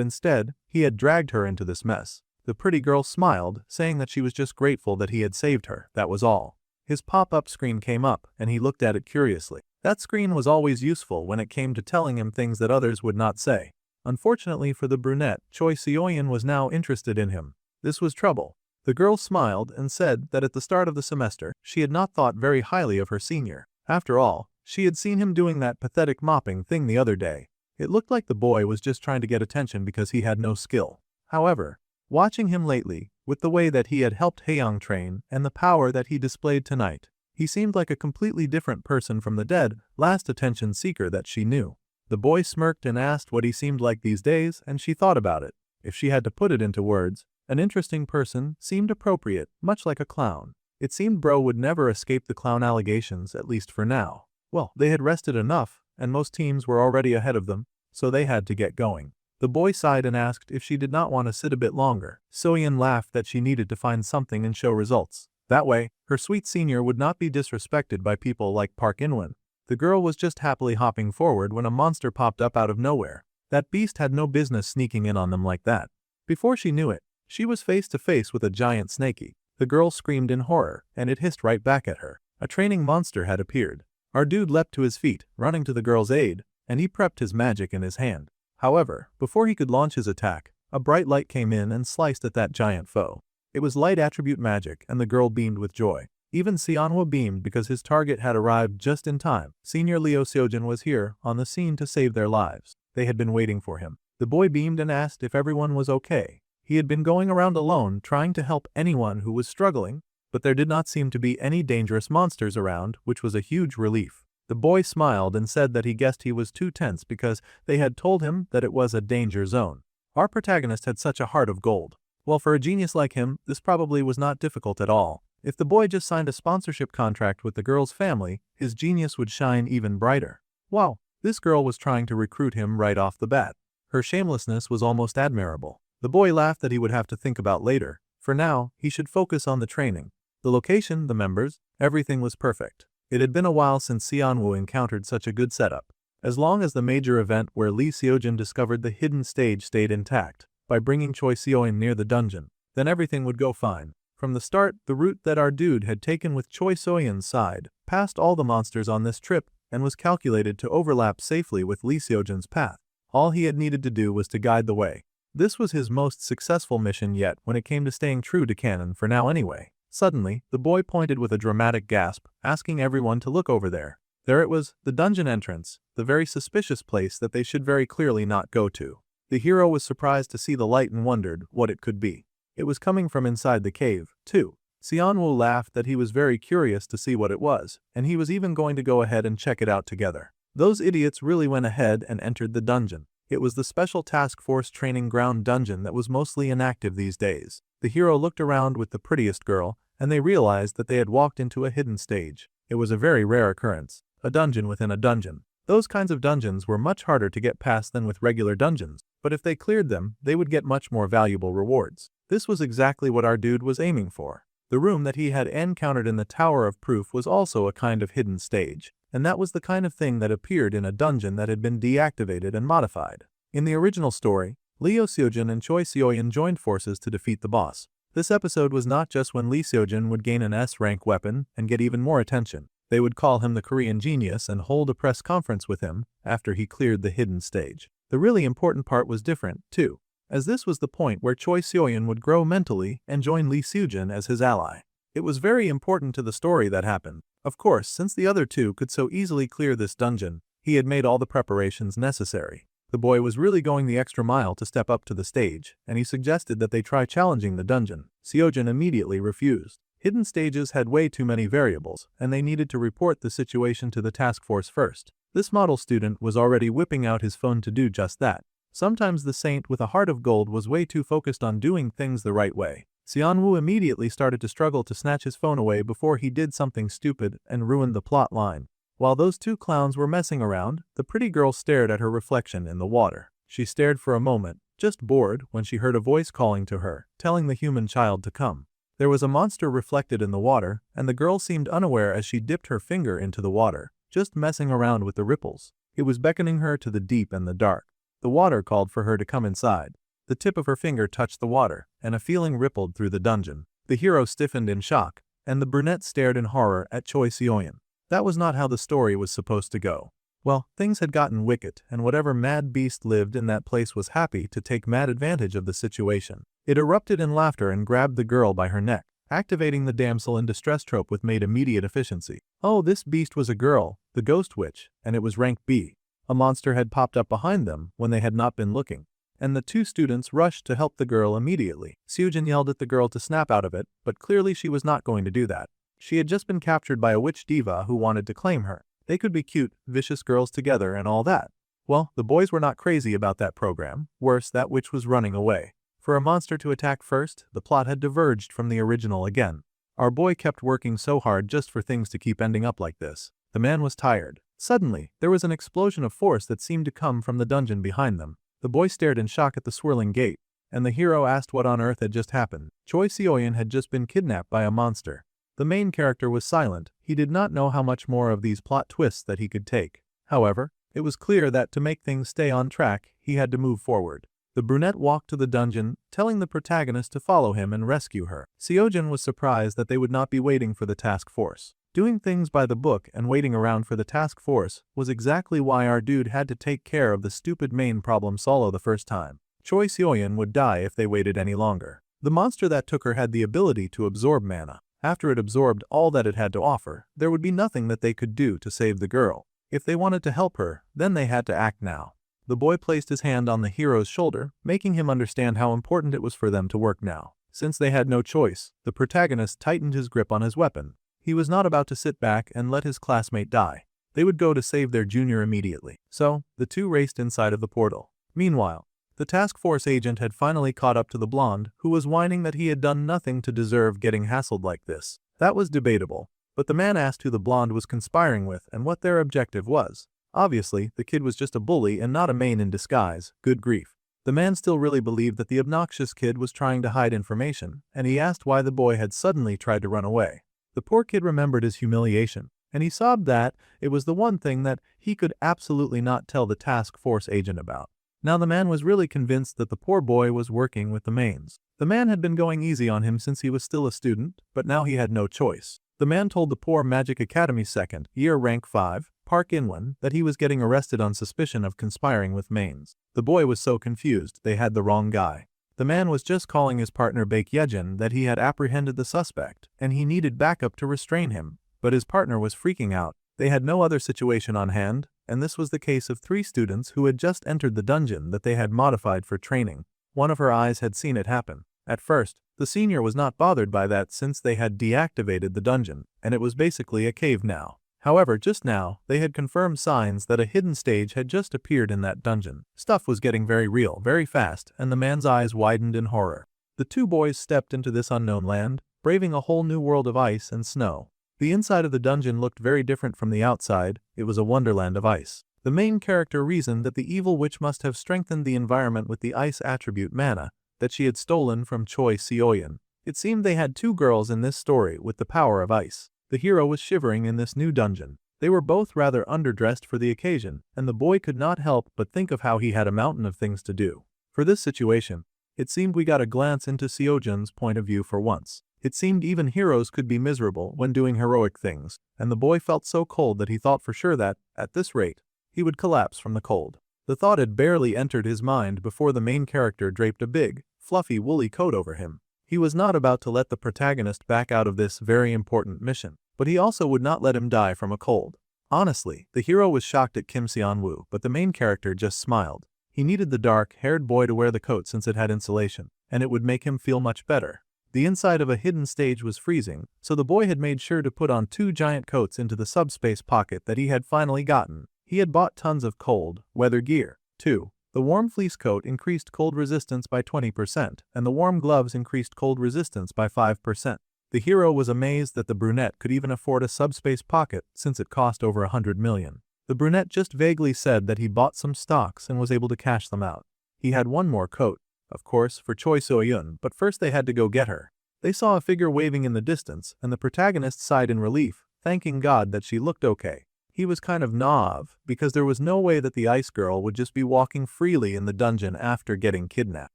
instead, he had dragged her into this mess. The pretty girl smiled, saying that she was just grateful that he had saved her, that was all. His pop-up screen came up, and he looked at it curiously. That screen was always useful when it came to telling him things that others would not say. Unfortunately for the brunette, Choi Seoyan was now interested in him. This was trouble. The girl smiled and said that at the start of the semester, she had not thought very highly of her senior. After all, she had seen him doing that pathetic mopping thing the other day. It looked like the boy was just trying to get attention because he had no skill. However, watching him lately, with the way that he had helped Haeyoung train and the power that he displayed tonight, he seemed like a completely different person from the dead, last attention seeker that she knew. The boy smirked and asked what he seemed like these days, and she thought about it. If she had to put it into words, an interesting person seemed appropriate, much like a clown. It seemed bro would never escape the clown allegations, at least for now. Well, they had rested enough, and most teams were already ahead of them, so they had to get going. The boy sighed and asked if she did not want to sit a bit longer. Soyeon laughed that she needed to find something and show results. That way, her sweet senior would not be disrespected by people like Park Inwon. The girl was just happily hopping forward when a monster popped up out of nowhere. That beast had no business sneaking in on them like that. Before she knew it, she was face to face with a giant snakey. The girl screamed in horror, and it hissed right back at her. A training monster had appeared. Our dude leapt to his feet, running to the girl's aid, and he prepped his magic in his hand. However, before he could launch his attack, a bright light came in and sliced at that giant foe. It was light attribute magic, and the girl beamed with joy. Even Seonhwa beamed because his target had arrived just in time. Senior Leo Seojin was here, on the scene to save their lives. They had been waiting for him. The boy beamed and asked if everyone was okay. He had been going around alone trying to help anyone who was struggling, but there did not seem to be any dangerous monsters around, which was a huge relief. The boy smiled and said that he guessed he was too tense because they had told him that it was a danger zone. Our protagonist had such a heart of gold. Well, for a genius like him, this probably was not difficult at all. If the boy just signed a sponsorship contract with the girl's family, his genius would shine even brighter. Wow, this girl was trying to recruit him right off the bat. Her shamelessness was almost admirable. The boy laughed that he would have to think about later. For now, he should focus on the training. The location, the members, everything was perfect. It had been a while since Seonwoo encountered such a good setup. As long as the major event where Lee Seojin discovered the hidden stage stayed intact, by bringing Choi Seoin near the dungeon, then everything would go fine. From the start, the route that our dude had taken with Choi Seoin's side, passed all the monsters on this trip, and was calculated to overlap safely with Lee Seojin's path. All he had needed to do was to guide the way. This was his most successful mission yet when it came to staying true to canon for now anyway. Suddenly, the boy pointed with a dramatic gasp, asking everyone to look over there. There it was, the dungeon entrance, the very suspicious place that they should very clearly not go to. The hero was surprised to see the light and wondered what it could be. It was coming from inside the cave, too. Seonwoo laughed that he was very curious to see what it was, and he was even going to go ahead and check it out together. Those idiots really went ahead and entered the dungeon. It was the Special Task Force Training Ground dungeon that was mostly inactive these days. The hero looked around with the prettiest girl, and they realized that they had walked into a hidden stage. It was a very rare occurrence. A dungeon within a dungeon. Those kinds of dungeons were much harder to get past than with regular dungeons, but if they cleared them, they would get much more valuable rewards. This was exactly what our dude was aiming for. The room that he had encountered in the Tower of Proof was also a kind of hidden stage, and that was the kind of thing that appeared in a dungeon that had been deactivated and modified. In the original story, Leo Seojin and Choi Seoin joined forces to defeat the boss. This episode was not just when Lee Seojin would gain an S-rank weapon and get even more attention. They would call him the Korean genius and hold a press conference with him after he cleared the hidden stage. The really important part was different, too, as this was the point where Choi Seoin would grow mentally and join Lee Seojin as his ally. It was very important to the story that happened. Of course, since the other two could so easily clear this dungeon, he had made all the preparations necessary. The boy was really going the extra mile to step up to the stage, and he suggested that they try challenging the dungeon. Seojin immediately refused. Hidden stages had way too many variables, and they needed to report the situation to the task force first. This model student was already whipping out his phone to do just that. Sometimes the saint with a heart of gold was way too focused on doing things the right way. Seonwoo immediately started to struggle to snatch his phone away before he did something stupid and ruined the plot line. While those two clowns were messing around, the pretty girl stared at her reflection in the water. She stared for a moment, just bored, when she heard a voice calling to her, telling the human child to come. There was a monster reflected in the water, and the girl seemed unaware as she dipped her finger into the water, just messing around with the ripples. It was beckoning her to the deep and the dark. The water called for her to come inside. The tip of her finger touched the water, and a feeling rippled through the dungeon. The hero stiffened in shock, and the brunette stared in horror at Choi Seoin. That was not how the story was supposed to go. Well, things had gotten wicked, and whatever mad beast lived in that place was happy to take mad advantage of the situation. It erupted in laughter and grabbed the girl by her neck, activating the damsel in distress trope with made immediate efficiency. Oh, this beast was a girl, the ghost witch, and it was rank B. A monster had popped up behind them when they had not been looking, and the two students rushed to help the girl immediately. Seojin yelled at the girl to snap out of it, but clearly she was not going to do that. She had just been captured by a witch diva who wanted to claim her. They could be cute, vicious girls together and all that. Well, the boys were not crazy about that program. Worse, that witch was running away. For a monster to attack first, the plot had diverged from the original again. Our boy kept working so hard just for things to keep ending up like this. The man was tired. Suddenly, there was an explosion of force that seemed to come from the dungeon behind them. The boy stared in shock at the swirling gate, and the hero asked what on earth had just happened. Choi Seoyeon had just been kidnapped by a monster. The main character was silent. He did not know how much more of these plot twists that he could take. However, it was clear that to make things stay on track, he had to move forward. The brunette walked to the dungeon, telling the protagonist to follow him and rescue her. Seoyeon was surprised that they would not be waiting for the task force. Doing things by the book and waiting around for the task force was exactly why our dude had to take care of the stupid main problem solo the first time. Choi Seoyeon would die if they waited any longer. The monster that took her had the ability to absorb mana. After it absorbed all that it had to offer, there would be nothing that they could do to save the girl. If they wanted to help her, then they had to act now. The boy placed his hand on the hero's shoulder, making him understand how important it was for them to work now. Since they had no choice, the protagonist tightened his grip on his weapon. He was not about to sit back and let his classmate die. They would go to save their junior immediately. So, the two raced inside of the portal. Meanwhile, the task force agent had finally caught up to the blonde, who was whining that he had done nothing to deserve getting hassled like this. That was debatable, but the man asked who the blonde was conspiring with and what their objective was. Obviously, the kid was just a bully and not a main in disguise. Good grief. The man still really believed that the obnoxious kid was trying to hide information, and he asked why the boy had suddenly tried to run away. The poor kid remembered his humiliation, and he sobbed that it was the one thing that he could absolutely not tell the task force agent about. Now the man was really convinced that the poor boy was working with the mains. The man had been going easy on him since he was still a student, but now he had no choice. The man told the poor Magic Academy second year rank 5, Park Inwon, that he was getting arrested on suspicion of conspiring with mains. The boy was so confused they had the wrong guy. The man was just calling his partner Baek Yejin that he had apprehended the suspect, and he needed backup to restrain him, but his partner was freaking out. They had no other situation on hand, and this was the case of 3 students who had just entered the dungeon that they had modified for training. One of her eyes had seen it happen. At first, the senior was not bothered by that since they had deactivated the dungeon, and it was basically a cave now. However, just now, they had confirmed signs that a hidden stage had just appeared in that dungeon. Stuff was getting very real, very fast, and the man's eyes widened in horror. The 2 boys stepped into this unknown land, braving a whole new world of ice and snow. The inside of the dungeon looked very different from the outside. It was a wonderland of ice. The main character reasoned that the evil witch must have strengthened the environment with the ice attribute mana that she had stolen from Choi Seoyeon. It seemed they had 2 girls in this story with the power of ice. The hero was shivering in this new dungeon. They were both rather underdressed for the occasion, and the boy could not help but think of how he had a mountain of things to do. For this situation, it seemed we got a glance into Seojeon's point of view for once. It seemed even heroes could be miserable when doing heroic things, and the boy felt so cold that he thought for sure that, at this rate, he would collapse from the cold. The thought had barely entered his mind before the main character draped a big, fluffy woolly coat over him. He was not about to let the protagonist back out of this very important mission, but he also would not let him die from a cold. Honestly, the hero was shocked at Kim Seon-woo, but the main character just smiled. He needed the dark-haired boy to wear the coat since it had insulation, and it would make him feel much better. The inside of a hidden stage was freezing, so the boy had made sure to put on 2 giant coats into the subspace pocket that he had finally gotten. He had bought tons of cold weather gear, too. The warm fleece coat increased cold resistance by 20%, and the warm gloves increased cold resistance by 5%. The hero was amazed that the brunette could even afford a subspace pocket since it cost over 100 million. The brunette just vaguely said that he bought some stocks and was able to cash them out. He had one more coat, of course, for Choi Seoyeon, but first they had to go get her. They saw a figure waving in the distance, and the protagonist sighed in relief, thanking God that she looked okay. He was kind of naive, because there was no way that the ice girl would just be walking freely in the dungeon after getting kidnapped.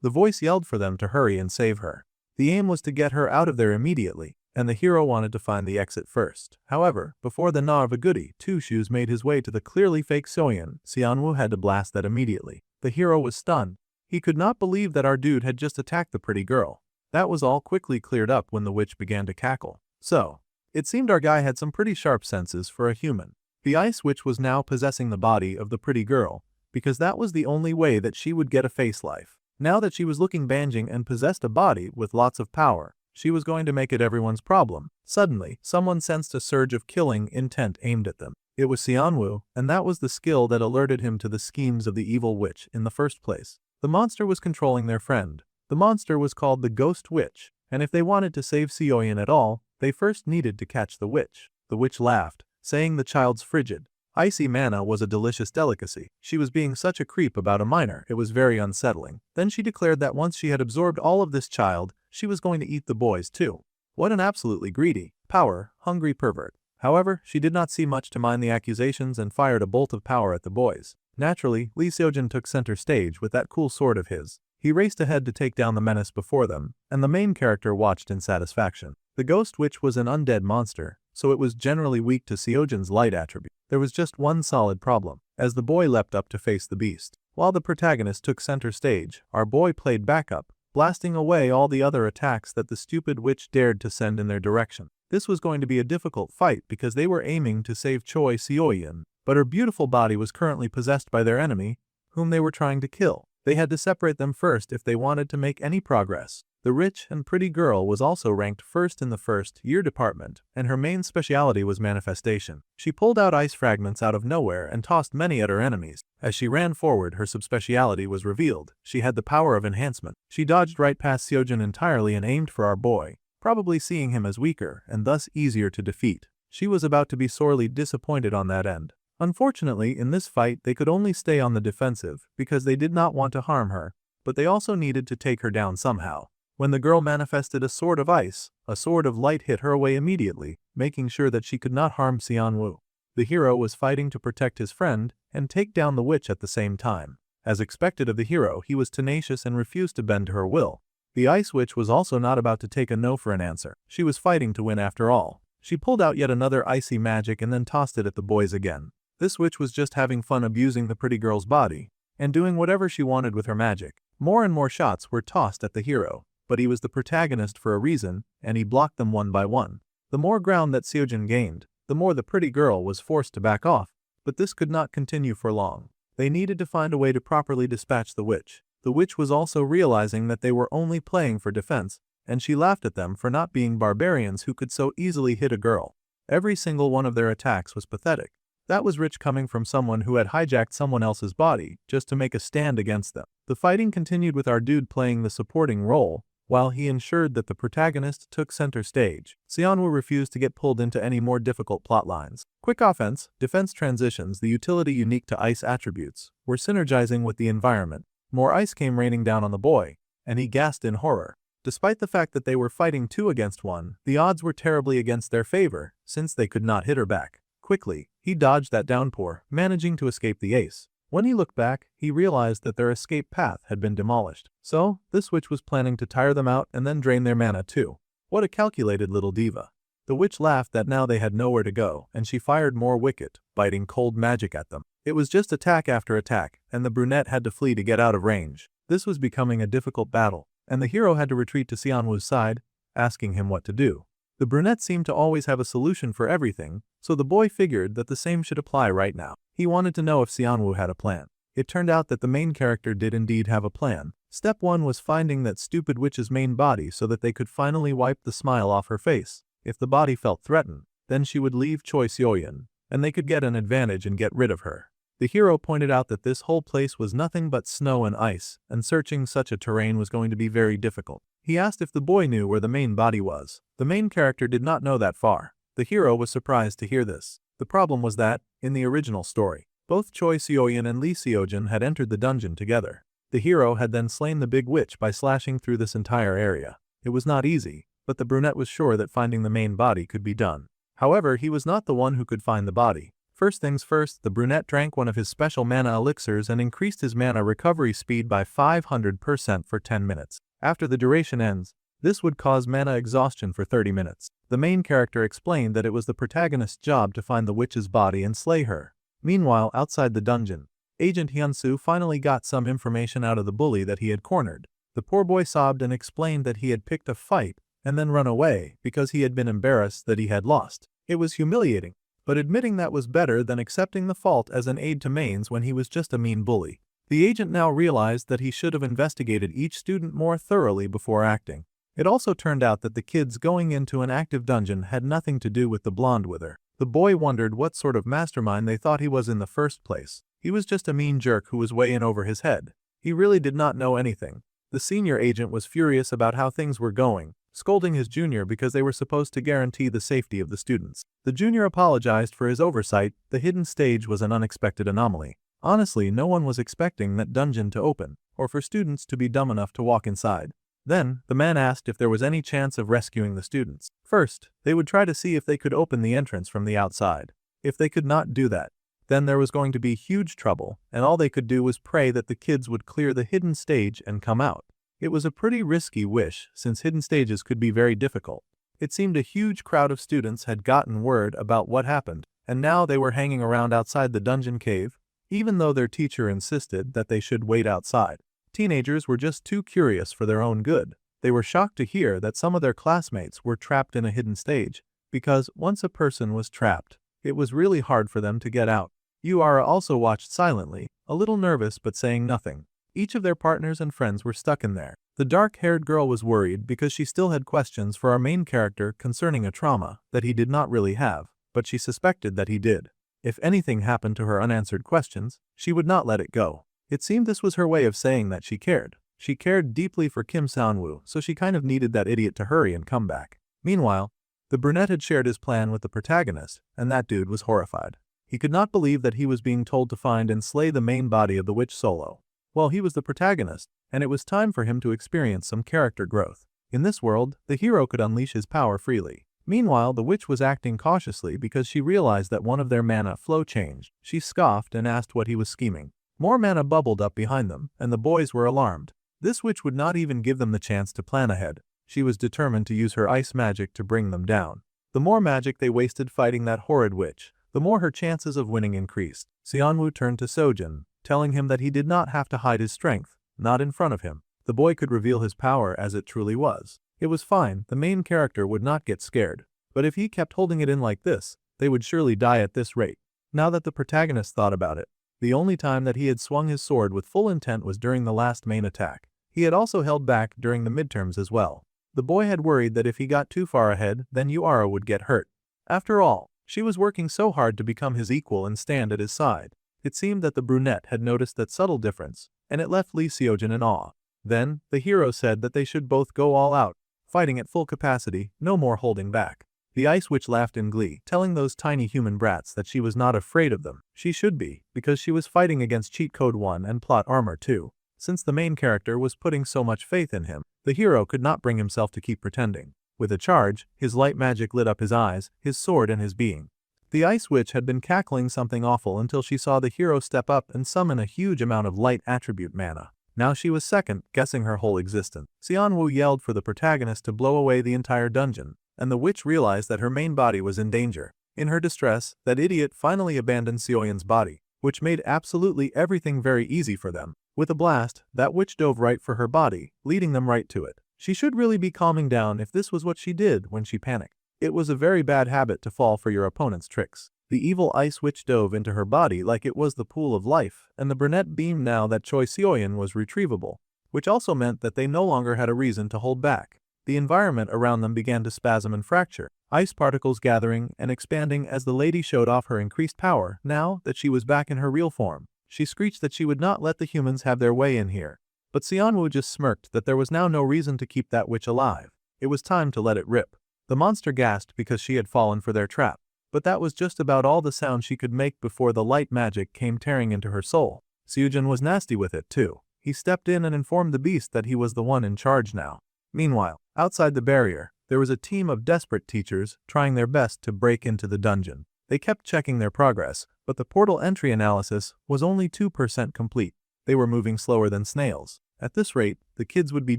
The voice yelled for them to hurry and save her. The aim was to get her out of there immediately, and the hero wanted to find the exit first. However, before the Narva goody Two-Shoes made his way to the clearly fake Seoyeon, Seon-woo had to blast that immediately. The hero was stunned. He could not believe that our dude had just attacked the pretty girl. That was all quickly cleared up when the witch began to cackle. So, it seemed our guy had some pretty sharp senses for a human. The ice witch was now possessing the body of the pretty girl, because that was the only way that she would get a face life. Now that she was looking banjing and possessed a body with lots of power, she was going to make it everyone's problem. Suddenly, someone sensed a surge of killing intent aimed at them. It was Seon-woo, and that was the skill that alerted him to the schemes of the evil witch in the first place. The monster was controlling their friend. The monster was called the Ghost Witch, and if they wanted to save Seoyeon at all, they first needed to catch the witch. The witch laughed, saying the child's frigid. Icy mana was a delicious delicacy. She was being such a creep about a minor, it was very unsettling. Then she declared that once she had absorbed all of this child, she was going to eat the boys too. What an absolutely greedy, power-hungry pervert. However, she did not see much to mind the accusations and fired a bolt of power at the boys. Naturally, Lee Seojin took center stage with that cool sword of his. He raced ahead to take down the menace before them, and the main character watched in satisfaction. The ghost witch was an undead monster, so it was generally weak to Seojin's light attribute. There was just one solid problem. As the boy leapt up to face the beast, while the protagonist took center stage, our boy played backup, blasting away all the other attacks that the stupid witch dared to send in their direction. This was going to be a difficult fight because they were aiming to save Choi Seoyin, but her beautiful body was currently possessed by their enemy, whom they were trying to kill. They had to separate them first if they wanted to make any progress. The rich and pretty girl was also ranked first in the first-year department, and her main specialty was manifestation. She pulled out ice fragments out of nowhere and tossed many at her enemies. As she ran forward, her subspecialty was revealed. She had the power of enhancement. She dodged right past Seojin entirely and aimed for our boy, probably seeing him as weaker and thus easier to defeat. She was about to be sorely disappointed on that end. Unfortunately, in this fight they could only stay on the defensive because they did not want to harm her, but they also needed to take her down somehow. When the girl manifested a sword of ice, a sword of light hit her away immediately, making sure that she could not harm Xianwu. The hero was fighting to protect his friend and take down the witch at the same time. As expected of the hero, he was tenacious and refused to bend to her will. The ice witch was also not about to take a no for an answer. She was fighting to win after all. She pulled out yet another icy magic and then tossed it at the boys again. This witch was just having fun abusing the pretty girl's body and doing whatever she wanted with her magic. More and more shots were tossed at the hero, but he was the protagonist for a reason, and he blocked them one by one. The more ground that Seojin gained, the more the pretty girl was forced to back off, but this could not continue for long. They needed to find a way to properly dispatch the witch. The witch was also realizing that they were only playing for defense, and she laughed at them for not being barbarians who could so easily hit a girl. Every single one of their attacks was pathetic. That was rich coming from someone who had hijacked someone else's body just to make a stand against them. The fighting continued with our dude playing the supporting role, while he ensured that the protagonist took center stage. Xianwu refused to get pulled into any more difficult plotlines. Quick offense, defense transitions, the utility unique to ice attributes, were synergizing with the environment. More ice came raining down on the boy, and he gasped in horror. Despite the fact that they were fighting 2 against 1, the odds were terribly against their favor, since they could not hit her back. Quickly, he dodged that downpour, managing to escape the ace. When he looked back, he realized that their escape path had been demolished. So, this witch was planning to tire them out and then drain their mana too. What a calculated little diva. The witch laughed that now they had nowhere to go, and she fired more wicked, biting cold magic at them. It was just attack after attack, and the brunette had to flee to get out of range. This was becoming a difficult battle, and the hero had to retreat to Xianwu's side, asking him what to do. The brunette seemed to always have a solution for everything, so the boy figured that the same should apply right now. He wanted to know if Xianwu had a plan. It turned out that the main character did indeed have a plan. Step 1 was finding that stupid witch's main body so that they could finally wipe the smile off her face. If the body felt threatened, then she would leave Choi Seoyin, and they could get an advantage and get rid of her. The hero pointed out that this whole place was nothing but snow and ice, and searching such a terrain was going to be very difficult. He asked if the boy knew where the main body was. The main character did not know that far. The hero was surprised to hear this. The problem was that, in the original story, both Choi Seoyin and Lee Seojin had entered the dungeon together. The hero had then slain the big witch by slashing through this entire area. It was not easy, but the brunette was sure that finding the main body could be done. However, he was not the one who could find the body. First things first, the brunette drank one of his special mana elixirs and increased his mana recovery speed by 500% for 10 minutes. After the duration ends, this would cause mana exhaustion for 30 minutes. The main character explained that it was the protagonist's job to find the witch's body and slay her. Meanwhile, outside the dungeon, Agent Hyunsu finally got some information out of the bully that he had cornered. The poor boy sobbed and explained that he had picked a fight and then run away because he had been embarrassed that he had lost. It was humiliating, but admitting that was better than accepting the fault as an aide to mains when he was just a mean bully. The agent now realized that he should have investigated each student more thoroughly before acting. It also turned out that the kids going into an active dungeon had nothing to do with the blonde wither. The boy wondered what sort of mastermind they thought he was in the first place. He was just a mean jerk who was way in over his head. He really did not know anything. The senior agent was furious about how things were going, scolding his junior because they were supposed to guarantee the safety of the students. The junior apologized for his oversight. The hidden stage was an unexpected anomaly. Honestly, no one was expecting that dungeon to open, or for students to be dumb enough to walk inside. Then, the man asked if there was any chance of rescuing the students. First, they would try to see if they could open the entrance from the outside. If they could not do that, then there was going to be huge trouble, and all they could do was pray that the kids would clear the hidden stage and come out. It was a pretty risky wish, since hidden stages could be very difficult. It seemed a huge crowd of students had gotten word about what happened, and now they were hanging around outside the dungeon cave, even though their teacher insisted that they should wait outside. Teenagers were just too curious for their own good. They were shocked to hear that some of their classmates were trapped in a hidden stage, because once a person was trapped, it was really hard for them to get out. Yura also watched silently, a little nervous but saying nothing. Each of their partners and friends were stuck in there. The dark-haired girl was worried because she still had questions for our main character concerning a trauma that he did not really have, but she suspected that he did. If anything happened to her unanswered questions, she would not let it go. It seemed this was her way of saying that she cared. She cared deeply for Kim Sang-woo, so she kind of needed that idiot to hurry and come back. Meanwhile, the brunette had shared his plan with the protagonist, and that dude was horrified. He could not believe that he was being told to find and slay the main body of the witch solo. Well, he was the protagonist, and it was time for him to experience some character growth. In this world, the hero could unleash his power freely. Meanwhile, the witch was acting cautiously because she realized that one of their mana flow changed. She scoffed and asked what he was scheming. More mana bubbled up behind them, and the boys were alarmed. This witch would not even give them the chance to plan ahead. She was determined to use her ice magic to bring them down. The more magic they wasted fighting that horrid witch, the more her chances of winning increased. Seonwoo turned to Sojin, telling him that he did not have to hide his strength, not in front of him. The boy could reveal his power as it truly was. It was fine, the main character would not get scared. But if he kept holding it in like this, they would surely die at this rate. Now that the protagonist thought about it, the only time that he had swung his sword with full intent was during the last main attack. He had also held back during the midterms as well. The boy had worried that if he got too far ahead, then Yura would get hurt. After all, she was working so hard to become his equal and stand at his side. It seemed that the brunette had noticed that subtle difference, and it left Lee Seojin in awe. Then, the hero said that they should both go all out, fighting at full capacity, no more holding back. The ice witch laughed in glee, telling those tiny human brats that she was not afraid of them. She should be, because she was fighting against Cheat Code 1 and Plot Armor 2. Since the main character was putting so much faith in him, the hero could not bring himself to keep pretending. With a charge, his light magic lit up his eyes, his sword and his being. The ice witch had been cackling something awful until she saw the hero step up and summon a huge amount of light attribute mana. Now she was second, guessing her whole existence. Seonwoo yelled for the protagonist to blow away the entire dungeon, and the witch realized that her main body was in danger. In her distress, that idiot finally abandoned Seoyun's body, which made absolutely everything very easy for them. With a blast, that witch dove right for her body, leading them right to it. She should really be calming down if this was what she did when she panicked. It was a very bad habit to fall for your opponent's tricks. The evil ice witch dove into her body like it was the pool of life, and the brunette beamed now that Choi Seoyun was retrievable, which also meant that they no longer had a reason to hold back. The environment around them began to spasm and fracture, ice particles gathering and expanding as the lady showed off her increased power. Now that she was back in her real form, she screeched that she would not let the humans have their way in here. But Seonwoo just smirked that there was now no reason to keep that witch alive. It was time to let it rip. The monster gasped because she had fallen for their trap, but that was just about all the sound she could make before the light magic came tearing into her soul. Seojin was nasty with it too. He stepped in and informed the beast that he was the one in charge now. Meanwhile, outside the barrier, there was a team of desperate teachers trying their best to break into the dungeon. They kept checking their progress, but the portal entry analysis was only 2% complete. They were moving slower than snails. At this rate, the kids would be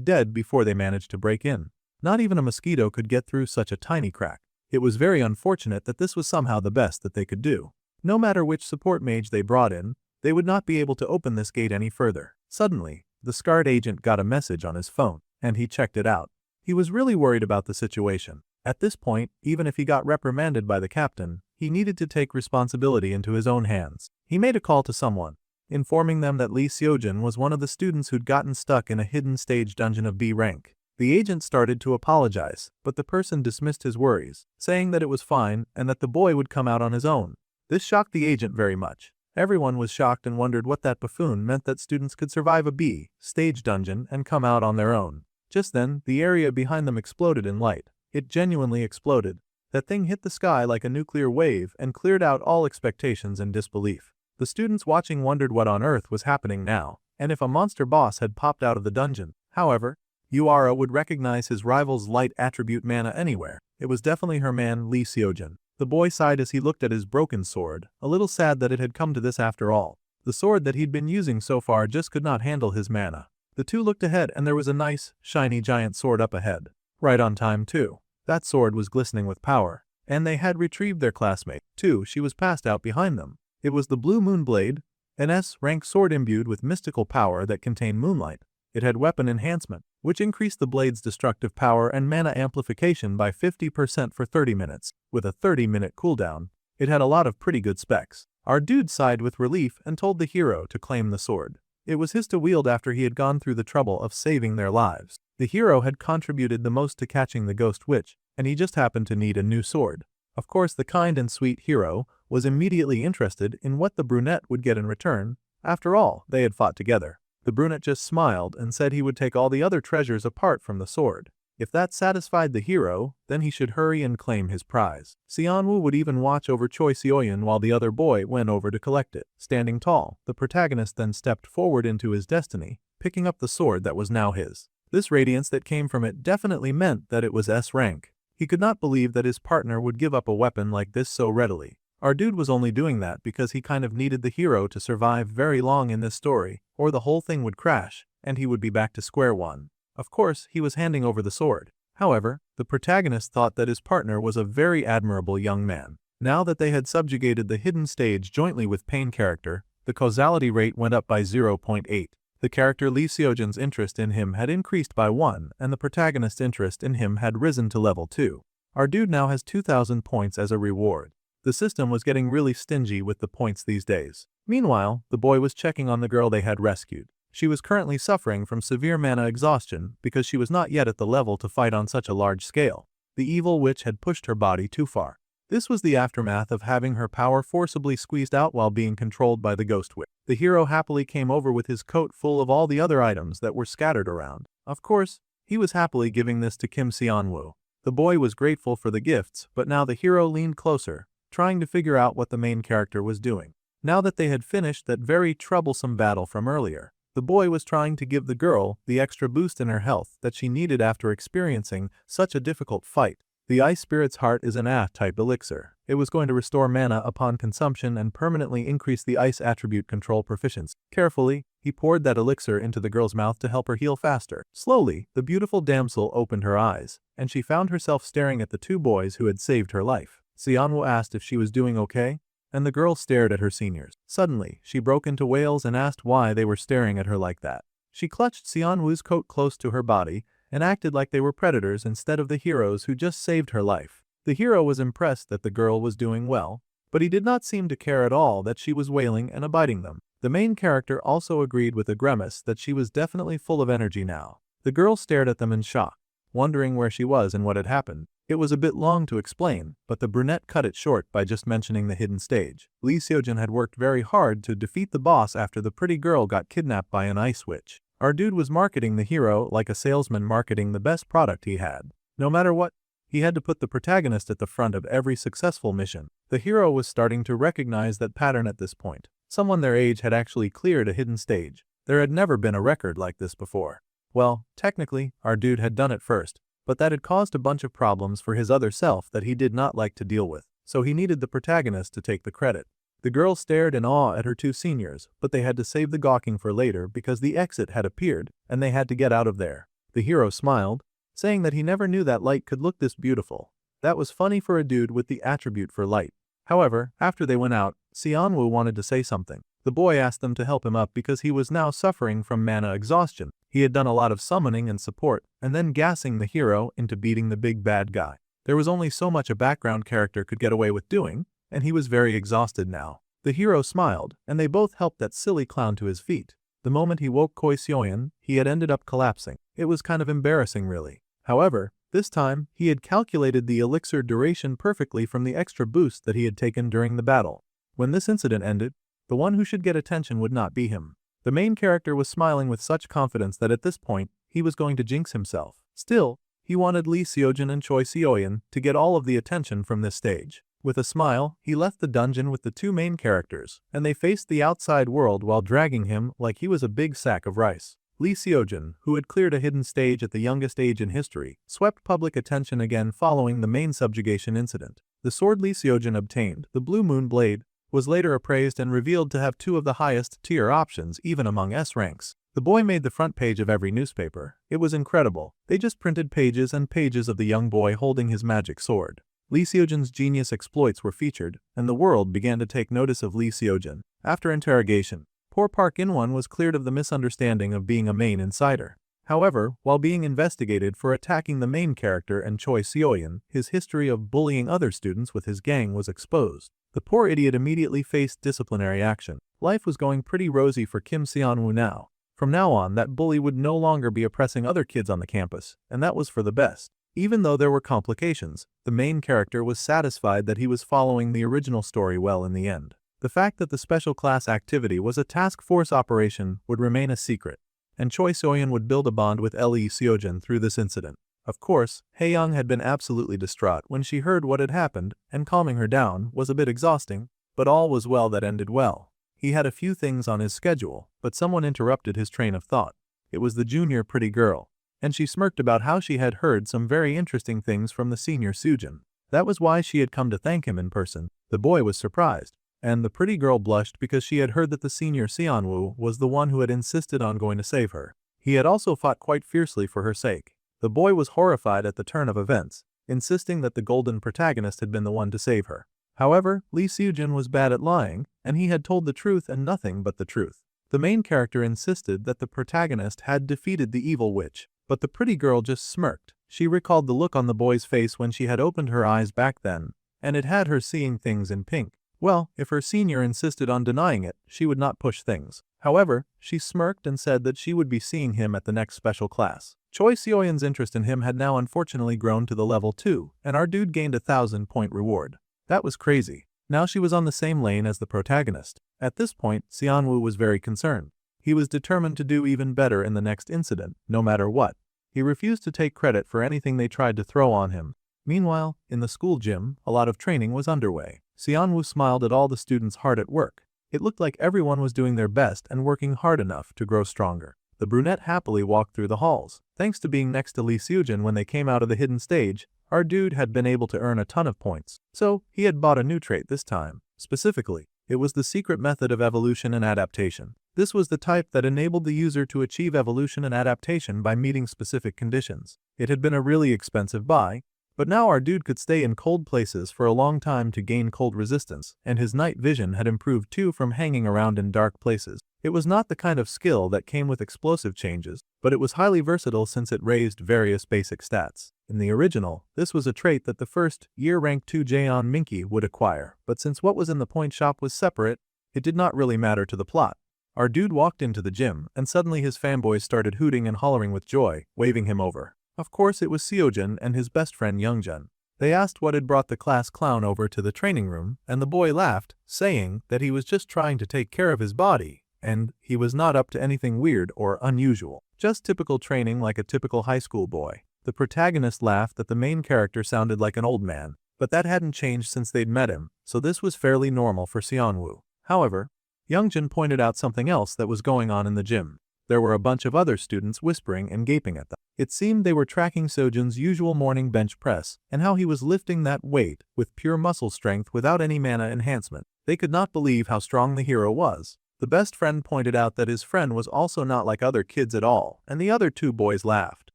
dead before they managed to break in. Not even a mosquito could get through such a tiny crack. It was very unfortunate that this was somehow the best that they could do. No matter which support mage they brought in, they would not be able to open this gate any further. Suddenly, the scarred agent got a message on his phone, and he checked it out. He was really worried about the situation. At this point, even if he got reprimanded by the captain, he needed to take responsibility into his own hands. He made a call to someone, informing them that Lee Seojin was one of the students who'd gotten stuck in a hidden stage dungeon of B rank. The agent started to apologize, but the person dismissed his worries, saying that it was fine and that the boy would come out on his own. This shocked the agent very much. Everyone was shocked and wondered what that buffoon meant that students could survive a B stage dungeon and come out on their own. Just then, the area behind them exploded in light. It genuinely exploded. That thing hit the sky like a nuclear wave and cleared out all expectations and disbelief. The students watching wondered what on earth was happening now, and if a monster boss had popped out of the dungeon. However, Uara would recognize his rival's light attribute mana anywhere. It was definitely her man Lee Seojin. The boy sighed as he looked at his broken sword, a little sad that it had come to this after all. The sword that he'd been using so far just could not handle his mana. The two looked ahead and there was a nice, shiny giant sword up ahead. Right on time too. That sword was glistening with power. And they had retrieved their classmate, too. She was passed out behind them. It was the Blue Moon Blade, an S-rank sword imbued with mystical power that contained moonlight. It had weapon enhancement, which increased the blade's destructive power and mana amplification by 50% for 30 minutes, with a 30-minute cooldown. It had a lot of pretty good specs. Our dude sighed with relief and told the hero to claim the sword. It was his to wield after he had gone through the trouble of saving their lives. The hero had contributed the most to catching the ghost witch, and he just happened to need a new sword. Of course, the kind and sweet hero was immediately interested in what the brunette would get in return. After all, they had fought together. The brunette just smiled and said he would take all the other treasures apart from the sword. If that satisfied the hero, then he should hurry and claim his prize. Seonwoo would even watch over Choi Seoyeon while the other boy went over to collect it. Standing tall, the protagonist then stepped forward into his destiny, picking up the sword that was now his. This radiance that came from it definitely meant that it was S rank. He could not believe that his partner would give up a weapon like this so readily. Our dude was only doing that because he kind of needed the hero to survive very long in this story, or the whole thing would crash, and he would be back to square one. Of course, he was handing over the sword. However, the protagonist thought that his partner was a very admirable young man. Now that they had subjugated the hidden stage jointly with Pain character, the causality rate went up by 0.8. The character Lee Seojin's interest in him had increased by 1, and the protagonist's interest in him had risen to level 2. Our dude now has 2,000 points as a reward. The system was getting really stingy with the points these days. Meanwhile, the boy was checking on the girl they had rescued. She was currently suffering from severe mana exhaustion because she was not yet at the level to fight on such a large scale. The evil witch had pushed her body too far. This was the aftermath of having her power forcibly squeezed out while being controlled by the ghost witch. The hero happily came over with his coat full of all the other items that were scattered around. Of course, he was happily giving this to Kim Seonwoo. The boy was grateful for the gifts, but now the hero leaned closer, trying to figure out what the main character was doing. Now that they had finished that very troublesome battle from earlier, the boy was trying to give the girl the extra boost in her health that she needed after experiencing such a difficult fight. The Ice Spirit's Heart is an A-type elixir. It was going to restore mana upon consumption and permanently increase the ice attribute control proficiency. Carefully, he poured that elixir into the girl's mouth to help her heal faster. Slowly, the beautiful damsel opened her eyes, and she found herself staring at the two boys who had saved her life. Seonwoo asked if she was doing okay, and the girl stared at her seniors. Suddenly, she broke into wails and asked why they were staring at her like that. She clutched Seonwoo's coat close to her body and acted like they were predators instead of the heroes who just saved her life. The hero was impressed that the girl was doing well, but he did not seem to care at all that she was wailing and abiding them. The main character also agreed with a grimace that she was definitely full of energy now. The girl stared at them in shock, wondering where she was and what had happened. It was a bit long to explain, but the brunette cut it short by just mentioning the hidden stage. Lee Seojin had worked very hard to defeat the boss after the pretty girl got kidnapped by an ice witch. Our dude was marketing the hero like a salesman marketing the best product he had. No matter what, he had to put the protagonist at the front of every successful mission. The hero was starting to recognize that pattern at this point. Someone their age had actually cleared a hidden stage. There had never been a record like this before. Well, technically, our dude had done it first, but that had caused a bunch of problems for his other self that he did not like to deal with, so he needed the protagonist to take the credit. The girl stared in awe at her two seniors, but they had to save the gawking for later because the exit had appeared, and they had to get out of there. The hero smiled, saying that he never knew that light could look this beautiful. That was funny for a dude with the attribute for light. However, after they went out, Seonwoo wanted to say something. The boy asked them to help him up because he was now suffering from mana exhaustion. He had done a lot of summoning and support, and then gassing the hero into beating the big bad guy. There was only so much a background character could get away with doing, and he was very exhausted now. The hero smiled, and they both helped that silly clown to his feet. The moment he woke Choi Seoyeon, he had ended up collapsing. It was kind of embarrassing really. However, this time, he had calculated the elixir duration perfectly from the extra boost that he had taken during the battle. When this incident ended, the one who should get attention would not be him. The main character was smiling with such confidence that at this point, he was going to jinx himself. Still, he wanted Lee Seojin and Choi Seoyeon to get all of the attention from this stage. With a smile, he left the dungeon with the two main characters, and they faced the outside world while dragging him like he was a big sack of rice. Lee Seojin, who had cleared a hidden stage at the youngest age in history, swept public attention again following the main subjugation incident. The sword Lee Seojin obtained, the Blue Moon Blade, was later appraised and revealed to have two of the highest tier options even among S ranks. The boy made the front page of every newspaper. It was incredible. They just printed pages and pages of the young boy holding his magic sword. Lee Seojin's genius exploits were featured, and the world began to take notice of Lee Seojin. After interrogation, poor Park In-won was cleared of the misunderstanding of being a main insider. However, while being investigated for attacking the main character and Choi Seoyeon, his history of bullying other students with his gang was exposed. The poor idiot immediately faced disciplinary action. Life was going pretty rosy for Kim Seon-woo now. From now on, that bully would no longer be oppressing other kids on the campus, and that was for the best. Even though there were complications, the main character was satisfied that he was following the original story well in the end. The fact that the special class activity was a task force operation would remain a secret, and Choi Seoyeon would build a bond with Lee Seojin through this incident. Of course, Hae-young had been absolutely distraught when she heard what had happened, and calming her down was a bit exhausting, but all was well that ended well. He had a few things on his schedule, but someone interrupted his train of thought. It was the junior pretty girl, and she smirked about how she had heard some very interesting things from the senior Sujin. That was why she had come to thank him in person. The boy was surprised, and the pretty girl blushed because she had heard that the senior Seonwoo was the one who had insisted on going to save her. He had also fought quite fiercely for her sake. The boy was horrified at the turn of events, insisting that the golden protagonist had been the one to save her. However, Lee Seojin was bad at lying, and he had told the truth and nothing but the truth. The main character insisted that the protagonist had defeated the evil witch, but the pretty girl just smirked. She recalled the look on the boy's face when she had opened her eyes back then, and it had her seeing things in pink. Well, if her senior insisted on denying it, she would not push things. However, she smirked and said that she would be seeing him at the next special class. Choi Seoyeon's interest in him had now unfortunately grown to the level 2, and our dude gained a 1,000-point reward. That was crazy. Now she was on the same lane as the protagonist. At this point, Seonwoo was very concerned. He was determined to do even better in the next incident, no matter what. He refused to take credit for anything they tried to throw on him. Meanwhile, in the school gym, a lot of training was underway. Seonwoo smiled at all the students hard at work. It looked like everyone was doing their best and working hard enough to grow stronger. The brunette happily walked through the halls. Thanks to being next to Lee Seojin when they came out of the hidden stage, our dude had been able to earn a ton of points. So, he had bought a new trait this time. Specifically, it was the secret method of evolution and adaptation. This was the type that enabled the user to achieve evolution and adaptation by meeting specific conditions. It had been a really expensive buy, but now our dude could stay in cold places for a long time to gain cold resistance, and his night vision had improved too from hanging around in dark places. It was not the kind of skill that came with explosive changes, but it was highly versatile since it raised various basic stats. In the original, this was a trait that the first year rank 2 Jaeon Minky would acquire, but since what was in the point shop was separate, it did not really matter to the plot. Our dude walked into the gym, and suddenly his fanboys started hooting and hollering with joy, waving him over. Of course it was Seojin and his best friend Youngjun. They asked what had brought the class clown over to the training room, and the boy laughed, saying that he was just trying to take care of his body, and he was not up to anything weird or unusual. Just typical training like a typical high school boy. The protagonist laughed that the main character sounded like an old man, but that hadn't changed since they'd met him, so this was fairly normal for Seonwoo. However, Youngjun pointed out something else that was going on in the gym. There were a bunch of other students whispering and gaping at them. It seemed they were tracking Sojin's usual morning bench press and how he was lifting that weight with pure muscle strength without any mana enhancement. They could not believe how strong the hero was. The best friend pointed out that his friend was also not like other kids at all, and the other two boys laughed.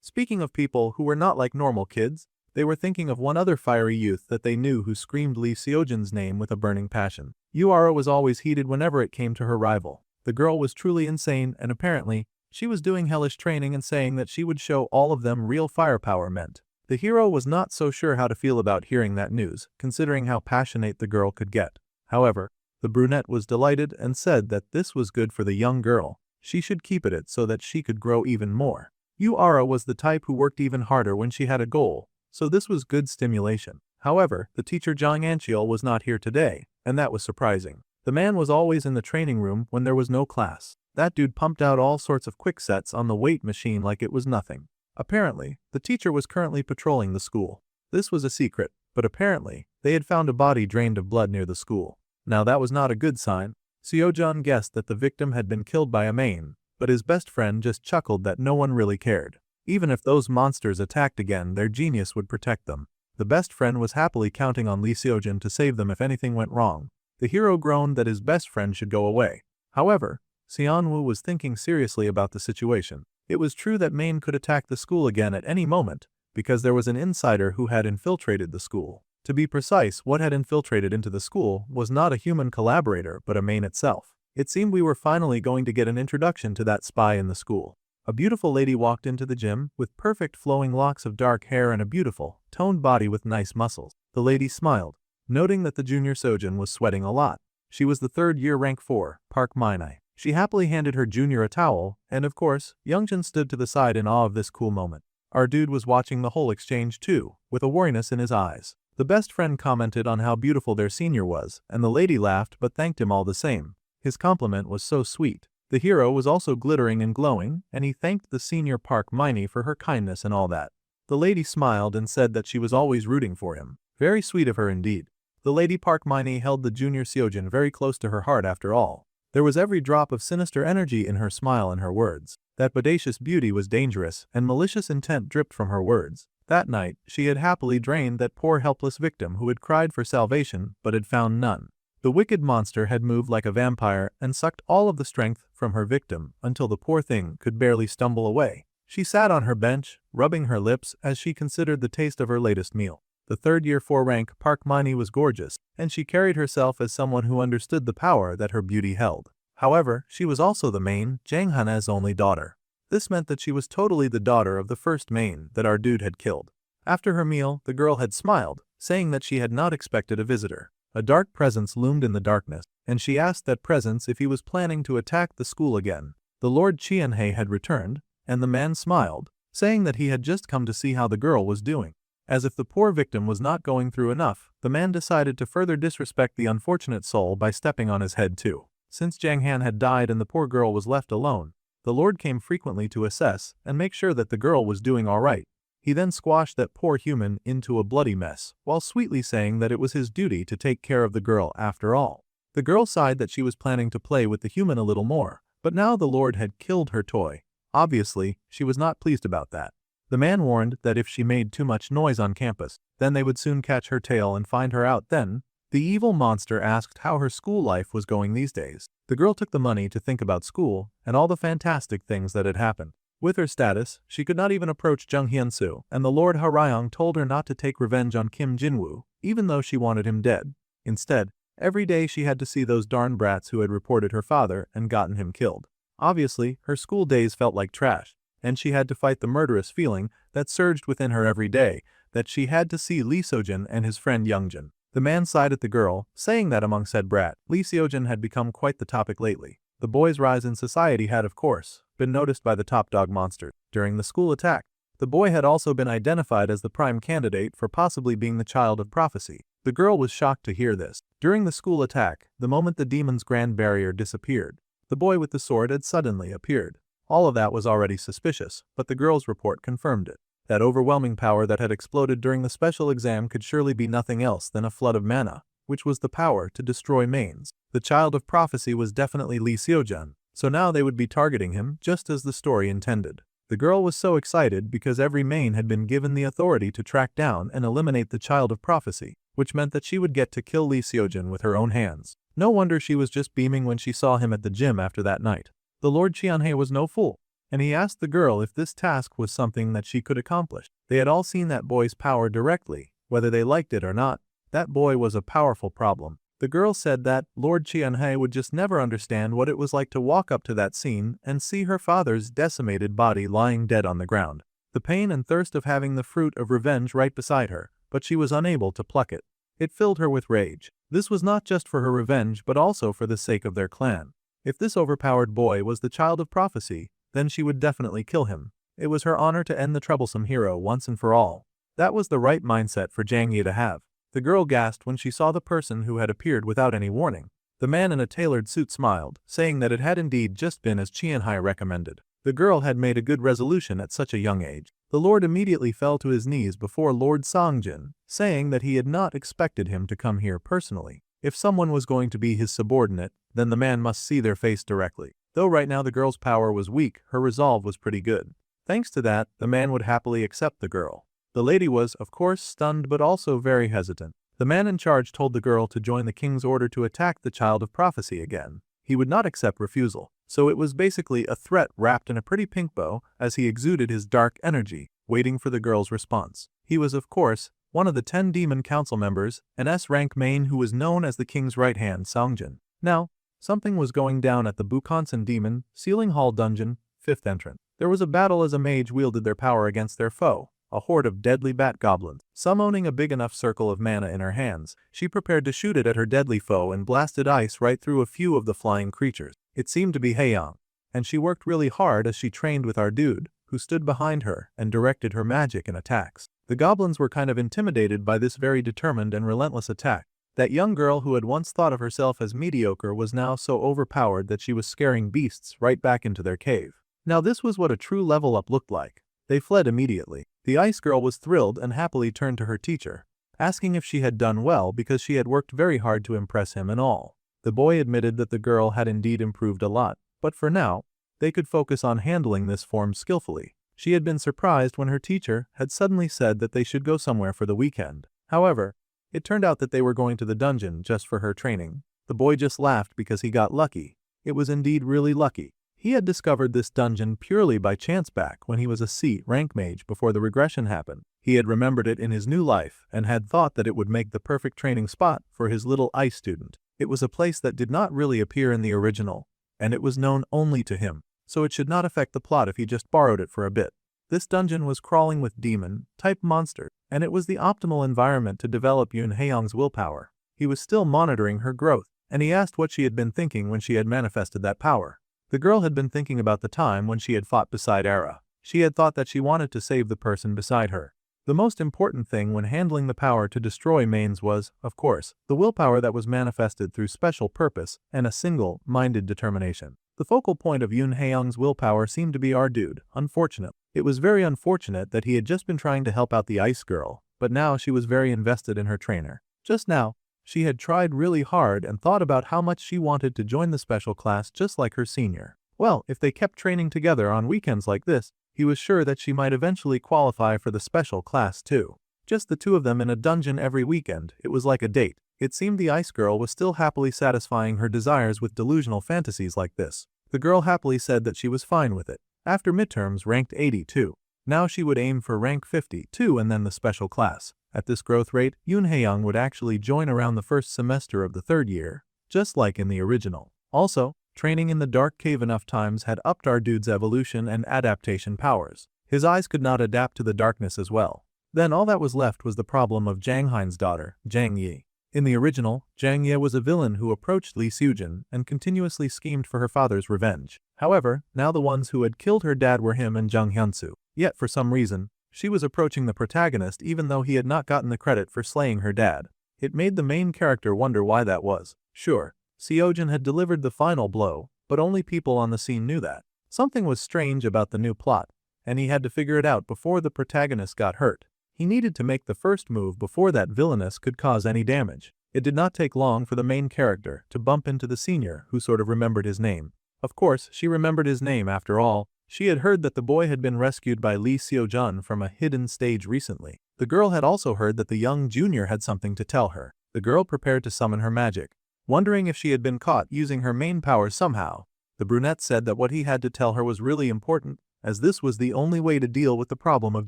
Speaking of people who were not like normal kids, they were thinking of one other fiery youth that they knew who screamed Lee Seojin's name with a burning passion. Yuara was always heated whenever it came to her rival. The girl was truly insane, and apparently, she was doing hellish training and saying that she would show all of them real firepower meant. The hero was not so sure how to feel about hearing that news, considering how passionate the girl could get. However, the brunette was delighted and said that this was good for the young girl. She should keep it so that she could grow even more. Yuara was the type who worked even harder when she had a goal, so this was good stimulation. However, the teacher Jang Ancheol was not here today, and that was surprising. The man was always in the training room when there was no class. That dude pumped out all sorts of quick sets on the weight machine like it was nothing. Apparently, the teacher was currently patrolling the school. This was a secret, but apparently, they had found a body drained of blood near the school. Now that was not a good sign. Seojun guessed that the victim had been killed by a main, but his best friend just chuckled that no one really cared. Even if those monsters attacked again, their genius would protect them. The best friend was happily counting on Lee Seojun to save them if anything went wrong. The hero groaned that his best friend should go away. However, Seonwoo was thinking seriously about the situation. It was true that Main could attack the school again at any moment, because there was an insider who had infiltrated the school. To be precise, what had infiltrated into the school was not a human collaborator but a Main itself. It seemed we were finally going to get an introduction to that spy in the school. A beautiful lady walked into the gym with perfect flowing locks of dark hair and a beautiful, toned body with nice muscles. The lady smiled, noting that the junior Sojin was sweating a lot. She was the third year rank 4, Park Minai. She happily handed her junior a towel, and of course, Youngjin stood to the side in awe of this cool moment. Our dude was watching the whole exchange too, with a wariness in his eyes. The best friend commented on how beautiful their senior was, and the lady laughed but thanked him all the same. His compliment was so sweet. The hero was also glittering and glowing, and he thanked the senior Park Minai for her kindness and all that. The lady smiled and said that she was always rooting for him. Very sweet of her indeed. The lady Park Minai held the junior Seojin very close to her heart after all. There was every drop of sinister energy in her smile and her words. That bodacious beauty was dangerous, and malicious intent dripped from her words. That night, she had happily drained that poor helpless victim who had cried for salvation but had found none. The wicked monster had moved like a vampire and sucked all of the strength from her victim until the poor thing could barely stumble away. She sat on her bench, rubbing her lips as she considered the taste of her latest meal. The third year 4 rank Park Minai was gorgeous, and she carried herself as someone who understood the power that her beauty held. However, she was also the main, Jang Hana's only daughter. This meant that she was totally the daughter of the first main that our dude had killed. After her meal, the girl had smiled, saying that she had not expected a visitor. A dark presence loomed in the darkness, and she asked that presence if he was planning to attack the school again. The Lord Qianhei had returned, and the man smiled, saying that he had just come to see how the girl was doing. As if the poor victim was not going through enough, the man decided to further disrespect the unfortunate soul by stepping on his head too. Since Jang Han had died and the poor girl was left alone, the Lord came frequently to assess and make sure that the girl was doing alright. He then squashed that poor human into a bloody mess, while sweetly saying that it was his duty to take care of the girl after all. The girl sighed that she was planning to play with the human a little more, but now the Lord had killed her toy. Obviously, she was not pleased about that. The man warned that if she made too much noise on campus, then they would soon catch her tail and find her out. Then, the evil monster asked how her school life was going these days. The girl took the money to think about school and all the fantastic things that had happened. With her status, she could not even approach Jung Hyun-soo, and the Lord Harayong told her not to take revenge on Kim Jinwoo, even though she wanted him dead. Instead, every day she had to see those darn brats who had reported her father and gotten him killed. Obviously, her school days felt like trash, and she had to fight the murderous feeling that surged within her every day, that she had to see Lee Sojin and his friend Youngjin. The man sighed at the girl, saying that among said brat, Lee Seojin had become quite the topic lately. The boy's rise in society had, of course, been noticed by the top dog monster. During the school attack, the boy had also been identified as the prime candidate for possibly being the child of prophecy. The girl was shocked to hear this. During the school attack, the moment the demon's grand barrier disappeared, the boy with the sword had suddenly appeared. All of that was already suspicious, but the girl's report confirmed it. That overwhelming power that had exploded during the special exam could surely be nothing else than a flood of mana, which was the power to destroy mains. The child of prophecy was definitely Lee Seojun, so now they would be targeting him just as the story intended. The girl was so excited because every main had been given the authority to track down and eliminate the child of prophecy, which meant that she would get to kill Lee Seojun with her own hands. No wonder she was just beaming when she saw him at the gym after that night. The Lord Qianhei was no fool, and he asked the girl if this task was something that she could accomplish. They had all seen that boy's power directly, whether they liked it or not. That boy was a powerful problem. The girl said that Lord Qianhei would just never understand what it was like to walk up to that scene and see her father's decimated body lying dead on the ground. The pain and thirst of having the fruit of revenge right beside her, but she was unable to pluck it. It filled her with rage. This was not just for her revenge but also for the sake of their clan. If this overpowered boy was the child of prophecy, then she would definitely kill him. It was her honor to end the troublesome hero once and for all. That was the right mindset for Jang Yi to have. The girl gasped when she saw the person who had appeared without any warning. The man in a tailored suit smiled, saying that it had indeed just been as Qianhai recommended. The girl had made a good resolution at such a young age. The lord immediately fell to his knees before Lord Songjin, saying that he had not expected him to come here personally. If someone was going to be his subordinate, then the man must see their face directly. Though right now the girl's power was weak, her resolve was pretty good. Thanks to that, the man would happily accept the girl. The lady was, of course, stunned but also very hesitant. The man in charge told the girl to join the king's order to attack the child of prophecy again. He would not accept refusal, so it was basically a threat wrapped in a pretty pink bow as he exuded his dark energy, waiting for the girl's response. He was, of course, one of the 10 Demon Council members, an S-rank main who was known as the king's right-hand Songjin. Now, something was going down at the Bukansan Demon Sealing Hall Dungeon, 5th entrance. There was a battle as a mage wielded their power against their foe, a horde of deadly bat goblins. Summoning a big enough circle of mana in her hands, she prepared to shoot it at her deadly foe and blasted ice right through a few of the flying creatures. It seemed to be Haeyang, and she worked really hard as she trained with our dude, who stood behind her and directed her magic and attacks. The goblins were kind of intimidated by this very determined and relentless attack. That young girl who had once thought of herself as mediocre was now so overpowered that she was scaring beasts right back into their cave. Now this was what a true level up looked like. They fled immediately. The ice girl was thrilled and happily turned to her teacher, asking if she had done well because she had worked very hard to impress him and all. The boy admitted that the girl had indeed improved a lot, but for now, they could focus on handling this form skillfully. She had been surprised when her teacher had suddenly said that they should go somewhere for the weekend. However, it turned out that they were going to the dungeon just for her training. The boy just laughed because he got lucky. It was indeed really lucky. He had discovered this dungeon purely by chance back when he was a C-rank mage before the regression happened. He had remembered it in his new life and had thought that it would make the perfect training spot for his little ice student. It was a place that did not really appear in the original, and it was known only to him, so it should not affect the plot if he just borrowed it for a bit. This dungeon was crawling with demon-type monsters, and it was the optimal environment to develop Yun Haeyang's willpower. He was still monitoring her growth, and he asked what she had been thinking when she had manifested that power. The girl had been thinking about the time when she had fought beside Era. She had thought that she wanted to save the person beside her. The most important thing when handling the power to destroy mains was, of course, the willpower that was manifested through special purpose and a single-minded determination. The focal point of Yun Haeyang's willpower seemed to be our dude, unfortunate. It was very unfortunate that he had just been trying to help out the ice girl, but now she was very invested in her trainer. Just now, she had tried really hard and thought about how much she wanted to join the special class just like her senior. Well, if they kept training together on weekends like this, he was sure that she might eventually qualify for the special class too. Just the two of them in a dungeon every weekend, it was like a date. It seemed the ice girl was still happily satisfying her desires with delusional fantasies like this. The girl happily said that she was fine with it. After midterms ranked 82. Now she would aim for rank 52 and then the special class. At this growth rate, Yun Haeyang would actually join around the first semester of the third year, just like in the original. Also, training in the dark cave enough times had upped our dude's evolution and adaptation powers. His eyes could not adapt to the darkness as well. Then all that was left was the problem of Zhang Hai's daughter, Zhang Yi. In the original, Zhang Yi was a villain who approached Li Xiujin and continuously schemed for her father's revenge. However, now the ones who had killed her dad were him and Zhang Hyunsu. Yet for some reason, she was approaching the protagonist even though he had not gotten the credit for slaying her dad. It made the main character wonder why that was. Sure, Xiujin had delivered the final blow, but only people on the scene knew that. Something was strange about the new plot, and he had to figure it out before the protagonist got hurt. He needed to make the first move before that villainess could cause any damage. It did not take long for the main character to bump into the senior who sort of remembered his name. Of course, she remembered his name after all. She had heard that the boy had been rescued by Li Xiujin from a hidden stage recently. The girl had also heard that the young junior had something to tell her. The girl prepared to summon her magic, wondering if she had been caught using her main powers somehow. The brunette said that what he had to tell her was really important, as this was the only way to deal with the problem of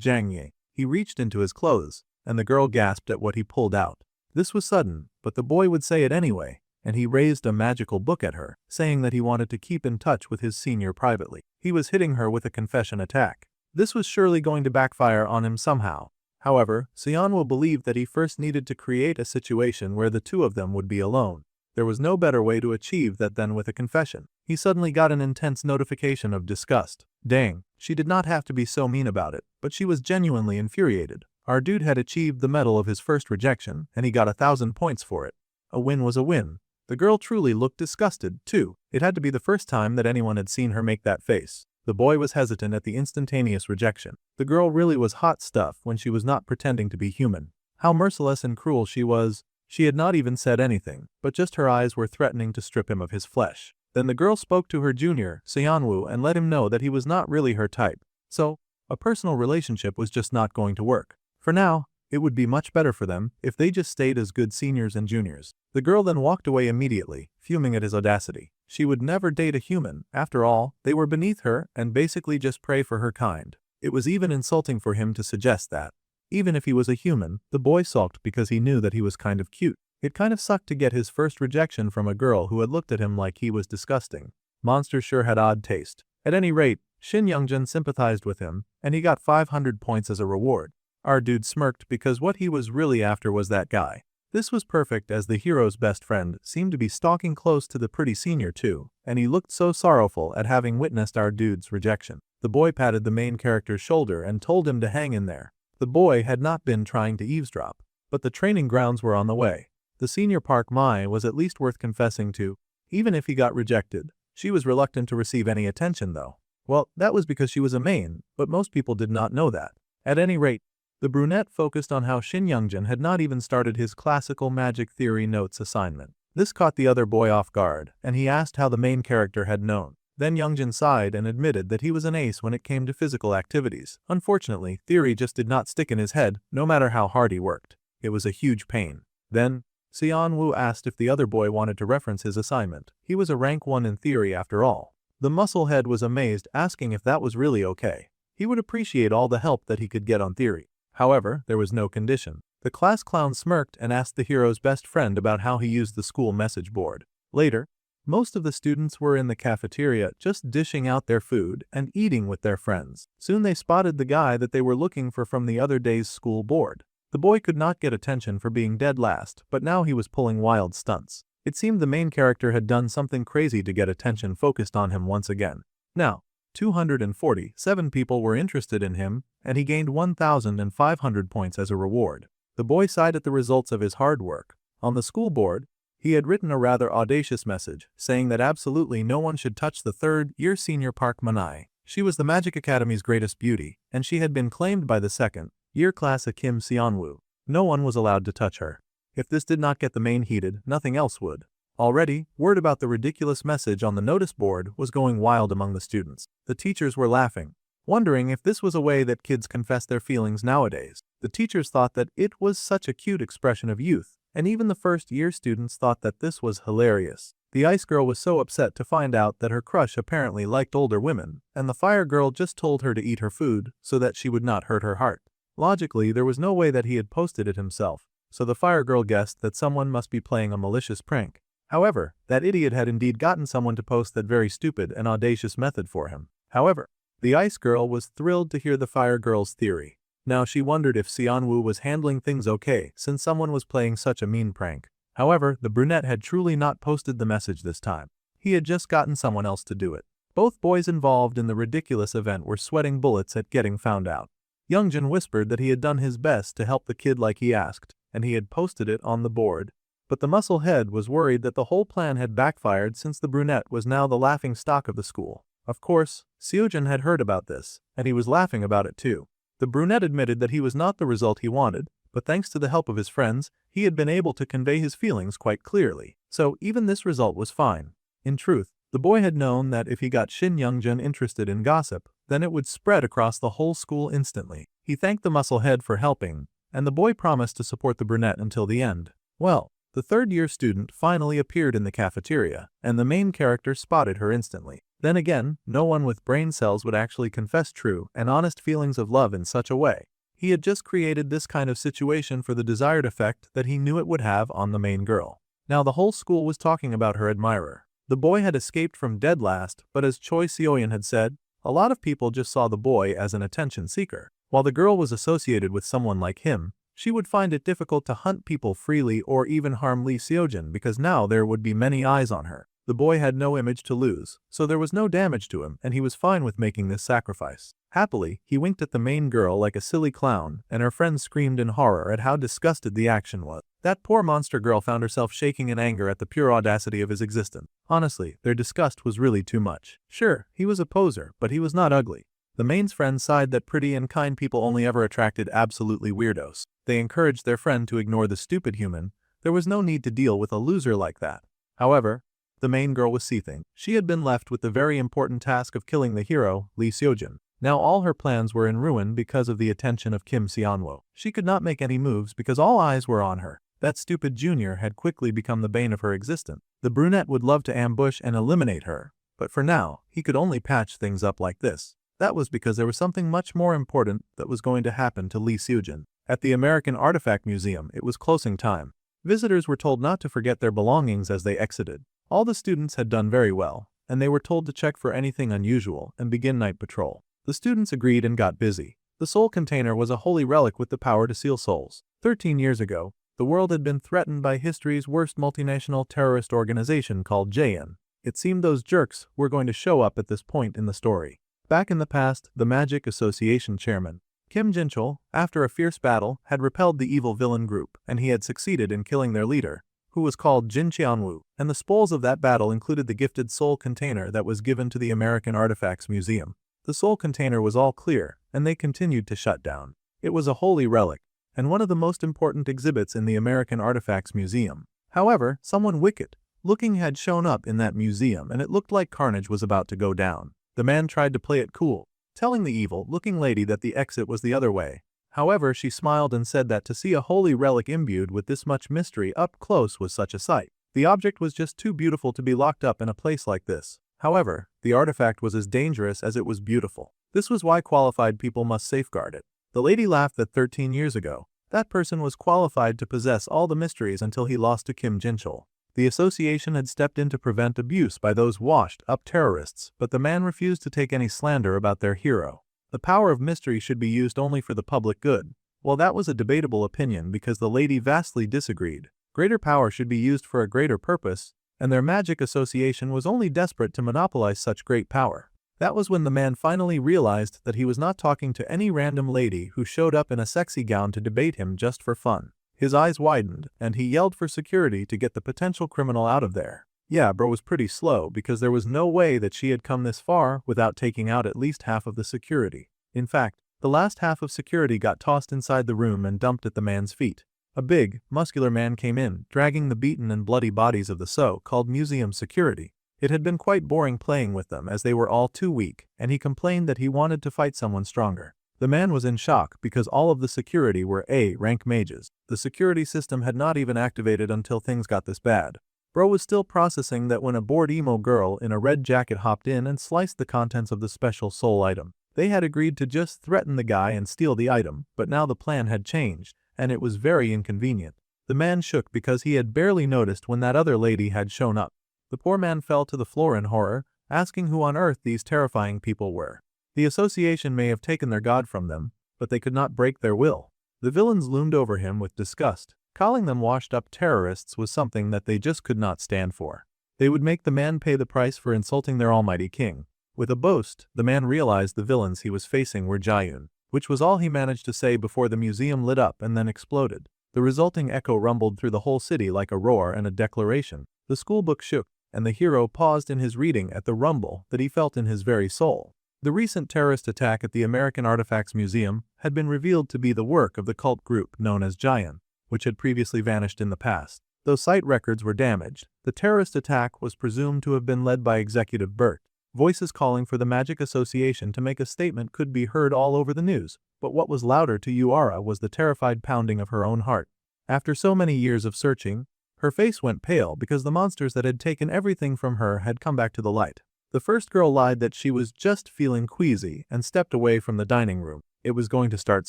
Zhang Yi. He reached into his clothes, and the girl gasped at what he pulled out. This was sudden, but the boy would say it anyway, and he raised a magical book at her, saying that he wanted to keep in touch with his senior privately. He was hitting her with a confession attack. This was surely going to backfire on him somehow. However, Xianwu believed that he first needed to create a situation where the two of them would be alone. There was no better way to achieve that than with a confession. He suddenly got an intense notification of disgust. Dang, she did not have to be so mean about it, but she was genuinely infuriated. Our dude had achieved the medal of his first rejection, and he got 1,000 points for it. A win was a win. The girl truly looked disgusted, too. It had to be the first time that anyone had seen her make that face. The boy was hesitant at the instantaneous rejection. The girl really was hot stuff when she was not pretending to be human. How merciless and cruel she was. She had not even said anything, but just her eyes were threatening to strip him of his flesh. Then the girl spoke to her junior, Seonwoo, and let him know that he was not really her type. So, a personal relationship was just not going to work. For now, it would be much better for them if they just stayed as good seniors and juniors. The girl then walked away immediately, fuming at his audacity. She would never date a human. After all, they were beneath her and basically just prey for her kind. It was even insulting for him to suggest that. Even if he was a human, the boy sulked because he knew that he was kind of cute. It kind of sucked to get his first rejection from a girl who had looked at him like he was disgusting. Monster sure had odd taste. At any rate, Shin Youngjun sympathized with him, and he got 500 points as a reward. Our dude smirked because what he was really after was that guy. This was perfect as the hero's best friend seemed to be stalking close to the pretty senior too, and he looked so sorrowful at having witnessed our dude's rejection. The boy patted the main character's shoulder and told him to hang in there. The boy had not been trying to eavesdrop, but the training grounds were on the way. The senior Park Mai was at least worth confessing to. Even if he got rejected, she was reluctant to receive any attention though. Well, that was because she was a main, but most people did not know that. At any rate, the brunette focused on how Shin Youngjun had not even started his classical magic theory notes assignment. This caught the other boy off guard, and he asked how the main character had known. Then Youngjun sighed and admitted that he was an ace when it came to physical activities. Unfortunately, theory just did not stick in his head, no matter how hard he worked. It was a huge pain. Then, Seonwoo asked if the other boy wanted to reference his assignment. He was a rank 1 in theory after all. The musclehead was amazed, asking if that was really okay. He would appreciate all the help that he could get on theory. However, there was no condition. The class clown smirked and asked the hero's best friend about how he used the school message board. Later, most of the students were in the cafeteria just dishing out their food and eating with their friends. Soon they spotted the guy that they were looking for from the other day's school board. The boy could not get attention for being dead last, but now he was pulling wild stunts. It seemed the main character had done something crazy to get attention focused on him once again. Now, 247 people were interested in him, and he gained 1,500 points as a reward. The boy sighed at the results of his hard work. On the school board, he had written a rather audacious message, saying that absolutely no one should touch the third-year senior Park Manai. She was the Magic Academy's greatest beauty, and she had been claimed by the second-year class of Kim Seonwoo. No one was allowed to touch her. If this did not get the main heated, nothing else would. Already, word about the ridiculous message on the notice board was going wild among the students. The teachers were laughing, wondering if this was a way that kids confess their feelings nowadays. The teachers thought that it was such a cute expression of youth, and even the first-year students thought that this was hilarious. The ice girl was so upset to find out that her crush apparently liked older women, and the fire girl just told her to eat her food so that she would not hurt her heart. Logically, there was no way that he had posted it himself, so the fire girl guessed that someone must be playing a malicious prank. However, that idiot had indeed gotten someone to post that very stupid and audacious method for him. However, the ice girl was thrilled to hear the fire girl's theory. Now she wondered if Seonwoo was handling things okay since someone was playing such a mean prank. However, the brunette had truly not posted the message this time. He had just gotten someone else to do it. Both boys involved in the ridiculous event were sweating bullets at getting found out. Youngjun whispered that he had done his best to help the kid like he asked, and he had posted it on the board. But the musclehead was worried that the whole plan had backfired since the brunette was now the laughing stock of the school. Of course, Seojun had heard about this, and he was laughing about it too. The brunette admitted that he was not the result he wanted, but thanks to the help of his friends, he had been able to convey his feelings quite clearly. So even this result was fine. In truth, the boy had known that if he got Shin Youngjun interested in gossip, then it would spread across the whole school instantly. He thanked the musclehead for helping, and the boy promised to support the brunette until the end. Well, the third-year student finally appeared in the cafeteria, and the main character spotted her instantly. Then again, no one with brain cells would actually confess true and honest feelings of love in such a way. He had just created this kind of situation for the desired effect that he knew it would have on the main girl. Now the whole school was talking about her admirer. The boy had escaped from dead last, but as Choi Seoyeon had said, a lot of people just saw the boy as an attention seeker. While the girl was associated with someone like him, she would find it difficult to hunt people freely or even harm Lee Seojun because now there would be many eyes on her. The boy had no image to lose, so there was no damage to him and he was fine with making this sacrifice. Happily, he winked at the main girl like a silly clown, and her friends screamed in horror at how disgusted the action was. That poor monster girl found herself shaking in anger at the pure audacity of his existence. Honestly, their disgust was really too much. Sure, he was a poser, but he was not ugly. The main's friends sighed that pretty and kind people only ever attracted absolutely weirdos. They encouraged their friend to ignore the stupid human. There was no need to deal with a loser like that. However, the main girl was seething. She had been left with the very important task of killing the hero, Lee Seojin. Now all her plans were in ruin because of the attention of Kim Seonwo. She could not make any moves because all eyes were on her. That stupid junior had quickly become the bane of her existence. The brunette would love to ambush and eliminate her, but for now, he could only patch things up like this. That was because there was something much more important that was going to happen to Lee Seojin. At the American Artifact Museum, it was closing time. Visitors were told not to forget their belongings as they exited. All the students had done very well, and they were told to check for anything unusual and begin night patrol. The students agreed and got busy. The soul container was a holy relic with the power to seal souls. 13 years ago, the world had been threatened by history's worst multinational terrorist organization called JN. It seemed those jerks were going to show up at this point in the story. Back in the past, the Magic Association chairman, Kim Jinchul, after a fierce battle, had repelled the evil villain group, and he had succeeded in killing their leader, who was called Jin Qianwu, and the spoils of that battle included the gifted soul container that was given to the American Artifacts Museum. The soul container was all clear, and they continued to shut down. It was a holy relic, and one of the most important exhibits in the American Artifacts Museum. However, someone wicked-looking had shown up in that museum, and it looked like carnage was about to go down. The man tried to play it cool, telling the evil-looking lady that the exit was the other way. However, she smiled and said that to see a holy relic imbued with this much mystery up close was such a sight. The object was just too beautiful to be locked up in a place like this. However, the artifact was as dangerous as it was beautiful. This was why qualified people must safeguard it. The lady laughed that 13 years ago, that person was qualified to possess all the mysteries until he lost to Kim Jinchul. The association had stepped in to prevent abuse by those washed-up terrorists, but the man refused to take any slander about their hero. The power of mystery should be used only for the public good. Well, that was a debatable opinion because the lady vastly disagreed. Greater power should be used for a greater purpose, and their magic association was only desperate to monopolize such great power. That was when the man finally realized that he was not talking to any random lady who showed up in a sexy gown to debate him just for fun. His eyes widened, and he yelled for security to get the potential criminal out of there. Yeah, bro was pretty slow because there was no way that she had come this far without taking out at least half of the security. In fact, the last half of security got tossed inside the room and dumped at the man's feet. A big, muscular man came in, dragging the beaten and bloody bodies of the so-called museum security. It had been quite boring playing with them as they were all too weak, and he complained that he wanted to fight someone stronger. The man was in shock because all of the security were A-rank mages. The security system had not even activated until things got this bad. Bro was still processing that when a bored emo girl in a red jacket hopped in and sliced the contents of the special soul item. They had agreed to just threaten the guy and steal the item, but now the plan had changed, and it was very inconvenient. The man shook because he had barely noticed when that other lady had shown up. The poor man fell to the floor in horror, asking who on earth these terrifying people were. The association may have taken their god from them, but they could not break their will. The villains loomed over him with disgust. Calling them washed-up terrorists was something that they just could not stand for. They would make the man pay the price for insulting their almighty king. With a boast, the man realized the villains he was facing were Jayun, which was all he managed to say before the museum lit up and then exploded. The resulting echo rumbled through the whole city like a roar and a declaration. The schoolbook shook, and the hero paused in his reading at the rumble that he felt in his very soul. The recent terrorist attack at the American Artifacts Museum had been revealed to be the work of the cult group known as Jayun, which had previously vanished in the past. Though site records were damaged, the terrorist attack was presumed to have been led by Executive Burt. Voices calling for the Magic Association to make a statement could be heard all over the news, but what was louder to Yuara was the terrified pounding of her own heart. After so many years of searching, her face went pale because the monsters that had taken everything from her had come back to the light. The first girl lied that she was just feeling queasy and stepped away from the dining room. It was going to start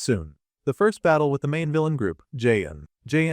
soon. The first battle with the main villain group, Jayun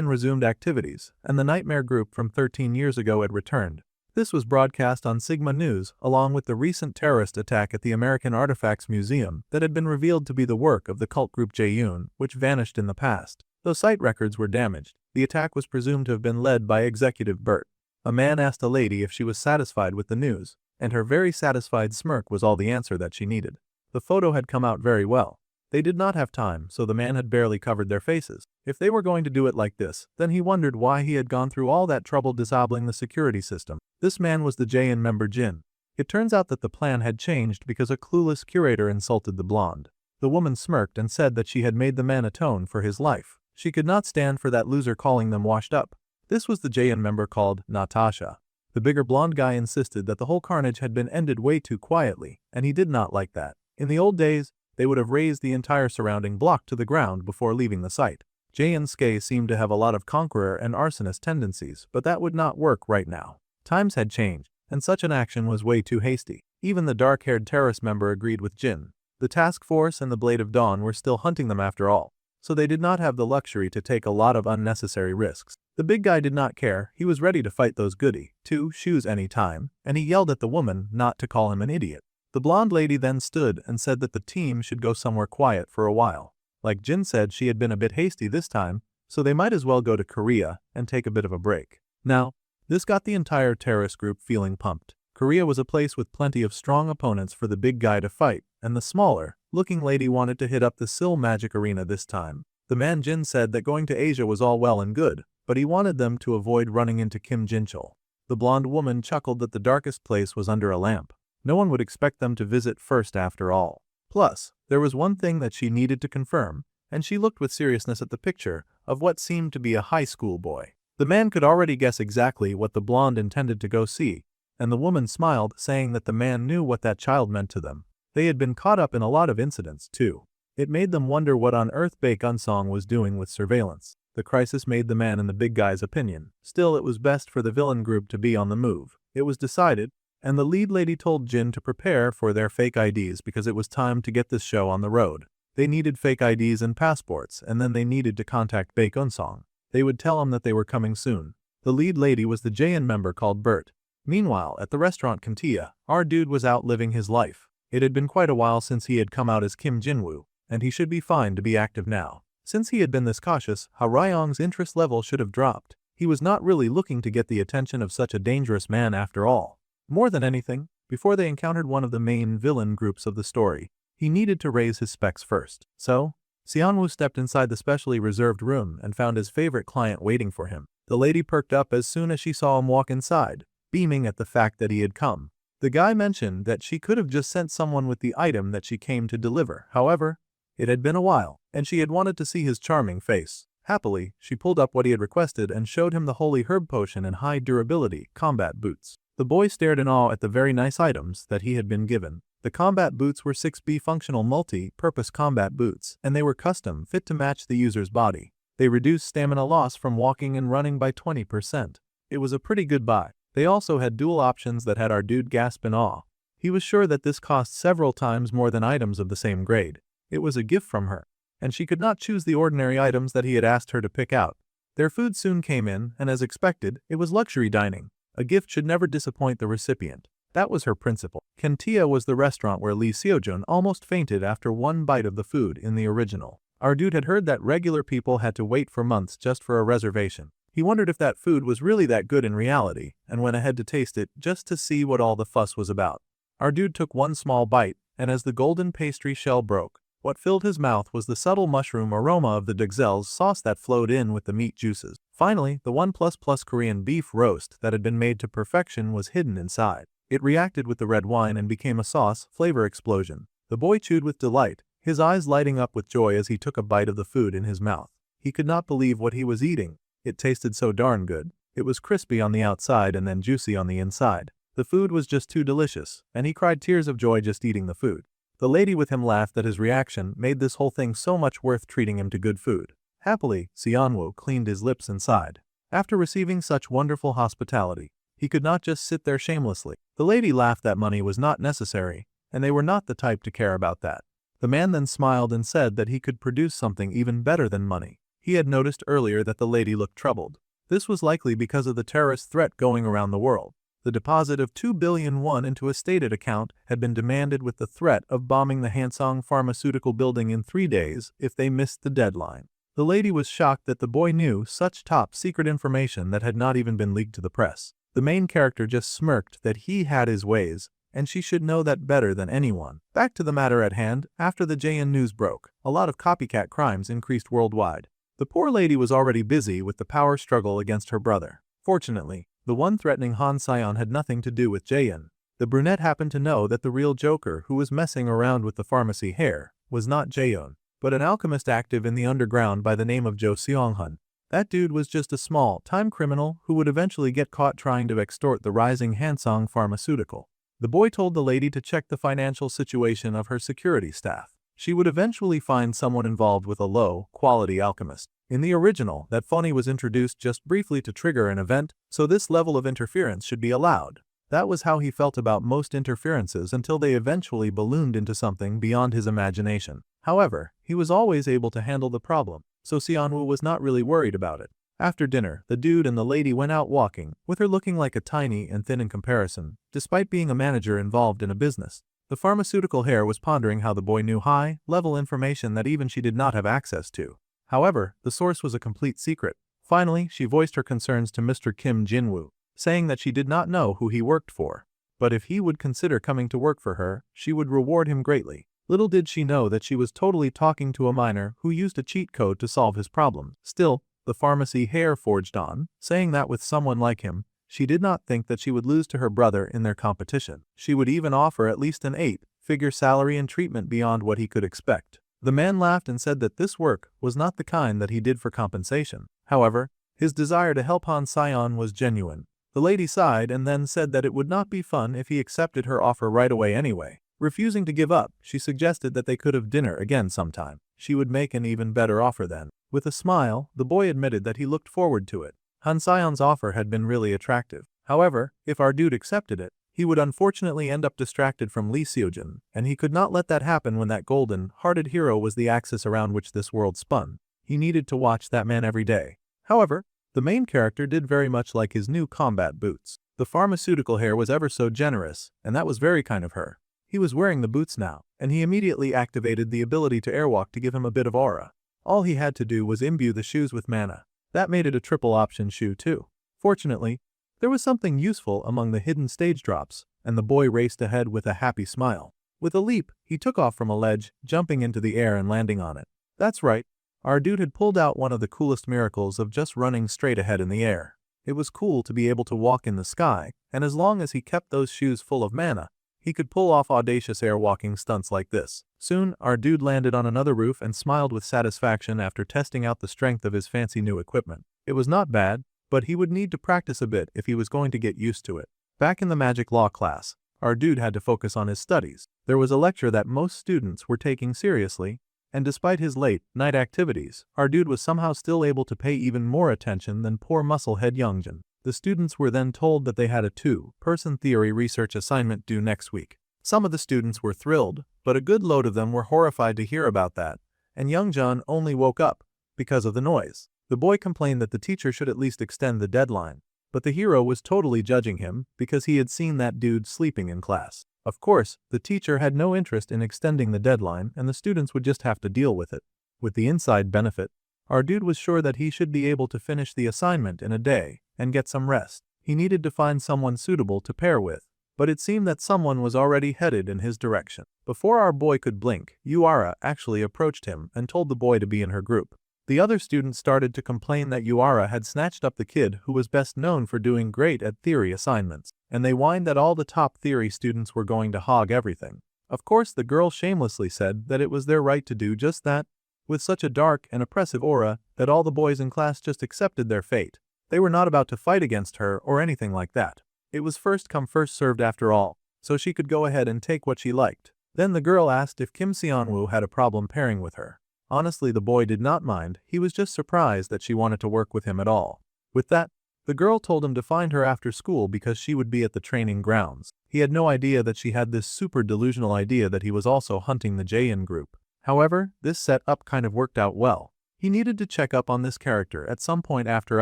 resumed activities, and the nightmare group from 13 years ago had returned. This was broadcast on Sigma News along with the recent terrorist attack at the American Artifacts Museum that had been revealed to be the work of the cult group Jayun, which vanished in the past. Though site records were damaged, the attack was presumed to have been led by Executive Burt. A man asked a lady if she was satisfied with the news, and her very satisfied smirk was all the answer that she needed. The photo had come out very well. They did not have time, so the man had barely covered their faces. If they were going to do it like this, then he wondered why he had gone through all that trouble disabling the security system. This man was the JN member Jin. It turns out that the plan had changed because a clueless curator insulted the blonde. The woman smirked and said that she had made the man atone for his life. She could not stand for that loser calling them washed up. This was the JN member called Natasha. The bigger blonde guy insisted that the whole carnage had been ended way too quietly, and he did not like that. In the old days, they would have razed the entire surrounding block to the ground before leaving the site. J&Ske seemed to have a lot of conqueror and arsonist tendencies, but that would not work right now. Times had changed, and such an action was way too hasty. Even the dark-haired terrorist member agreed with Jin. The task force and the Blade of Dawn were still hunting them after all, so they did not have the luxury to take a lot of unnecessary risks. The big guy did not care. He was ready to fight those goody two-shoes any time, and he yelled at the woman not to call him an idiot. The blonde lady then stood and said that the team should go somewhere quiet for a while. Like Jin said, she had been a bit hasty this time, so they might as well go to Korea and take a bit of a break. Now, this got the entire terrorist group feeling pumped. Korea was a place with plenty of strong opponents for the big guy to fight, and the smaller looking lady wanted to hit up the Sil Magic Arena this time. The man Jin said that going to Asia was all well and good, but he wanted them to avoid running into Kim Jinchul. The blonde woman chuckled that the darkest place was under a lamp. No one would expect them to visit first after all. Plus, there was one thing that she needed to confirm, and she looked with seriousness at the picture of what seemed to be a high school boy. The man could already guess exactly what the blonde intended to go see, and the woman smiled, saying that the man knew what that child meant to them. They had been caught up in a lot of incidents, too. It made them wonder what on earth Baek Unsong was doing with surveillance. The crisis made the man in the big guy's opinion. Still, it was best for the villain group to be on the move. It was decided, and the lead lady told Jin to prepare for their fake IDs because it was time to get this show on the road. They needed fake IDs and passports, and then they needed to contact Baek Unsong. They would tell him that they were coming soon. The lead lady was the JN member called Bert. Meanwhile, at the restaurant Kantia, our dude was out living his life. It had been quite a while since he had come out as Kim Jinwoo, and he should be fine to be active now. Since he had been this cautious, Ha Ryong's interest level should have dropped. He was not really looking to get the attention of such a dangerous man after all. More than anything, before they encountered one of the main villain groups of the story, he needed to raise his specs first. So, Seonwoo stepped inside the specially reserved room and found his favorite client waiting for him. The lady perked up as soon as she saw him walk inside, beaming at the fact that he had come. The guy mentioned that she could have just sent someone with the item that she came to deliver. However, it had been a while, and she had wanted to see his charming face. Happily, she pulled up what he had requested and showed him the holy herb potion and high durability combat boots. The boy stared in awe at the very nice items that he had been given. The combat boots were 6B functional multi-purpose combat boots, and they were custom fit to match the user's body. They reduced stamina loss from walking and running by 20%. It was a pretty good buy. They also had dual options that had our dude gasp in awe. He was sure that this cost several times more than items of the same grade. It was a gift from her, and she could not choose the ordinary items that he had asked her to pick out. Their food soon came in, and as expected, it was luxury dining. A gift should never disappoint the recipient. That was her principle. Kentia was the restaurant where Lee Seojun almost fainted after one bite of the food in the original. Our dude had heard that regular people had to wait for months just for a reservation. He wondered if that food was really that good in reality, and went ahead to taste it just to see what all the fuss was about. Our dude took one small bite, and as the golden pastry shell broke, what filled his mouth was the subtle mushroom aroma of the Dexel's sauce that flowed in with the meat juices. Finally, the 1++ Korean beef roast that had been made to perfection was hidden inside. It reacted with the red wine and became a sauce flavor explosion. The boy chewed with delight, his eyes lighting up with joy as he took a bite of the food in his mouth. He could not believe what he was eating. It tasted so darn good. It was crispy on the outside and then juicy on the inside. The food was just too delicious, and he cried tears of joy just eating the food. The lady with him laughed at his reaction, made this whole thing so much worth treating him to good food. Happily, Seonwoo cleaned his lips and sighed. After receiving such wonderful hospitality, he could not just sit there shamelessly. The lady laughed that money was not necessary, and they were not the type to care about that. The man then smiled and said that he could produce something even better than money. He had noticed earlier that the lady looked troubled. This was likely because of the terrorist threat going around the world. The deposit of 2 billion won into a stated account had been demanded with the threat of bombing the Hansong pharmaceutical building in 3 days if they missed the deadline. The lady was shocked that the boy knew such top secret information that had not even been leaked to the press. The main character just smirked that he had his ways, and she should know that better than anyone. Back to the matter at hand, after the Jayan news broke, a lot of copycat crimes increased worldwide. The poor lady was already busy with the power struggle against her brother. Fortunately, the one threatening Han Sion had nothing to do with Jayan. The brunette happened to know that the real Joker who was messing around with the pharmacy hair was not Jaeon, but an alchemist active in the underground by the name of Jo Seong-hun. That dude was just a small-time criminal who would eventually get caught trying to extort the rising Hansong pharmaceutical. The boy told the lady to check the financial situation of her security staff. She would eventually find someone involved with a low-quality alchemist. In the original, that phony was introduced just briefly to trigger an event, so this level of interference should be allowed. That was how he felt about most interferences until they eventually ballooned into something beyond his imagination. However, he was always able to handle the problem, so Seonwoo was not really worried about it. After dinner, the dude and the lady went out walking, with her looking like a tiny and thin in comparison, despite being a manager involved in a business. The pharmaceutical hair was pondering how the boy knew high-level information that even she did not have access to. However, the source was a complete secret. Finally, she voiced her concerns to Mr. Kim Jinwoo, saying that she did not know who he worked for, but if he would consider coming to work for her, she would reward him greatly. Little did she know that she was totally talking to a miner who used a cheat code to solve his problems. Still, the pharmacy hair forged on, saying that with someone like him, she did not think that she would lose to her brother in their competition. She would even offer at least an 8-figure salary and treatment beyond what he could expect. The man laughed and said that this work was not the kind that he did for compensation. However, his desire to help Han Sion was genuine. The lady sighed and then said that it would not be fun if he accepted her offer right away anyway. Refusing to give up, she suggested that they could have dinner again sometime. She would make an even better offer then. With a smile, the boy admitted that he looked forward to it. Han Sion's offer had been really attractive. However, if our dude accepted it, he would unfortunately end up distracted from Lee Seojin, and he could not let that happen when that golden-hearted hero was the axis around which this world spun. He needed to watch that man every day. However, the main character did very much like his new combat boots. The pharmaceutical hair was ever so generous, and that was very kind of her. He was wearing the boots now, and he immediately activated the ability to airwalk to give him a bit of aura. All he had to do was imbue the shoes with mana. That made it a triple option shoe too. Fortunately, there was something useful among the hidden stage drops, and the boy raced ahead with a happy smile. With a leap, he took off from a ledge, jumping into the air and landing on it. That's right, our dude had pulled out one of the coolest miracles of just running straight ahead in the air. It was cool to be able to walk in the sky, and as long as he kept those shoes full of mana, he could pull off audacious airwalking stunts like this. Soon, our dude landed on another roof and smiled with satisfaction after testing out the strength of his fancy new equipment. It was not bad, but he would need to practice a bit if he was going to get used to it. Back in the magic law class, our dude had to focus on his studies. There was a lecture that most students were taking seriously, and despite his late-night activities, our dude was somehow still able to pay even more attention than poor musclehead Youngjin. The students were then told that they had a 2-person theory research assignment due next week. Some of the students were thrilled, but a good load of them were horrified to hear about that, and Youngjun only woke up because of the noise. The boy complained that the teacher should at least extend the deadline, but the hero was totally judging him because he had seen that dude sleeping in class. Of course, the teacher had no interest in extending the deadline and the students would just have to deal with it. With the inside benefit, our dude was sure that he should be able to finish the assignment in a day and get some rest. He needed to find someone suitable to pair with, but it seemed that someone was already headed in his direction. Before our boy could blink, Yuara actually approached him and told the boy to be in her group. The other students started to complain that Yuara had snatched up the kid who was best known for doing great at theory assignments, and they whined that all the top theory students were going to hog everything. Of course, the girl shamelessly said that it was their right to do just that, with such a dark and oppressive aura that all the boys in class just accepted their fate. They were not about to fight against her or anything like that. It was first come first served after all, so she could go ahead and take what she liked. Then the girl asked if Kim Seonwoo had a problem pairing with her. Honestly, the boy did not mind, he was just surprised that she wanted to work with him at all. With that, the girl told him to find her after school because she would be at the training grounds. He had no idea that she had this super delusional idea that he was also hunting the Jaein group. However, this setup kind of worked out well. He needed to check up on this character at some point after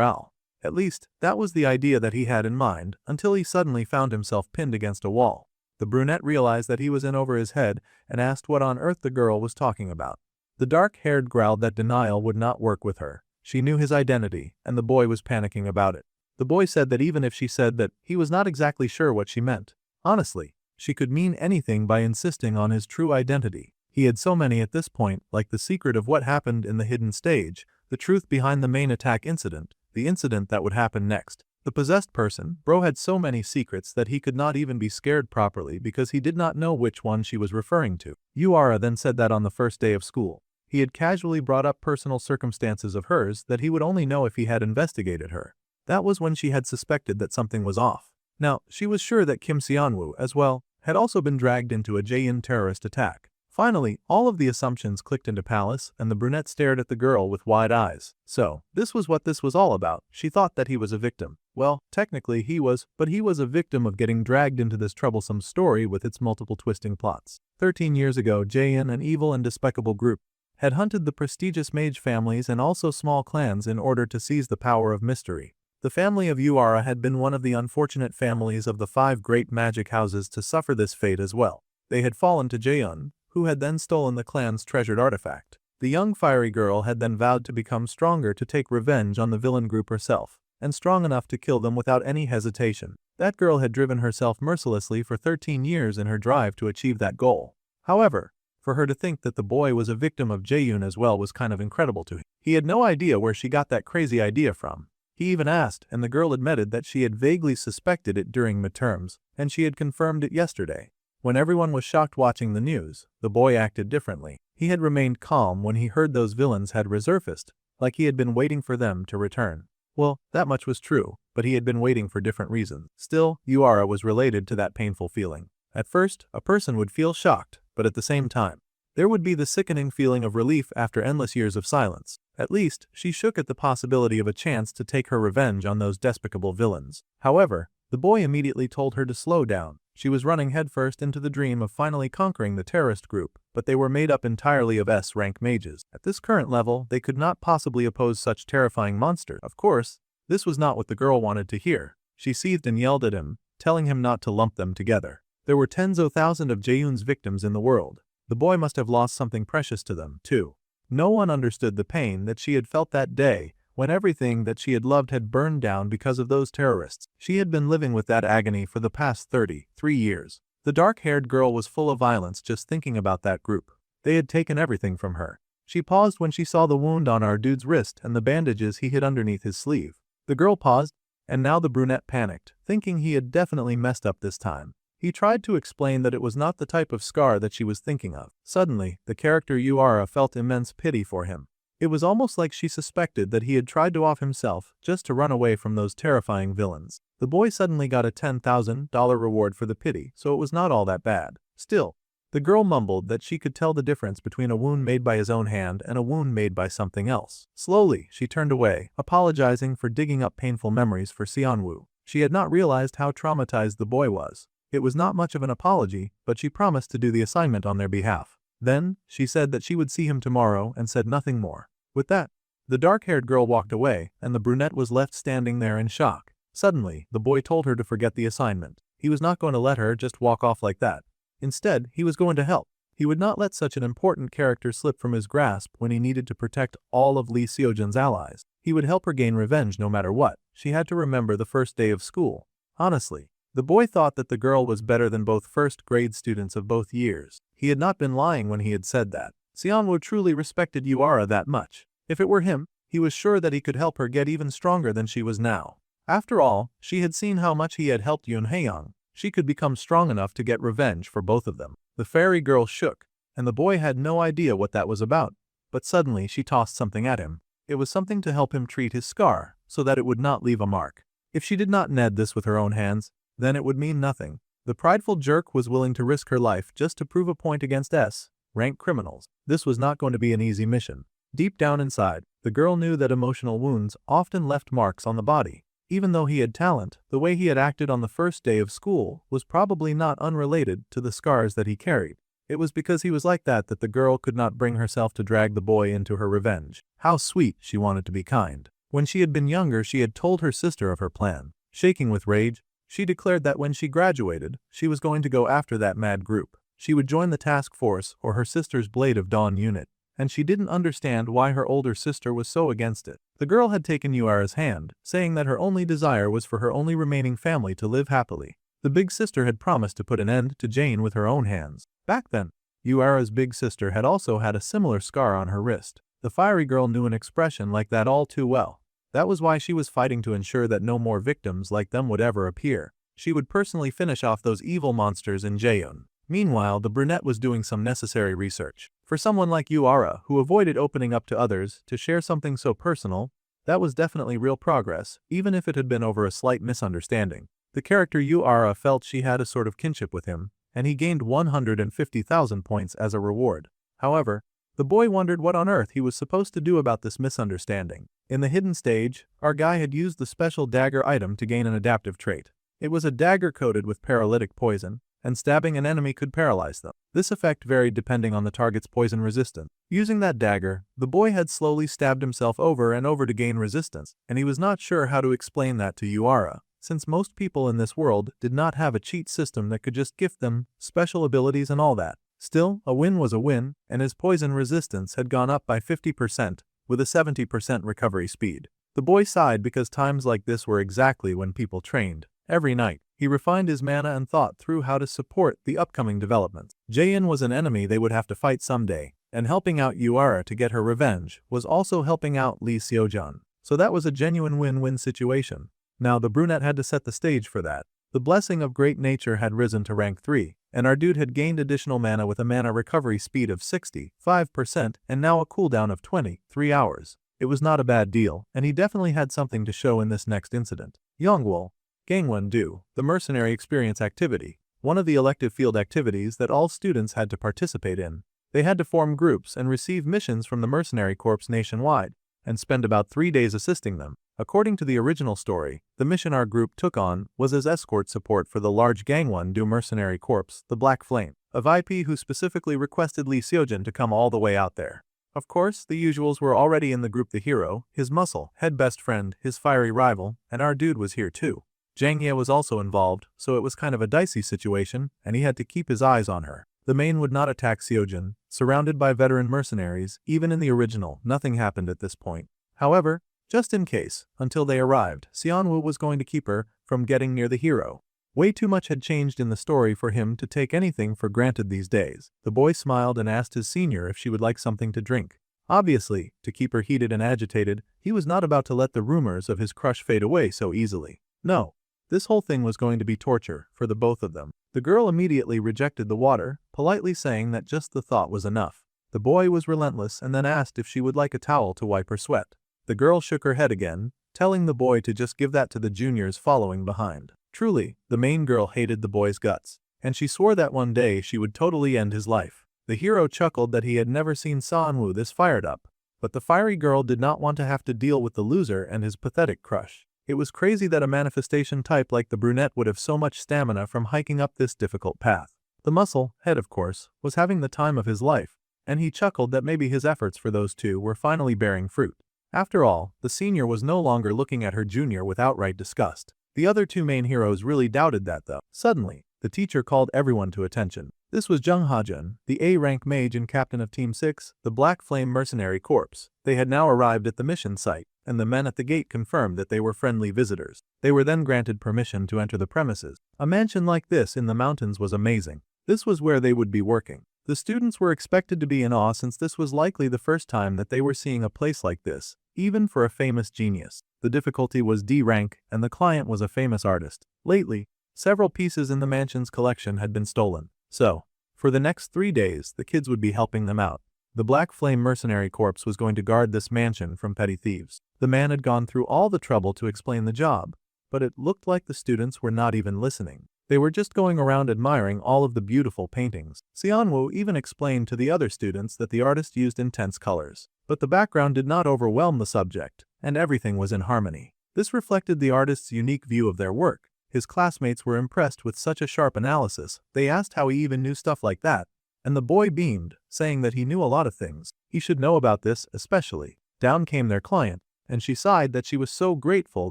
Al. At least, that was the idea that he had in mind, until he suddenly found himself pinned against a wall. The brunette realized that he was in over his head and asked what on earth the girl was talking about. The dark-haired growled that denial would not work with her. She knew his identity, and the boy was panicking about it. The boy said that even if she said that, he was not exactly sure what she meant. Honestly, She could mean anything by insisting on his true identity. He had so many at this point, like the secret of what happened in the hidden stage, the truth behind the main attack incident, the incident that would happen next. The possessed person, bro, had so many secrets that he could not even be scared properly because he did not know which one she was referring to. Yuara then said that on the first day of school. He had casually brought up personal circumstances of hers that he would only know if he had investigated her. That was when she had suspected that something was off. Now, she was sure that Kim Seonwoo, as well, had also been dragged into a Jaein terrorist attack. Finally, all of the assumptions clicked into Palace, and the brunette stared at the girl with wide eyes. So, this was what this was all about. She thought that he was a victim. Well, technically he was, but he was a victim of getting dragged into this troublesome story with its multiple twisting plots. 13 years ago, Jaein, an evil and despicable group, had hunted the prestigious mage families and also small clans in order to seize the power of mystery. The family of Yuara had been one of the unfortunate families of the 5 great magic houses to suffer this fate as well. They had fallen to Jaein, who had then stolen the clan's treasured artifact. The young fiery girl had then vowed to become stronger to take revenge on the villain group herself, and strong enough to kill them without any hesitation. That girl had driven herself mercilessly for 13 years in her drive to achieve that goal. However, for her to think that the boy was a victim of Jaeyoon as well was kind of incredible to him. He had no idea where she got that crazy idea from. He even asked, and the girl admitted that she had vaguely suspected it during midterms, and she had confirmed it yesterday. When everyone was shocked watching the news, the boy acted differently. He had remained calm when he heard those villains had resurfaced, like he had been waiting for them to return. Well, that much was true, but he had been waiting for different reasons. Still, Yuara was related to that painful feeling. At first, a person would feel shocked, but at the same time, there would be the sickening feeling of relief after endless years of silence. At least, she shook at the possibility of a chance to take her revenge on those despicable villains. However, the boy immediately told her to slow down. She was running headfirst into the dream of finally conquering the terrorist group, but they were made up entirely of S-rank mages. At this current level, they could not possibly oppose such terrifying monsters. Of course, this was not what the girl wanted to hear. She seethed and yelled at him, telling him not to lump them together. There were tens of thousands of Jaeyoon's victims in the world. The boy must have lost something precious to them, too. No one understood the pain that she had felt that day when everything that she had loved had burned down because of those terrorists. She had been living with that agony for the past 33 years. The dark-haired girl was full of violence just thinking about that group. They had taken everything from her. She paused when she saw the wound on our dude's wrist and the bandages he hid underneath his sleeve. The girl paused, and now the brunette panicked, thinking he had definitely messed up this time. He tried to explain that it was not the type of scar that she was thinking of. Suddenly, the character Yuara felt immense pity for him. It was almost like she suspected that he had tried to off himself just to run away from those terrifying villains. The boy suddenly got a $10,000 reward for the pity, so it was not all that bad. Still, the girl mumbled that she could tell the difference between a wound made by his own hand and a wound made by something else. Slowly, she turned away, apologizing for digging up painful memories for Seonwoo. She had not realized how traumatized the boy was. It was not much of an apology, but she promised to do the assignment on their behalf. Then, she said that she would see him tomorrow and said nothing more. With that, the dark-haired girl walked away, and the brunette was left standing there in shock. Suddenly, the boy told her to forget the assignment. He was not going to let her just walk off like that. Instead, he was going to help. He would not let such an important character slip from his grasp when he needed to protect all of Lee Seojin's allies. He would help her gain revenge no matter what. She had to remember the first day of school. Honestly, the boy thought that the girl was better than both first-grade students of both years. He had not been lying when he had said that. Seonwoo truly respected Yuara that much. If it were him, he was sure that he could help her get even stronger than she was now. After all, she had seen how much he had helped Yoon Haeyoung. She could become strong enough to get revenge for both of them. The fairy girl shook, and the boy had no idea what that was about. But suddenly she tossed something at him. It was something to help him treat his scar, so that it would not leave a mark. If she did not knead this with her own hands, then it would mean nothing. The prideful jerk was willing to risk her life just to prove a point against S-rank criminals. This was not going to be an easy mission. Deep down inside, the girl knew that emotional wounds often left marks on the body. Even though he had talent, the way he had acted on the first day of school was probably not unrelated to the scars that he carried. It was because he was like that that the girl could not bring herself to drag the boy into her revenge. How sweet she wanted to be kind. When she had been younger, she had told her sister of her plan. Shaking with rage, she declared that when she graduated, she was going to go after that mad group. She would join the task force or her sister's Blade of Dawn unit, and she didn't understand why her older sister was so against it. The girl had taken Yuara's hand, saying that her only desire was for her only remaining family to live happily. The big sister had promised to put an end to Jane with her own hands. Back then, Yuara's big sister had also had a similar scar on her wrist. The fiery girl knew an expression like that all too well. That was why she was fighting to ensure that no more victims like them would ever appear. She would personally finish off those evil monsters in Jaeun. Meanwhile, the brunette was doing some necessary research. For someone like Yuara, who avoided opening up to others to share something so personal, that was definitely real progress, even if it had been over a slight misunderstanding. The character Yuara felt she had a sort of kinship with him, and he gained 150,000 points as a reward. However, the boy wondered what on earth he was supposed to do about this misunderstanding. In the hidden stage, our guy had used the special dagger item to gain an adaptive trait. It was a dagger coated with paralytic poison, and stabbing an enemy could paralyze them. This effect varied depending on the target's poison resistance. Using that dagger, the boy had slowly stabbed himself over and over to gain resistance, and he was not sure how to explain that to Yuara, since most people in this world did not have a cheat system that could just gift them special abilities and all that. Still, a win was a win, and his poison resistance had gone up by 50%, with a 70% recovery speed. The boy sighed because times like this were exactly when people trained. Every night, he refined his mana and thought through how to support the upcoming developments. Jaeun was an enemy they would have to fight someday, and helping out Yuara to get her revenge was also helping out Lee Seojun. So that was a genuine win-win situation. Now the brunette had to set the stage for that. The blessing of great nature had risen to rank 3, and our dude had gained additional mana with a mana recovery speed of 65% and now a cooldown of 23 hours. It was not a bad deal, and he definitely had something to show in this next incident. Yongwol, Gangwon-do, the mercenary experience activity, one of the elective field activities that all students had to participate in. They had to form groups and receive missions from the mercenary corps nationwide, and spend about 3 days assisting them. According to the original story, the mission our group took on was as escort support for the large Gangwon-do mercenary corps, the Black Flame, a VP who specifically requested Lee Seojun to come all the way out there. Of course, the usuals were already in the group: the hero, his muscle, head best friend, his fiery rival, and our dude was here too. Jang Ye was also involved, so it was kind of a dicey situation, and he had to keep his eyes on her. The main would not attack Seojun, surrounded by veteran mercenaries. Even in the original, nothing happened at this point. However, just in case, until they arrived, Seonwoo was going to keep her from getting near the hero. Way too much had changed in the story for him to take anything for granted these days. The boy smiled and asked his senior if she would like something to drink. Obviously, to keep her heated and agitated, he was not about to let the rumors of his crush fade away so easily. No. This whole thing was going to be torture for the both of them. The girl immediately rejected the water, politely saying that just the thought was enough. The boy was relentless and then asked if she would like a towel to wipe her sweat. The girl shook her head again, telling the boy to just give that to the juniors following behind. Truly, the main girl hated the boy's guts, and she swore that one day she would totally end his life. The hero chuckled that he had never seen Seonwoo this fired up, but the fiery girl did not want to have to deal with the loser and his pathetic crush. It was crazy that a manifestation type like the brunette would have so much stamina from hiking up this difficult path. The muscle head, of course, was having the time of his life, and he chuckled that maybe his efforts for those two were finally bearing fruit. After all, the senior was no longer looking at her junior with outright disgust. The other two main heroes really doubted that though. Suddenly, the teacher called everyone to attention. This was Jung Ha-jun, the A-rank mage and captain of Team 6, the Black Flame Mercenary Corps. They had now arrived at the mission site, and the men at the gate confirmed that they were friendly visitors. They were then granted permission to enter the premises. A mansion like this in the mountains was amazing. This was where they would be working. The students were expected to be in awe since this was likely the first time that they were seeing a place like this, even for a famous genius. The difficulty was D rank, and the client was a famous artist. Lately, several pieces in the mansion's collection had been stolen. So, for the next 3 days, the kids would be helping them out. The Black Flame Mercenary Corps was going to guard this mansion from petty thieves. The man had gone through all the trouble to explain the job, but it looked like the students were not even listening. They were just going around admiring all of the beautiful paintings. Seonwoo even explained to the other students that the artist used intense colors, but the background did not overwhelm the subject, and everything was in harmony. This reflected the artist's unique view of their work. His classmates were impressed with such a sharp analysis. They asked how he even knew stuff like that, and the boy beamed, saying that he knew a lot of things. He should know about this, especially. Down came their client, and she sighed that she was so grateful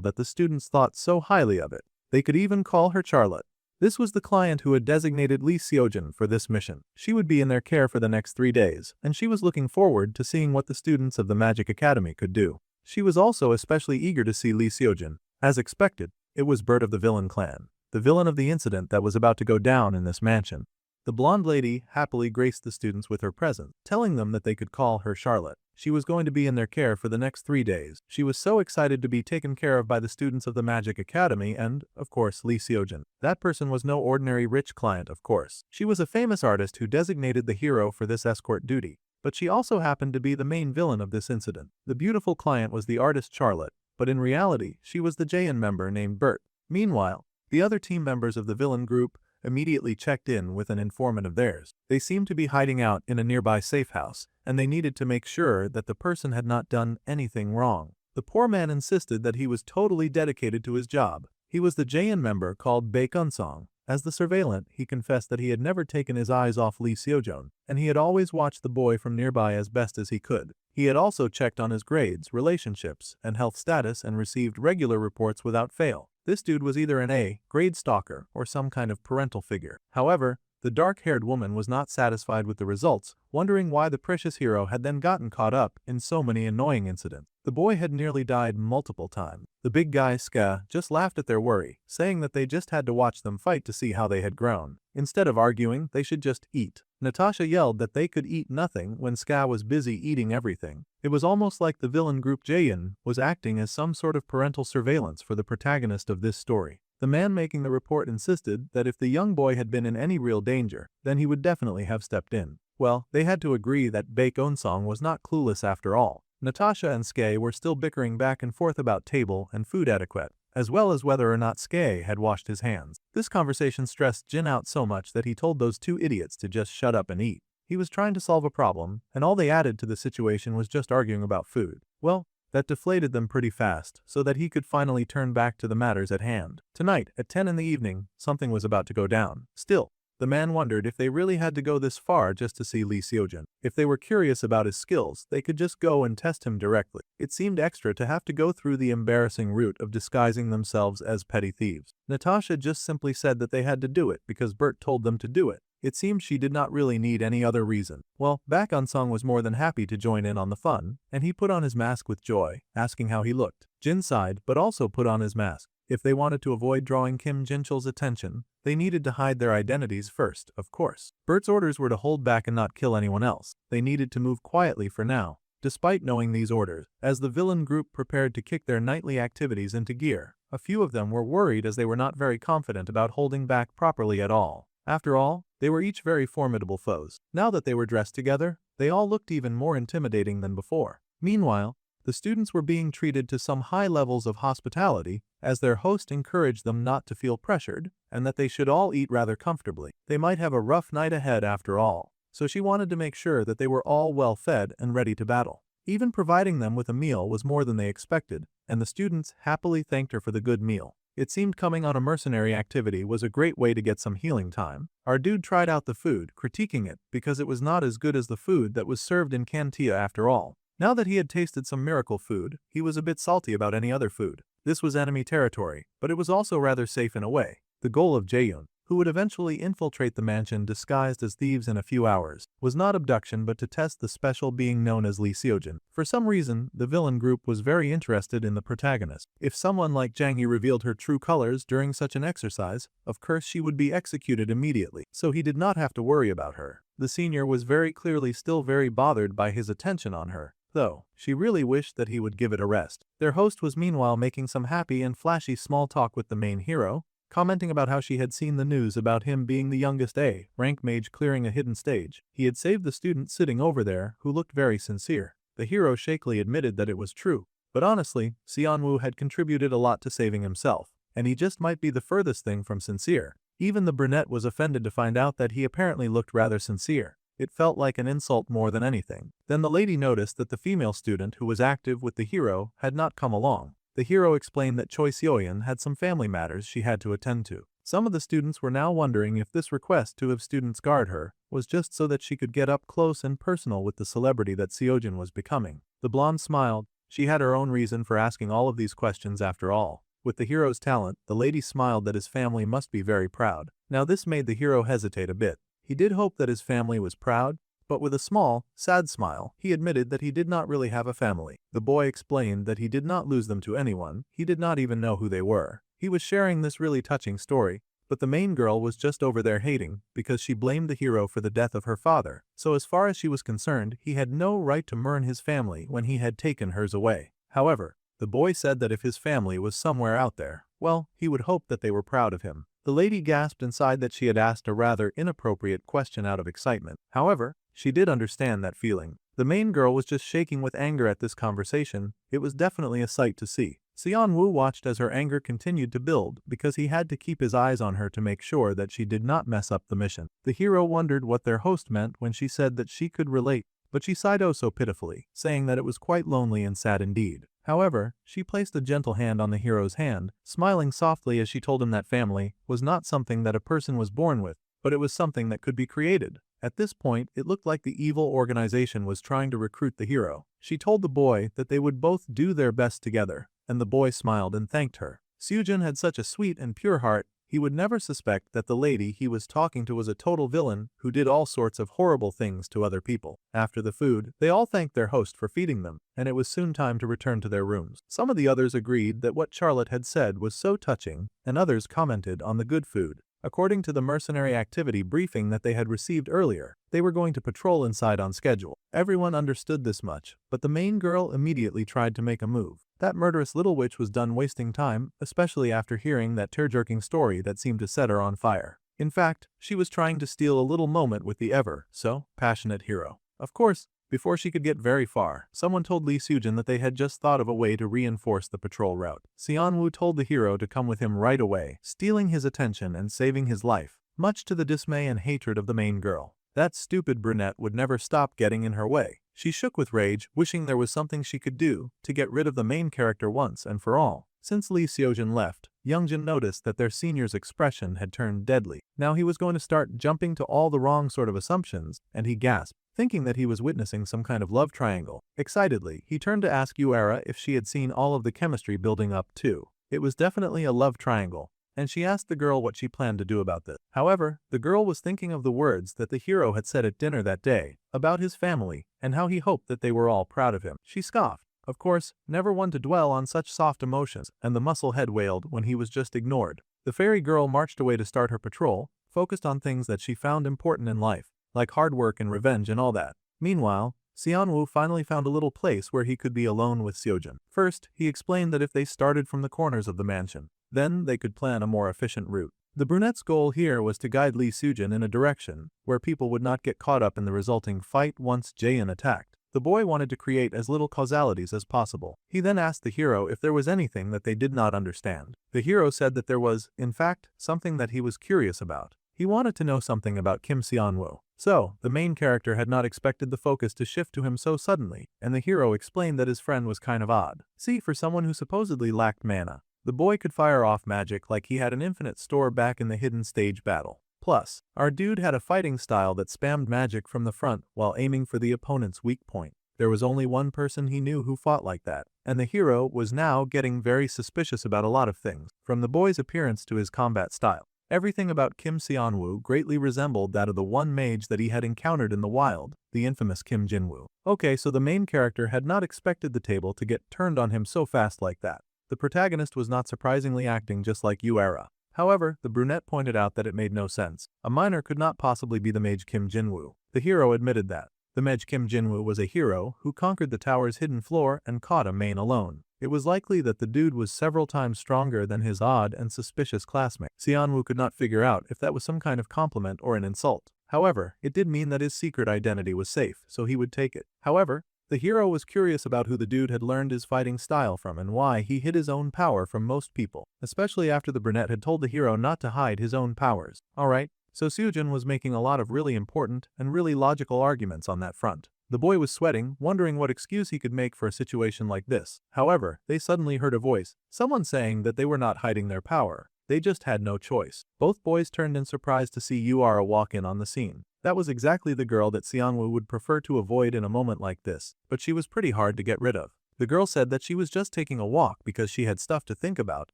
that the students thought so highly of it. They could even call her Charlotte. This was the client who had designated Lee Seojun for this mission. She would be in their care for the next 3 days, and she was looking forward to seeing what the students of the Magic Academy could do. She was also especially eager to see Lee Seojun. As expected, it was Bert of the villain clan. the villain of the incident that was about to go down in this mansion. The blonde lady happily graced the students with her presence, telling them that they could call her Charlotte. She was going to be in their care for the next 3 days. She was so excited to be taken care of by the students of the Magic Academy and, of course, Lee Seojin. That person was no ordinary rich client, of course. She was a famous artist who designated the hero for this escort duty. But she also happened to be the main villain of this incident. The beautiful client was the artist Charlotte, but in reality, she was the JN member named Bert. Meanwhile, the other team members of the villain group immediately checked in with an informant of theirs. They seemed to be hiding out in a nearby safe house, and they needed to make sure that the person had not done anything wrong. The poor man insisted that he was totally dedicated to his job. He was the JN member called Bae Kun-song. As the surveillant, he confessed that he had never taken his eyes off Lee Seojin, and he had always watched the boy from nearby as best as he could. He had also checked on his grades, relationships, and health status and received regular reports without fail. This dude was either an A-grade stalker or some kind of parental figure. However, the dark-haired woman was not satisfied with the results, wondering why the precious hero had then gotten caught up in so many annoying incidents. The boy had nearly died multiple times. The big guy, Ska, just laughed at their worry, saying that they just had to watch them fight to see how they had grown. Instead of arguing, they should just eat. Natasha yelled that they could eat nothing when Ska was busy eating everything. It was almost like the villain group Jaein was acting as some sort of parental surveillance for the protagonist of this story. The man making the report insisted that if the young boy had been in any real danger, then he would definitely have stepped in. Well, they had to agree that Bae Kun-song was not clueless after all. Natasha and Skye were still bickering back and forth about table and food etiquette, as well as whether or not Skye had washed his hands. This conversation stressed Jin out so much that he told those two idiots to just shut up and eat. He was trying to solve a problem, and all they added to the situation was just arguing about food. Well, that deflated them pretty fast, so that he could finally turn back to the matters at hand. Tonight, at 10 in the evening, something was about to go down. Still, the man wondered if they really had to go this far just to see Lee Seojin. If they were curious about his skills, they could just go and test him directly. It seemed extra to have to go through the embarrassing route of disguising themselves as petty thieves. Natasha just simply said that they had to do it because Bert told them to do it. It seemed she did not really need any other reason. Well, Bae Kun-song was more than happy to join in on the fun, and he put on his mask with joy, asking how he looked. Jin sighed, but also put on his mask. If they wanted to avoid drawing Kim Jin-chul's attention, they needed to hide their identities first, of course. Bert's orders were to hold back and not kill anyone else. They needed to move quietly for now. Despite knowing these orders, as the villain group prepared to kick their nightly activities into gear, a few of them were worried as they were not very confident about holding back properly at all. After all, they were each very formidable foes. Now that they were dressed together, they all looked even more intimidating than before. Meanwhile, the students were being treated to some high levels of hospitality as their host encouraged them not to feel pressured and that they should all eat rather comfortably. They might have a rough night ahead after all, so she wanted to make sure that they were all well fed and ready to battle. Even providing them with a meal was more than they expected, and the students happily thanked her for the good meal. It seemed coming on a mercenary activity was a great way to get some healing time. Our dude tried out the food, critiquing it because it was not as good as the food that was served in Cantia after all. Now that he had tasted some miracle food, he was a bit salty about any other food. This was enemy territory, but it was also rather safe in a way. The goal of Jaeyoon, who would eventually infiltrate the mansion disguised as thieves in a few hours, was not abduction but to test the special being known as Lee Seojin. For some reason, the villain group was very interested in the protagonist. If someone like Jang Hee revealed her true colors during such an exercise, of course she would be executed immediately, so he did not have to worry about her. The senior was very clearly still very bothered by his attention on her, though she really wished that he would give it a rest. Their host was meanwhile making some happy and flashy small talk with the main hero, commenting about how she had seen the news about him being the youngest A-rank mage clearing a hidden stage. He had saved the student sitting over there, who looked very sincere. The hero shakily admitted that it was true, but honestly, Seonwoo had contributed a lot to saving himself, and he just might be the furthest thing from sincere. Even the brunette was offended to find out that he apparently looked rather sincere. It felt like an insult more than anything. Then the lady noticed that the female student who was active with the hero had not come along. The hero explained that Choi Seoyeon had some family matters she had to attend to. Some of the students were now wondering if this request to have students guard her was just so that she could get up close and personal with the celebrity that Seojin was becoming. The blonde smiled. She had her own reason for asking all of these questions after all. With the hero's talent, the lady smiled that his family must be very proud. Now this made the hero hesitate a bit. He did hope that his family was proud, but with a small, sad smile, he admitted that he did not really have a family. The boy explained that he did not lose them to anyone, he did not even know who they were. He was sharing this really touching story, but the main girl was just over there hating because she blamed the hero for the death of her father, so as far as she was concerned, he had no right to murder his family when he had taken hers away. However, the boy said that if his family was somewhere out there, well, he would hope that they were proud of him. The lady gasped inside that she had asked a rather inappropriate question out of excitement. However, she did understand that feeling. The main girl was just shaking with anger at this conversation. It was definitely a sight to see. Seon-woo watched as her anger continued to build because he had to keep his eyes on her to make sure that she did not mess up the mission. The hero wondered what their host meant when she said that she could relate, but she sighed oh so pitifully, saying that it was quite lonely and sad indeed. However, she placed a gentle hand on the hero's hand, smiling softly as she told him that family was not something that a person was born with, but it was something that could be created. At this point, it looked like the evil organization was trying to recruit the hero. She told the boy that they would both do their best together, and the boy smiled and thanked her. Seojin had such a sweet and pure heart, he would never suspect that the lady he was talking to was a total villain who did all sorts of horrible things to other people. After the food, they all thanked their host for feeding them, and it was soon time to return to their rooms. Some of the others agreed that what Charlotte had said was so touching, and others commented on the good food. According to the mercenary activity briefing that they had received earlier, they were going to patrol inside on schedule. Everyone understood this much, but the main girl immediately tried to make a move. That murderous little witch was done wasting time, especially after hearing that tear-jerking story that seemed to set her on fire. In fact, she was trying to steal a little moment with the ever-so passionate hero. Of course, before she could get very far, someone told Lee Seojin that they had just thought of a way to reinforce the patrol route. Seon-woo told the hero to come with him right away, stealing his attention and saving his life, much to the dismay and hatred of the main girl. That stupid brunette would never stop getting in her way. She shook with rage, wishing there was something she could do to get rid of the main character once and for all. Since Lee Seojin left, Youngjin noticed that their senior's expression had turned deadly. Now he was going to start jumping to all the wrong sort of assumptions, and he gasped, thinking that he was witnessing some kind of love triangle. Excitedly, he turned to ask Yuara if she had seen all of the chemistry building up too. It was definitely a love triangle, and she asked the girl what she planned to do about this. However, the girl was thinking of the words that the hero had said at dinner that day, about his family, and how he hoped that they were all proud of him. She scoffed. Of course, never one to dwell on such soft emotions, and the muscle head wailed when he was just ignored. The fairy girl marched away to start her patrol, focused on things that she found important in life, like hard work and revenge and all that. Meanwhile, Seon-woo finally found a little place where he could be alone with Seojin. First, he explained that if they started from the corners of the mansion, then they could plan a more efficient route. The brunette's goal here was to guide Lee Seojin in a direction where people would not get caught up in the resulting fight once Jaein attacked. The boy wanted to create as little causalities as possible. He then asked the hero if there was anything that they did not understand. The hero said that there was, in fact, something that he was curious about. He wanted to know something about Kim Seon-woo. So, the main character had not expected the focus to shift to him so suddenly, and the hero explained that his friend was kind of odd. See, for someone who supposedly lacked mana, the boy could fire off magic like he had an infinite store back in the hidden stage battle. Plus, our dude had a fighting style that spammed magic from the front while aiming for the opponent's weak point. There was only one person he knew who fought like that, and the hero was now getting very suspicious about a lot of things, from the boy's appearance to his combat style. Everything about Kim Seon-woo greatly resembled that of the one mage that he had encountered in the wild, the infamous Kim Jin-woo. Okay, so the main character had not expected the table to get turned on him so fast like that. The protagonist was not surprisingly acting just like Yuara. However, the brunette pointed out that it made no sense. A minor could not possibly be the mage Kim Jin-woo. The hero admitted that. The mage Kim Jin-woo was a hero who conquered the tower's hidden floor and caught a main alone. It was likely that the dude was several times stronger than his odd and suspicious classmate. Seon-woo could not figure out if that was some kind of compliment or an insult. However, it did mean that his secret identity was safe, so he would take it. However, the hero was curious about who the dude had learned his fighting style from and why he hid his own power from most people, especially after the brunette had told the hero not to hide his own powers. Alright, so Seojin was making a lot of really important and really logical arguments on that front. The boy was sweating, wondering what excuse he could make for a situation like this. However, they suddenly heard a voice, someone saying that they were not hiding their power. They just had no choice. Both boys turned in surprise to see Yuara walk in on the scene. That was exactly the girl that Seon-woo would prefer to avoid in a moment like this, but she was pretty hard to get rid of. The girl said that she was just taking a walk because she had stuff to think about.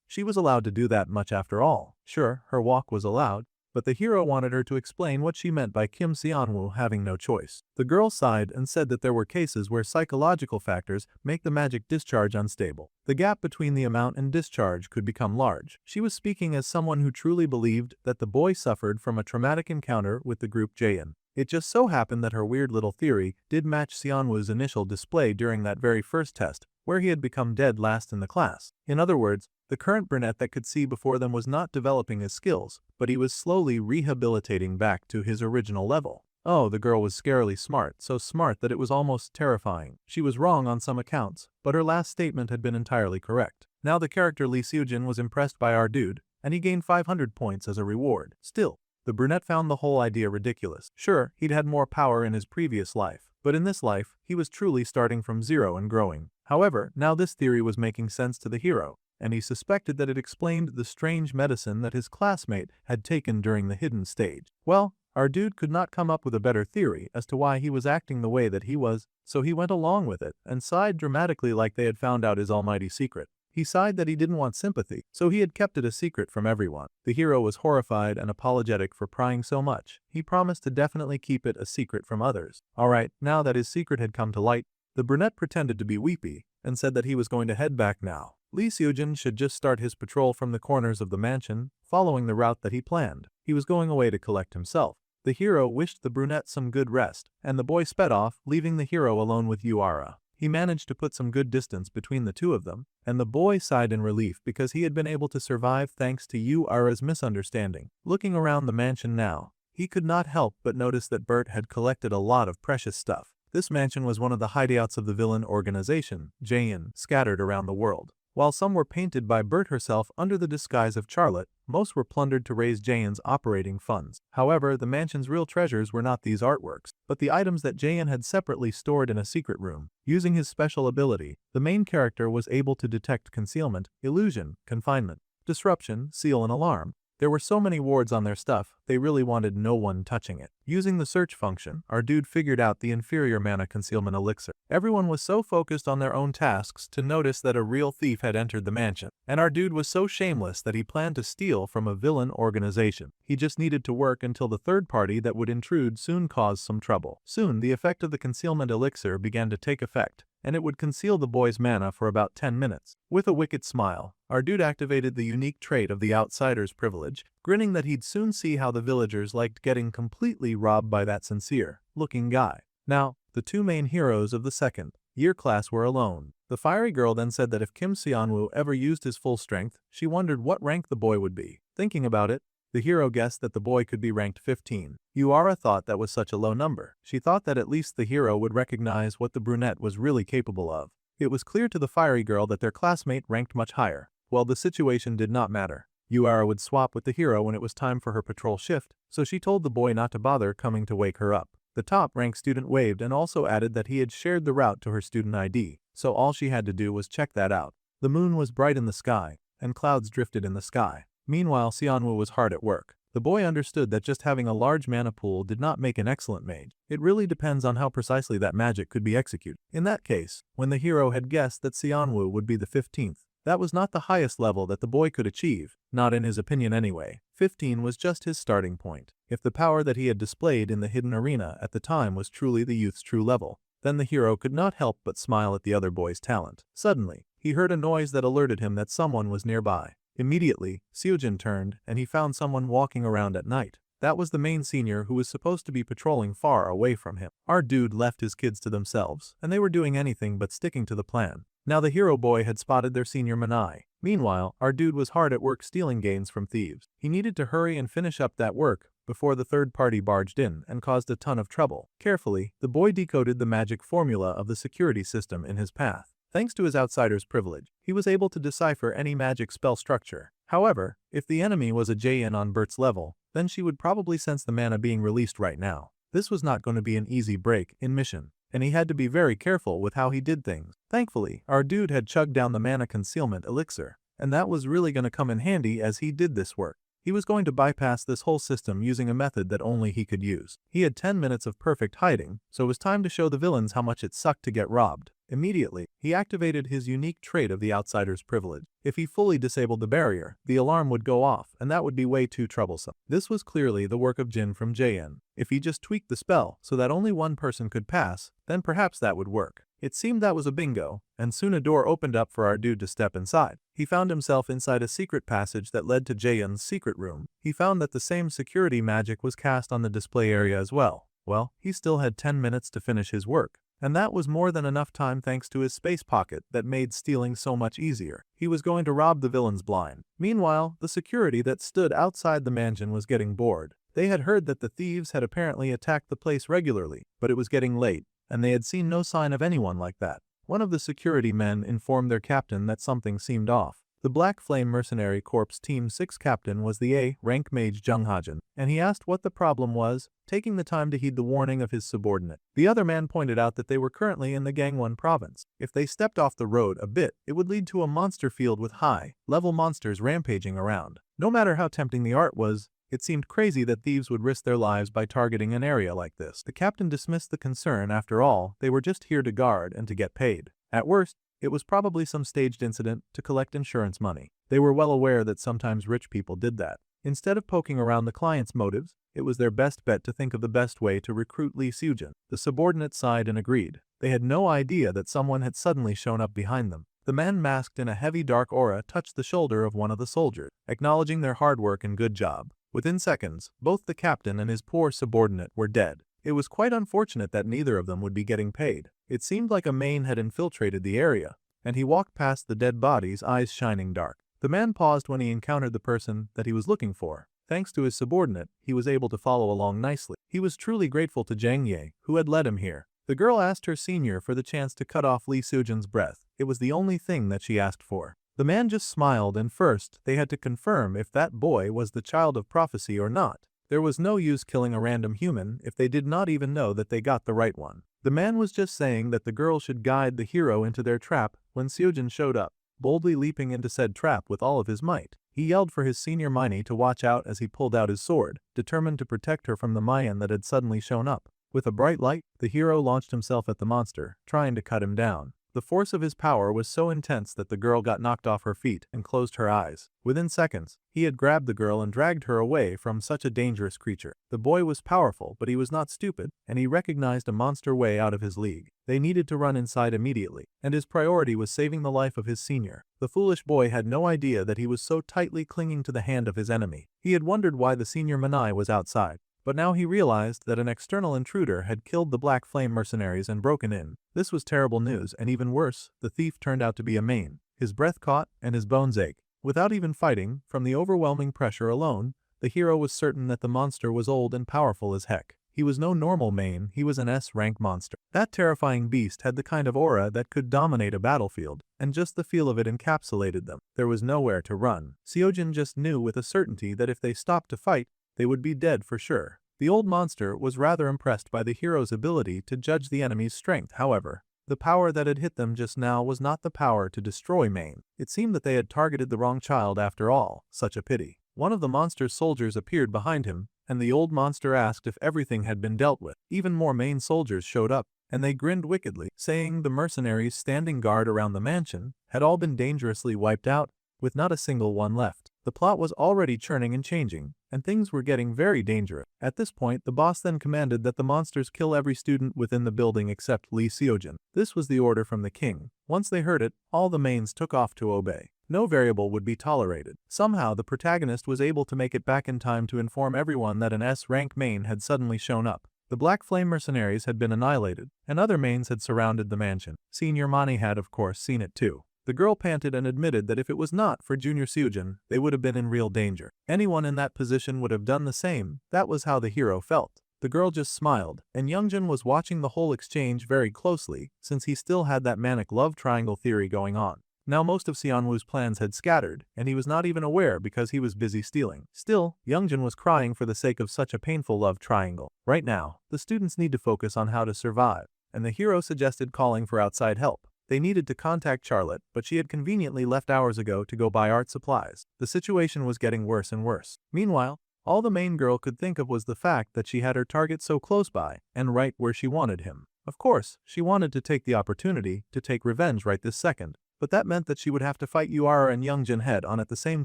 She was allowed to do that much after all. Sure, her walk was allowed, but the hero wanted her to explain what she meant by Kim Seonwoo having no choice. The girl sighed and said that there were cases where psychological factors make the magic discharge unstable. The gap between the amount and discharge could become large. She was speaking as someone who truly believed that the boy suffered from a traumatic encounter with the group Jaein. It just so happened that her weird little theory did match Seonwoo's initial display during that very first test, where he had become dead last in the class. In other words, the current brunette that could see before them was not developing his skills, but he was slowly rehabilitating back to his original level. Oh, the girl was scarily smart, so smart that it was almost terrifying. She was wrong on some accounts, but her last statement had been entirely correct. Now the character Lee Seojin was impressed by our dude, and he gained 500 points as a reward. Still, the brunette found the whole idea ridiculous. Sure, he'd had more power in his previous life, but in this life, he was truly starting from zero and growing. However, now this theory was making sense to the hero, and he suspected that it explained the strange medicine that his classmate had taken during the hidden stage. Well, our dude could not come up with a better theory as to why he was acting the way that he was, so he went along with it and sighed dramatically like they had found out his almighty secret. He sighed that he didn't want sympathy, so he had kept it a secret from everyone. The hero was horrified and apologetic for prying so much. He promised to definitely keep it a secret from others. Alright, now that his secret had come to light, the brunette pretended to be weepy and said that he was going to head back now. Lee Seojin should just start his patrol from the corners of the mansion, following the route that he planned. He was going away to collect himself. The hero wished the brunette some good rest, and the boy sped off, leaving the hero alone with Yuara. He managed to put some good distance between the two of them, and the boy sighed in relief because he had been able to survive thanks to Yuara's misunderstanding. Looking around the mansion now, he could not help but notice that Bert had collected a lot of precious stuff. This mansion was one of the hideouts of the villain organization, Jaein, scattered around the world. While some were painted by Bert herself under the disguise of Charlotte, most were plundered to raise Jaein's operating funds. However, the mansion's real treasures were not these artworks, but the items that Jaein had separately stored in a secret room. Using his special ability, the main character was able to detect concealment, illusion, confinement, disruption, seal and alarm. There were so many wards on their stuff, they really wanted no one touching it. Using the search function, our dude figured out the inferior mana concealment elixir. Everyone was so focused on their own tasks to notice that a real thief had entered the mansion, and our dude was so shameless that he planned to steal from a villain organization. He just needed to work until the third party that would intrude soon caused some trouble. Soon, the effect of the concealment elixir began to take effect, and it would conceal the boy's mana for about 10 minutes. With a wicked smile, our dude activated the unique trait of the outsider's privilege, grinning that he'd soon see how the villagers liked getting completely robbed by that sincere-looking guy. Now, the two main heroes of the second year class were alone. The fiery girl then said that if Kim Seonwoo ever used his full strength, she wondered what rank the boy would be. Thinking about it, the hero guessed that the boy could be ranked 15. Yuara thought that was such a low number. She thought that at least the hero would recognize what the brunette was really capable of. It was clear to the fiery girl that their classmate ranked much higher. Well, the situation did not matter. Yuara would swap with the hero when it was time for her patrol shift, so she told the boy not to bother coming to wake her up. The top-ranked student waved and also added that he had shared the route to her student ID, so all she had to do was check that out. The moon was bright in the sky, and clouds drifted in the sky. Meanwhile, Seonwoo was hard at work. The boy understood that just having a large mana pool did not make an excellent mage. It really depends on how precisely that magic could be executed. In that case, when the hero had guessed that Seonwoo would be the 15th, that was not the highest level that the boy could achieve, not in his opinion anyway. 15 was just his starting point. If the power that he had displayed in the hidden arena at the time was truly the youth's true level, then the hero could not help but smile at the other boy's talent. Suddenly, he heard a noise that alerted him that someone was nearby. Immediately, Seojin turned and he found someone walking around at night. That was the main senior who was supposed to be patrolling far away from him. Our dude left his kids to themselves, and they were doing anything but sticking to the plan. Now the hero boy had spotted their senior Manai. Meanwhile, our dude was hard at work stealing gains from thieves. He needed to hurry and finish up that work before the third party barged in and caused a ton of trouble. Carefully, the boy decoded the magic formula of the security system in his path. Thanks to his outsider's privilege, he was able to decipher any magic spell structure. However, if the enemy was a Jaein on Bert's level, then she would probably sense the mana being released right now. This was not going to be an easy break in mission, and he had to be very careful with how he did things. Thankfully, our dude had chugged down the mana concealment elixir, and that was really going to come in handy as he did this work. He was going to bypass this whole system using a method that only he could use. He had 10 minutes of perfect hiding, so it was time to show the villains how much it sucked to get robbed. Immediately, he activated his unique trait of the outsider's privilege. If he fully disabled the barrier, the alarm would go off, and that would be way too troublesome. This was clearly the work of Jin from JN. If he just tweaked the spell so that only one person could pass, then perhaps that would work. It seemed that was a bingo, and soon a door opened up for our dude to step inside. He found himself inside a secret passage that led to Jaehyun's secret room. He found that the same security magic was cast on the display area as well. Well, he still had 10 minutes to finish his work. And that was more than enough time thanks to his space pocket that made stealing so much easier. He was going to rob the villains blind. Meanwhile, the security that stood outside the mansion was getting bored. They had heard that the thieves had apparently attacked the place regularly, but it was getting late, and they had seen no sign of anyone like that. One of the security men informed their captain that something seemed off. The Black Flame Mercenary Corps Team 6 captain was the A-rank mage Jung Hajin, and he asked what the problem was, taking the time to heed the warning of his subordinate. The other man pointed out that they were currently in the Gangwon province. If they stepped off the road a bit, it would lead to a monster field with high-level monsters rampaging around. No matter how tempting the art was, it seemed crazy that thieves would risk their lives by targeting an area like this. The captain dismissed the concern. After all, they were just here to guard and to get paid. At worst, it was probably some staged incident to collect insurance money. They were well aware that sometimes rich people did that. Instead of poking around the client's motives, it was their best bet to think of the best way to recruit Lee Seojin. The subordinate sighed and agreed. They had no idea that someone had suddenly shown up behind them. The man masked in a heavy dark aura touched the shoulder of one of the soldiers, acknowledging their hard work and good job. Within seconds, both the captain and his poor subordinate were dead. It was quite unfortunate that neither of them would be getting paid. It seemed like a main had infiltrated the area, and he walked past the dead bodies, eyes shining dark. The man paused when he encountered the person that he was looking for. Thanks to his subordinate, he was able to follow along nicely. He was truly grateful to Jang Ye, who had led him here. The girl asked her senior for the chance to cut off Lee Seojin's breath. It was the only thing that she asked for. The man just smiled, and first, they had to confirm if that boy was the child of prophecy or not. There was no use killing a random human if they did not even know that they got the right one. The man was just saying that the girl should guide the hero into their trap when Seojin showed up, boldly leaping into said trap with all of his might. He yelled for his senior Miney to watch out as he pulled out his sword, determined to protect her from the Mayan that had suddenly shown up. With a bright light, the hero launched himself at the monster, trying to cut him down. The force of his power was so intense that the girl got knocked off her feet and closed her eyes. Within seconds, he had grabbed the girl and dragged her away from such a dangerous creature. The boy was powerful, but he was not stupid, and he recognized a monster way out of his league. They needed to run inside immediately, and his priority was saving the life of his senior. The foolish boy had no idea that he was so tightly clinging to the hand of his enemy. He had wondered why the senior Manai was outside. But now he realized that an external intruder had killed the Black Flame mercenaries and broken in. This was terrible news, and even worse, the thief turned out to be a main. His breath caught and his bones ached. Without even fighting, from the overwhelming pressure alone, the hero was certain that the monster was old and powerful as heck. He was no normal main, he was an S-rank monster. That terrifying beast had the kind of aura that could dominate a battlefield, and just the feel of it encapsulated them. There was nowhere to run. Seojin just knew with a certainty that if they stopped to fight, they would be dead for sure. The old monster was rather impressed by the hero's ability to judge the enemy's strength. However, the power that had hit them just now was not the power to destroy Maine. It seemed that they had targeted the wrong child after all. Such a pity. One of the monster's soldiers appeared behind him, and the old monster asked if everything had been dealt with. Even more Maine soldiers showed up, and they grinned wickedly, saying the mercenaries standing guard around the mansion had all been dangerously wiped out, with not a single one left. The plot was already churning and changing, and things were getting very dangerous. At this point, the boss then commanded that the monsters kill every student within the building except Lee Seojin. This was the order from the king. Once they heard it, all the mains took off to obey. No variable would be tolerated. Somehow, the protagonist was able to make it back in time to inform everyone that an S-rank main had suddenly shown up. The Black Flame mercenaries had been annihilated, and other mains had surrounded the mansion. Senior Mani had, of course, seen it too. The girl panted and admitted that if it was not for Junior Seojin, they would have been in real danger. Anyone in that position would have done the same. That was how the hero felt. The girl just smiled, and Youngjin was watching the whole exchange very closely, since he still had that manic love triangle theory going on. Now most of Xianwu's plans had scattered, and he was not even aware because he was busy stealing. Still, Youngjin was crying for the sake of such a painful love triangle. Right now, the students need to focus on how to survive, and the hero suggested calling for outside help. They needed to contact Charlotte, but she had conveniently left hours ago to go buy art supplies. The situation was getting worse and worse. Meanwhile, all the main girl could think of was the fact that she had her target so close by, and right where she wanted him. Of course, she wanted to take the opportunity to take revenge right this second, but that meant that she would have to fight Yuara and Youngjin head-on at the same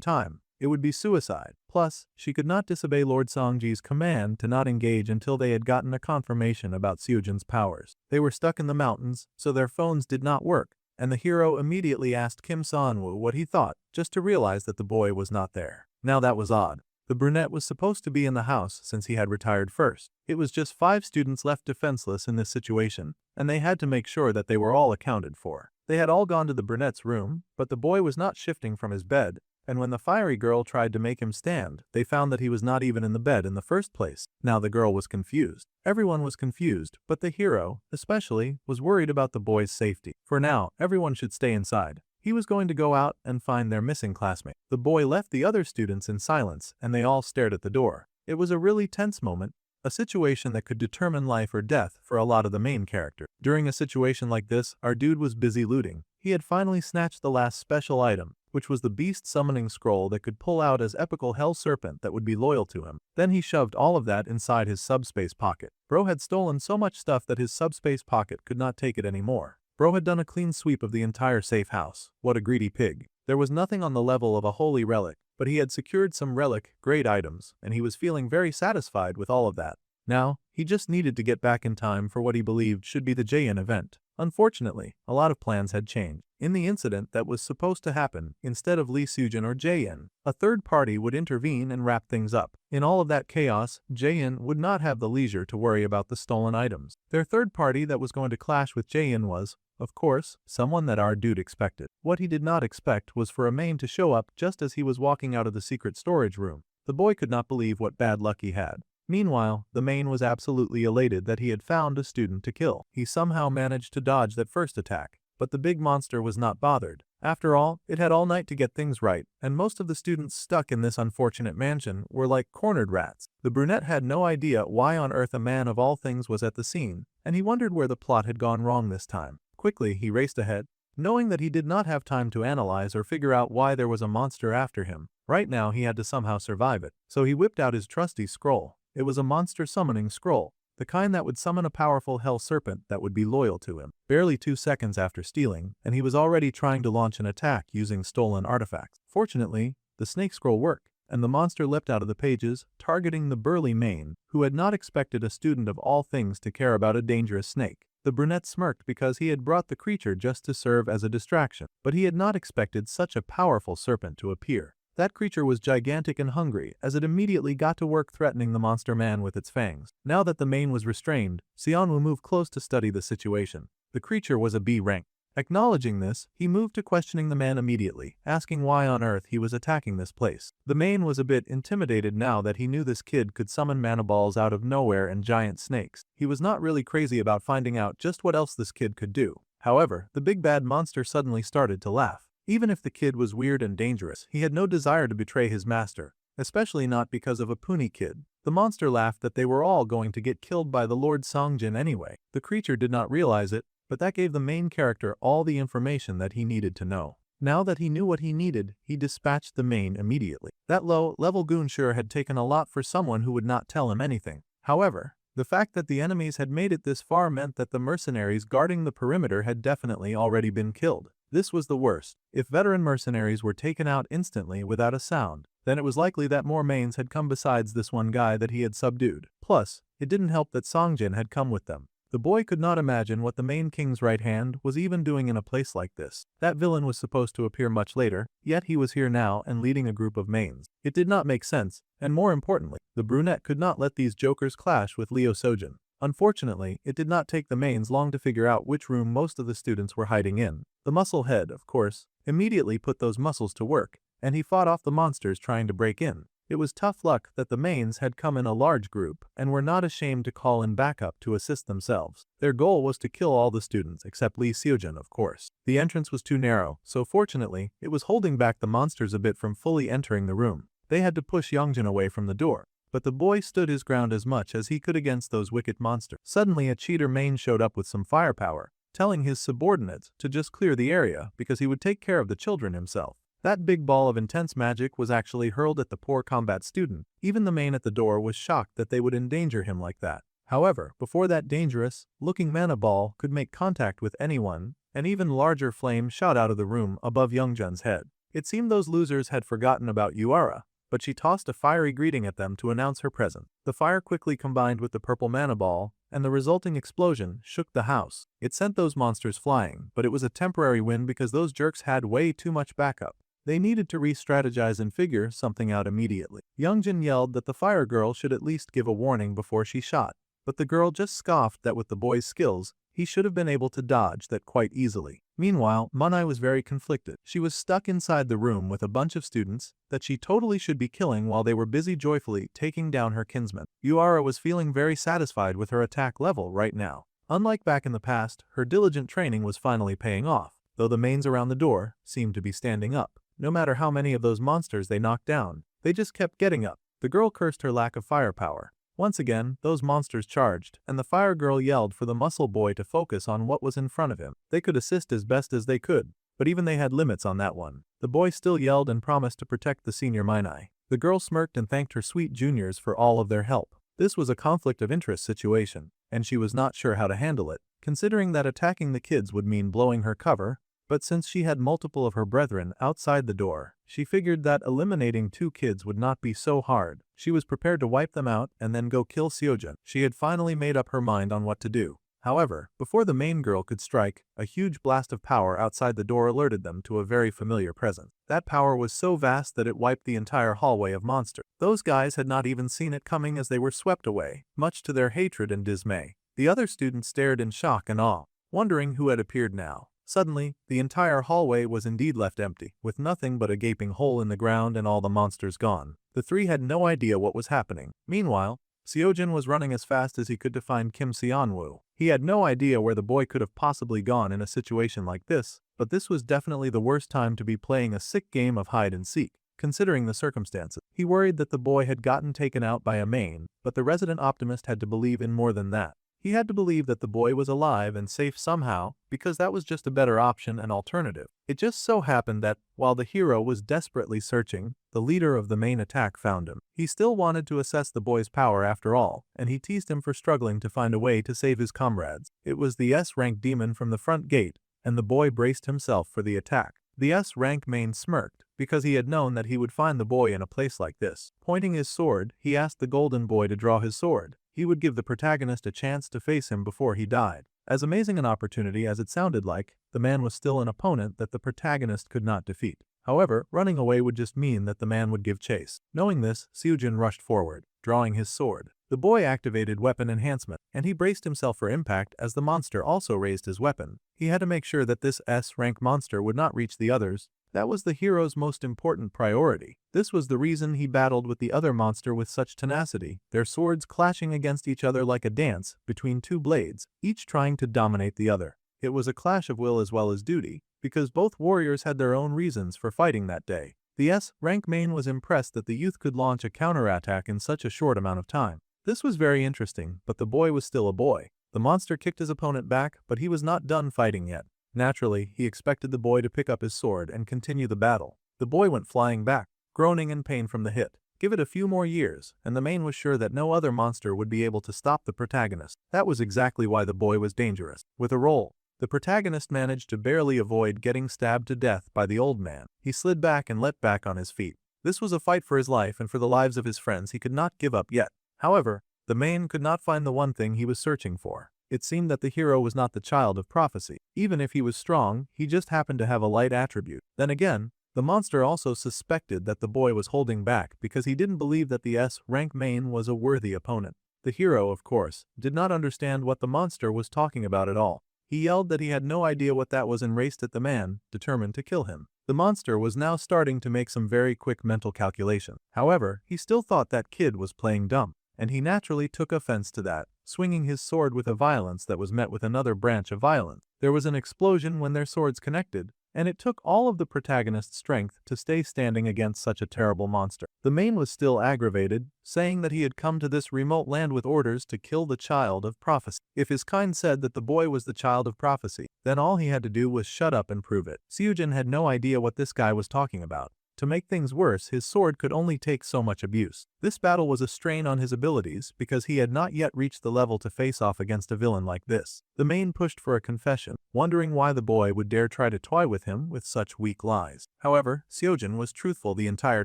time. It would be suicide. Plus, she could not disobey Lord Songji's command to not engage until they had gotten a confirmation about Seojin's powers. They were stuck in the mountains, so their phones did not work, and the hero immediately asked Kim Sanwoo what he thought, just to realize that the boy was not there. Now that was odd. The brunette was supposed to be in the house since he had retired first. It was just 5 students left defenseless in this situation, and they had to make sure that they were all accounted for. They had all gone to the brunette's room, but the boy was not shifting from his bed, and when the fiery girl tried to make him stand, they found that he was not even in the bed in the first place. Now the girl was confused. Everyone was confused, but the hero, especially, was worried about the boy's safety. For now, everyone should stay inside. He was going to go out and find their missing classmate. The boy left the other students in silence, and they all stared at the door. It was a really tense moment, a situation that could determine life or death for a lot of the main characters. During a situation like this, our dude was busy looting. He had finally snatched the last special item, which was the beast summoning scroll that could pull out as epical hell serpent that would be loyal to him. Then he shoved all of that inside his subspace pocket. Bro had stolen so much stuff that his subspace pocket could not take it anymore. Bro had done a clean sweep of the entire safe house. What a greedy pig. There was nothing on the level of a holy relic, but he had secured some relic-grade items, and he was feeling very satisfied with all of that. Now, he just needed to get back in time for what he believed should be the Jaein event. Unfortunately, a lot of plans had changed. In the incident that was supposed to happen, instead of Lee Seojin or Jaein, a third party would intervene and wrap things up. In all of that chaos, Jaein would not have the leisure to worry about the stolen items. Their third party that was going to clash with Jaein was, of course, someone that our dude expected. What he did not expect was for a main to show up just as he was walking out of the secret storage room. The boy could not believe what bad luck he had. Meanwhile, the main was absolutely elated that he had found a student to kill. He somehow managed to dodge that first attack, but the big monster was not bothered. After all, it had all night to get things right, and most of the students stuck in this unfortunate mansion were like cornered rats. The brunette had no idea why on earth a man of all things was at the scene, and he wondered where the plot had gone wrong this time. Quickly, he raced ahead, knowing that he did not have time to analyze or figure out why there was a monster after him. Right now, he had to somehow survive it, so he whipped out his trusty scroll. It was a monster summoning scroll, the kind that would summon a powerful hell serpent that would be loyal to him. Barely 2 seconds after stealing, and he was already trying to launch an attack using stolen artifacts. Fortunately, the snake scroll worked, and the monster leapt out of the pages, targeting the burly main, who had not expected a student of all things to care about a dangerous snake. The brunette smirked because he had brought the creature just to serve as a distraction, but he had not expected such a powerful serpent to appear. That creature was gigantic and hungry, as it immediately got to work threatening the monster man with its fangs. Now that the main was restrained, Seonwoo moved close to study the situation. The creature was a B rank. Acknowledging this, he moved to questioning the man immediately, asking why on earth he was attacking this place. The main was a bit intimidated now that he knew this kid could summon mana balls out of nowhere and giant snakes. He was not really crazy about finding out just what else this kid could do. However, the big bad monster suddenly started to laugh. Even if the kid was weird and dangerous, he had no desire to betray his master, especially not because of a puny kid. The monster laughed that they were all going to get killed by the Lord Songjin anyway. The creature did not realize it, but that gave the main character all the information that he needed to know. Now that he knew what he needed, he dispatched the main immediately. That low-level goon sure had taken a lot for someone who would not tell him anything. However, the fact that the enemies had made it this far meant that the mercenaries guarding the perimeter had definitely already been killed. This was the worst. If veteran mercenaries were taken out instantly without a sound, then it was likely that more mains had come besides this one guy that he had subdued. Plus, it didn't help that Songjin had come with them. The boy could not imagine what the main king's right hand was even doing in a place like this. That villain was supposed to appear much later, yet he was here now and leading a group of mains. It did not make sense, and more importantly, the brunette could not let these jokers clash with Leo Sojin. Unfortunately, it did not take the mains long to figure out which room most of the students were hiding in. The muscle head, of course, immediately put those muscles to work, and he fought off the monsters trying to break in. It was tough luck that the mains had come in a large group and were not ashamed to call in backup to assist themselves. Their goal was to kill all the students except Lee Seojin, of course. The entrance was too narrow, so fortunately, it was holding back the monsters a bit from fully entering the room. They had to push Youngjin away from the door. But the boy stood his ground as much as he could against those wicked monsters. Suddenly a cheater main showed up with some firepower, telling his subordinates to just clear the area because he would take care of the children himself. That big ball of intense magic was actually hurled at the poor combat student. Even the main at the door was shocked that they would endanger him like that. However, before that dangerous-looking mana ball could make contact with anyone, an even larger flame shot out of the room above Youngjun's head. It seemed those losers had forgotten about Yuara, but she tossed a fiery greeting at them to announce her presence. The fire quickly combined with the purple mana ball, and the resulting explosion shook the house. It sent those monsters flying, but it was a temporary win because those jerks had way too much backup. They needed to re-strategize and figure something out immediately. Youngjun yelled that the fire girl should at least give a warning before she shot, but the girl just scoffed that with the boy's skills, he should have been able to dodge that quite easily. Meanwhile, Manai was very conflicted. She was stuck inside the room with a bunch of students that she totally should be killing while they were busy joyfully taking down her kinsman. Yuara was feeling very satisfied with her attack level right now. Unlike back in the past, her diligent training was finally paying off, though the mains around the door seemed to be standing up. No matter how many of those monsters they knocked down, they just kept getting up. The girl cursed her lack of firepower. Once again, those monsters charged, and the fire girl yelled for the muscle boy to focus on what was in front of him. They could assist as best as they could, but even they had limits on that one. The boy still yelled and promised to protect the senior Minai. The girl smirked and thanked her sweet juniors for all of their help. This was a conflict of interest situation, and she was not sure how to handle it, considering that attacking the kids would mean blowing her cover, but since she had multiple of her brethren outside the door, she figured that eliminating 2 kids would not be so hard. She was prepared to wipe them out and then go kill Seojun. She had finally made up her mind on what to do. However, before the main girl could strike, a huge blast of power outside the door alerted them to a very familiar presence. That power was so vast that it wiped the entire hallway of monsters. Those guys had not even seen it coming as they were swept away, much to their hatred and dismay. The other students stared in shock and awe, wondering who had appeared now. Suddenly, the entire hallway was indeed left empty, with nothing but a gaping hole in the ground and all the monsters gone. The 3 had no idea what was happening. Meanwhile, Seojin was running as fast as he could to find Kim Seonwoo. He had no idea where the boy could have possibly gone in a situation like this, but this was definitely the worst time to be playing a sick game of hide and seek, considering the circumstances. He worried that the boy had gotten taken out by a main, but the resident optimist had to believe in more than that. He had to believe that the boy was alive and safe somehow, because that was just a better option and alternative. It just so happened that, while the hero was desperately searching, the leader of the main attack found him. He still wanted to assess the boy's power after all, and he teased him for struggling to find a way to save his comrades. It was the S-rank demon from the front gate, and the boy braced himself for the attack. The S-rank main smirked, because he had known that he would find the boy in a place like this. Pointing his sword, he asked the golden boy to draw his sword. He would give the protagonist a chance to face him before he died. As amazing an opportunity as it sounded like, the man was still an opponent that the protagonist could not defeat. However, running away would just mean that the man would give chase. Knowing this, Seojin rushed forward, drawing his sword. The boy activated weapon enhancement, and he braced himself for impact as the monster also raised his weapon. He had to make sure that this S-rank monster would not reach the others. That was the hero's most important priority. This was the reason he battled with the other monster with such tenacity, their swords clashing against each other like a dance between 2 blades, each trying to dominate the other. It was a clash of will as well as duty, because both warriors had their own reasons for fighting that day. The S-rank main was impressed that the youth could launch a counterattack in such a short amount of time. This was very interesting, but the boy was still a boy. The monster kicked his opponent back, but he was not done fighting yet. Naturally, he expected the boy to pick up his sword and continue the battle. The boy went flying back, groaning in pain from the hit. Give it a few more years, and the main was sure that no other monster would be able to stop the protagonist. That was exactly why the boy was dangerous. With a roll, the protagonist managed to barely avoid getting stabbed to death by the old man. He slid back and leapt back on his feet. This was a fight for his life and for the lives of his friends he could not give up yet. However, the main could not find the one thing he was searching for. It seemed that the hero was not the child of prophecy. Even if he was strong, he just happened to have a light attribute. Then again, the monster also suspected that the boy was holding back because he didn't believe that the S-rank main was a worthy opponent. The hero, of course, did not understand what the monster was talking about at all. He yelled that he had no idea what that was and raced at the man, determined to kill him. The monster was now starting to make some very quick mental calculations. However, he still thought that kid was playing dumb, and he naturally took offense to that, swinging his sword with a violence that was met with another branch of violence. There was an explosion when their swords connected, and it took all of the protagonist's strength to stay standing against such a terrible monster. The main was still aggravated, saying that he had come to this remote land with orders to kill the child of prophecy. If his kind said that the boy was the child of prophecy, then all he had to do was shut up and prove it. Seojin had no idea what this guy was talking about. To make things worse, his sword could only take so much abuse. This battle was a strain on his abilities because he had not yet reached the level to face off against a villain like this. The main pushed for a confession, wondering why the boy would dare try to toy with him with such weak lies. However, Seojin was truthful the entire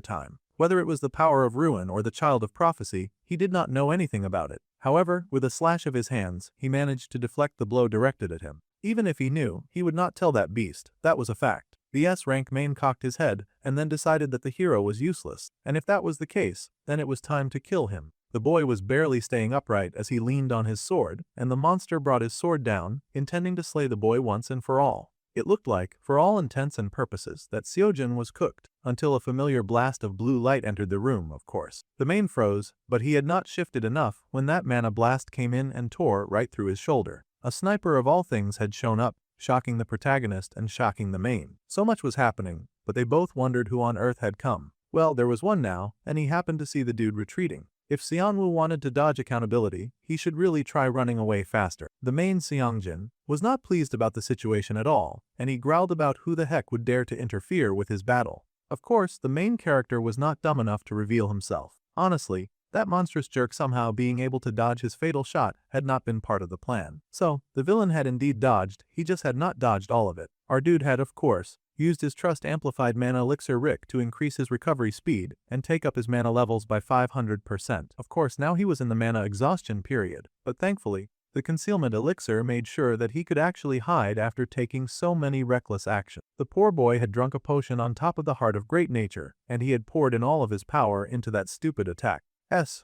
time. Whether it was the power of ruin or the child of prophecy, he did not know anything about it. However, with a slash of his hands, he managed to deflect the blow directed at him. Even if he knew, he would not tell that beast, that was a fact. The S-rank main cocked his head and then decided that the hero was useless, and if that was the case, then it was time to kill him. The boy was barely staying upright as he leaned on his sword, and the monster brought his sword down, intending to slay the boy once and for all. It looked like, for all intents and purposes, that Seojin was cooked, until a familiar blast of blue light entered the room, of course. The main froze, but he had not shifted enough when that mana blast came in and tore right through his shoulder. A sniper of all things had shown up, shocking the protagonist and shocking the main. So much was happening, but they both wondered who on earth had come. Well, there was one now, and he happened to see the dude retreating. If Seonwoo wanted to dodge accountability, he should really try running away faster. The main Seongjin was not pleased about the situation at all, and he growled about who the heck would dare to interfere with his battle. Of course, the main character was not dumb enough to reveal himself. Honestly, that monstrous jerk somehow being able to dodge his fatal shot had not been part of the plan. So, the villain had indeed dodged, he just had not dodged all of it. Our dude had, of course, used his trust-amplified mana elixir Rick to increase his recovery speed and take up his mana levels by 500%. Of course, now he was in the mana exhaustion period, but thankfully, the concealment elixir made sure that he could actually hide after taking so many reckless actions. The poor boy had drunk a potion on top of the heart of great nature, and he had poured in all of his power into that stupid attack.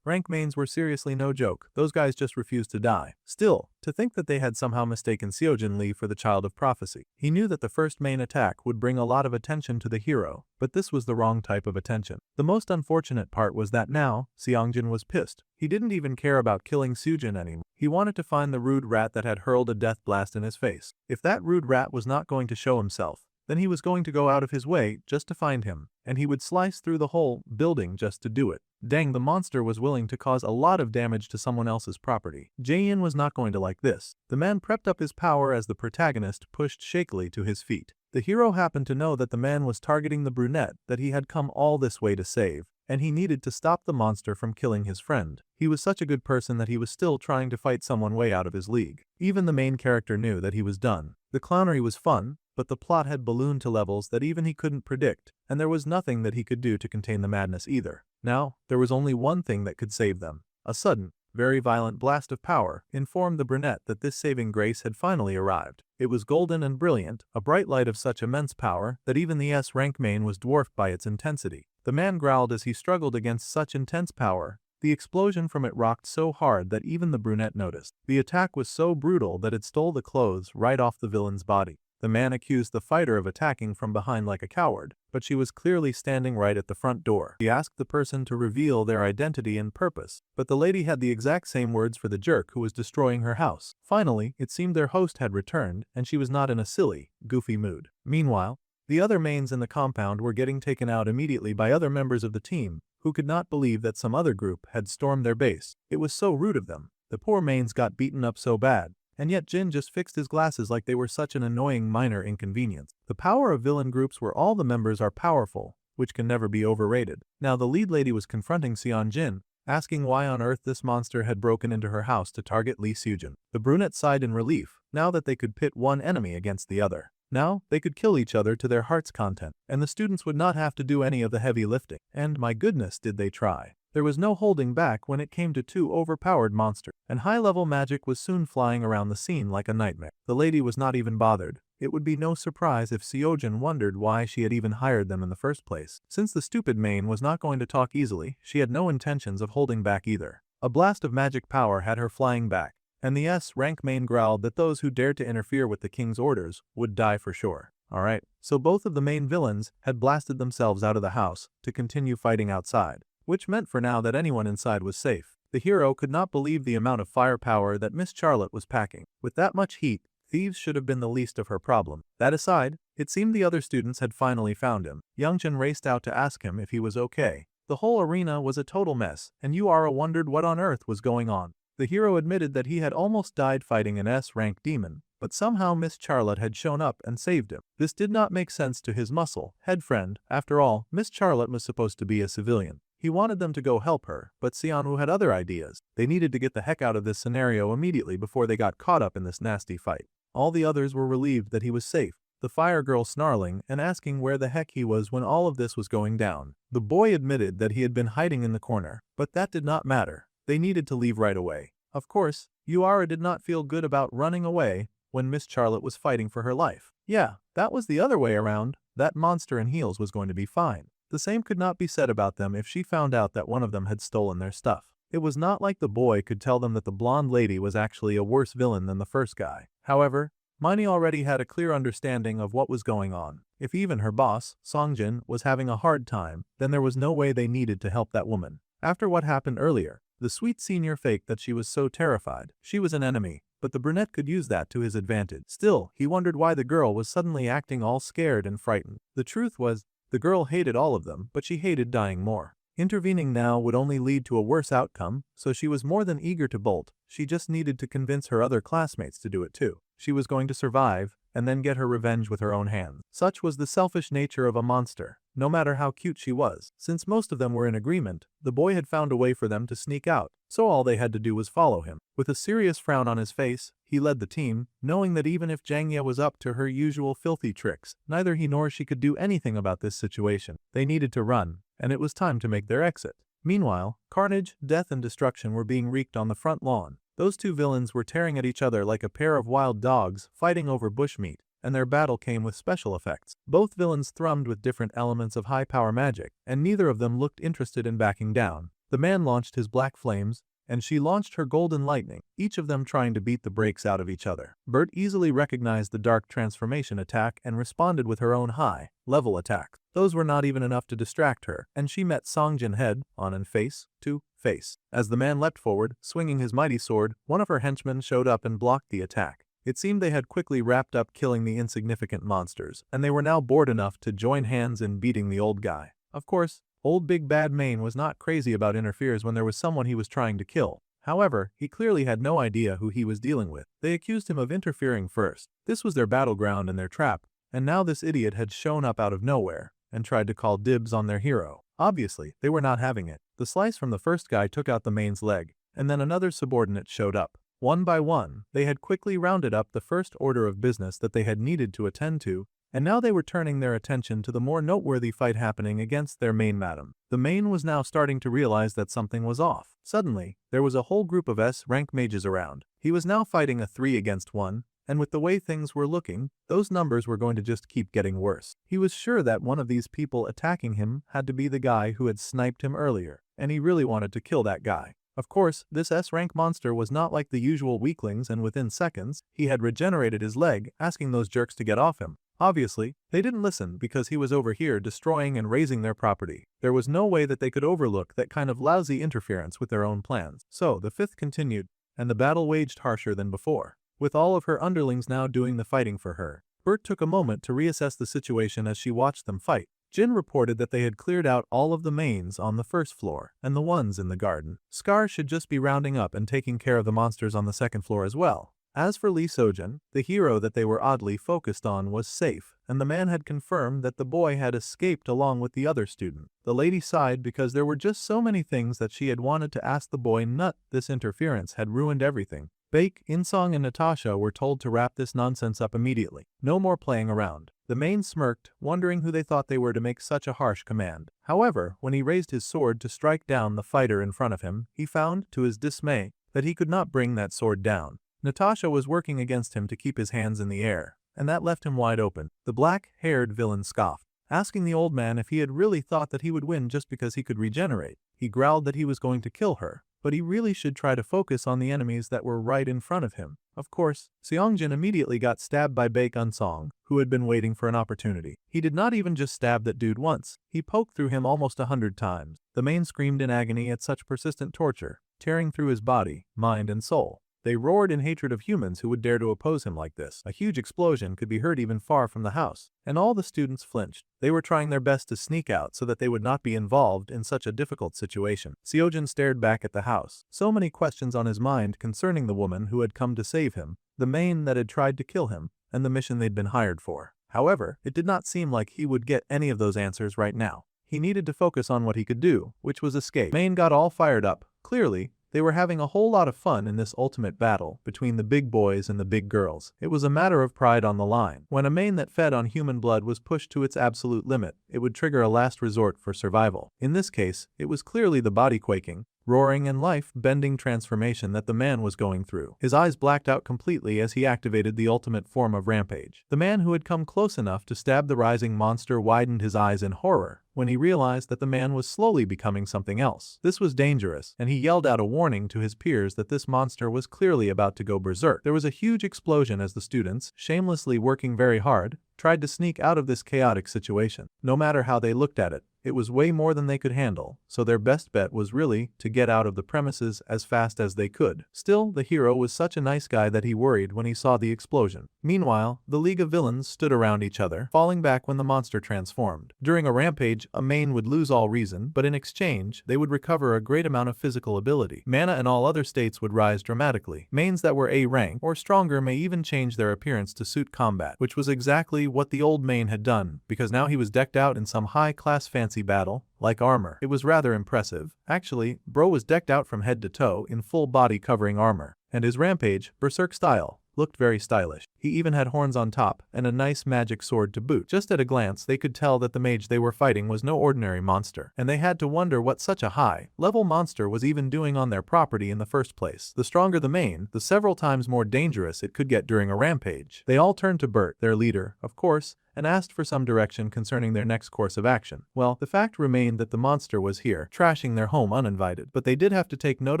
Rank mains were seriously no joke, those guys just refused to die. Still, to think that they had somehow mistaken Seojin Lee for the child of prophecy. He knew that the first main attack would bring a lot of attention to the hero, but this was the wrong type of attention. The most unfortunate part was that now, Seongjin was pissed. He didn't even care about killing Seojin anymore. He wanted to find the rude rat that had hurled a death blast in his face. If that rude rat was not going to show himself, then he was going to go out of his way just to find him, and he would slice through the whole building just to do it. Dang, the monster was willing to cause a lot of damage to someone else's property. Jae-in was not going to like this. The man prepped up his power as the protagonist pushed shakily to his feet. The hero happened to know that the man was targeting the brunette that he had come all this way to save, and he needed to stop the monster from killing his friend. He was such a good person that he was still trying to fight someone way out of his league. Even the main character knew that he was done. The clownery was fun, but the plot had ballooned to levels that even he couldn't predict, and there was nothing that he could do to contain the madness either. Now, there was only one thing that could save them. A sudden, very violent blast of power informed the brunette that this saving grace had finally arrived. It was golden and brilliant, a bright light of such immense power that even the S-rank main was dwarfed by its intensity. The man growled as he struggled against such intense power. The explosion from it rocked so hard that even the brunette noticed. The attack was so brutal that it stole the clothes right off the villain's body. The man accused the fighter of attacking from behind like a coward, but she was clearly standing right at the front door. He asked the person to reveal their identity and purpose, but the lady had the exact same words for the jerk who was destroying her house. Finally, it seemed their host had returned, and she was not in a silly, goofy mood. Meanwhile, the other mains in the compound were getting taken out immediately by other members of the team, who could not believe that some other group had stormed their base. It was so rude of them. The poor mains got beaten up so bad. And yet Jin just fixed his glasses like they were such an annoying minor inconvenience. The power of villain groups where all the members are powerful, which can never be overrated. Now the lead lady was confronting Seongjin, asking why on earth this monster had broken into her house to target Lee Seojin. The brunette sighed in relief, now that they could pit one enemy against the other. Now, they could kill each other to their heart's content, and the students would not have to do any of the heavy lifting. And my goodness, did they try. There was no holding back when it came to two overpowered monsters, and high-level magic was soon flying around the scene like a nightmare. The lady was not even bothered. It would be no surprise if Seojin wondered why she had even hired them in the first place. Since the stupid main was not going to talk easily, she had no intentions of holding back either. A blast of magic power had her flying back, and the S-rank main growled that those who dared to interfere with the king's orders would die for sure. Alright, so both of the main villains had blasted themselves out of the house to continue fighting outside, which meant for now that anyone inside was safe. The hero could not believe the amount of firepower that Miss Charlotte was packing. With that much heat, thieves should have been the least of her problem. That aside, it seemed the other students had finally found him. Youngjin raced out to ask him if he was okay. The whole arena was a total mess, and Yura wondered what on earth was going on. The hero admitted that he had almost died fighting an S-rank demon, but somehow Miss Charlotte had shown up and saved him. This did not make sense to his muscle head friend. After all, Miss Charlotte was supposed to be a civilian. He wanted them to go help her, but Xianwu had other ideas. They needed to get the heck out of this scenario immediately before they got caught up in this nasty fight. All the others were relieved that he was safe, the fire girl snarling and asking where the heck he was when all of this was going down. The boy admitted that he had been hiding in the corner, but that did not matter. They needed to leave right away. Of course, Yuara did not feel good about running away when Miss Charlotte was fighting for her life. Yeah, that was the other way around. That monster in heels was going to be fine. The same could not be said about them if she found out that one of them had stolen their stuff. It was not like the boy could tell them that the blonde lady was actually a worse villain than the first guy. However, Miney already had a clear understanding of what was going on. If even her boss, Songjin, was having a hard time, then there was no way they needed to help that woman. After what happened earlier, the sweet senior faked that she was so terrified. She was an enemy, but the brunette could use that to his advantage. Still, he wondered why the girl was suddenly acting all scared and frightened. The truth was, the girl hated all of them, but she hated dying more. Intervening now would only lead to a worse outcome, so she was more than eager to bolt. She just needed to convince her other classmates to do it too. She was going to survive, and then get her revenge with her own hands. Such was the selfish nature of a monster, no matter how cute she was. Since most of them were in agreement, the boy had found a way for them to sneak out, so all they had to do was follow him. With a serious frown on his face, he led the team, knowing that even if Jangya was up to her usual filthy tricks, neither he nor she could do anything about this situation. They needed to run, and it was time to make their exit. Meanwhile, carnage, death and destruction were being wreaked on the front lawn. Those two villains were tearing at each other like a pair of wild dogs fighting over bushmeat, and their battle came with special effects. Both villains thrummed with different elements of high-power magic, and neither of them looked interested in backing down. The man launched his black flames, and she launched her golden lightning, each of them trying to beat the brakes out of each other. Bert easily recognized the dark transformation attack and responded with her own high-level attacks. Those were not even enough to distract her, and she met Songjin head on and face to face. As the man leapt forward, swinging his mighty sword, one of her henchmen showed up and blocked the attack. It seemed they had quickly wrapped up killing the insignificant monsters, and they were now bored enough to join hands in beating the old guy. Of course, old Big Bad Mane was not crazy about interferes when there was someone he was trying to kill. However, he clearly had no idea who he was dealing with. They accused him of interfering first. This was their battleground and their trap, and now this idiot had shown up out of nowhere and tried to call dibs on their hero. Obviously, they were not having it. The slice from the first guy took out the Mane's leg, and then another subordinate showed up. One by one, they had quickly rounded up the first order of business that they had needed to attend to, and now they were turning their attention to the more noteworthy fight happening against their main madam. The main was now starting to realize that something was off. Suddenly, there was a whole group of S-rank mages around. He was now fighting a 3 against 1, and with the way things were looking, those numbers were going to just keep getting worse. He was sure that one of these people attacking him had to be the guy who had sniped him earlier, and he really wanted to kill that guy. Of course, this S-rank monster was not like the usual weaklings, and within seconds, he had regenerated his leg, asking those jerks to get off him. Obviously, they didn't listen because he was over here destroying and razing their property. There was no way that they could overlook that kind of lousy interference with their own plans. So, the fifth continued, and the battle waged harsher than before. With all of her underlings now doing the fighting for her, Bert took a moment to reassess the situation as she watched them fight. Jin reported that they had cleared out all of the mains on the first floor and the ones in the garden. Scar should just be rounding up and taking care of the monsters on the second floor as well. As for Lee Sojin, the hero that they were oddly focused on was safe, and the man had confirmed that the boy had escaped along with the other student. The lady sighed because there were just so many things that she had wanted to ask the boy. This interference had ruined everything. Baek, Insong and Natasha were told to wrap this nonsense up immediately. No more playing around. The main smirked, wondering who they thought they were to make such a harsh command. However, when he raised his sword to strike down the fighter in front of him, he found, to his dismay, that he could not bring that sword down. Natasha was working against him to keep his hands in the air, and that left him wide open. The black-haired villain scoffed, asking the old man if he had really thought that he would win just because he could regenerate. He growled that he was going to kill her, but he really should try to focus on the enemies that were right in front of him. Of course, Seongjin immediately got stabbed by Baek Unsong, who had been waiting for an opportunity. He did not even just stab that dude once, he poked through him almost 100 times. The main screamed in agony at such persistent torture, tearing through his body, mind and soul. They roared in hatred of humans who would dare to oppose him like this. A huge explosion could be heard even far from the house, and all the students flinched. They were trying their best to sneak out so that they would not be involved in such a difficult situation. Seojin stared back at the house, so many questions on his mind concerning the woman who had come to save him, the main that had tried to kill him, and the mission they'd been hired for. However, it did not seem like he would get any of those answers right now. He needed to focus on what he could do, which was escape. Main got all fired up. Clearly, they were having a whole lot of fun in this ultimate battle between the big boys and the big girls. It was a matter of pride on the line. When a main that fed on human blood was pushed to its absolute limit, it would trigger a last resort for survival. In this case, it was clearly the body quaking, roaring and life-bending transformation that the man was going through. His eyes blacked out completely as he activated the ultimate form of rampage. The man who had come close enough to stab the rising monster widened his eyes in horror when he realized that the man was slowly becoming something else. This was dangerous, and he yelled out a warning to his peers that this monster was clearly about to go berserk. There was a huge explosion as the students, shamelessly working very hard, tried to sneak out of this chaotic situation. No matter how they looked at it, it was way more than they could handle, so their best bet was really to get out of the premises as fast as they could. Still, the hero was such a nice guy that he worried when he saw the explosion. Meanwhile, the League of Villains stood around each other, falling back when the monster transformed. During a rampage, a main would lose all reason, but in exchange, they would recover a great amount of physical ability. Mana and all other states would rise dramatically. Mains that were A rank or stronger may even change their appearance to suit combat, which was exactly what the old main had done, because now he was decked out in some high-class fancy battle, like armor. It was rather impressive. Actually, bro was decked out from head to toe in full body covering armor, and his rampage, berserk style, looked very stylish. He even had horns on top and a nice magic sword to boot. Just at a glance they could tell that the mage they were fighting was no ordinary monster, and they had to wonder what such a high-level monster was even doing on their property in the first place. The stronger the main, the several times more dangerous it could get during a rampage. They all turned to Bert, their leader, of course, and asked for some direction concerning their next course of action. Well, the fact remained that the monster was here, trashing their home uninvited, but they did have to take note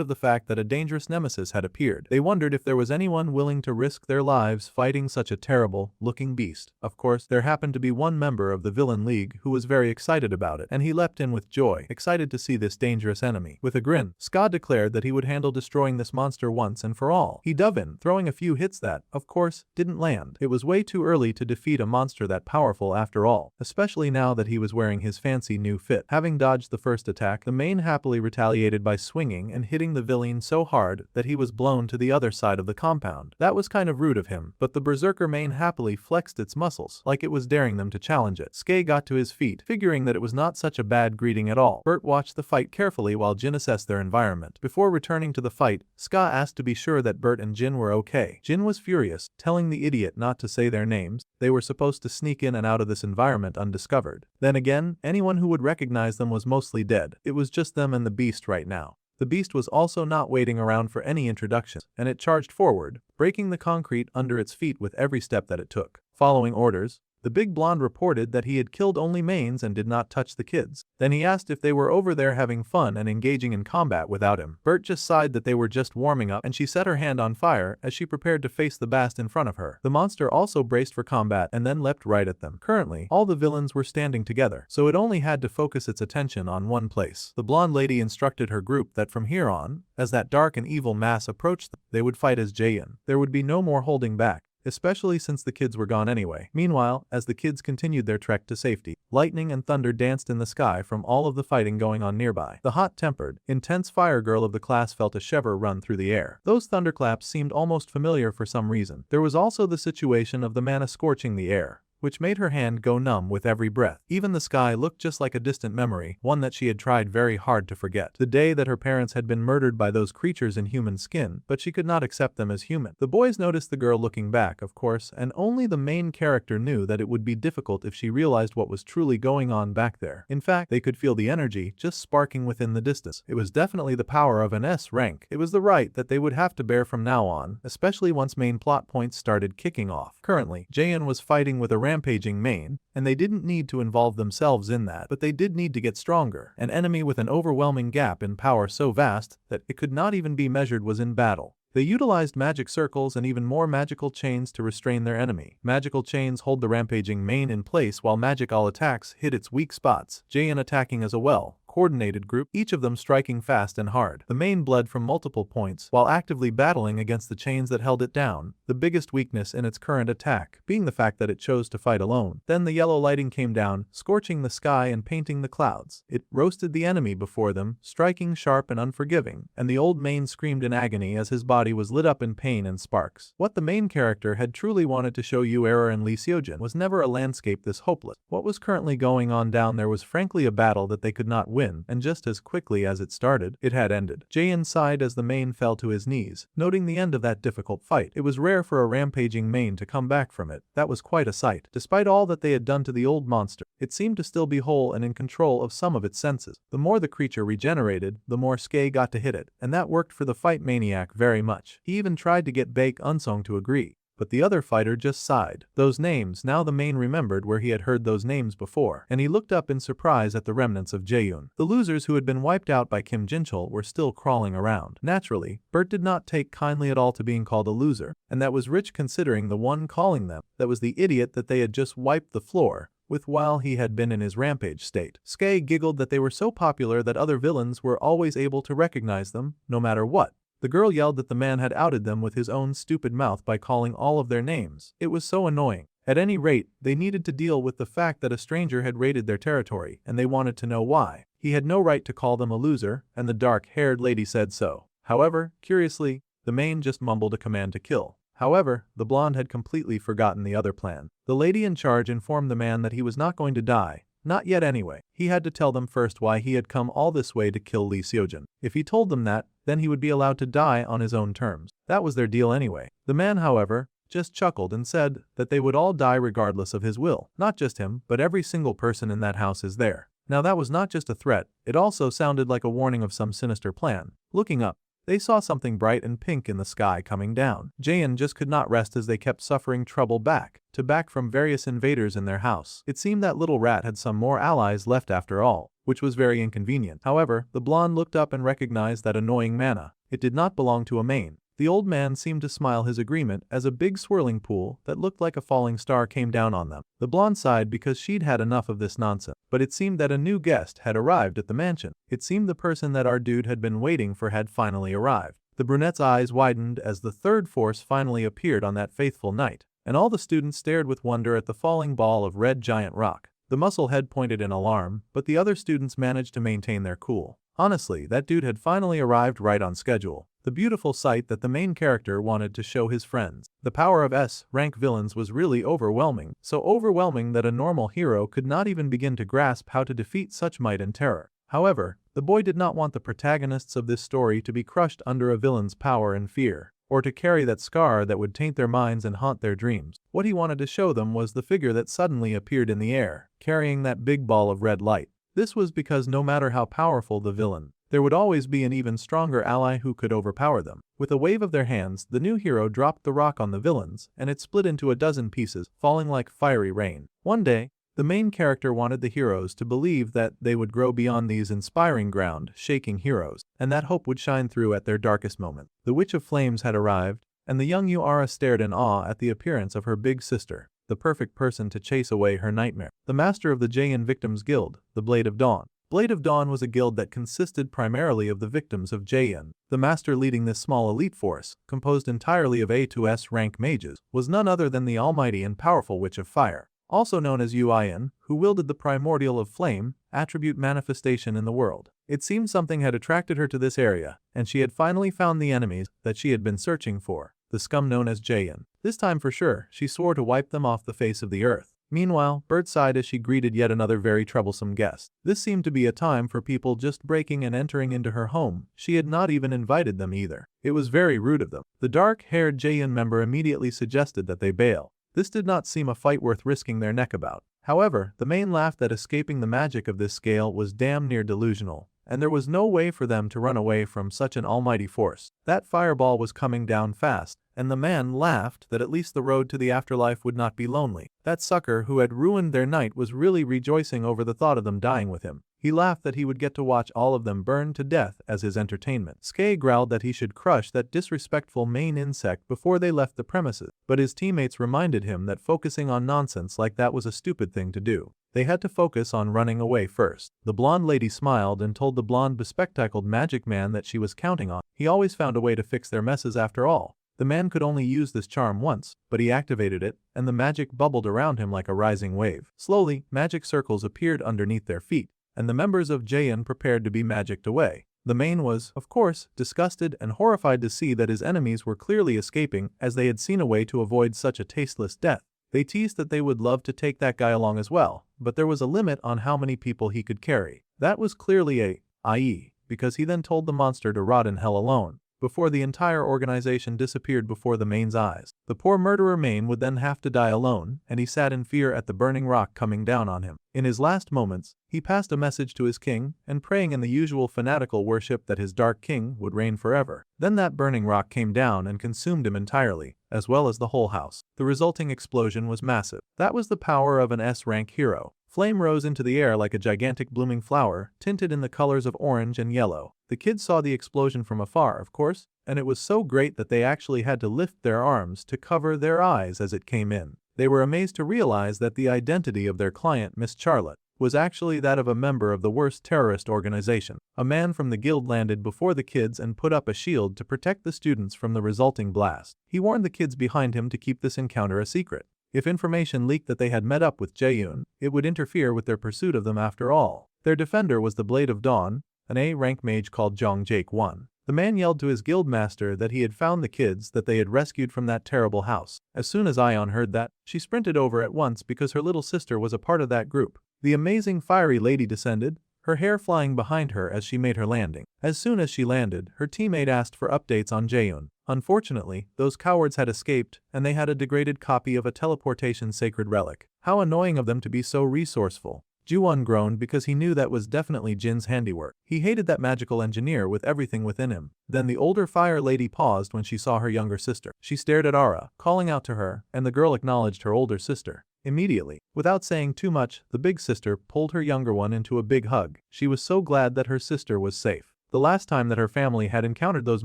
of the fact that a dangerous nemesis had appeared. They wondered if there was anyone willing to risk their lives fighting such a terrible-looking beast. Of course, there happened to be one member of the villain league who was very excited about it, and he leapt in with joy, excited to see this dangerous enemy. With a grin, Ska declared that he would handle destroying this monster once and for all. He dove in, throwing a few hits that, of course, didn't land. It was way too early to defeat a monster that powerful after all, especially now that he was wearing his fancy new fit. Having dodged the first attack, the main happily retaliated by swinging and hitting the villain so hard that he was blown to the other side of the compound. That was kind of rude of him, but the berserker main happily flexed its muscles, like it was daring them to challenge it. Skei got to his feet, figuring that it was not such a bad greeting at all. Bert watched the fight carefully while Jin assessed their environment. Before returning to the fight, Ska asked to be sure that Bert and Jin were okay. Jin was furious, telling the idiot not to say their names. They were supposed to sneak in and out of this environment undiscovered. Then again, anyone who would recognize them was mostly dead. It was just them and the beast right now. The beast was also not waiting around for any introductions, and it charged forward, breaking the concrete under its feet with every step that it took. Following orders, the big blonde reported that he had killed only mains and did not touch the kids. Then he asked if they were over there having fun and engaging in combat without him. Bert just sighed that they were just warming up, and she set her hand on fire as she prepared to face the bast in front of her. The monster also braced for combat and then leapt right at them. Currently, all the villains were standing together, so it only had to focus its attention on one place. The blonde lady instructed her group that from here on, as that dark and evil mass approached them, they would fight as Jaein. There would be no more holding back, especially since the kids were gone anyway. Meanwhile, as the kids continued their trek to safety, lightning and thunder danced in the sky from all of the fighting going on nearby. The hot-tempered, intense fire girl of the class felt a shiver run through the air. Those thunderclaps seemed almost familiar for some reason. There was also the situation of the mana scorching the air, which made her hand go numb with every breath. Even the sky looked just like a distant memory, one that she had tried very hard to forget. The day that her parents had been murdered by those creatures in human skin, but she could not accept them as human. The boys noticed the girl looking back, of course, and only the main character knew that it would be difficult if she realized what was truly going on back there. In fact, they could feel the energy just sparking within the distance. It was definitely the power of an S rank. It was the right that they would have to bear from now on, especially once main plot points started kicking off. Currently, Jaein was fighting with a rampaging main, and they didn't need to involve themselves in that, but they did need to get stronger. An enemy with an overwhelming gap in power so vast that it could not even be measured was in battle. They utilized magic circles and even more magical chains to restrain their enemy. Magical chains hold the rampaging main in place while magical attacks hit its weak spots. Jaein attacking as well, coordinated group, each of them striking fast and hard. The main bled from multiple points while actively battling against the chains that held it down, the biggest weakness in its current attack being the fact that it chose to fight alone. Then the yellow lighting came down, scorching the sky and painting the clouds. It roasted the enemy before them, striking sharp and unforgiving, and the old man screamed in agony as his body was lit up in pain and sparks. What the main character had truly wanted to show you Error and Lee Seojin was never a landscape this hopeless. What was currently going on down there was frankly a battle that they could not win, and just as quickly as it started, it had ended. Jaein sighed as the main fell to his knees, noting the end of that difficult fight. It was rare for a rampaging main to come back from it. That was quite a sight. Despite all that they had done to the old monster, it seemed to still be whole and in control of some of its senses. The more the creature regenerated, the more Skye got to hit it, and that worked for the fight maniac very much. He even tried to get Baek Unsong to agree, but the other fighter just sighed. Those names, now the main remembered where he had heard those names before, and he looked up in surprise at the remnants of Jaeyoon. The losers who had been wiped out by Kim Jinchul were still crawling around. Naturally, Bert did not take kindly at all to being called a loser, and that was rich considering the one calling them, that was the idiot that they had just wiped the floor with while he had been in his rampage state. Skye giggled that they were so popular that other villains were always able to recognize them, no matter what. The girl yelled that the man had outed them with his own stupid mouth by calling all of their names. It was so annoying. At any rate, they needed to deal with the fact that a stranger had raided their territory, and they wanted to know why. He had no right to call them a loser, and the dark-haired lady said so. However, curiously, the main just mumbled a command to kill. However, the blonde had completely forgotten the other plan. The lady in charge informed the man that he was not going to die. Not yet anyway. He had to tell them first why he had come all this way to kill Lee Seojin. If he told them that, then he would be allowed to die on his own terms. That was their deal anyway. The man, however, just chuckled and said that they would all die regardless of his will. Not just him, but every single person in that house is there. Now that was not just a threat, it also sounded like a warning of some sinister plan. Looking up, they saw something bright and pink in the sky coming down. Jaein just could not rest as they kept suffering trouble back from various invaders in their house. It seemed that little rat had some more allies left after all, which was very inconvenient. However, the blonde looked up and recognized that annoying mana. It did not belong to a main. The old man seemed to smile his agreement as a big swirling pool that looked like a falling star came down on them. The blonde sighed because she'd had enough of this nonsense, but it seemed that a new guest had arrived at the mansion. It seemed the person that our dude had been waiting for had finally arrived. The brunette's eyes widened as the third force finally appeared on that fateful night, and all the students stared with wonder at the falling ball of red giant rock. The muscle head pointed in alarm, but the other students managed to maintain their cool. Honestly, that dude had finally arrived right on schedule. The beautiful sight that the main character wanted to show his friends. The power of S-rank villains was really overwhelming, so overwhelming that a normal hero could not even begin to grasp how to defeat such might and terror. However, the boy did not want the protagonists of this story to be crushed under a villain's power and fear, or to carry that scar that would taint their minds and haunt their dreams. What he wanted to show them was the figure that suddenly appeared in the air, carrying that big ball of red light. This was because no matter how powerful the villain, there would always be an even stronger ally who could overpower them. With a wave of their hands, the new hero dropped the rock on the villains, and it split into a dozen pieces, falling like fiery rain. One day, the main character wanted the heroes to believe that they would grow beyond these inspiring ground-shaking heroes, and that hope would shine through at their darkest moment. The Witch of Flames had arrived, and the young Yuara stared in awe at the appearance of her big sister, the perfect person to chase away her nightmare. The master of the Jaein Victims Guild, the Blade of Dawn. Blade of Dawn was a guild that consisted primarily of the victims of Jaein. The master leading this small elite force, composed entirely of A to S rank mages, was none other than the almighty and powerful Witch of Fire, also known as Yuan, who wielded the primordial of flame, attribute manifestation in the world. It seemed something had attracted her to this area, and she had finally found the enemies that she had been searching for, the scum known as Jaein. This time for sure, she swore to wipe them off the face of the earth. Meanwhile, Bert sighed as she greeted yet another very troublesome guest. This seemed to be a time for people just breaking and entering into her home. She had not even invited them either. It was very rude of them. The dark-haired Jaein member immediately suggested that they bail. This did not seem a fight worth risking their neck about. However, the main laughed that escaping the magic of this scale was damn near delusional, and there was no way for them to run away from such an almighty force. That fireball was coming down fast, and the man laughed that at least the road to the afterlife would not be lonely. That sucker who had ruined their night was really rejoicing over the thought of them dying with him. He laughed that he would get to watch all of them burn to death as his entertainment. Skye growled that he should crush that disrespectful main insect before they left the premises, but his teammates reminded him that focusing on nonsense like that was a stupid thing to do. They had to focus on running away first. The blonde lady smiled and told the blonde bespectacled magic man that she was counting on. He always found a way to fix their messes after all. The man could only use this charm once, but he activated it, and the magic bubbled around him like a rising wave. Slowly, magic circles appeared underneath their feet, and the members of Jaein prepared to be magicked away. The main was, of course, disgusted and horrified to see that his enemies were clearly escaping, as they had seen a way to avoid such a tasteless death. They teased that they would love to take that guy along as well, but there was a limit on how many people he could carry. That was clearly a i.e., because he then told the monster to rot in hell alone, before the entire organization disappeared before the main's eyes. The poor murderer main would then have to die alone, and he sat in fear at the burning rock coming down on him. In his last moments, he passed a message to his king, and praying in the usual fanatical worship that his dark king would reign forever. Then that burning rock came down and consumed him entirely, as well as the whole house. The resulting explosion was massive. That was the power of an S-rank hero. Flame rose into the air like a gigantic blooming flower, tinted in the colors of orange and yellow. The kids saw the explosion from afar, of course, and it was so great that they actually had to lift their arms to cover their eyes as it came in. They were amazed to realize that the identity of their client, Miss Charlotte, was actually that of a member of the worst terrorist organization. A man from the guild landed before the kids and put up a shield to protect the students from the resulting blast. He warned the kids behind him to keep this encounter a secret. If information leaked that they had met up with Jaeyoon, it would interfere with their pursuit of them after all. Their defender was the Blade of Dawn, an A-rank mage called Jong Jake 1. The man yelled to his guild master that he had found the kids that they had rescued from that terrible house. As soon as Ion heard that, she sprinted over at once because her little sister was a part of that group. The amazing fiery lady descended, her hair flying behind her as she made her landing. As soon as she landed, her teammate asked for updates on Jaeyoon. Unfortunately, those cowards had escaped, and they had a degraded copy of a teleportation sacred relic. How annoying of them to be so resourceful. Ju-won groaned because he knew that was definitely Jin's handiwork. He hated that magical engineer with everything within him. Then the older fire lady paused when she saw her younger sister. She stared at Ara, calling out to her, and the girl acknowledged her older sister. Immediately, without saying too much, the big sister pulled her younger one into a big hug. She was so glad that her sister was safe. The last time that her family had encountered those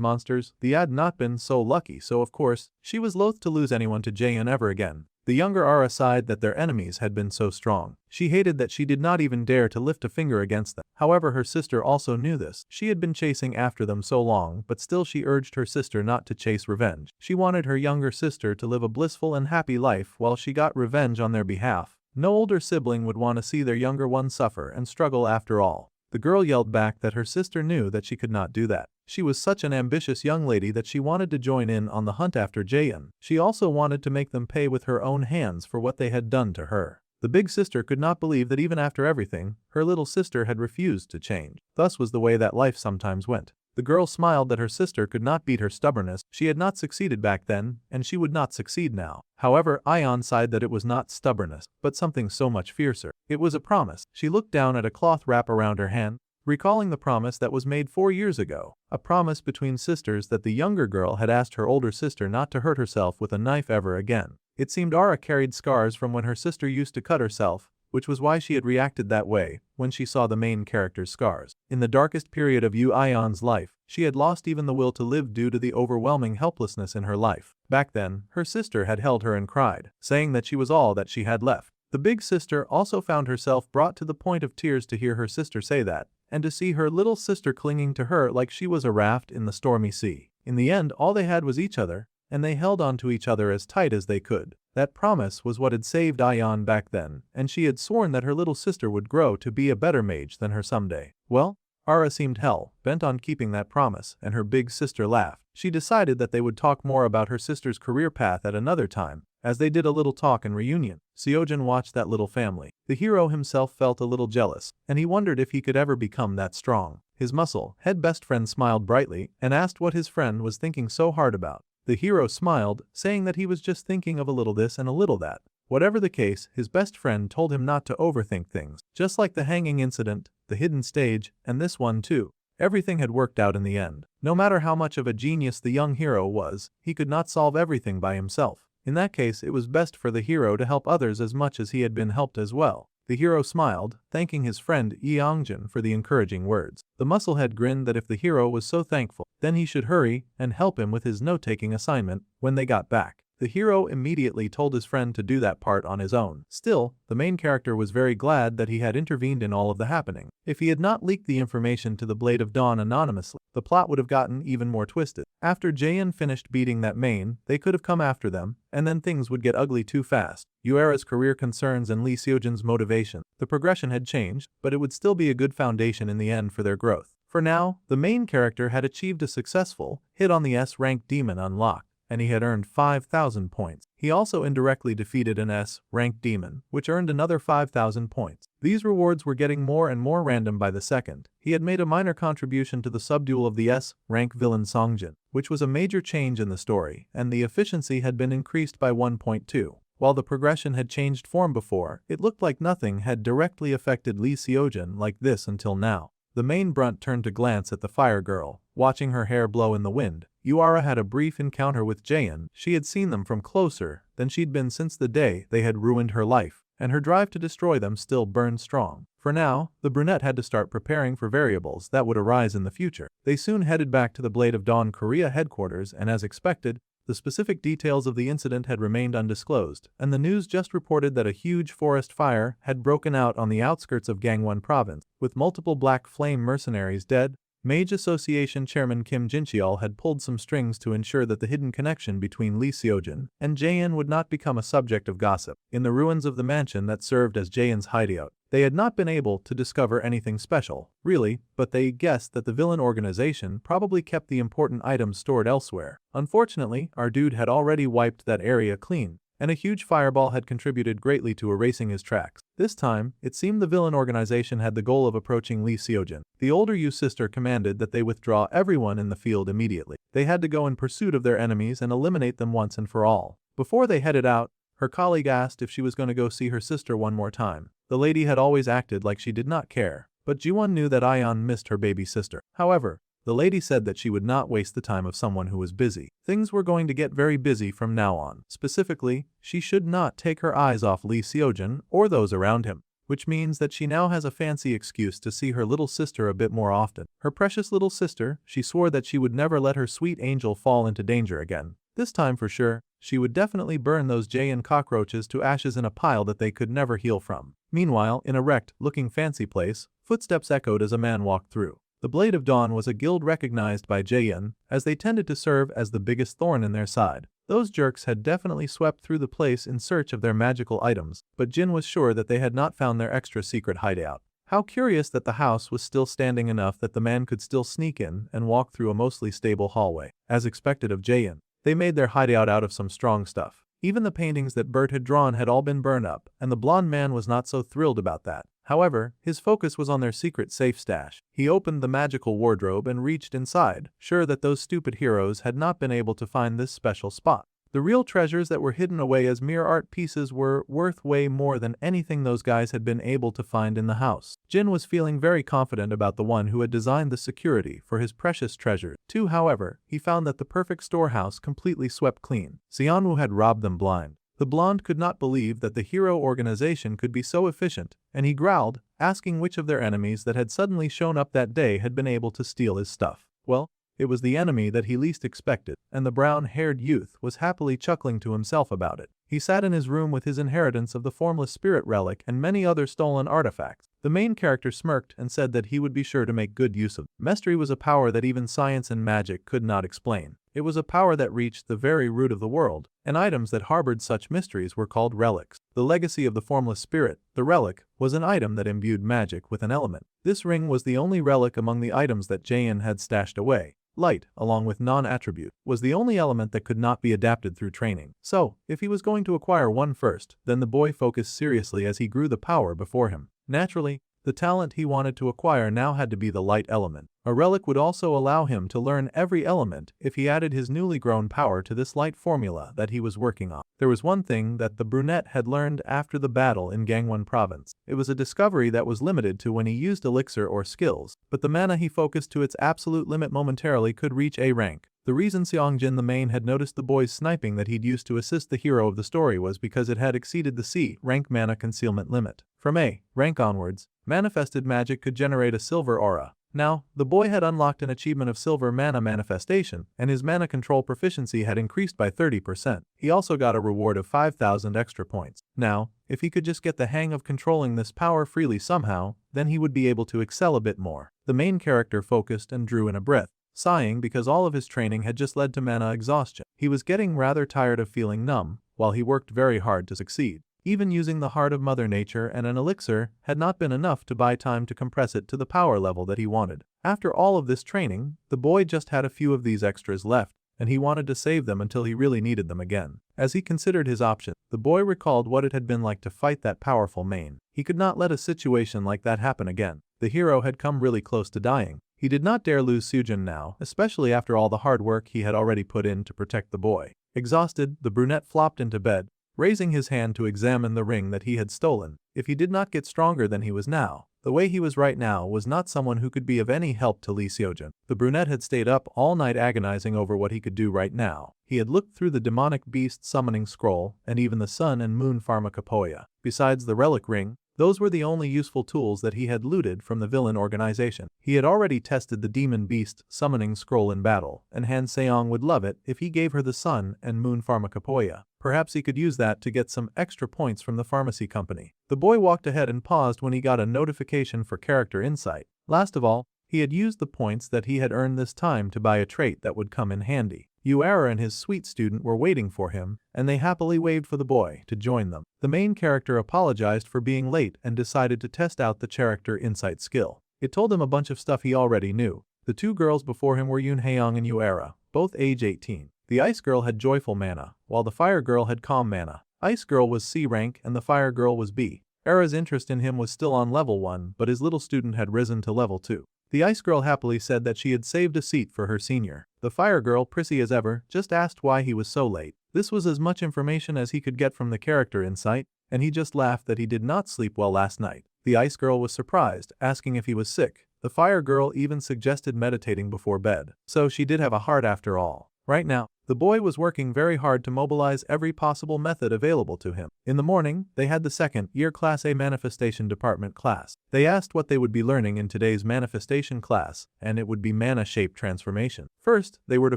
monsters, they had not been so lucky, so of course, she was loath to lose anyone to Jaeyoon ever again. The younger Ara sighed that their enemies had been so strong. She hated that she did not even dare to lift a finger against them. However, her sister also knew this. She had been chasing after them so long, but still she urged her sister not to chase revenge. She wanted her younger sister to live a blissful and happy life while she got revenge on their behalf. No older sibling would want to see their younger one suffer and struggle after all. The girl yelled back that her sister knew that she could not do that. She was such an ambitious young lady that she wanted to join in on the hunt after Jaeyoon. She also wanted to make them pay with her own hands for what they had done to her. The big sister could not believe that even after everything, her little sister had refused to change. Thus was the way that life sometimes went. The girl smiled that her sister could not beat her stubbornness. She had not succeeded back then, and she would not succeed now. However, Ion sighed that it was not stubbornness, but something so much fiercer. It was a promise. She looked down at a cloth wrap around her hand, recalling the promise that was made 4 years ago. A promise between sisters that the younger girl had asked her older sister not to hurt herself with a knife ever again. It seemed Ara carried scars from when her sister used to cut herself, which was why she had reacted that way when she saw the main character's scars. In the darkest period of Ion's life, she had lost even the will to live due to the overwhelming helplessness in her life. Back then, her sister had held her and cried, saying that she was all that she had left. The big sister also found herself brought to the point of tears to hear her sister say that, and to see her little sister clinging to her like she was a raft in the stormy sea. In the end, all they had was each other, and they held on to each other as tight as they could. That promise was what had saved Ion back then, and she had sworn that her little sister would grow to be a better mage than her someday. Well, Ara seemed hell-bent on keeping that promise, and her big sister laughed. She decided that they would talk more about her sister's career path at another time. As they did a little talk and reunion, Seojin watched that little family. The hero himself felt a little jealous, and he wondered if he could ever become that strong. His muscle-head best friend smiled brightly and asked what his friend was thinking so hard about. The hero smiled, saying that he was just thinking of a little this and a little that. Whatever the case, his best friend told him not to overthink things. Just like the hanging incident, the hidden stage, and this one too. Everything had worked out in the end. No matter how much of a genius the young hero was, he could not solve everything by himself. In that case, it was best for the hero to help others as much as he had been helped as well. The hero smiled, thanking his friend Yeongjin for the encouraging words. The musclehead grinned that if the hero was so thankful, then he should hurry and help him with his note-taking assignment when they got back. The hero immediately told his friend to do that part on his own. Still, the main character was very glad that he had intervened in all of the happening. If he had not leaked the information to the Blade of Dawn anonymously, the plot would have gotten even more twisted. After Jaehyun finished beating that main, they could have come after them, and then things would get ugly too fast. Yuera's career concerns and Lee Seojin's motivation. The progression had changed, but it would still be a good foundation in the end for their growth. For now, the main character had achieved a successful hit on the S-rank demon unlocked, and he had earned 5,000 points. He also indirectly defeated an S-rank demon, which earned another 5,000 points. These rewards were getting more and more random by the second. He had made a minor contribution to the subduel of the S-rank villain Songjin, which was a major change in the story, and the efficiency had been increased by 1.2. While the progression had changed form before, it looked like nothing had directly affected Lee Seojin like this until now. The main brunt turned to glance at the fire girl, watching her hair blow in the wind. Yuara had a brief encounter with Jaehyun. She had seen them from closer than she'd been since the day they had ruined her life, and her drive to destroy them still burned strong. For now, the brunette had to start preparing for variables that would arise in the future. They soon headed back to the Blade of Dawn Korea headquarters, and as expected, the specific details of the incident had remained undisclosed, and the news just reported that a huge forest fire had broken out on the outskirts of Gangwon province, with multiple Black Flame mercenaries dead. Mage Association Chairman Kim Jincheol had pulled some strings to ensure that the hidden connection between Lee Seojin and Jaehyun would not become a subject of gossip. In the ruins of the mansion that served as Jaehyun's hideout, they had not been able to discover anything special, really, but they guessed that the villain organization probably kept the important items stored elsewhere. Unfortunately, our dude had already wiped that area clean, and a huge fireball had contributed greatly to erasing his tracks. This time, it seemed the villain organization had the goal of approaching Lee Seojin. The older Yu sister commanded that they withdraw everyone in the field immediately. They had to go in pursuit of their enemies and eliminate them once and for all. Before they headed out, her colleague asked if she was going to go see her sister one more time. The lady had always acted like she did not care, but Jiwon knew that Ayeon missed her baby sister. However, the lady said that she would not waste the time of someone who was busy. Things were going to get very busy from now on. Specifically, she should not take her eyes off Lee Seojin or those around him, which means that she now has a fancy excuse to see her little sister a bit more often. Her precious little sister, she swore that she would never let her sweet angel fall into danger again. This time for sure, she would definitely burn those Jaehyun cockroaches to ashes in a pile that they could never heal from. Meanwhile, in a wrecked-looking fancy place, footsteps echoed as a man walked through. The Blade of Dawn was a guild recognized by Jaehyun, as they tended to serve as the biggest thorn in their side. Those jerks had definitely swept through the place in search of their magical items, but Jin was sure that they had not found their extra secret hideout. How curious that the house was still standing enough that the man could still sneak in and walk through a mostly stable hallway. As expected of Jaehyun, they made their hideout out of some strong stuff. Even the paintings that Bert had drawn had all been burned up, and the blonde man was not so thrilled about that. However, his focus was on their secret safe stash. He opened the magical wardrobe and reached inside, sure that those stupid heroes had not been able to find this special spot. The real treasures that were hidden away as mere art pieces were worth way more than anything those guys had been able to find in the house. Jin was feeling very confident about the one who had designed the security for his precious treasures. Too, however, he found that the perfect storehouse completely swept clean. Xianwu had robbed them blind. The blonde could not believe that the hero organization could be so efficient, and he growled, asking which of their enemies that had suddenly shown up that day had been able to steal his stuff. Well, it was the enemy that he least expected, and the brown-haired youth was happily chuckling to himself about it. He sat in his room with his inheritance of the formless spirit relic and many other stolen artifacts. The main character smirked and said that he would be sure to make good use of them. Mystery was a power that even science and magic could not explain. It was a power that reached the very root of the world, and items that harbored such mysteries were called relics. The legacy of the formless spirit, the relic, was an item that imbued magic with an element. This ring was the only relic among the items that Jaehyun had stashed away. Light, along with non-attribute, was the only element that could not be adapted through training. So, if he was going to acquire one first, then the boy focused seriously as he grew the power before him. Naturally, the talent he wanted to acquire now had to be the light element. A relic would also allow him to learn every element if he added his newly grown power to this light formula that he was working on. There was one thing that the brunette had learned after the battle in Gangwon province. It was a discovery that was limited to when he used elixir or skills, but the mana he focused to its absolute limit momentarily could reach A rank. The reason Seongjin the main had noticed the boy's sniping that he'd used to assist the hero of the story was because it had exceeded the C rank mana concealment limit. From A rank onwards, manifested magic could generate a silver aura. Now, the boy had unlocked an achievement of silver mana manifestation, and his mana control proficiency had increased by 30%. He also got a reward of 5,000 extra points. Now, if he could just get the hang of controlling this power freely somehow, then he would be able to excel a bit more. The main character focused and drew in a breath, sighing because all of his training had just led to mana exhaustion. He was getting rather tired of feeling numb, while he worked very hard to succeed. Even using the heart of Mother Nature and an elixir had not been enough to buy time to compress it to the power level that he wanted. After all of this training, the boy just had a few of these extras left, and he wanted to save them until he really needed them again. As he considered his options, the boy recalled what it had been like to fight that powerful main. He could not let a situation like that happen again. The hero had come really close to dying. He did not dare lose Sujin now, especially after all the hard work he had already put in to protect the boy. Exhausted, the brunette flopped into bed, raising his hand to examine the ring that he had stolen. If he did not get stronger than he was now, the way he was right now was not someone who could be of any help to Lee Seojin. The brunette had stayed up all night agonizing over what he could do right now. He had looked through the demonic beast summoning scroll and even the sun and moon pharmacopoeia. Besides the relic ring, those were the only useful tools that he had looted from the villain organization. He had already tested the demon beast summoning scroll in battle, and Han Seong would love it if he gave her the sun and moon pharmacopoeia. Perhaps he could use that to get some extra points from the pharmacy company. The boy walked ahead and paused when he got a notification for character insight. Last of all, he had used the points that he had earned this time to buy a trait that would come in handy. Uera and his sweet student were waiting for him, and they happily waved for the boy to join them. The main character apologized for being late and decided to test out the character insight skill. It told him a bunch of stuff he already knew. The two girls before him were Yoon Haeyoung and Uera, both age 18. The Ice Girl had Joyful Mana, while the Fire Girl had Calm Mana. Ice Girl was C rank and the Fire Girl was B. Era's interest in him was still on level 1, but his little student had risen to level 2. The Ice Girl happily said that she had saved a seat for her senior. The Fire Girl, prissy as ever, just asked why he was so late. This was as much information as he could get from the character insight, and he just laughed that he did not sleep well last night. The Ice Girl was surprised, asking if he was sick. The Fire Girl even suggested meditating before bed. So she did have a heart after all. Right now, the boy was working very hard to mobilize every possible method available to him. In the morning, they had the second-year Class A Manifestation Department class. They asked what they would be learning in today's manifestation class, and it would be mana shape transformation. First, they were to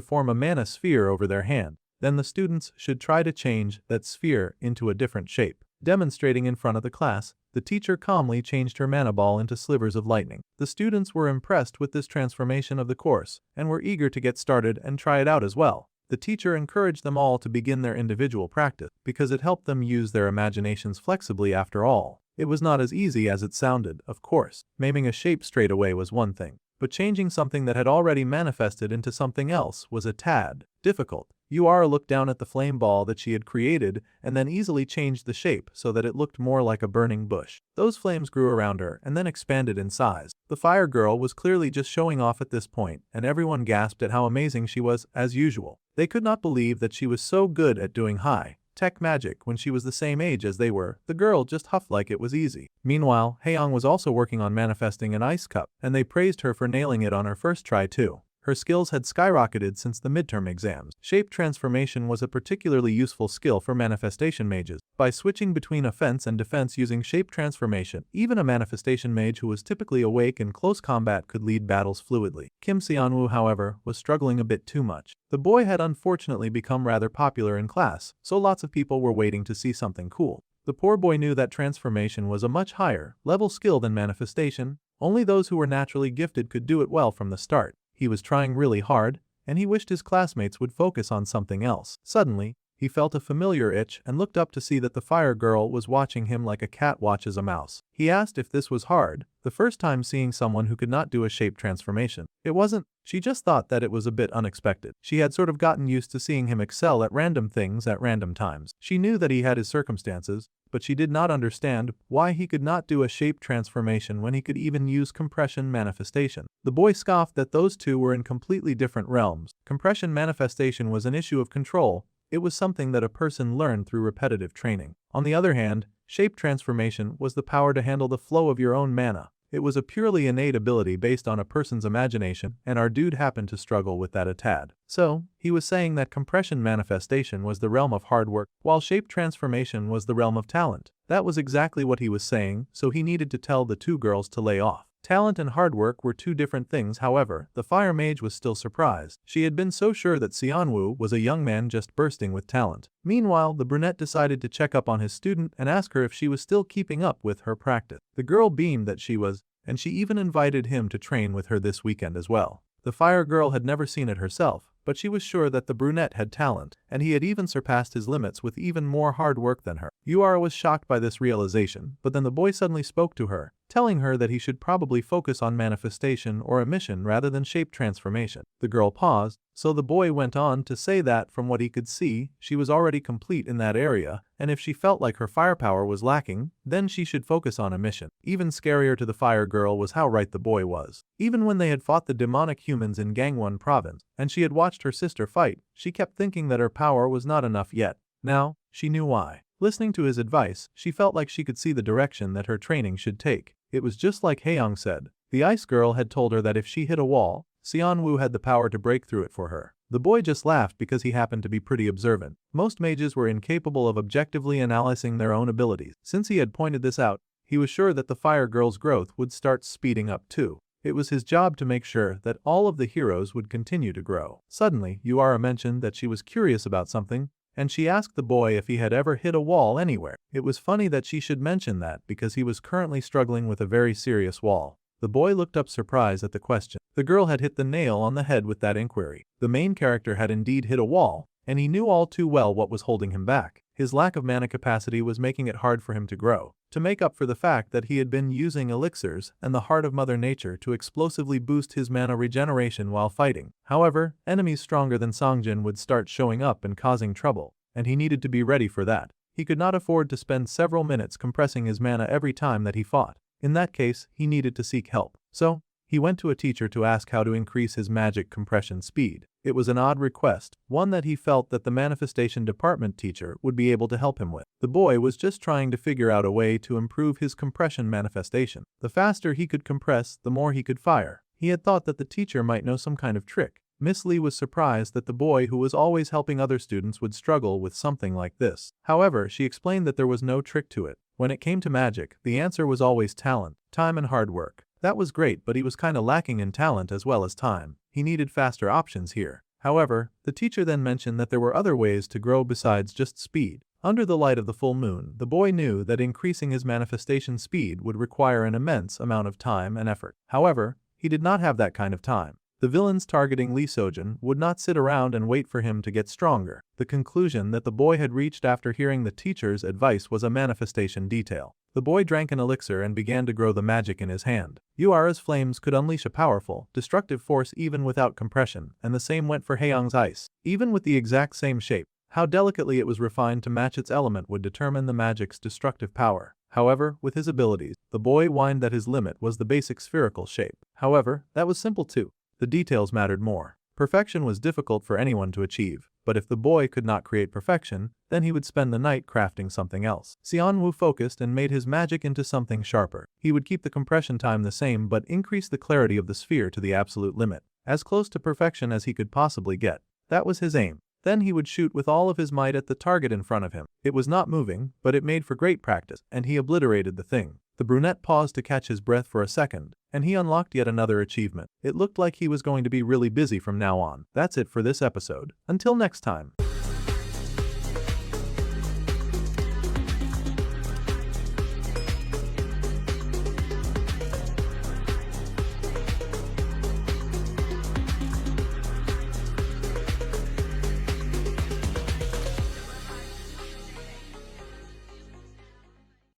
form a mana sphere over their hand. Then the students should try to change that sphere into a different shape. Demonstrating in front of the class, the teacher calmly changed her mana ball into slivers of lightning. The students were impressed with this transformation of the course and were eager to get started and try it out as well. The teacher encouraged them all to begin their individual practice because it helped them use their imaginations flexibly after all. It was not as easy as it sounded, of course. Maiming a shape straight away was one thing, but changing something that had already manifested into something else was a tad difficult. Uara looked down at the flame ball that she had created and then easily changed the shape so that it looked more like a burning bush. Those flames grew around her and then expanded in size. The Fire Girl was clearly just showing off at this point, and everyone gasped at how amazing she was as usual. They could not believe that she was so good at doing high-tech magic when she was the same age as they were. The girl just huffed like it was easy. Meanwhile, Haeyoung was also working on manifesting an ice cup, and they praised her for nailing it on her first try too. Her skills had skyrocketed since the midterm exams. Shape transformation was a particularly useful skill for manifestation mages. By switching between offense and defense using shape transformation, even a manifestation mage who was typically awake in close combat could lead battles fluidly. Kim Seonwoo, however, was struggling a bit too much. The boy had unfortunately become rather popular in class, so lots of people were waiting to see something cool. The poor boy knew that transformation was a much higher level skill than manifestation. Only those who were naturally gifted could do it well from the start. He was trying really hard, and he wished his classmates would focus on something else. Suddenly, he felt a familiar itch and looked up to see that the Fire Girl was watching him like a cat watches a mouse. He asked if this was hard, the first time seeing someone who could not do a shape transformation. It wasn't. She just thought that it was a bit unexpected. She had sort of gotten used to seeing him excel at random things at random times. She knew that he had his circumstances, but she did not understand why he could not do a shape transformation when he could even use compression manifestation. The boy scoffed that those two were in completely different realms. Compression manifestation was an issue of control. It was something that a person learned through repetitive training. On the other hand, shape transformation was the power to handle the flow of your own mana. It was a purely innate ability based on a person's imagination, and our dude happened to struggle with that a tad. So, he was saying that compression manifestation was the realm of hard work, while shape transformation was the realm of talent. That was exactly what he was saying, so he needed to tell the two girls to lay off. Talent and hard work were two different things. However, the fire mage was still surprised. She had been so sure that Xianwu was a young man just bursting with talent. Meanwhile, the brunette decided to check up on his student and ask her if she was still keeping up with her practice. The girl beamed that she was, and she even invited him to train with her this weekend as well. The fire girl had never seen it herself, but she was sure that the brunette had talent, and he had even surpassed his limits with even more hard work than her. Yura was shocked by this realization, but then the boy suddenly spoke to her, telling her that he should probably focus on manifestation or emission rather than shape transformation. The girl paused, so the boy went on to say that from what he could see, she was already complete in that area, and if she felt like her firepower was lacking, then she should focus on emission. Even scarier to the fire girl was how right the boy was. Even when they had fought the demonic humans in Gangwon province, and she had watched her sister fight, she kept thinking that her power was not enough yet. Now, she knew why. Listening to his advice, she felt like she could see the direction that her training should take. It was just like Haeyong said. The ice girl had told her that if she hit a wall, Xianwu had the power to break through it for her. The boy just laughed because he happened to be pretty observant. Most mages were incapable of objectively analyzing their own abilities. Since he had pointed this out, he was sure that the fire girl's growth would start speeding up too. It was his job to make sure that all of the heroes would continue to grow. Suddenly, Yura mentioned that she was curious about something, and she asked the boy if he had ever hit a wall anywhere. It was funny that she should mention that because he was currently struggling with a very serious wall. The boy looked up surprised at the question. The girl had hit the nail on the head with that inquiry. The main character had indeed hit a wall, and he knew all too well what was holding him back. His lack of mana capacity was making it hard for him to grow. To make up for the fact that he had been using elixirs and the heart of Mother Nature to explosively boost his mana regeneration while fighting. However, enemies stronger than Songjin would start showing up and causing trouble, and he needed to be ready for that. He could not afford to spend several minutes compressing his mana every time that he fought. In that case, he needed to seek help. So, he went to a teacher to ask how to increase his magic compression speed. It was an odd request, one that he felt that the manifestation department teacher would be able to help him with. The boy was just trying to figure out a way to improve his compression manifestation. The faster he could compress, the more he could fire. He had thought that the teacher might know some kind of trick. Miss Lee was surprised that the boy who was always helping other students would struggle with something like this. However, she explained that there was no trick to it. When it came to magic, the answer was always talent, time and hard work. That was great, but he was kinda lacking in talent as well as time. He needed faster options here. However, the teacher then mentioned that there were other ways to grow besides just speed. Under the light of the full moon, the boy knew that increasing his manifestation speed would require an immense amount of time and effort. However, he did not have that kind of time. The villains targeting Lee Sojin would not sit around and wait for him to get stronger. The conclusion that the boy had reached after hearing the teacher's advice was a manifestation detail. The boy drank an elixir and began to grow the magic in his hand. Yura's flames could unleash a powerful, destructive force even without compression, and the same went for Haeyong's ice. Even with the exact same shape, how delicately it was refined to match its element would determine the magic's destructive power. However, with his abilities, the boy whined that his limit was the basic spherical shape. However, that was simple too. The details mattered more. Perfection was difficult for anyone to achieve, but if the boy could not create perfection, then he would spend the night crafting something else. Xianwu focused and made his magic into something sharper. He would keep the compression time the same but increase the clarity of the sphere to the absolute limit, as close to perfection as he could possibly get. That was his aim. Then he would shoot with all of his might at the target in front of him. It was not moving, but it made for great practice, and he obliterated the thing. The brunette paused to catch his breath for a second, and he unlocked yet another achievement. It looked like he was going to be really busy from now on. That's it for this episode. Until next time.